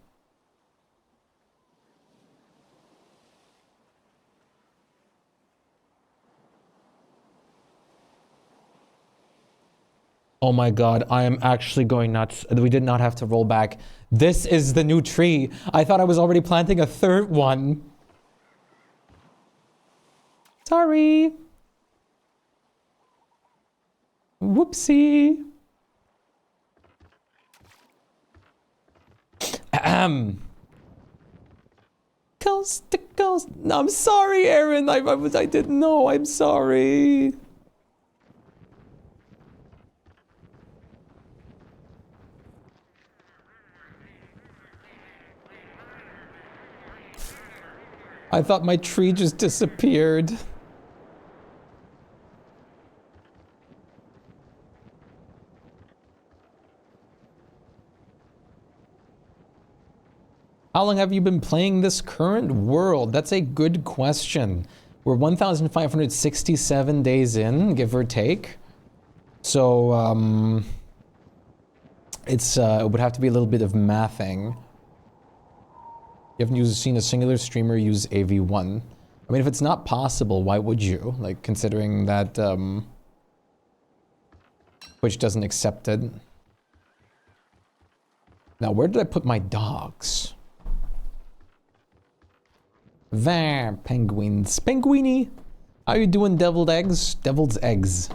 Oh my god, I am actually going nuts. We did not have to roll back. This is the new tree. I thought I was already planting a third one. Sorry. Whoopsie. Ahem. Coast to coast. No, I'm sorry, Aaron. I didn't know. I'm sorry. I thought my tree just disappeared. How long have you been playing this current world? That's a good question. We're 1,567 days in, give or take. So, it would have to be a little bit of mathing. You haven't seen a singular streamer use AV1. I mean, if it's not possible, why would you? Like, considering that, Twitch doesn't accept it. Now, where did I put my dogs? There, penguins. Penguini! How you doing, deviled eggs? Deviled eggs.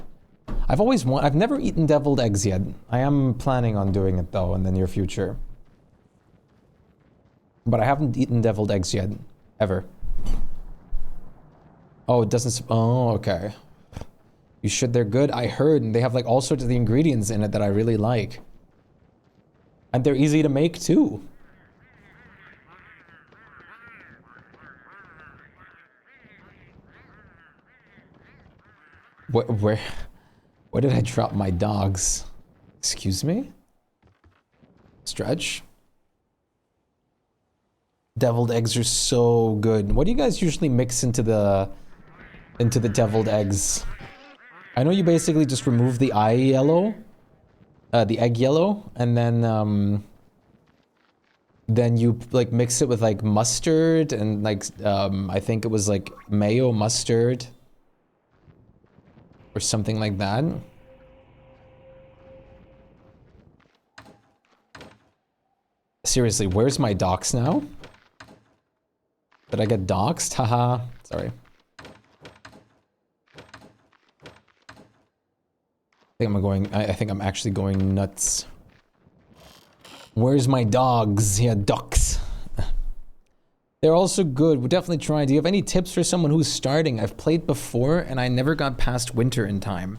I've never eaten deviled eggs yet. I am planning on doing it, though, in the near future. But I haven't eaten deviled eggs yet. Ever. Oh, it doesn't... Oh, okay. You should. They're good. I heard, and they have, like, all sorts of the ingredients in it that I really like. And they're easy to make, too. Where did I drop my dogs? Excuse me? Stretch? Deviled eggs are so good. What do you guys usually mix into the deviled eggs? I know you basically just remove the eye yellow, the egg yellow, and then you like mix it with like mustard and like I think it was like mayo mustard or something like that. Seriously, where's my docs now? Did I get doxed? Haha. Sorry. I think I'm actually going nuts. Where's my dogs? Yeah, ducks. They're also good. We'll definitely try. Do you have any tips for someone who's starting? I've played before and I never got past winter in time.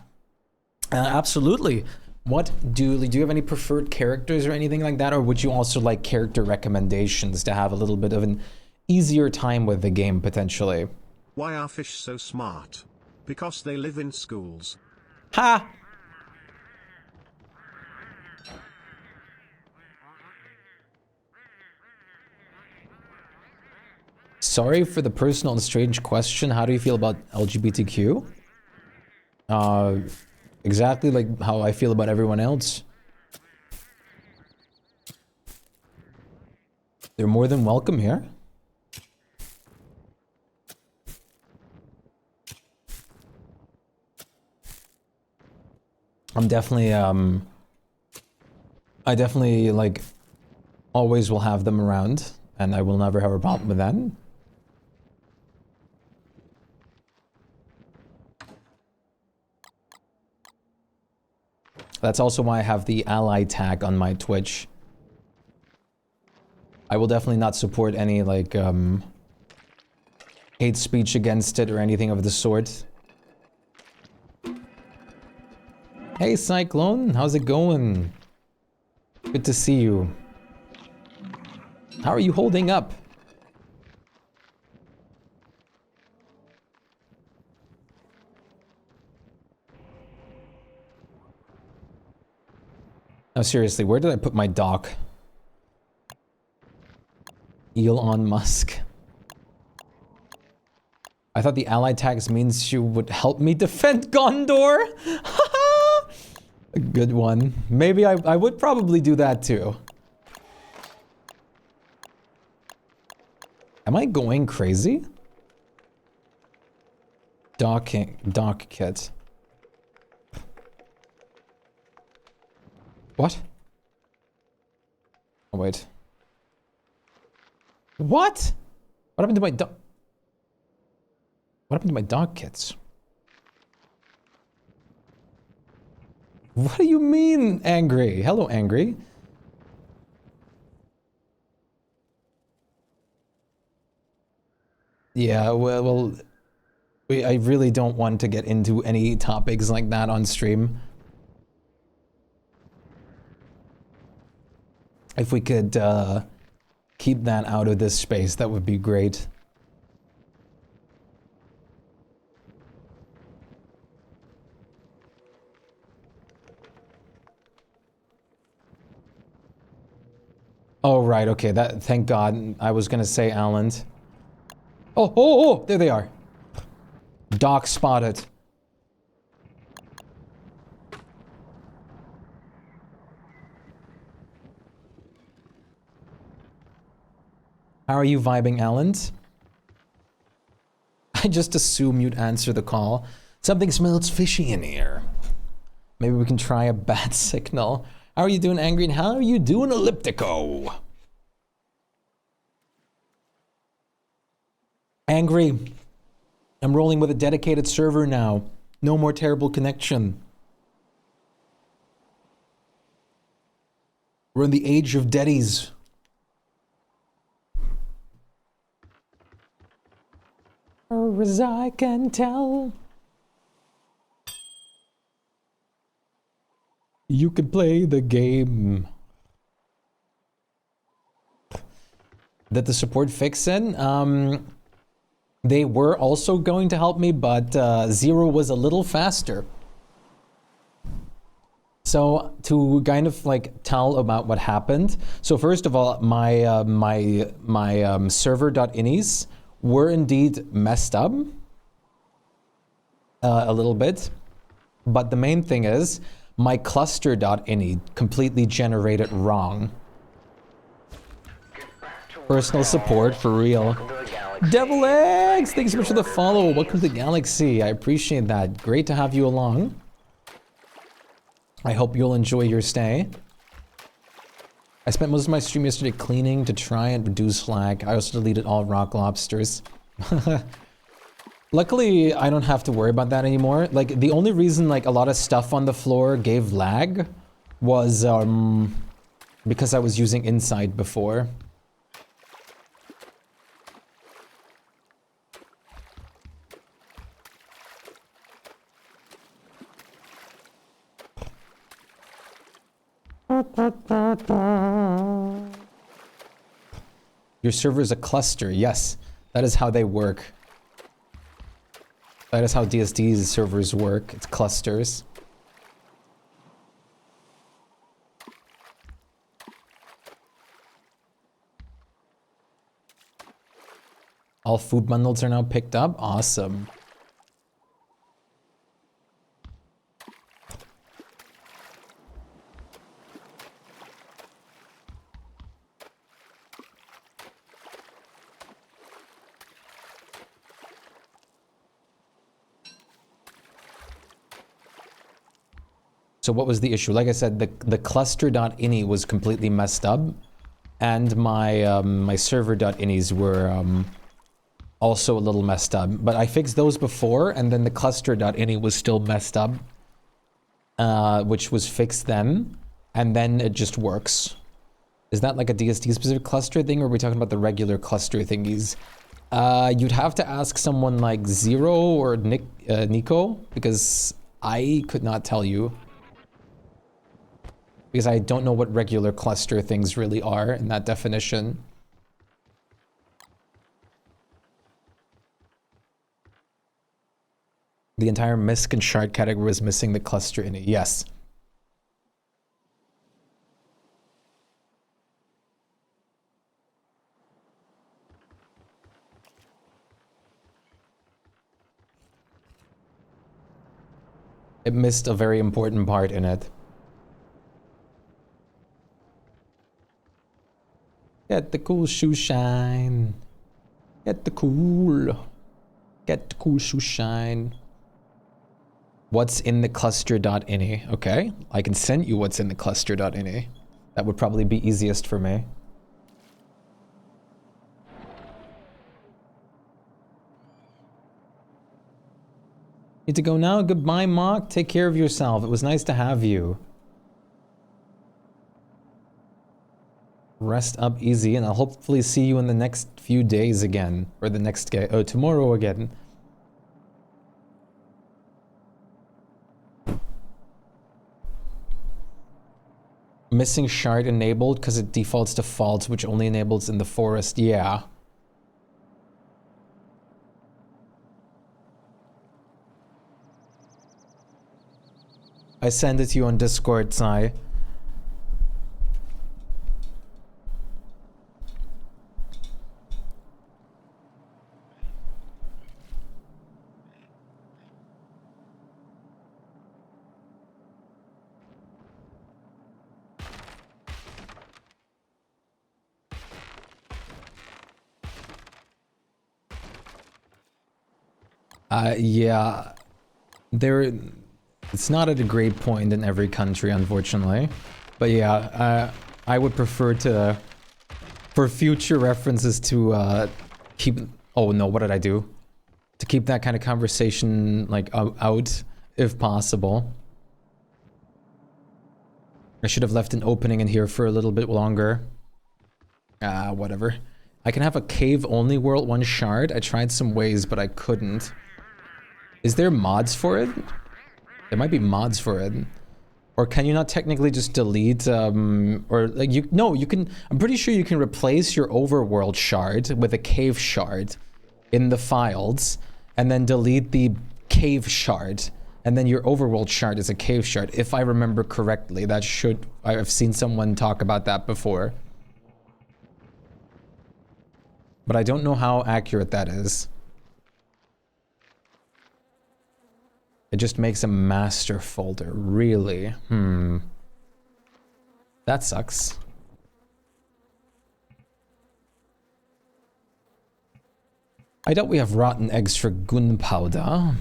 Absolutely. Do you have any preferred characters or anything like that? Or would you also like character recommendations to have a little bit of an easier time with the game, potentially? Why are fish so smart? Because they live in schools. Ha! Sorry for the personal and strange question. How do you feel about LGBTQ? Exactly like how I feel about everyone else. They're more than welcome here. I'm definitely, I definitely, like, always will have them around, and I will never have a problem with that. That's also why I have the ally tag on my Twitch. I will definitely not support any, like, hate speech against it or anything of the sort. Hey, Cyclone, how's it going? Good to see you. How are you holding up? No, seriously, where did I put my dock? Elon Musk. I thought the ally tags means you would help me defend Gondor? A good one. Maybe I would probably do that too. Am I going crazy? Dock kit. What? What happened to my dog? What happened to my dog kits? What do you mean, Angry? Hello, Angry. Yeah, well, I really don't want to get into any topics like that on stream. If we could keep that out of this space, that would be great. Oh, right, okay, that, thank God. I was gonna say Alan. Oh, there they are. Doc spotted. How are you vibing, Alan? I just assume you'd answer the call. Something smells fishy in here. Maybe we can try a bat signal. How are you doing, Angry? And how are you doing, Elliptico? Angry. I'm rolling with a dedicated server now. No more terrible connection. We're in the age of deadies. Or as I can tell. You can play the game. Did the support fix it? They were also going to help me, but Zero was a little faster. So to kind of like tell about what happened. So first of all, my server.inis were indeed messed up a little bit, but the main thing is my cluster.ini completely generated wrong. Personal support for real. Devil Eggs, thanks so much for the follow. Welcome to the galaxy. I appreciate that. Great to have you along. I hope you'll enjoy your stay. I spent most of my stream yesterday cleaning to try and reduce lag. I also deleted all rock lobsters. Luckily, I don't have to worry about that anymore. Like, the only reason like a lot of stuff on the floor gave lag was because I was using Inside before. Your server is a cluster. Yes, that is how they work. That is how DSD's servers work. It's clusters. All food bundles are now picked up. Awesome. So what was the issue? Like I said, the cluster.ini was completely messed up, and my my server.inis were also a little messed up. But I fixed those before, and then the cluster.ini was still messed up, which was fixed then, and then it just works. Is that like a DSD specific cluster thing, or are we talking about the regular cluster thingies? You'd have to ask someone like Zero or Nico, because I could not tell you. Because I don't know what regular cluster things really are in that definition. The entire misc and shard category was missing the cluster in it. Yes. It missed a very important part in it. Get the cool shoe shine. Get the cool shoe shine. What's in the cluster.ini? Okay, I can send you what's in the cluster.ini. That would probably be easiest for me. Need to go now? Goodbye, Mock. Take care of yourself. It was nice to have you. Rest up easy, and I'll hopefully see you in the next few days again. Or the next day. Oh, tomorrow again. Missing shard enabled because it defaults to false, which only enables in the forest. Yeah. I send it to you on Discord, Sai. Yeah. It's not at a great point in every country, unfortunately. But yeah, I would prefer to, for future references, to keep. Oh no, what did I do? To keep that kind of conversation like out, if possible. I should have left an opening in here for a little bit longer. Whatever. I can have a cave-only world, 1 shard. I tried some ways, but I couldn't. Is there mods for it? There might be mods for it. Or can you not technically just delete, or like you can, I'm pretty sure you can replace your overworld shard with a cave shard in the files, and then delete the cave shard, and then your overworld shard is a cave shard, if I remember correctly. That should, I've seen someone talk about that before. But I don't know how accurate that is. It just makes a master folder, really? That sucks. I doubt we have rotten eggs for gunpowder.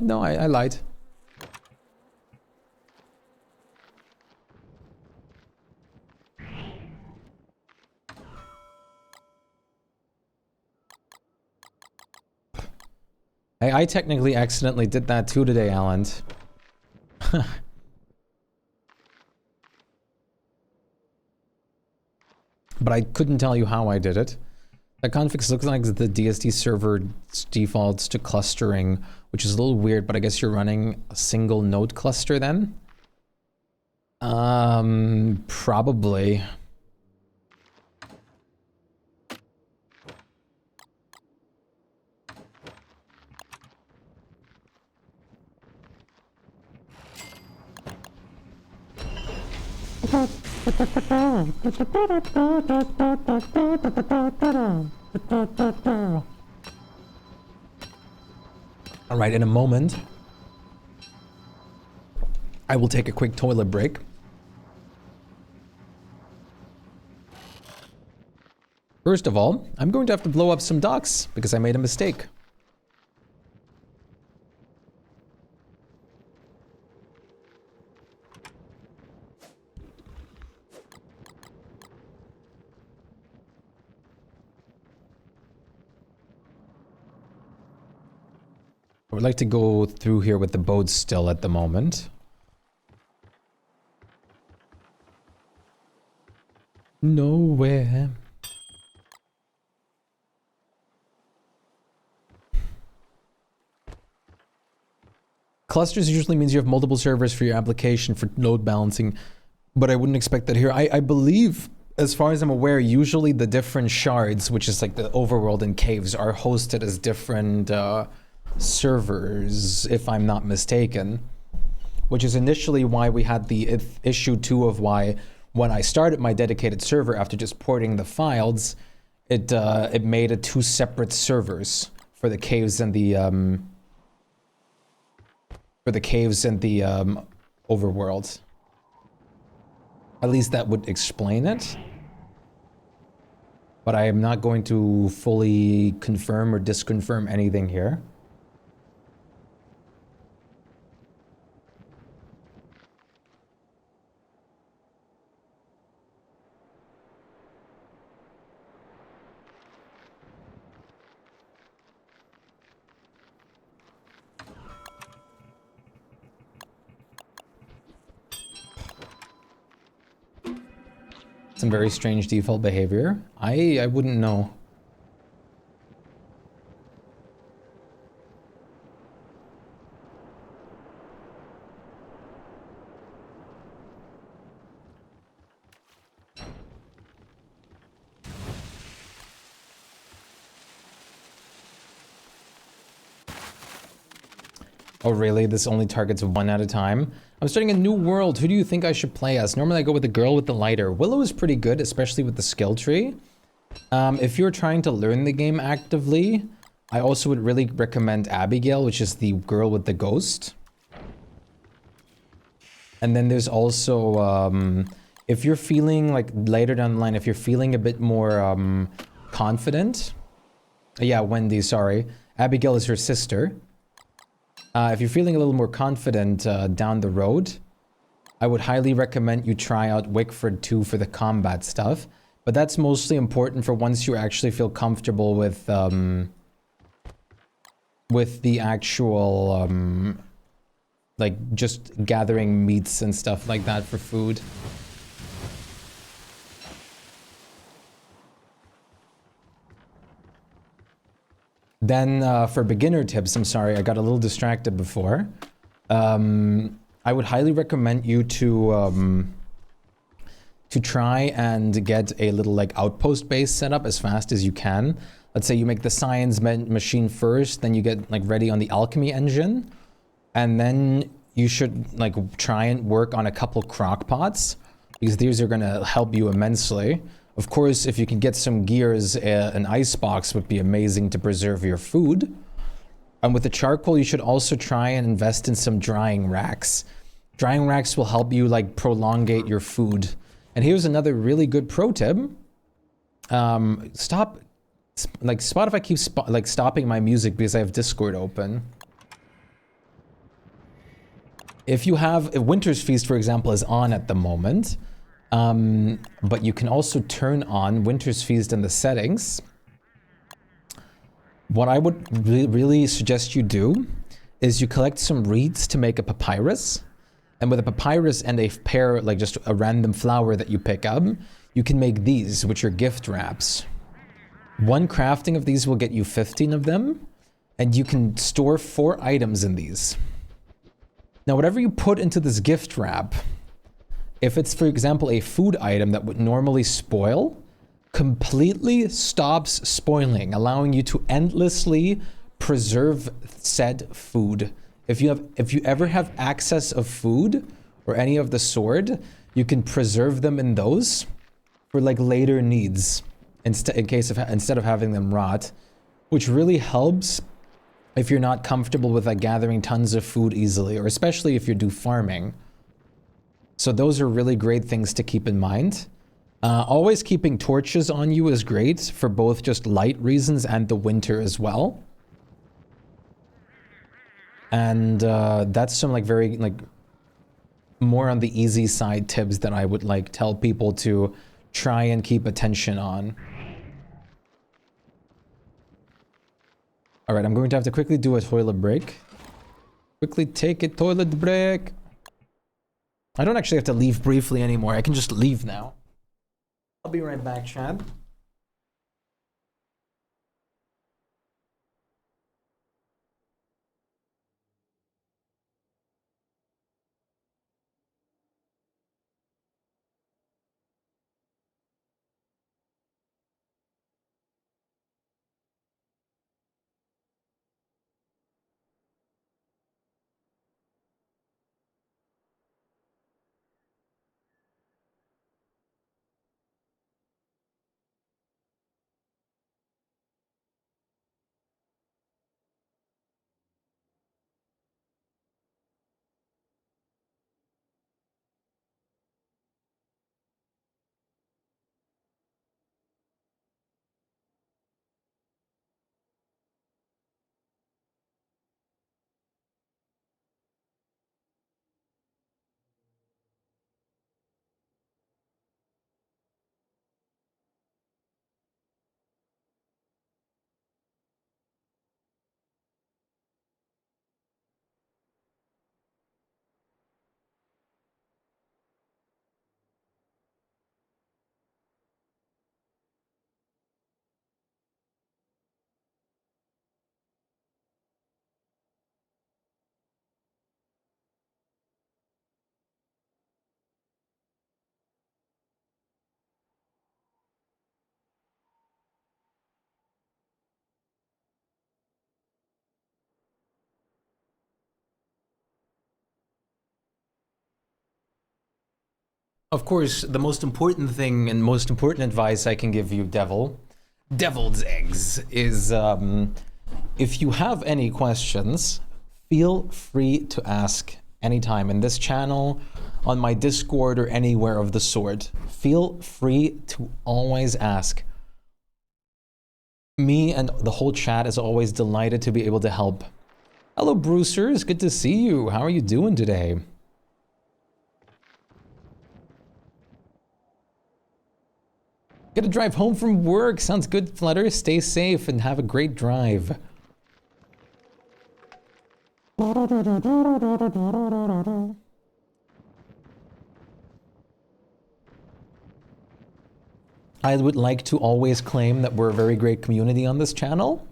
No, I lied. I technically accidentally did that too today, Alan. But I couldn't tell you how I did it. That config looks like the DSD server defaults to clustering, which is a little weird, but I guess you're running a single node cluster then? Probably. All right, in a moment, I will take a quick toilet break. First of all, I'm going to have to blow up some ducks because I made a mistake. I would like to go through here with the boat still at the moment. Nowhere. Clusters usually means you have multiple servers for your application for load balancing, but I wouldn't expect that here. I believe, as far as I'm aware, usually the different shards, which is like the overworld and caves, are hosted as different servers, if I'm not mistaken. Which is initially why we had the issue too of why, when I started my dedicated server after just porting the files, it made it 2 separate servers for the caves and the overworld. At least that would explain it. But I am not going to fully confirm or disconfirm anything here. Some very strange default behavior. I wouldn't know. Oh really? This only targets one at a time? I'm starting a new world. Who do you think I should play as? Normally I go with the girl with the lighter. Willow is pretty good, especially with the skill tree. If you're trying to learn the game actively, I also would really recommend Abigail, which is the girl with the ghost. And then there's also, if you're feeling like later down the line, if you're feeling a bit more confident. Yeah, Wendy, sorry. Abigail is her sister. If you're feeling a little more confident down the road, I would highly recommend you try out Wickford 2 for the combat stuff. But that's mostly important for once you actually feel comfortable with the actual, like, just gathering meats and stuff like that for food. Then for beginner tips, I'm sorry, I got a little distracted before. I would highly recommend you to try and get a little like outpost base set up as fast as you can. Let's say you make the science machine first, then you get like ready on the alchemy engine, and then you should like try and work on a couple crock pots, because these are gonna help you immensely. Of course, if you can get some gears, an ice box would be amazing to preserve your food. And with the charcoal, you should also try and invest in some drying racks. Drying racks will help you like prolongate your food. And here's another really good pro tip. Spotify keeps stopping my music because I have Discord open. If Winter's Feast, for example, is on at the moment, but you can also turn on Winter's Feast in the settings. What I would really suggest you do is you collect some reeds to make a papyrus. And with a papyrus and a pear, like just a random flower that you pick up, you can make these, which are gift wraps. One crafting of these will get you 15 of them, and you can store 4 items in these. Now, whatever you put into this gift wrap, if it's, for example, a food item that would normally spoil, completely stops spoiling, allowing you to endlessly preserve said food. If you ever have access of food or any of the sort, you can preserve them in those for like later needs instead of having them rot, which really helps if you're not comfortable with like gathering tons of food easily, or especially if you do farming. So those are really great things to keep in mind. Always keeping torches on you is great for both just light reasons and the winter as well. And that's some like very like more on the easy side tips that I would like tell people to try and keep attention on. All right, I'm going to have to quickly do a toilet break. Quickly take a toilet break. I don't actually have to leave briefly anymore. I can just leave now. I'll be right back, Chad. Of course, the most important thing and most important advice I can give you, Devil's Eggs, is if you have any questions, feel free to ask anytime in this channel, on my Discord, or anywhere of the sort. Feel free to always ask. Me and the whole chat is always delighted to be able to help. Hello, Brucers. Good to see you. How are you doing today? Gotta drive home from work. Sounds good, Flutter. Stay safe and have a great drive. I would like to always claim that we're a very great community on this channel.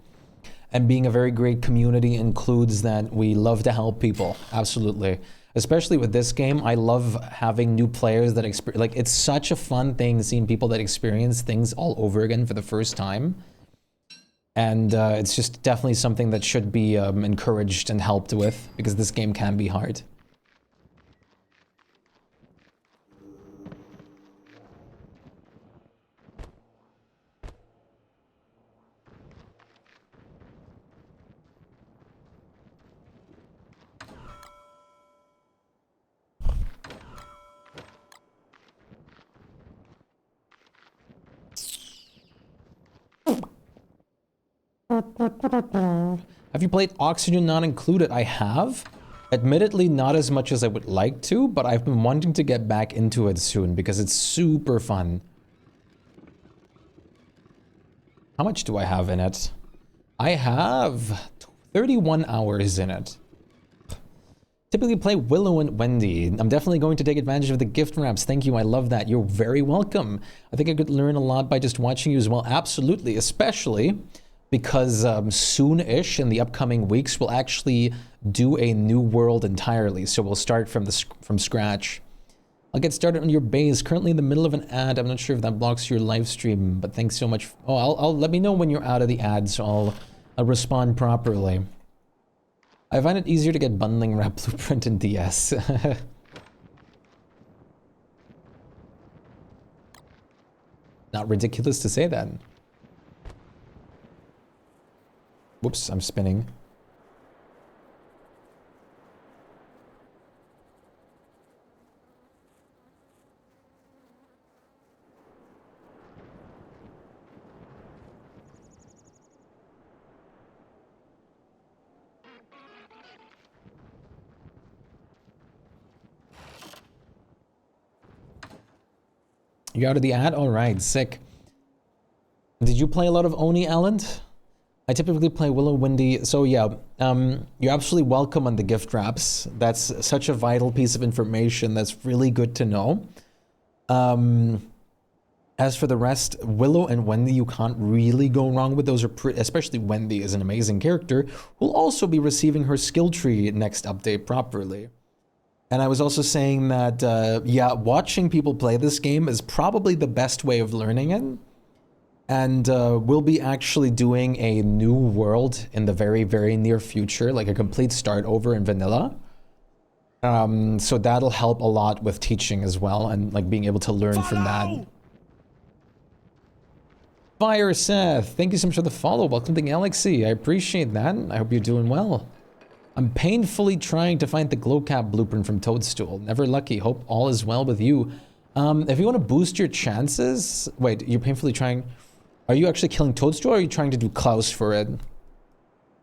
And being a very great community includes that we love to help people. Absolutely. Especially with this game, I love having new players that experience, like, it's such a fun thing seeing people that experience things all over again for the first time. And it's just definitely something that should be encouraged and helped with, because this game can be hard. Have you played Oxygen Not Included? I have. Admittedly, not as much as I would like to, but I've been wanting to get back into it soon because it's super fun. How much do I have in it? I have 31 hours in it. Typically play Willow and Wendy. I'm definitely going to take advantage of the gift wraps. Thank you, I love that. You're very welcome. I think I could learn a lot by just watching you as well. Absolutely, especially because soon-ish, in the upcoming weeks, we'll actually do a new world entirely. So we'll start from scratch. I'll get started on your base. Currently in the middle of an ad. I'm not sure if that blocks your live stream, but thanks so much. Oh, I'll let me know when you're out of the ad, so I'll respond properly. I find it easier to get bundling wrap blueprint in DS. Not ridiculous to say that. Whoops, I'm spinning. You out of the ad? Alright, sick. Did you play a lot of Oni, Alan? I typically play Willow Windy, so yeah, you're absolutely welcome on the gift wraps. That's such a vital piece of information that's really good to know. As for the rest, Willow and Wendy, you can't really go wrong with. Those are especially Wendy is an amazing character, who'll also be receiving her skill tree next update properly. And I was also saying that, yeah, watching people play this game is probably the best way of learning it. And we'll be actually doing a new world in the very, very near future, like a complete start over in vanilla. So that'll help a lot with teaching as well, and like being able to learn from that. Fire Seth, thank you so much for the follow. Welcome to Galaxy. I appreciate that. I hope you're doing well. I'm painfully trying to find the glow cap blueprint from Toadstool. Never lucky. Hope all is well with you. If you want to boost your chances... Wait, you're painfully trying... Are you actually killing Toadstool, or are you trying to do Klaus for it?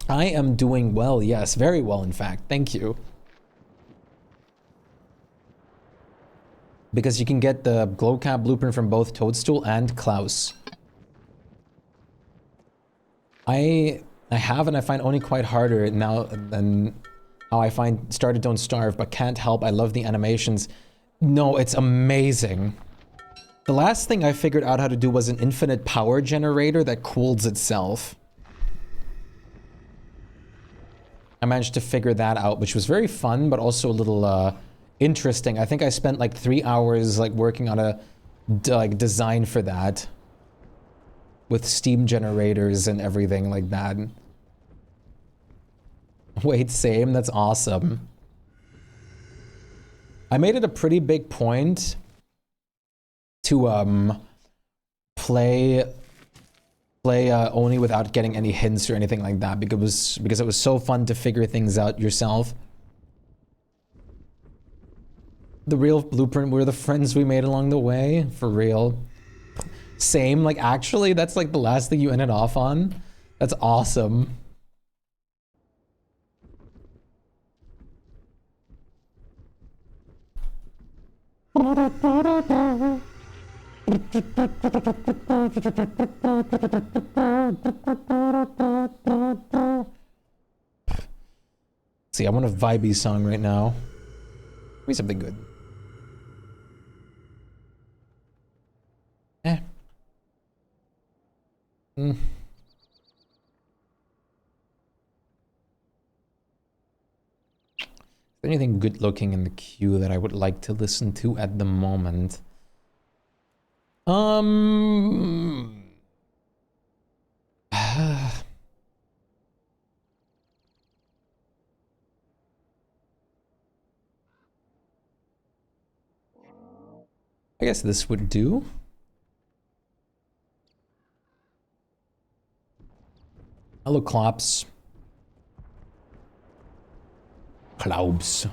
I am doing well, yes. Very well, in fact. Thank you. Because you can get the glow cap blueprint from both Toadstool and Klaus. I have, and I find Oni quite harder now than how I find Started Don't Starve, but can't help. I love the animations. No, it's amazing. The last thing I figured out how to do was an infinite power generator that cools itself. I managed to figure that out, which was very fun, but also a little interesting. I think I spent like 3 hours like working on a design for that. With steam generators and everything like that. Wait, same? That's awesome. I made it a pretty big point to play Oni without getting any hints or anything like that, because it was so fun to figure things out yourself. The real blueprint were the friends we made along the way, for real. Same, like actually that's like the last thing you ended off on. That's awesome. See, I want a vibey song right now. Give me something good. Is there anything good looking in the queue that I would like to listen to at the moment? I guess this would do. Hello, Klops. Clouds.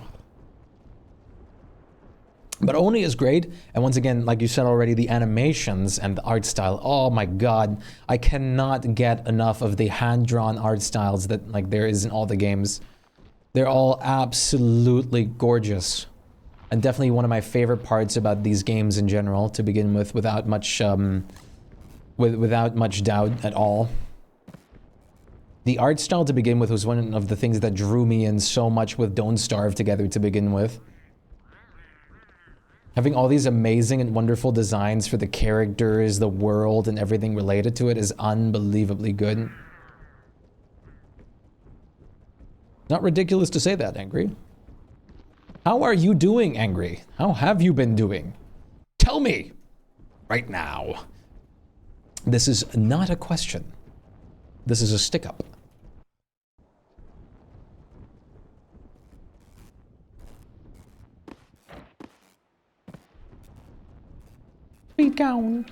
But Oni is great, and once again, like you said already, the animations and the art style, oh my god, I cannot get enough of the hand-drawn art styles that like there is in all the games. They're all absolutely gorgeous. And definitely one of my favorite parts about these games in general, to begin with, without much doubt at all. The art style to begin with was one of the things that drew me in so much with Don't Starve together to begin with. Having all these amazing and wonderful designs for the characters, the world, and everything related to it is unbelievably good. Not ridiculous to say that, Angry. How are you doing, Angry? How have you been doing? Tell me! Right now. This is not a question. This is a stick-up. Be down.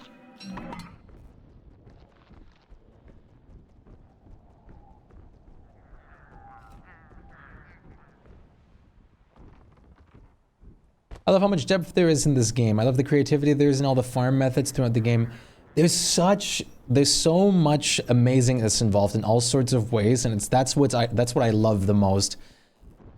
I love how much depth there is in this game. I love the creativity there is in all the farm methods throughout the game. There's so much amazingness involved in all sorts of ways, and that's what I love the most.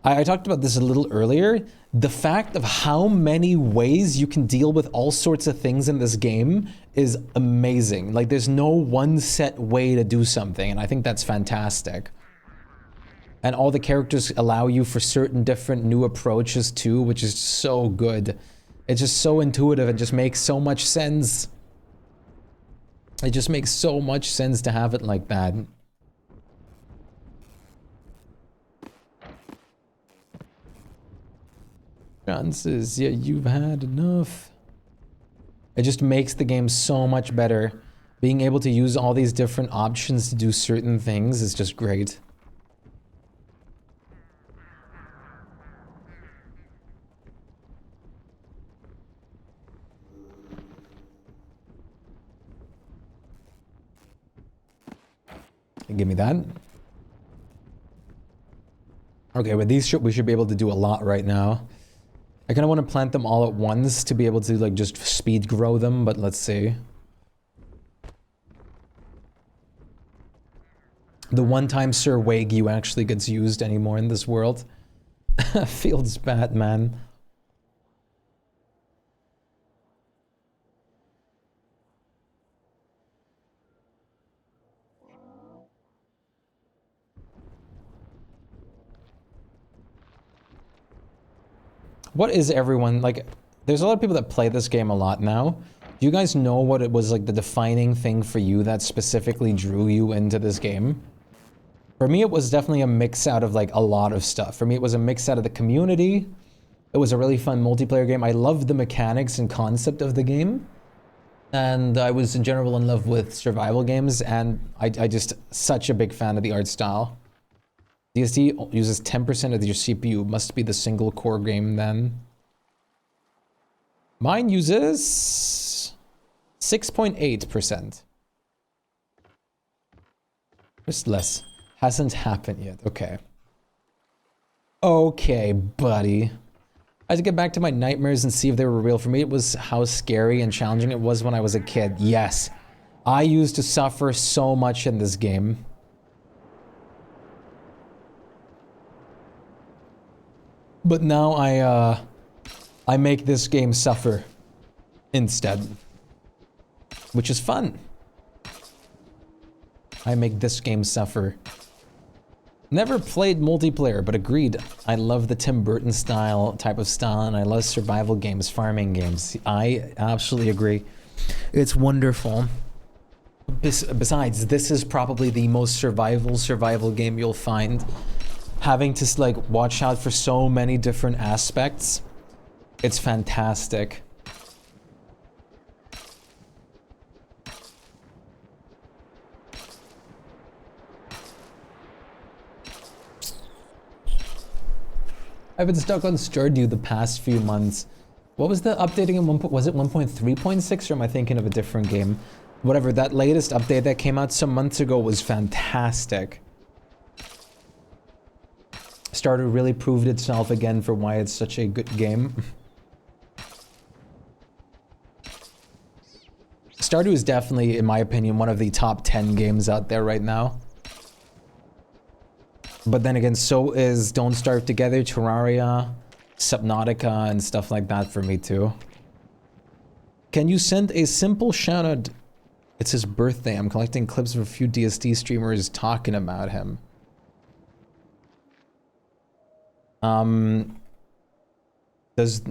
I talked about this a little earlier. The fact of how many ways you can deal with all sorts of things in this game is amazing. Like, there's no one set way to do something, and I think that's fantastic. And all the characters allow you for certain different new approaches too, which is so good. It's just so intuitive and just makes so much sense. It just makes so much sense to have it like that. Chances, yeah, you've had enough. It just makes the game so much better. Being able to use all these different options to do certain things is just great. Give me that. Okay, with these we should be able to do a lot right now. I kind of want to plant them all at once to be able to like just speed grow them, but let's see. The one-time Sir Wagyu actually gets used anymore in this world. Feels bad, man. What is everyone, like, there's a lot of people that play this game a lot now. Do you guys know what it was like the defining thing for you that specifically drew you into this game? For me, it was definitely a mix out of like a lot of stuff. For me, it was a mix out of the community. It was a really fun multiplayer game. I loved the mechanics and concept of the game. And I was in general in love with survival games, and I just such a big fan of the art style. DSD uses 10% of your CPU. Must be the single core game then. Mine uses 6.8%. Just less. Hasn't happened yet. Okay. Okay, buddy. I had to get back to my nightmares and see if they were real. For me, it was how scary and challenging it was when I was a kid. Yes. I used to suffer so much in this game. But now I make this game suffer instead. Which is fun. I make this game suffer. Never played multiplayer, but agreed. I love the Tim Burton type of style, and I love survival games, farming games. I absolutely agree. It's wonderful. Besides, this is probably the most survival game you'll find. Having to like watch out for so many different aspects. It's fantastic. I've been stuck on Stardew the past few months. What was the updating in was it 1.3.6 or am I thinking of a different game? Whatever, that latest update that came out some months ago was fantastic. Stardew really proved itself again for why it's such a good game. Stardew is definitely, in my opinion, one of the top 10 games out there right now. But then again, so is Don't Starve Together, Terraria, Subnautica, and stuff like that for me too. Can you send a simple shout out? It's his birthday. I'm collecting clips of a few DSD streamers talking about him. Does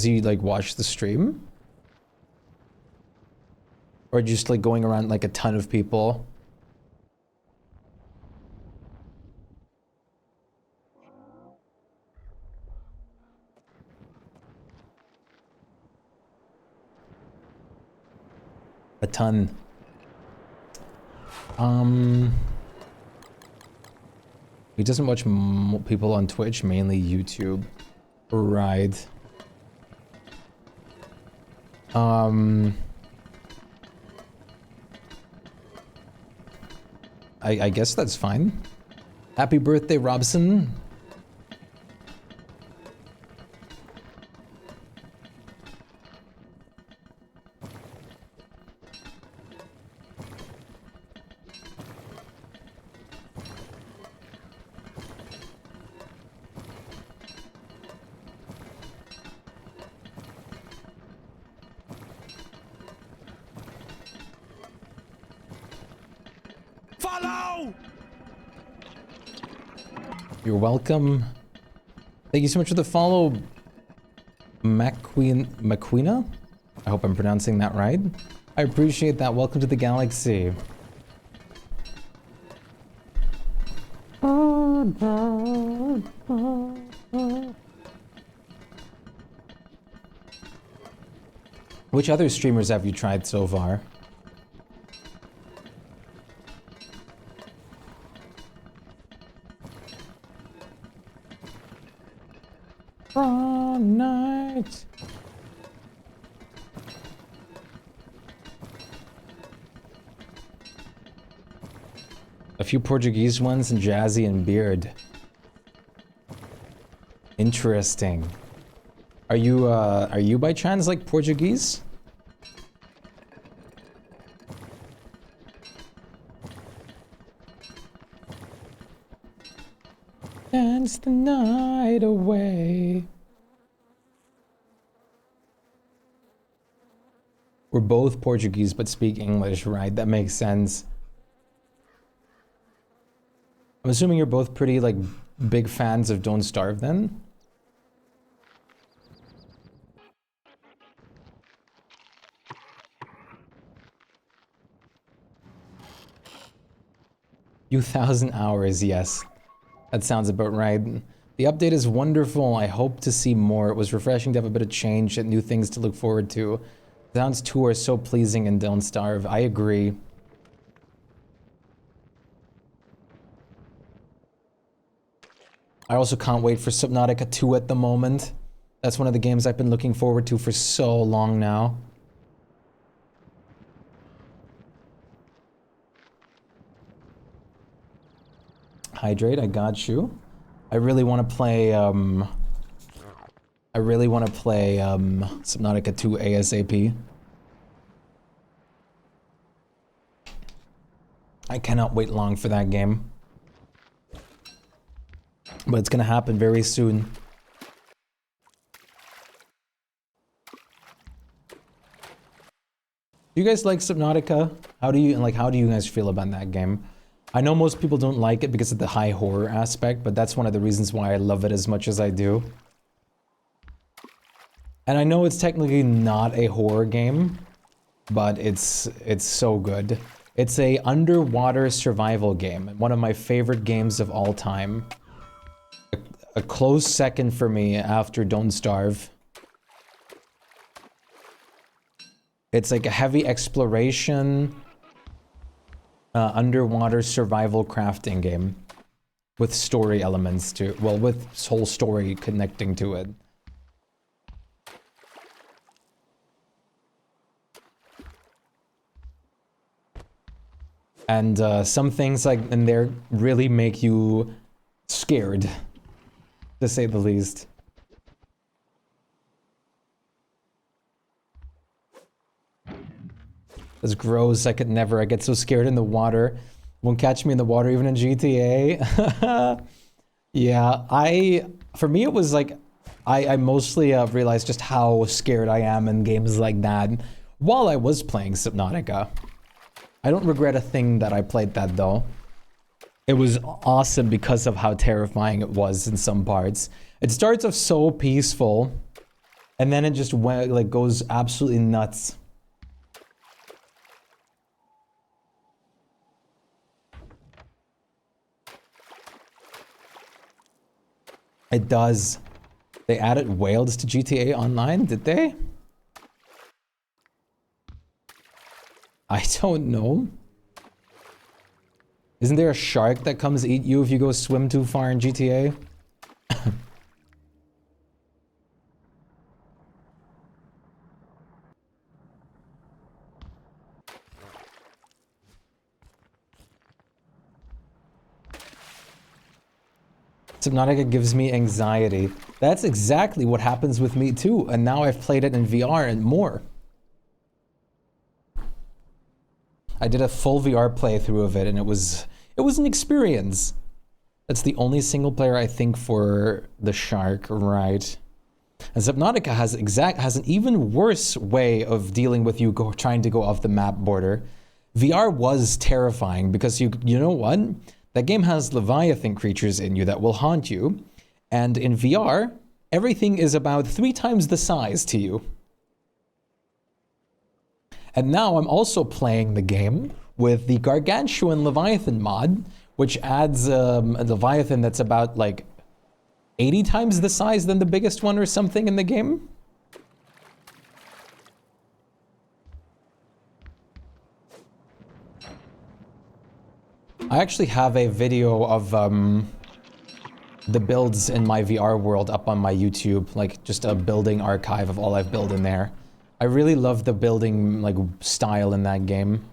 he like watch the stream? Or just like going around like a ton of people? A ton. He doesn't watch people on Twitch, mainly YouTube. Right. I guess that's fine. Happy birthday, Robson. You're welcome. Thank you so much for the follow, McQueena? I hope I'm pronouncing that right. I appreciate that. Welcome to the galaxy. Which other streamers have you tried so far? Night. A few Portuguese ones and Jazzy and Beard. Interesting. Are you by chance like Portuguese? Dance the night away. We're both Portuguese but speak English, right? That makes sense. I'm assuming you're both pretty, like, big fans of Don't Starve then? You 1,000 hours, yes. That sounds about right. The update is wonderful. I hope to see more. It was refreshing to have a bit of change and new things to look forward to. The sounds too are so pleasing in Don't Starve. I agree. I also can't wait for Subnautica 2 at the moment. That's one of the games I've been looking forward to for so long now. Hydrate, I got you. I really want to play, Subnautica 2 ASAP. I cannot wait long for that game. But it's gonna happen very soon. Do you guys like Subnautica? How do you guys feel about that game? I know most people don't like it because of the high horror aspect, but that's one of the reasons why I love it as much as I do. And I know it's technically not a horror game, but it's so good. It's a underwater survival game, one of my favorite games of all time. A close second for me after Don't Starve. It's like a heavy exploration, underwater survival crafting game with story elements to, well, with whole story connecting to it. And some things like in there really make you scared, to say the least. It's gross. I could never. I get so scared in the water. Won't catch me in the water even in GTA. Yeah, for me it was like, I mostly realized just how scared I am in games like that while I was playing Subnautica. I don't regret a thing that I played that though. It was awesome because of how terrifying it was in some parts. It starts off so peaceful, and then it just went, like, goes absolutely nuts. It does. They added whales to GTA Online, did they? I don't know. Isn't there a shark that comes eat you if you go swim too far in GTA? Subnautica gives me anxiety. That's exactly what happens with me too, and now I've played it in VR and more. I did a full VR playthrough of it, and it was an experience. That's the only single player I think for the shark, right? And Subnautica has an even worse way of dealing with you trying to go off the map border. VR was terrifying because you know what? That game has Leviathan creatures in you that will haunt you, and in VR, everything is about 3 times the size to you. And now I'm also playing the game with the Gargantuan Leviathan mod, which adds a Leviathan that's about like 80 times the size than the biggest one or something in the game. I actually have a video of the builds in my VR world up on my YouTube, like just a building archive of all I've built in there. I really love the building like style in that game.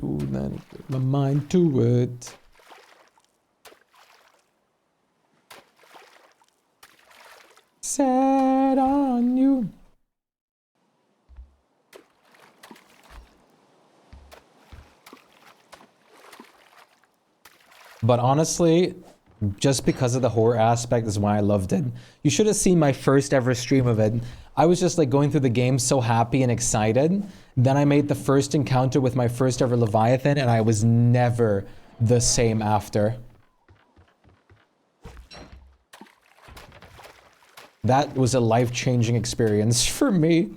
Ooh, then put my mind to it. Set on you. But honestly, just because of the horror aspect is why I loved it. You should have seen my first ever stream of it. I was just like going through the game so happy and excited. Then I made the first encounter with my first ever Leviathan, and I was never the same after. That was a life-changing experience for me.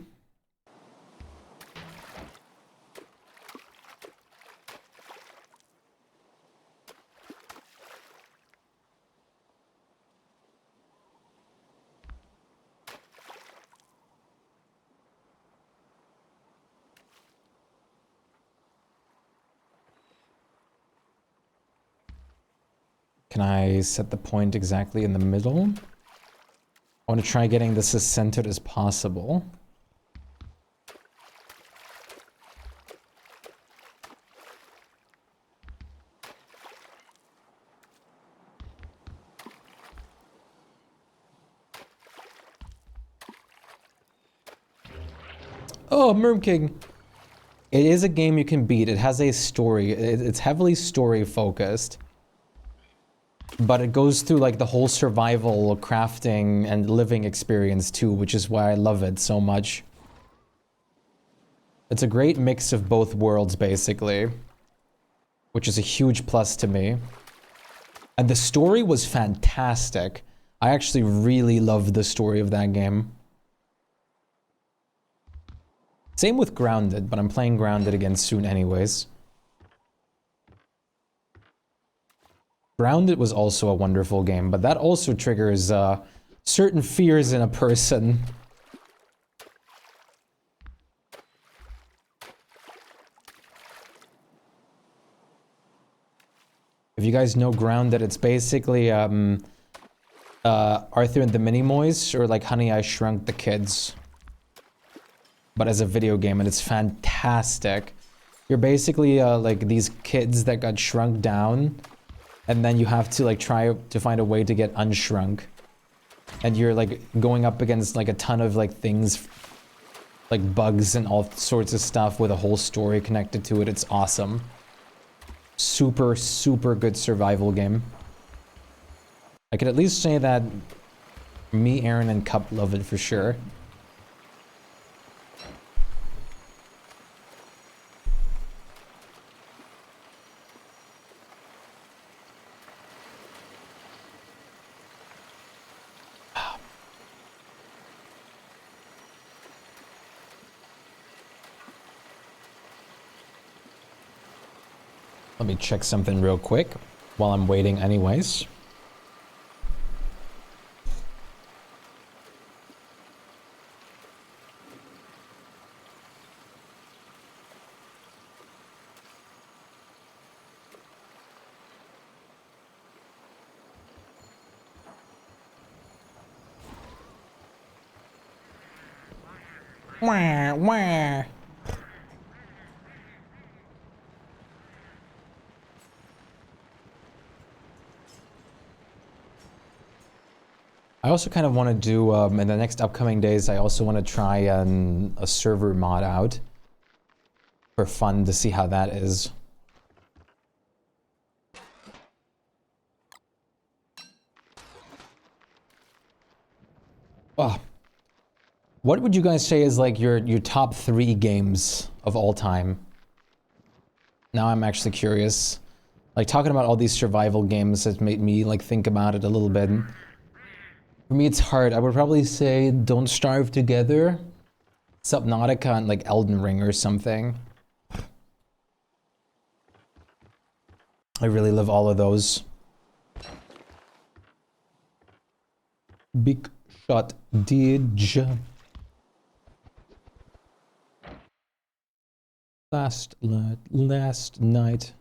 Can I set the point exactly in the middle? I want to try getting this as centered as possible. Oh, Merm King. It is a game you can beat. It has a story. It's heavily story focused. But it goes through like the whole survival, crafting, and living experience too, which is why I love it so much. It's a great mix of both worlds, basically. Which is a huge plus to me. And the story was fantastic. I actually really loved the story of that game. Same with Grounded, but I'm playing Grounded again soon anyways. Grounded was also a wonderful game, but that also triggers certain fears in a person. If you guys know Grounded, it's basically Arthur and the Minimoys, or like Honey, I Shrunk the Kids. But as a video game, and it's fantastic. You're basically like these kids that got shrunk down, and then you have to like try to find a way to get unshrunk. And you're like going up against like a ton of like things, like bugs and all sorts of stuff with a whole story connected to it. It's awesome. Super, super good survival game. I could at least say that me, Aaron, and Cup love it for sure. Let me check something real quick while I'm waiting anyways. Wah, wah. I also kind of want to do, in the next upcoming days, I also want to try a server mod out for fun to see how that is. Oh. What would you guys say is like your top 3 games of all time? Now I'm actually curious. Like talking about all these survival games has made me like think about it a little bit. For me, it's hard. I would probably say Don't Starve Together, Subnautica, and like Elden Ring or something. I really love all of those. Big shot Didge. Last night.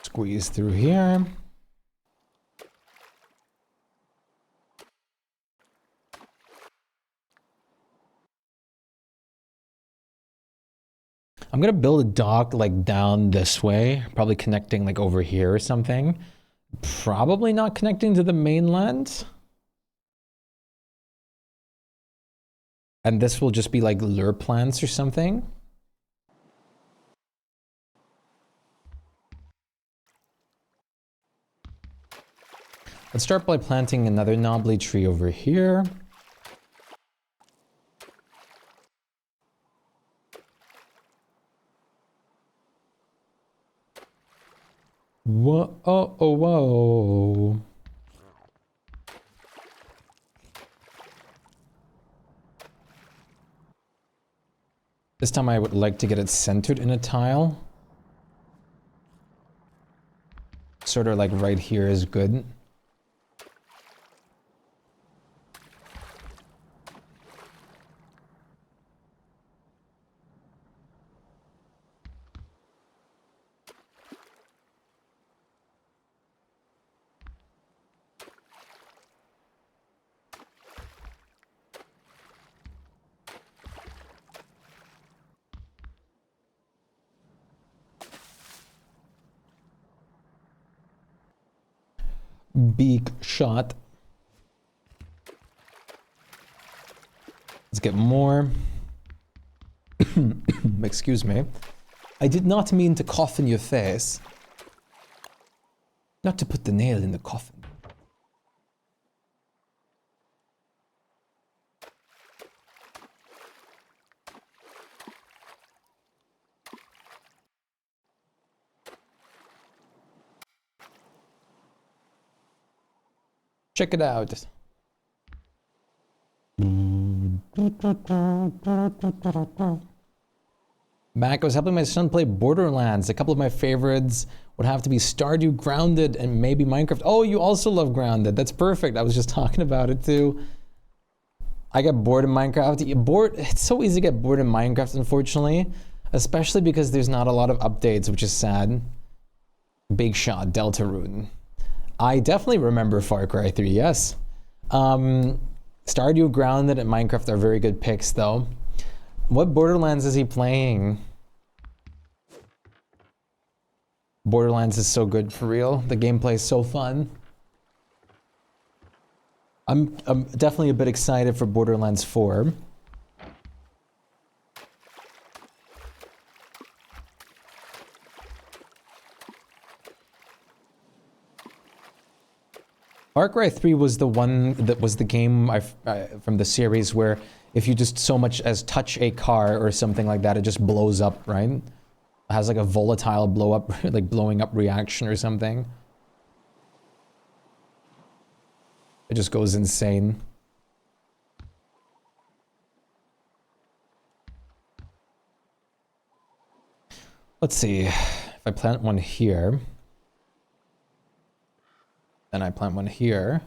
Squeeze through here. I'm gonna build a dock like down this way, probably connecting like over here or something. Probably not connecting to the mainland. And this will just be like lure plants or something. Let's start by planting another knobbly tree over here. Whoa, oh, oh, whoa. This time I would like to get it centered in a tile. sort of like right here is good. Big shot. Let's get more. Excuse me. I did not mean to cough in your face. Not to put the nail in the coffin. Check it out. Back, I was helping my son play Borderlands. A couple of my favorites would have to be Stardew, Grounded, and maybe Minecraft. Oh, you also love Grounded. That's perfect. I was just talking about it too. I get bored in Minecraft. It's so easy to get bored in Minecraft, unfortunately. Especially because there's not a lot of updates, which is sad. Big shot, Deltarune. I definitely remember Far Cry 3, yes. Stardew, Grounded, and Minecraft are very good picks, though. What Borderlands is he playing? Borderlands is so good, for real. The gameplay is so fun. I'm definitely a bit excited for Borderlands 4. Far Cry 3 was the one that was the game from the series where if you just so much as touch a car or something like that, it just blows up, right? It has like a volatile blow up, like blowing up reaction or something. It just goes insane. Let's see, if I plant one here. Then I plant one here.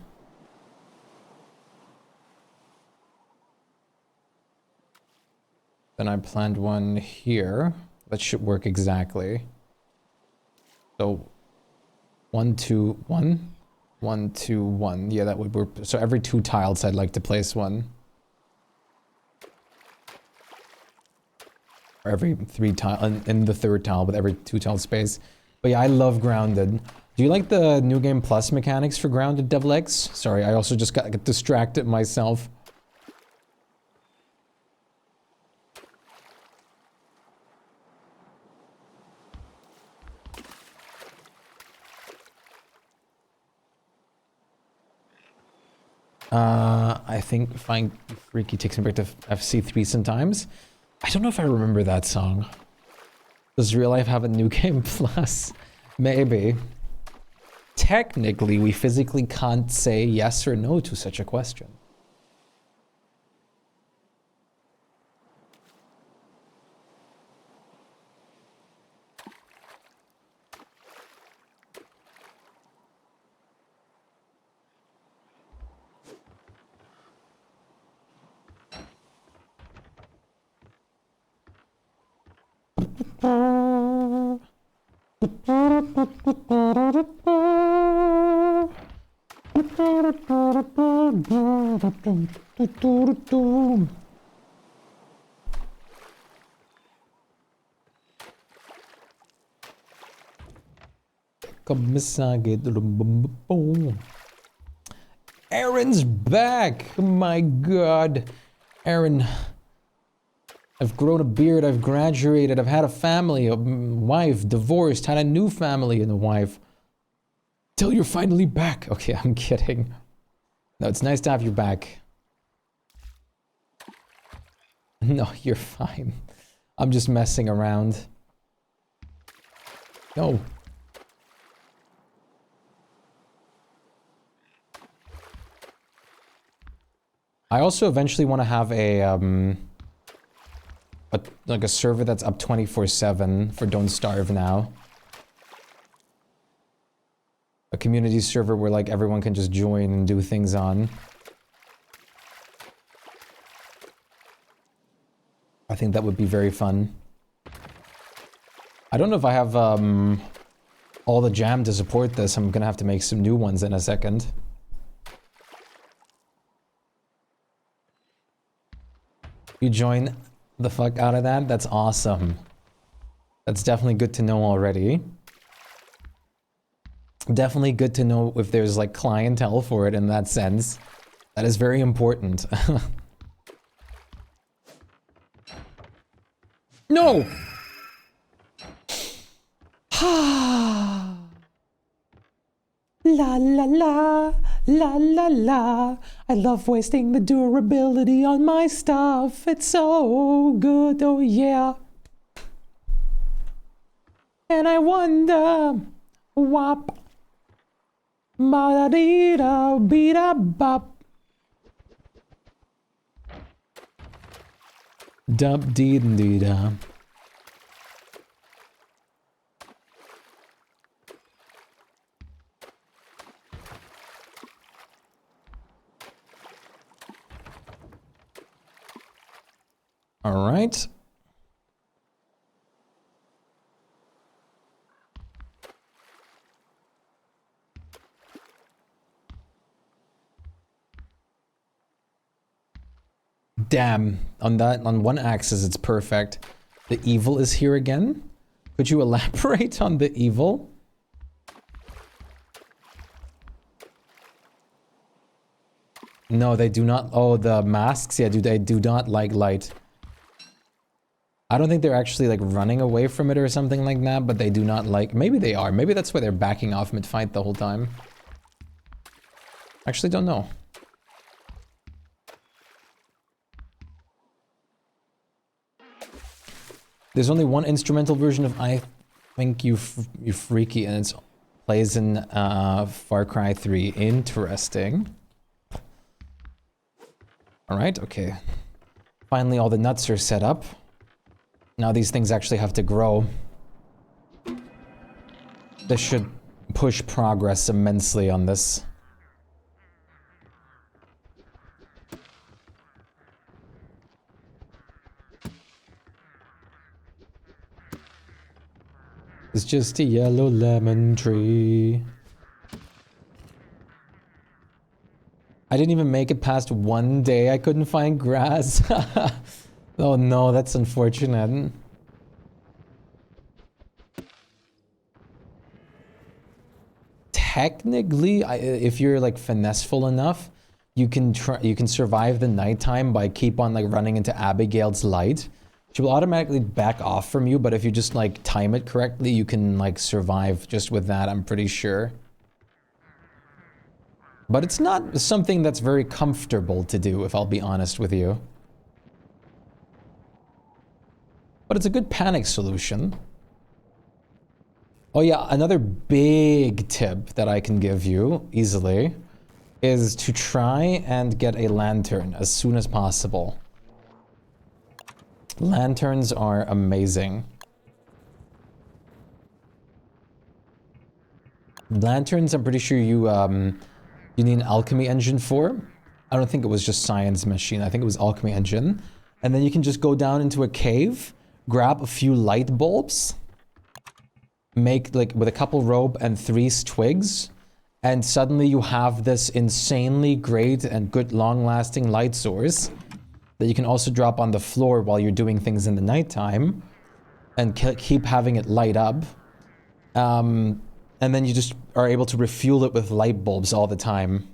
Then I plant one here. That should work exactly. So 1, 2, 1. 1, 2, 1. Yeah, that would work. So every 2 tiles I'd like to place one. Or every 3 tile, in the 3rd tile, but every 2 tile space. But yeah, I love Grounded. Do you like the New Game Plus mechanics for Grounded, Devil X? Sorry, I also just got distracted myself. I think Fine Freaky takes me back to FC3 sometimes. I don't know if I remember that song. Does real life have a New Game Plus? Maybe. Technically, we physically can't say yes or no to such a question. Aaron's back! Oh my god. Aaron. I've grown a beard, I've graduated, I've had a family, a wife, divorced, had a new family and a wife. Till you're finally back. Okay, I'm kidding. No, it's nice to have you back. No, you're fine. I'm just messing around. No. I also eventually want to have like a server that's up 24/7 for Don't Starve Now. community server where like everyone can just join and do things on. I think that would be very fun. I don't know if I have all the jam to support this. I'm gonna have to make some new ones in a second. You join the fuck out of that? That's awesome. That's definitely good to know already. Definitely good to know if there's like clientele for it in that sense. That is very important. No! La la la, la la la. I love wasting the durability on my stuff. It's so good, oh yeah. And I wonder, wop, ba da dee da, be da bop. Dub dee dee da. All right. Damn, on one axis it's perfect. The evil is here again. Could you elaborate on the evil? No, they do not. Oh, the masks, yeah, they do not like light. I don't think they're actually like running away from it or something like that, but they do not like, maybe they are. Maybe that's why they're backing off mid-fight the whole time. Actually don't know. There's only one instrumental version of I Think You Freaky, and it plays in Far Cry 3. Interesting. Alright, okay. Finally all the nuts are set up. Now these things actually have to grow. This should push progress immensely on this. It's just a yellow lemon tree. I didn't even make it past one day. I couldn't find grass. Oh no, that's unfortunate. Technically, if you're like finesseful enough, you can survive the nighttime by keep on like running into Abigail's light. She will automatically back off from you, but if you just like time it correctly, you can like survive just with that, I'm pretty sure. But it's not something that's very comfortable to do, if I'll be honest with you. But it's a good panic solution. Oh yeah, another big tip that I can give you easily is to try and get a lantern as soon as possible. Lanterns are amazing. Lanterns, I'm pretty sure you need an alchemy engine for. I don't think it was just science machine. I think it was alchemy engine. And then you can just go down into a cave, grab a few light bulbs, make like with a couple rope and 3 twigs, and suddenly you have this insanely great and good long-lasting light source that you can also drop on the floor while you're doing things in the nighttime and keep having it light up. And then you just are able to refuel it with light bulbs all the time.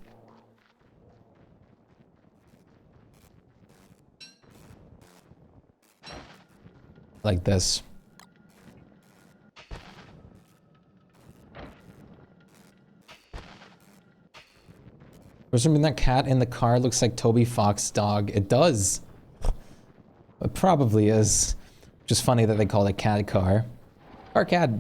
Like this. For some reason, that cat in the car looks like Toby Fox's dog. It does. It probably is. Just funny that they call it cat car. Car cat.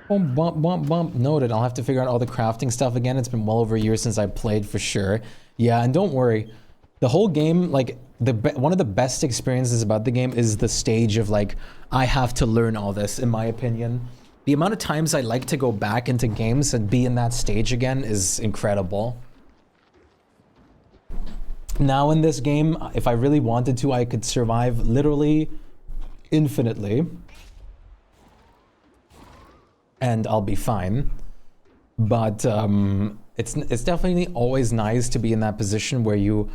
Bump, bump, bump, bump. Noted. I'll have to figure out all the crafting stuff again. It's been well over a year since I played for sure. Yeah, and don't worry. The whole game, like, one of the best experiences about the game is the stage of, like, I have to learn all this, in my opinion. The amount of times I like to go back into games and be in that stage again is incredible. Now in this game, if I really wanted to, I could survive literally infinitely. And I'll be fine. But it's definitely always nice to be in that position where you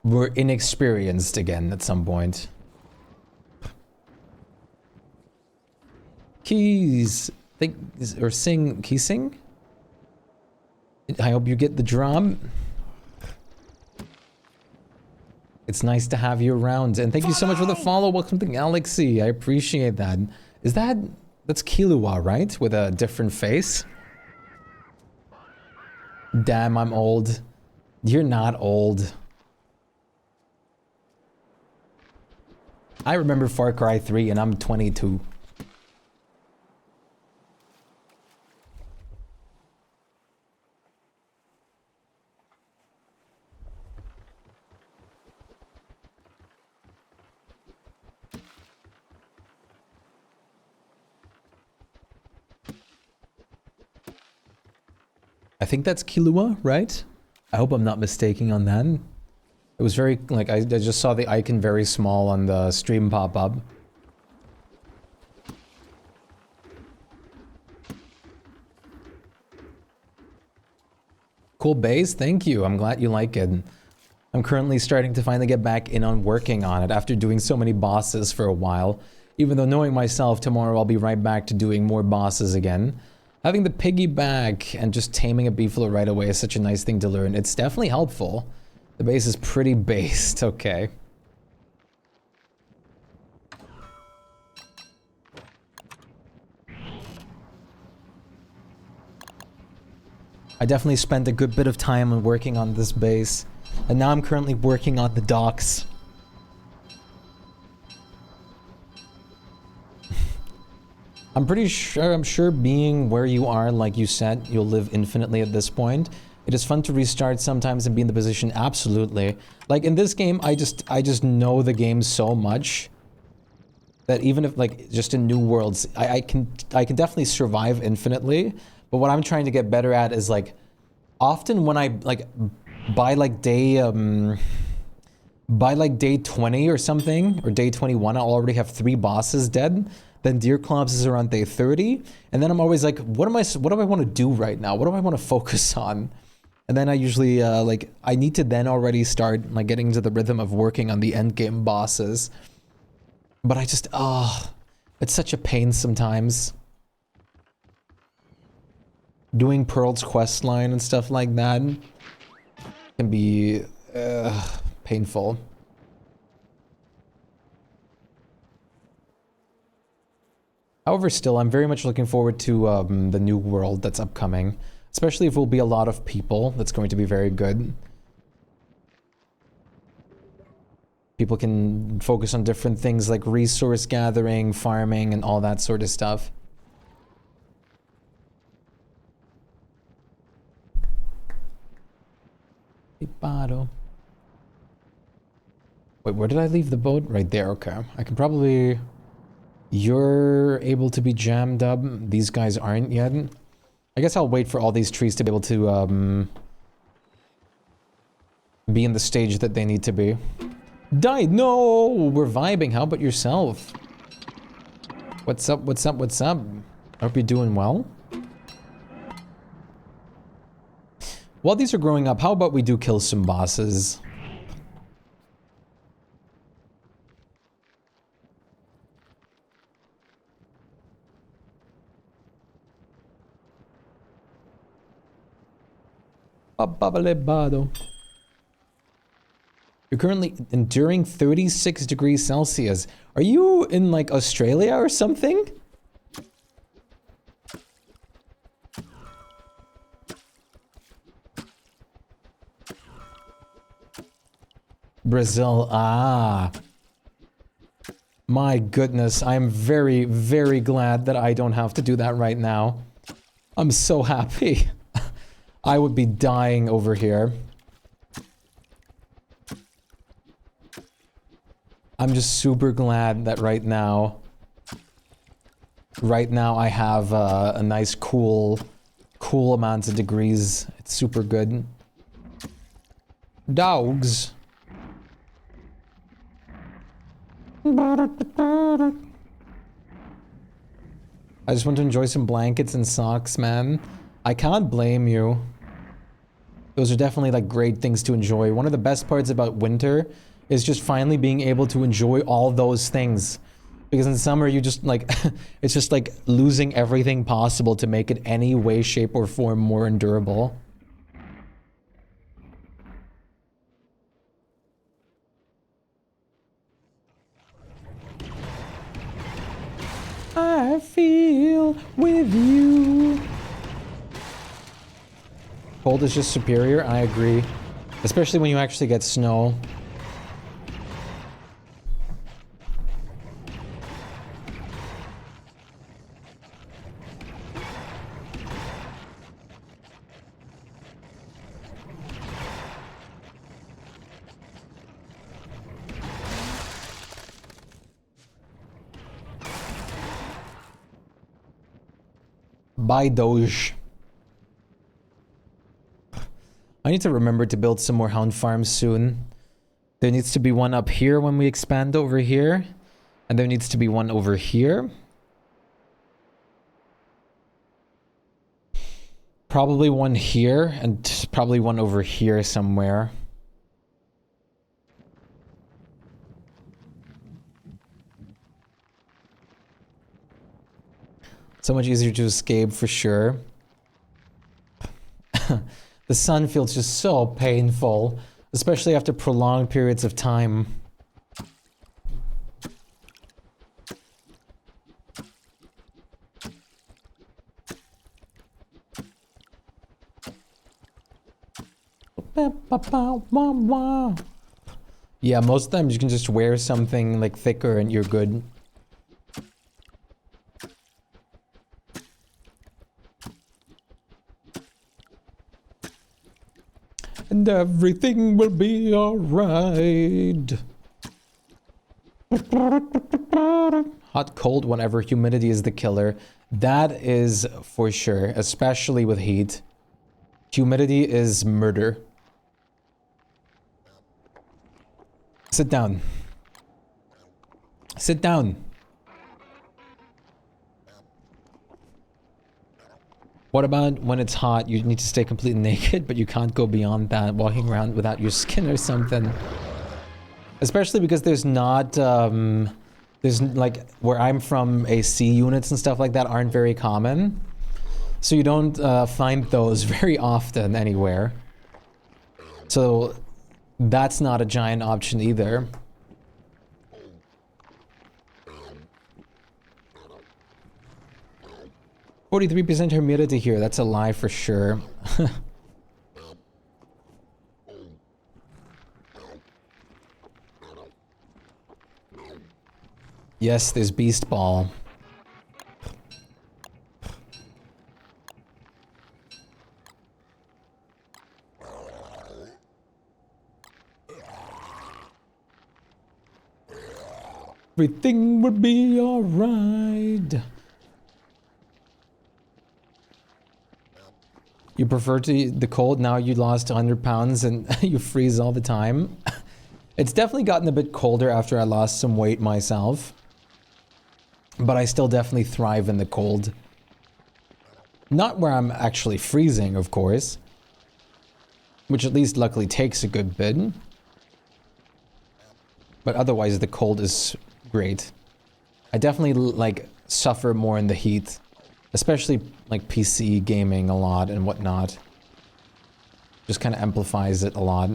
were inexperienced again at some point. Keys, or sing, key sing? I hope you get the drum. It's nice to have you around, and thank you so much for the follow. Welcome to Galaxy. I appreciate that. That's Killua, right? With a different face. Damn, I'm old. You're not old. I remember Far Cry 3 and I'm 22. I think that's Killua, right? I hope I'm not mistaken on that. It was very, like, I just saw the icon very small on the stream pop up. Cool base, thank you. I'm glad you like it. I'm currently starting to finally get back in on working on it after doing so many bosses for a while. Even though knowing myself, tomorrow I'll be right back to doing more bosses again. Having the piggyback and just taming a beefalo right away is such a nice thing to learn. It's definitely helpful. The base is pretty based, okay. I definitely spent a good bit of time on working on this base. And now I'm currently working on the docks. I'm sure being where you are, like you said, you'll live infinitely at this point. It is fun to restart sometimes and be in the position, absolutely. Like in this game, I just know the game so much that even if, like, just in new worlds, I can definitely survive infinitely. But what I'm trying to get better at is, like, often when I, like, by day 20 or something, or day 21, I'll already have 3 bosses dead. Then Deer Clubs is around day 30, and then I'm always like, what do I want to do right now? What do I want to focus on? And then I usually, like, I need to then already start, like, getting into the rhythm of working on the endgame bosses. But I just, it's such a pain sometimes. Doing Pearl's questline and stuff like that can be, painful. However, still, I'm very much looking forward to the new world that's upcoming. Especially if it will be a lot of people. That's going to be very good. People can focus on different things like resource gathering, farming, and all that sort of stuff. Wait, where did I leave the boat? Right there, okay. I can probably... You're able to be jammed up. These guys aren't yet. I guess I'll wait for all these trees to be able to be in the stage that they need to be. Died! No! We're vibing. How about yourself? What's up? What's up? What's up? I hope you're doing well. While these are growing up, how about we do kill some bosses? You're currently enduring 36 degrees Celsius. Are you in, like, Australia or something? Brazil, ah. My goodness, I'm very, very glad that I don't have to do that right now. I'm so happy. I would be dying over here. I'm just super glad that right now I have a nice cool amounts of degrees. It's super good. Dogs. I just want to enjoy some blankets and socks, man. I can't blame you. Those are definitely like great things to enjoy. One of the best parts about winter is just finally being able to enjoy all those things. Because in summer you just like, it's just like losing everything possible to make it any way, shape, or form more endurable. I feel with you. Cold is just superior, I agree. Especially when you actually get snow. Buy Doge. I need to remember to build some more hound farms soon. There needs to be one up here when we expand over here. And there needs to be one over here. Probably one here, and probably one over here somewhere. So much easier to escape for sure. The sun feels just so painful, especially after prolonged periods of time. Yeah, most times you can just wear something like thicker and you're good. And everything will be alright. Hot, cold, whenever humidity is the killer. That is for sure, especially with heat. Humidity is murder. Sit down. Sit down. What about when it's hot, you need to stay completely naked, but you can't go beyond that, walking around without your skin or something? Especially because there's not, there's like, where I'm from, AC units and stuff like that aren't very common. So you don't find those very often anywhere. So that's not a giant option either. 43% humidity here, that's a lie for sure. Yes, there's Beast Ball. Everything would be alright. You prefer the cold, now you lost 100 pounds and you freeze all the time. It's definitely gotten a bit colder after I lost some weight myself. But I still definitely thrive in the cold. Not where I'm actually freezing, of course. Which at least luckily takes a good bit. But otherwise the cold is great. I definitely like suffer more in the heat. Especially like PC gaming a lot and whatnot. Just kind of amplifies it a lot.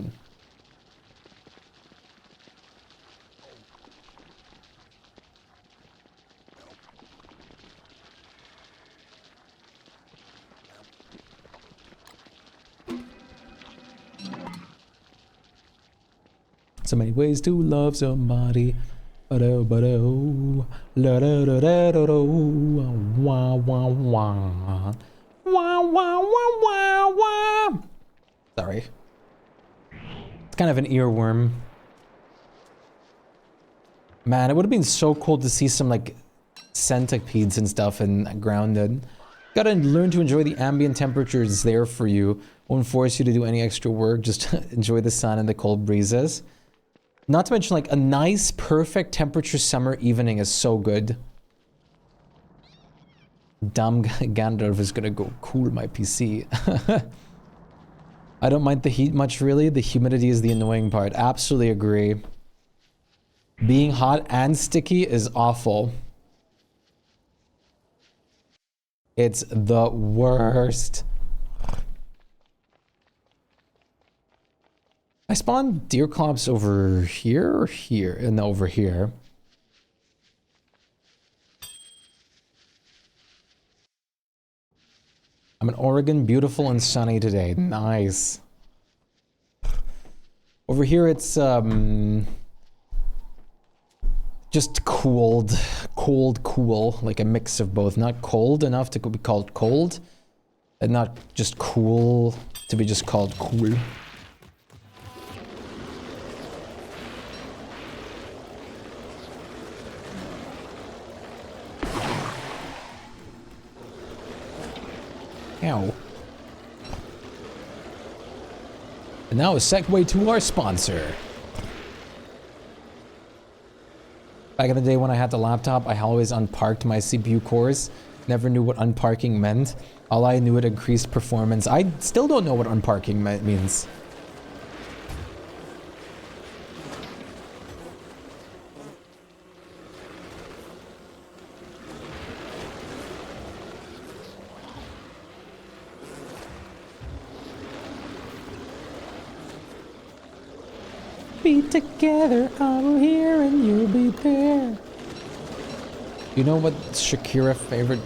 So many ways to love somebody. Ba-do, ba-do. La-do-do-do-do-do. Wah, wah, wah. Wah, wah, wah, wah, wah. Sorry. It's kind of an earworm. Man, it would have been so cool to see some, like, centipedes and stuff and grounded. Gotta learn to enjoy the ambient temperatures there for you. Won't force you to do any extra work, just enjoy the sun and the cold breezes. Not to mention, like, a nice, perfect temperature summer evening is so good. Dumb Gandalf is gonna go cool my PC. I don't mind the heat much, really. The humidity is the annoying part. Absolutely agree. Being hot and sticky is awful. It's the worst. I spawned deer clops over here or here? No, over here. I'm in Oregon, beautiful and sunny today. Nice. Over here it's just cool, like a mix of both. Not cold enough to be called cold, and not just cool to be just called cool. Ow. And now a segue to our sponsor. Back in the day when I had the laptop, I always unparked my CPU cores. Never knew what unparking meant. All I knew, it increased performance. I still don't know what unparking means. Be together, I'm here and you'll be there. You know what Shakira favorite?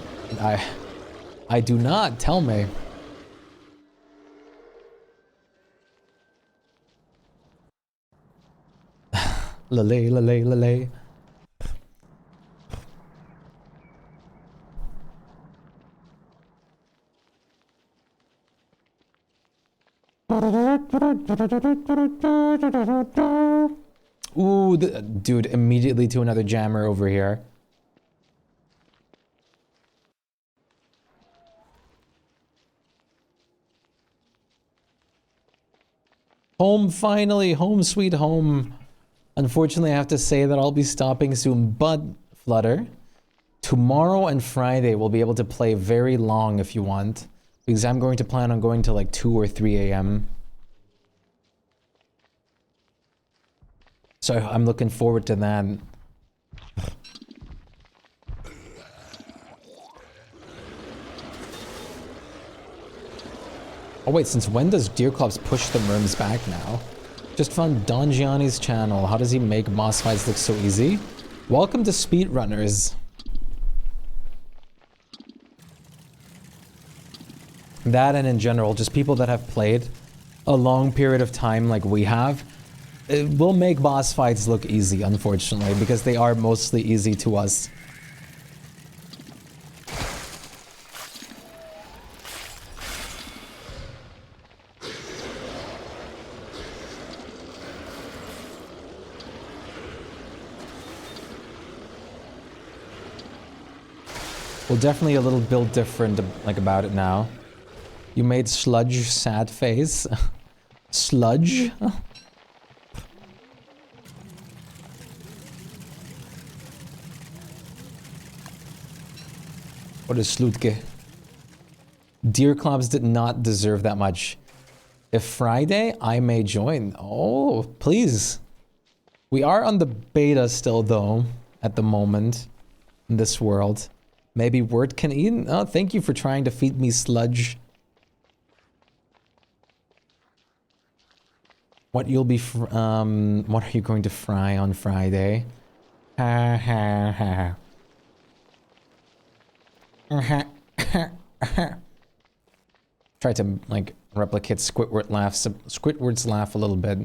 I do not. Tell me. Lale, lale, lale. Ooh, dude, immediately to another jammer over here. Home, finally, home sweet home. Unfortunately, I have to say that I'll be stopping soon, but Flutter, tomorrow and Friday we'll be able to play very long if you want, because I'm going to plan on going to like 2 or 3 a.m. So I'm looking forward to that. Oh wait, since when does Deerclops push the merms back now? Just found Don Gianni's channel. How does he make boss fights look so easy? Welcome to Speedrunners. That and in general, just people that have played a long period of time like we have, it will make boss fights look easy, unfortunately, because they are mostly easy to us. Well, definitely a little build different, like, about it now. You made Sludge sad face. Sludge? What is Slutke? Deerclops did not deserve that much. If Friday, I may join. Oh, please. We are on the beta still, though, at the moment, in this world. Maybe word can eat? Oh, thank you for trying to feed me Sludge. What you'll be, what are you going to fry on Friday? Ha ha ha. Try to, like, replicate Squidward's laugh a little bit.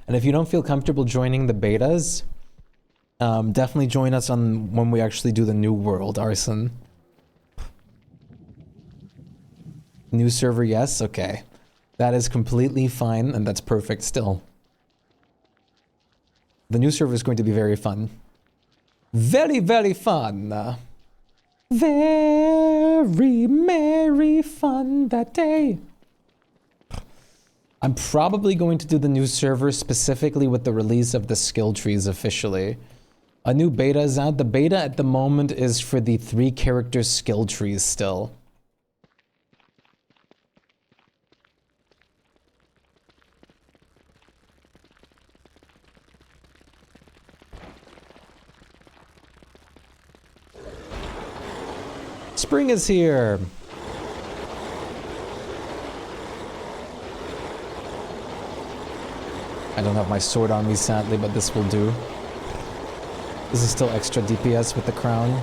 And if you don't feel comfortable joining the betas, definitely join us on when we actually do the new world, Arson. New server, yes? Okay. That is completely fine, and that's perfect still. The new server is going to be very fun. Very, very fun. Very merry fun that day. I'm probably going to do the new server specifically with the release of the skill trees officially. A new beta is out. The beta at the moment is for the 3-character skill trees still. Spring is here. I don't have my sword on me sadly, but this will do. This is still extra DPS with the crown.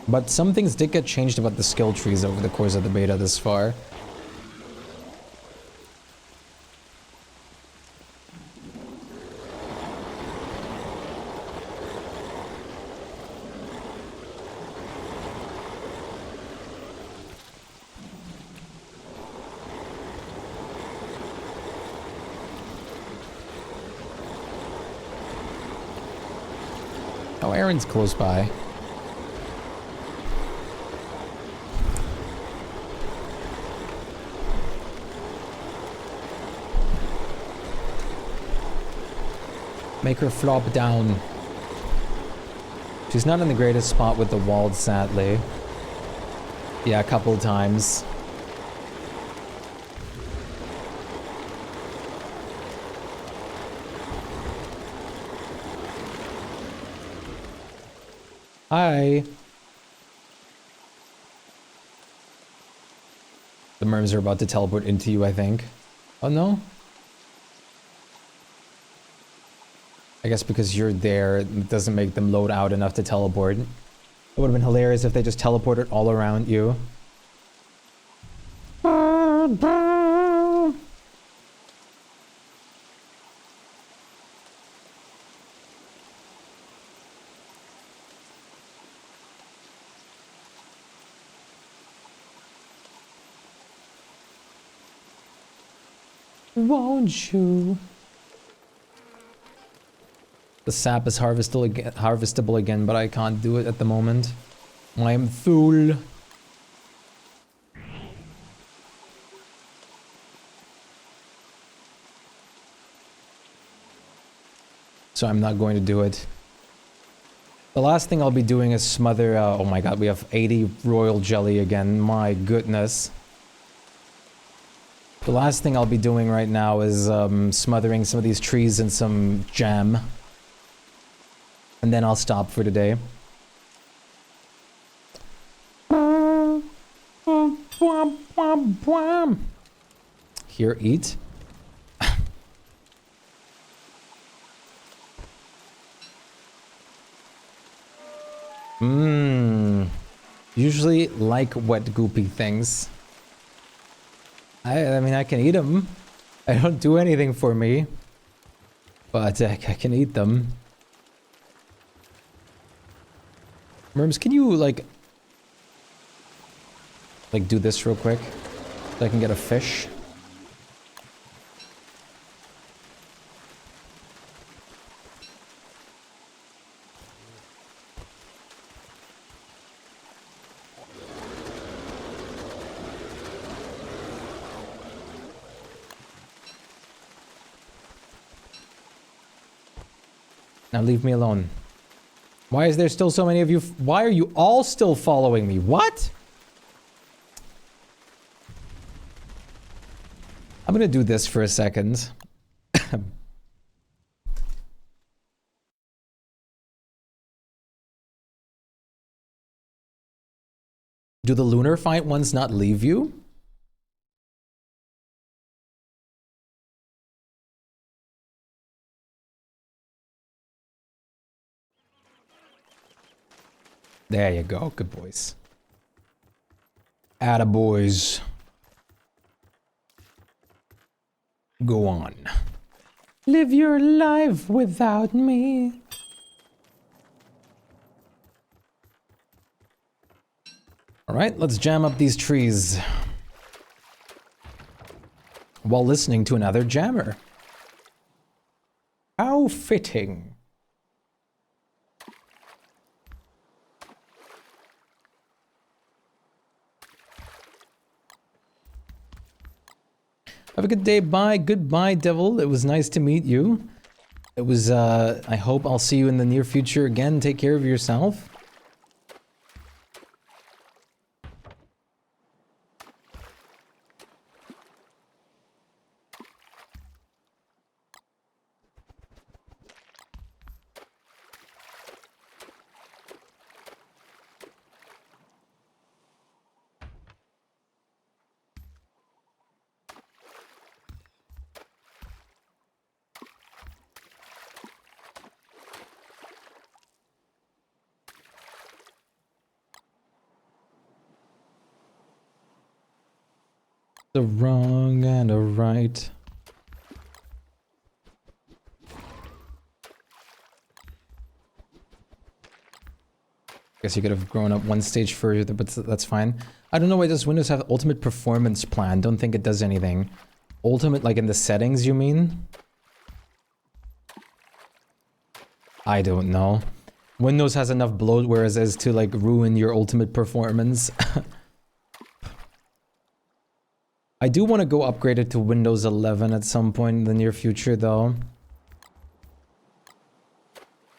But some things did get changed about the skill trees over the course of the beta this far. Oh, Aaron's close by. Make her flop down. She's not in the greatest spot with the wall, sadly. Yeah, a couple of times. Hi. The merms are about to teleport into you, I think. Oh no? I guess because you're there, it doesn't make them load out enough to teleport. It would have been hilarious if they just teleported all around you. Won't you? The sap is harvestable again, but I can't do it at the moment. I am full. So I'm not going to do it. The last thing I'll be doing is smother... oh my god, we have 80 royal jelly again. My goodness. The last thing I'll be doing right now is smothering some of these trees in some jam. And then I'll stop for today. Here, eat. Usually like wet goopy things. I mean, I can eat them. I don't do anything for me. But I can eat them. Merms, can you, like do this real quick? So I can get a fish? Now leave me alone. Why is there still so many of you? Why are you all still following me? What? I'm gonna do this for a second. Do the lunar fight ones not leave you? There you go. Good boys. Attaboys. Go on. Live your life without me. Alright, let's jam up these trees. While listening to another jammer. How fitting. Have a good day, bye. Goodbye, Devil. It was nice to meet you. It was, I hope I'll see you in the near future again. Take care of yourself. The wrong and a right. Guess you could have grown up one stage further, but that's fine. I don't know why does Windows have ultimate performance plan? Don't think it does anything. Ultimate, like in the settings, you mean? I don't know. Windows has enough bloatware as to like ruin your ultimate performance. I do want to go upgrade it to Windows 11 at some point in the near future, though.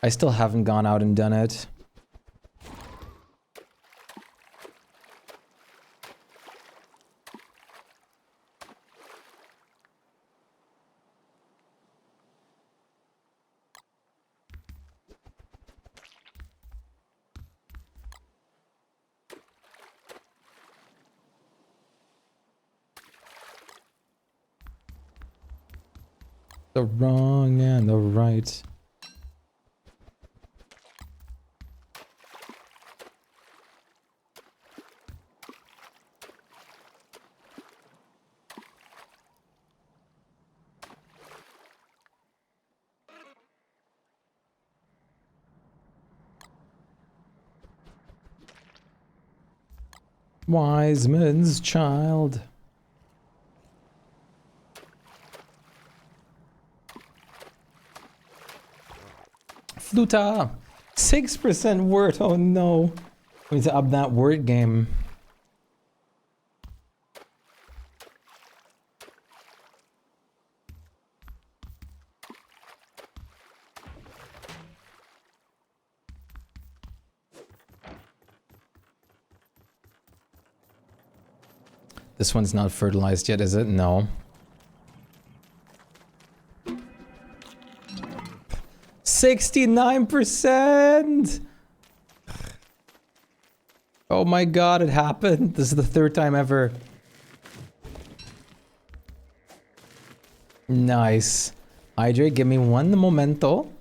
I still haven't gone out and done it. The wrong and the right. Wise man's child. Fluta! 6% word, oh no. We need to up that word game. This one's not fertilized yet, is it? No. 69%! Oh my god, it happened. This is the third time ever. Nice. IJ, give me one momento.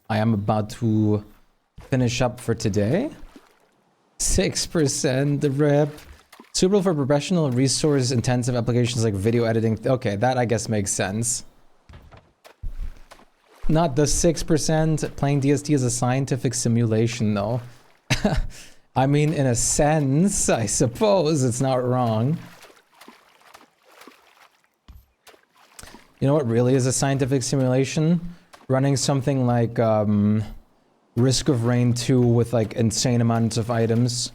I am about to finish up for today. 6% the rep. Suitable for professional resource intensive applications like video editing. Okay, that I guess makes sense. Not the 6% playing DST as a scientific simulation though. I mean, in a sense, I suppose it's not wrong. You know what really is a scientific simulation? Running something like Risk of Rain 2 with like insane amounts of items.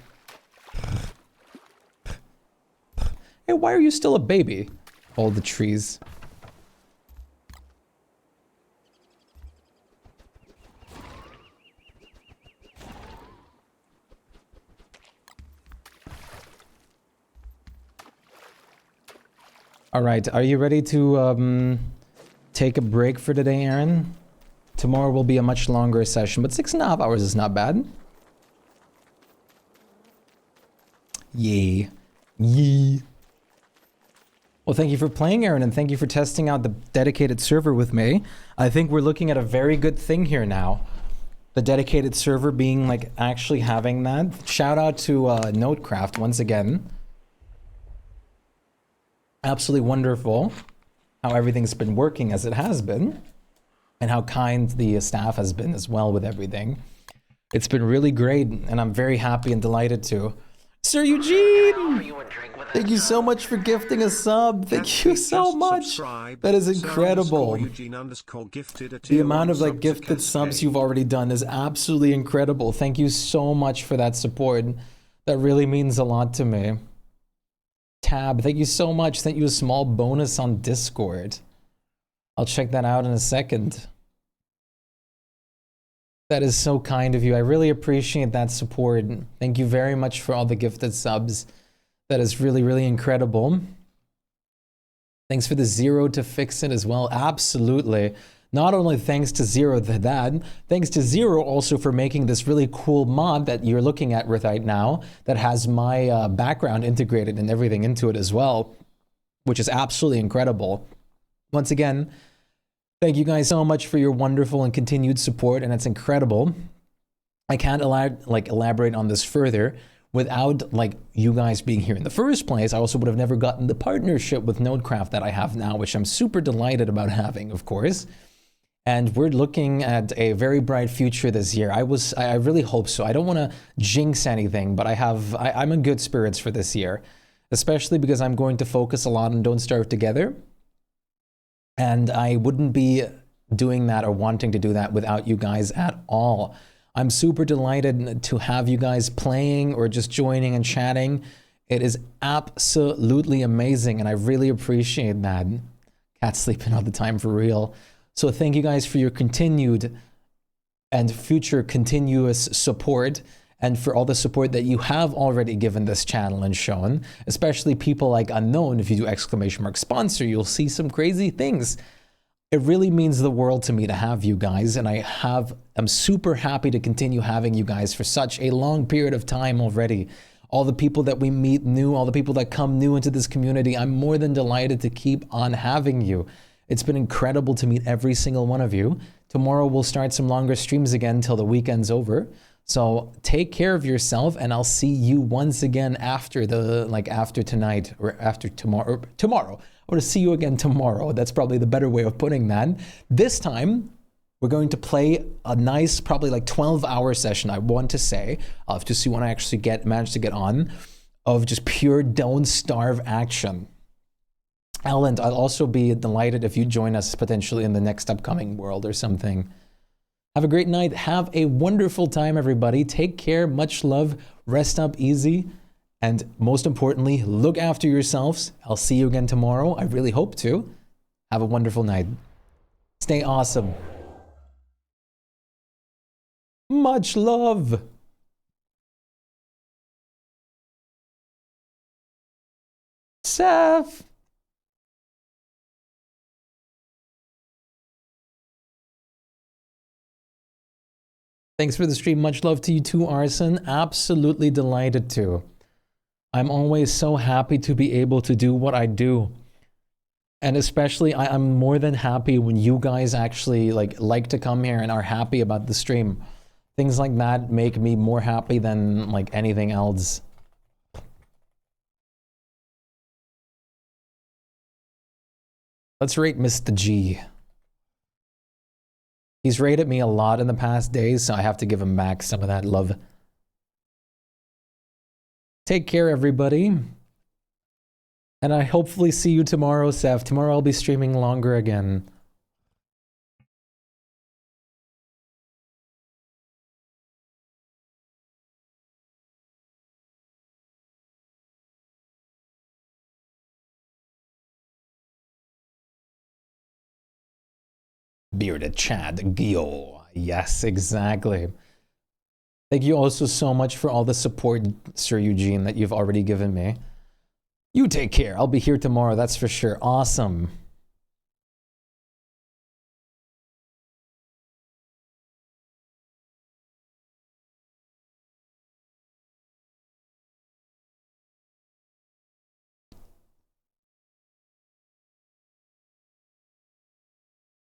Hey, why are you still a baby? All the trees. All right, are you ready to take a break for today, Aaron? Tomorrow will be a much longer session, but 6.5 hours is not bad. Yay. Yee. Well, thank you for playing, Aaron, and thank you for testing out the dedicated server with me. I think we're looking at a very good thing here now. The dedicated server being like actually having that. Shout out to Notecraft once again. Absolutely wonderful how everything's been working as it has been, and how kind the staff has been as well with everything. It's been really great, and I'm very happy and delighted to. Sir Eugene! Thank you so much for gifting a sub. Thank you so much. That is incredible. The amount of like gifted subs you've already done is absolutely incredible. Thank you so much for that support. That really means a lot to me. Tab, thank you so much. Sent you a small bonus on Discord. I'll check that out in a second. That is so kind of you. I really appreciate that support. Thank you very much for all the gifted subs. That is really, really incredible. Thanks for the Zero to fix it as well. Absolutely. Not only thanks to Zero for that, thanks to Zero also for making this really cool mod that you're looking at right now that has my background integrated and everything into it as well, which is absolutely incredible. Once again, thank you guys so much for your wonderful and continued support, and it's incredible. I can't elaborate on this further. Without like you guys being here in the first place, I also would have never gotten the partnership with Nodecraft that I have now, which I'm super delighted about having, of course. And we're looking at a very bright future this year. I really hope so. I don't want to jinx anything, but I'm in good spirits for this year, especially because I'm going to focus a lot on Don't Starve Together. And I wouldn't be doing that or wanting to do that without you guys at all. I'm super delighted to have you guys playing or just joining and chatting. It is absolutely amazing, and I really appreciate that. Cat's sleeping all the time for real. So thank you guys for your continued and future continuous support, and for all the support that you have already given this channel and shown, especially people like Unknown. If you do ! Sponsor, you'll see some crazy things. It really means the world to me to have you guys, and I'm super happy to continue having you guys for such a long period of time already. All the people that we meet new, all the people that come new into this community, I'm more than delighted to keep on having you. It's been incredible to meet every single one of you. Tomorrow we'll start some longer streams again till the weekend's over. So take care of yourself, and I'll see you once again after tonight or after tomorrow. Or to see you again tomorrow. That's probably the better way of putting that. This time, we're going to play a nice, probably like 12-hour session, I want to say. I'll have to see when I actually manage to get on, of just pure Don't Starve action. Alan, I'll also be delighted if you join us potentially in the next upcoming world or something. Have a great night. Have a wonderful time, everybody. Take care. Much love. Rest up easy. And most importantly, look after yourselves. I'll see you again tomorrow. I really hope to. Have a wonderful night. Stay awesome. Much love. Seth. Thanks for the stream. Much love to you too, Arson. Absolutely delighted to. I'm always so happy to be able to do what I do. And especially, I'm more than happy when you guys actually like to come here and are happy about the stream. Things like that make me more happy than like anything else. Let's rate Mr. G. He's rated me a lot in the past days, so I have to give him back some of that love. Take care, everybody. And I hopefully see you tomorrow, Seth. Tomorrow I'll be streaming longer again. Bearded Chad Gio. Yes, exactly. Thank you also so much for all the support, Sir Eugene, that you've already given me. You take care. I'll be here tomorrow, that's for sure. Awesome.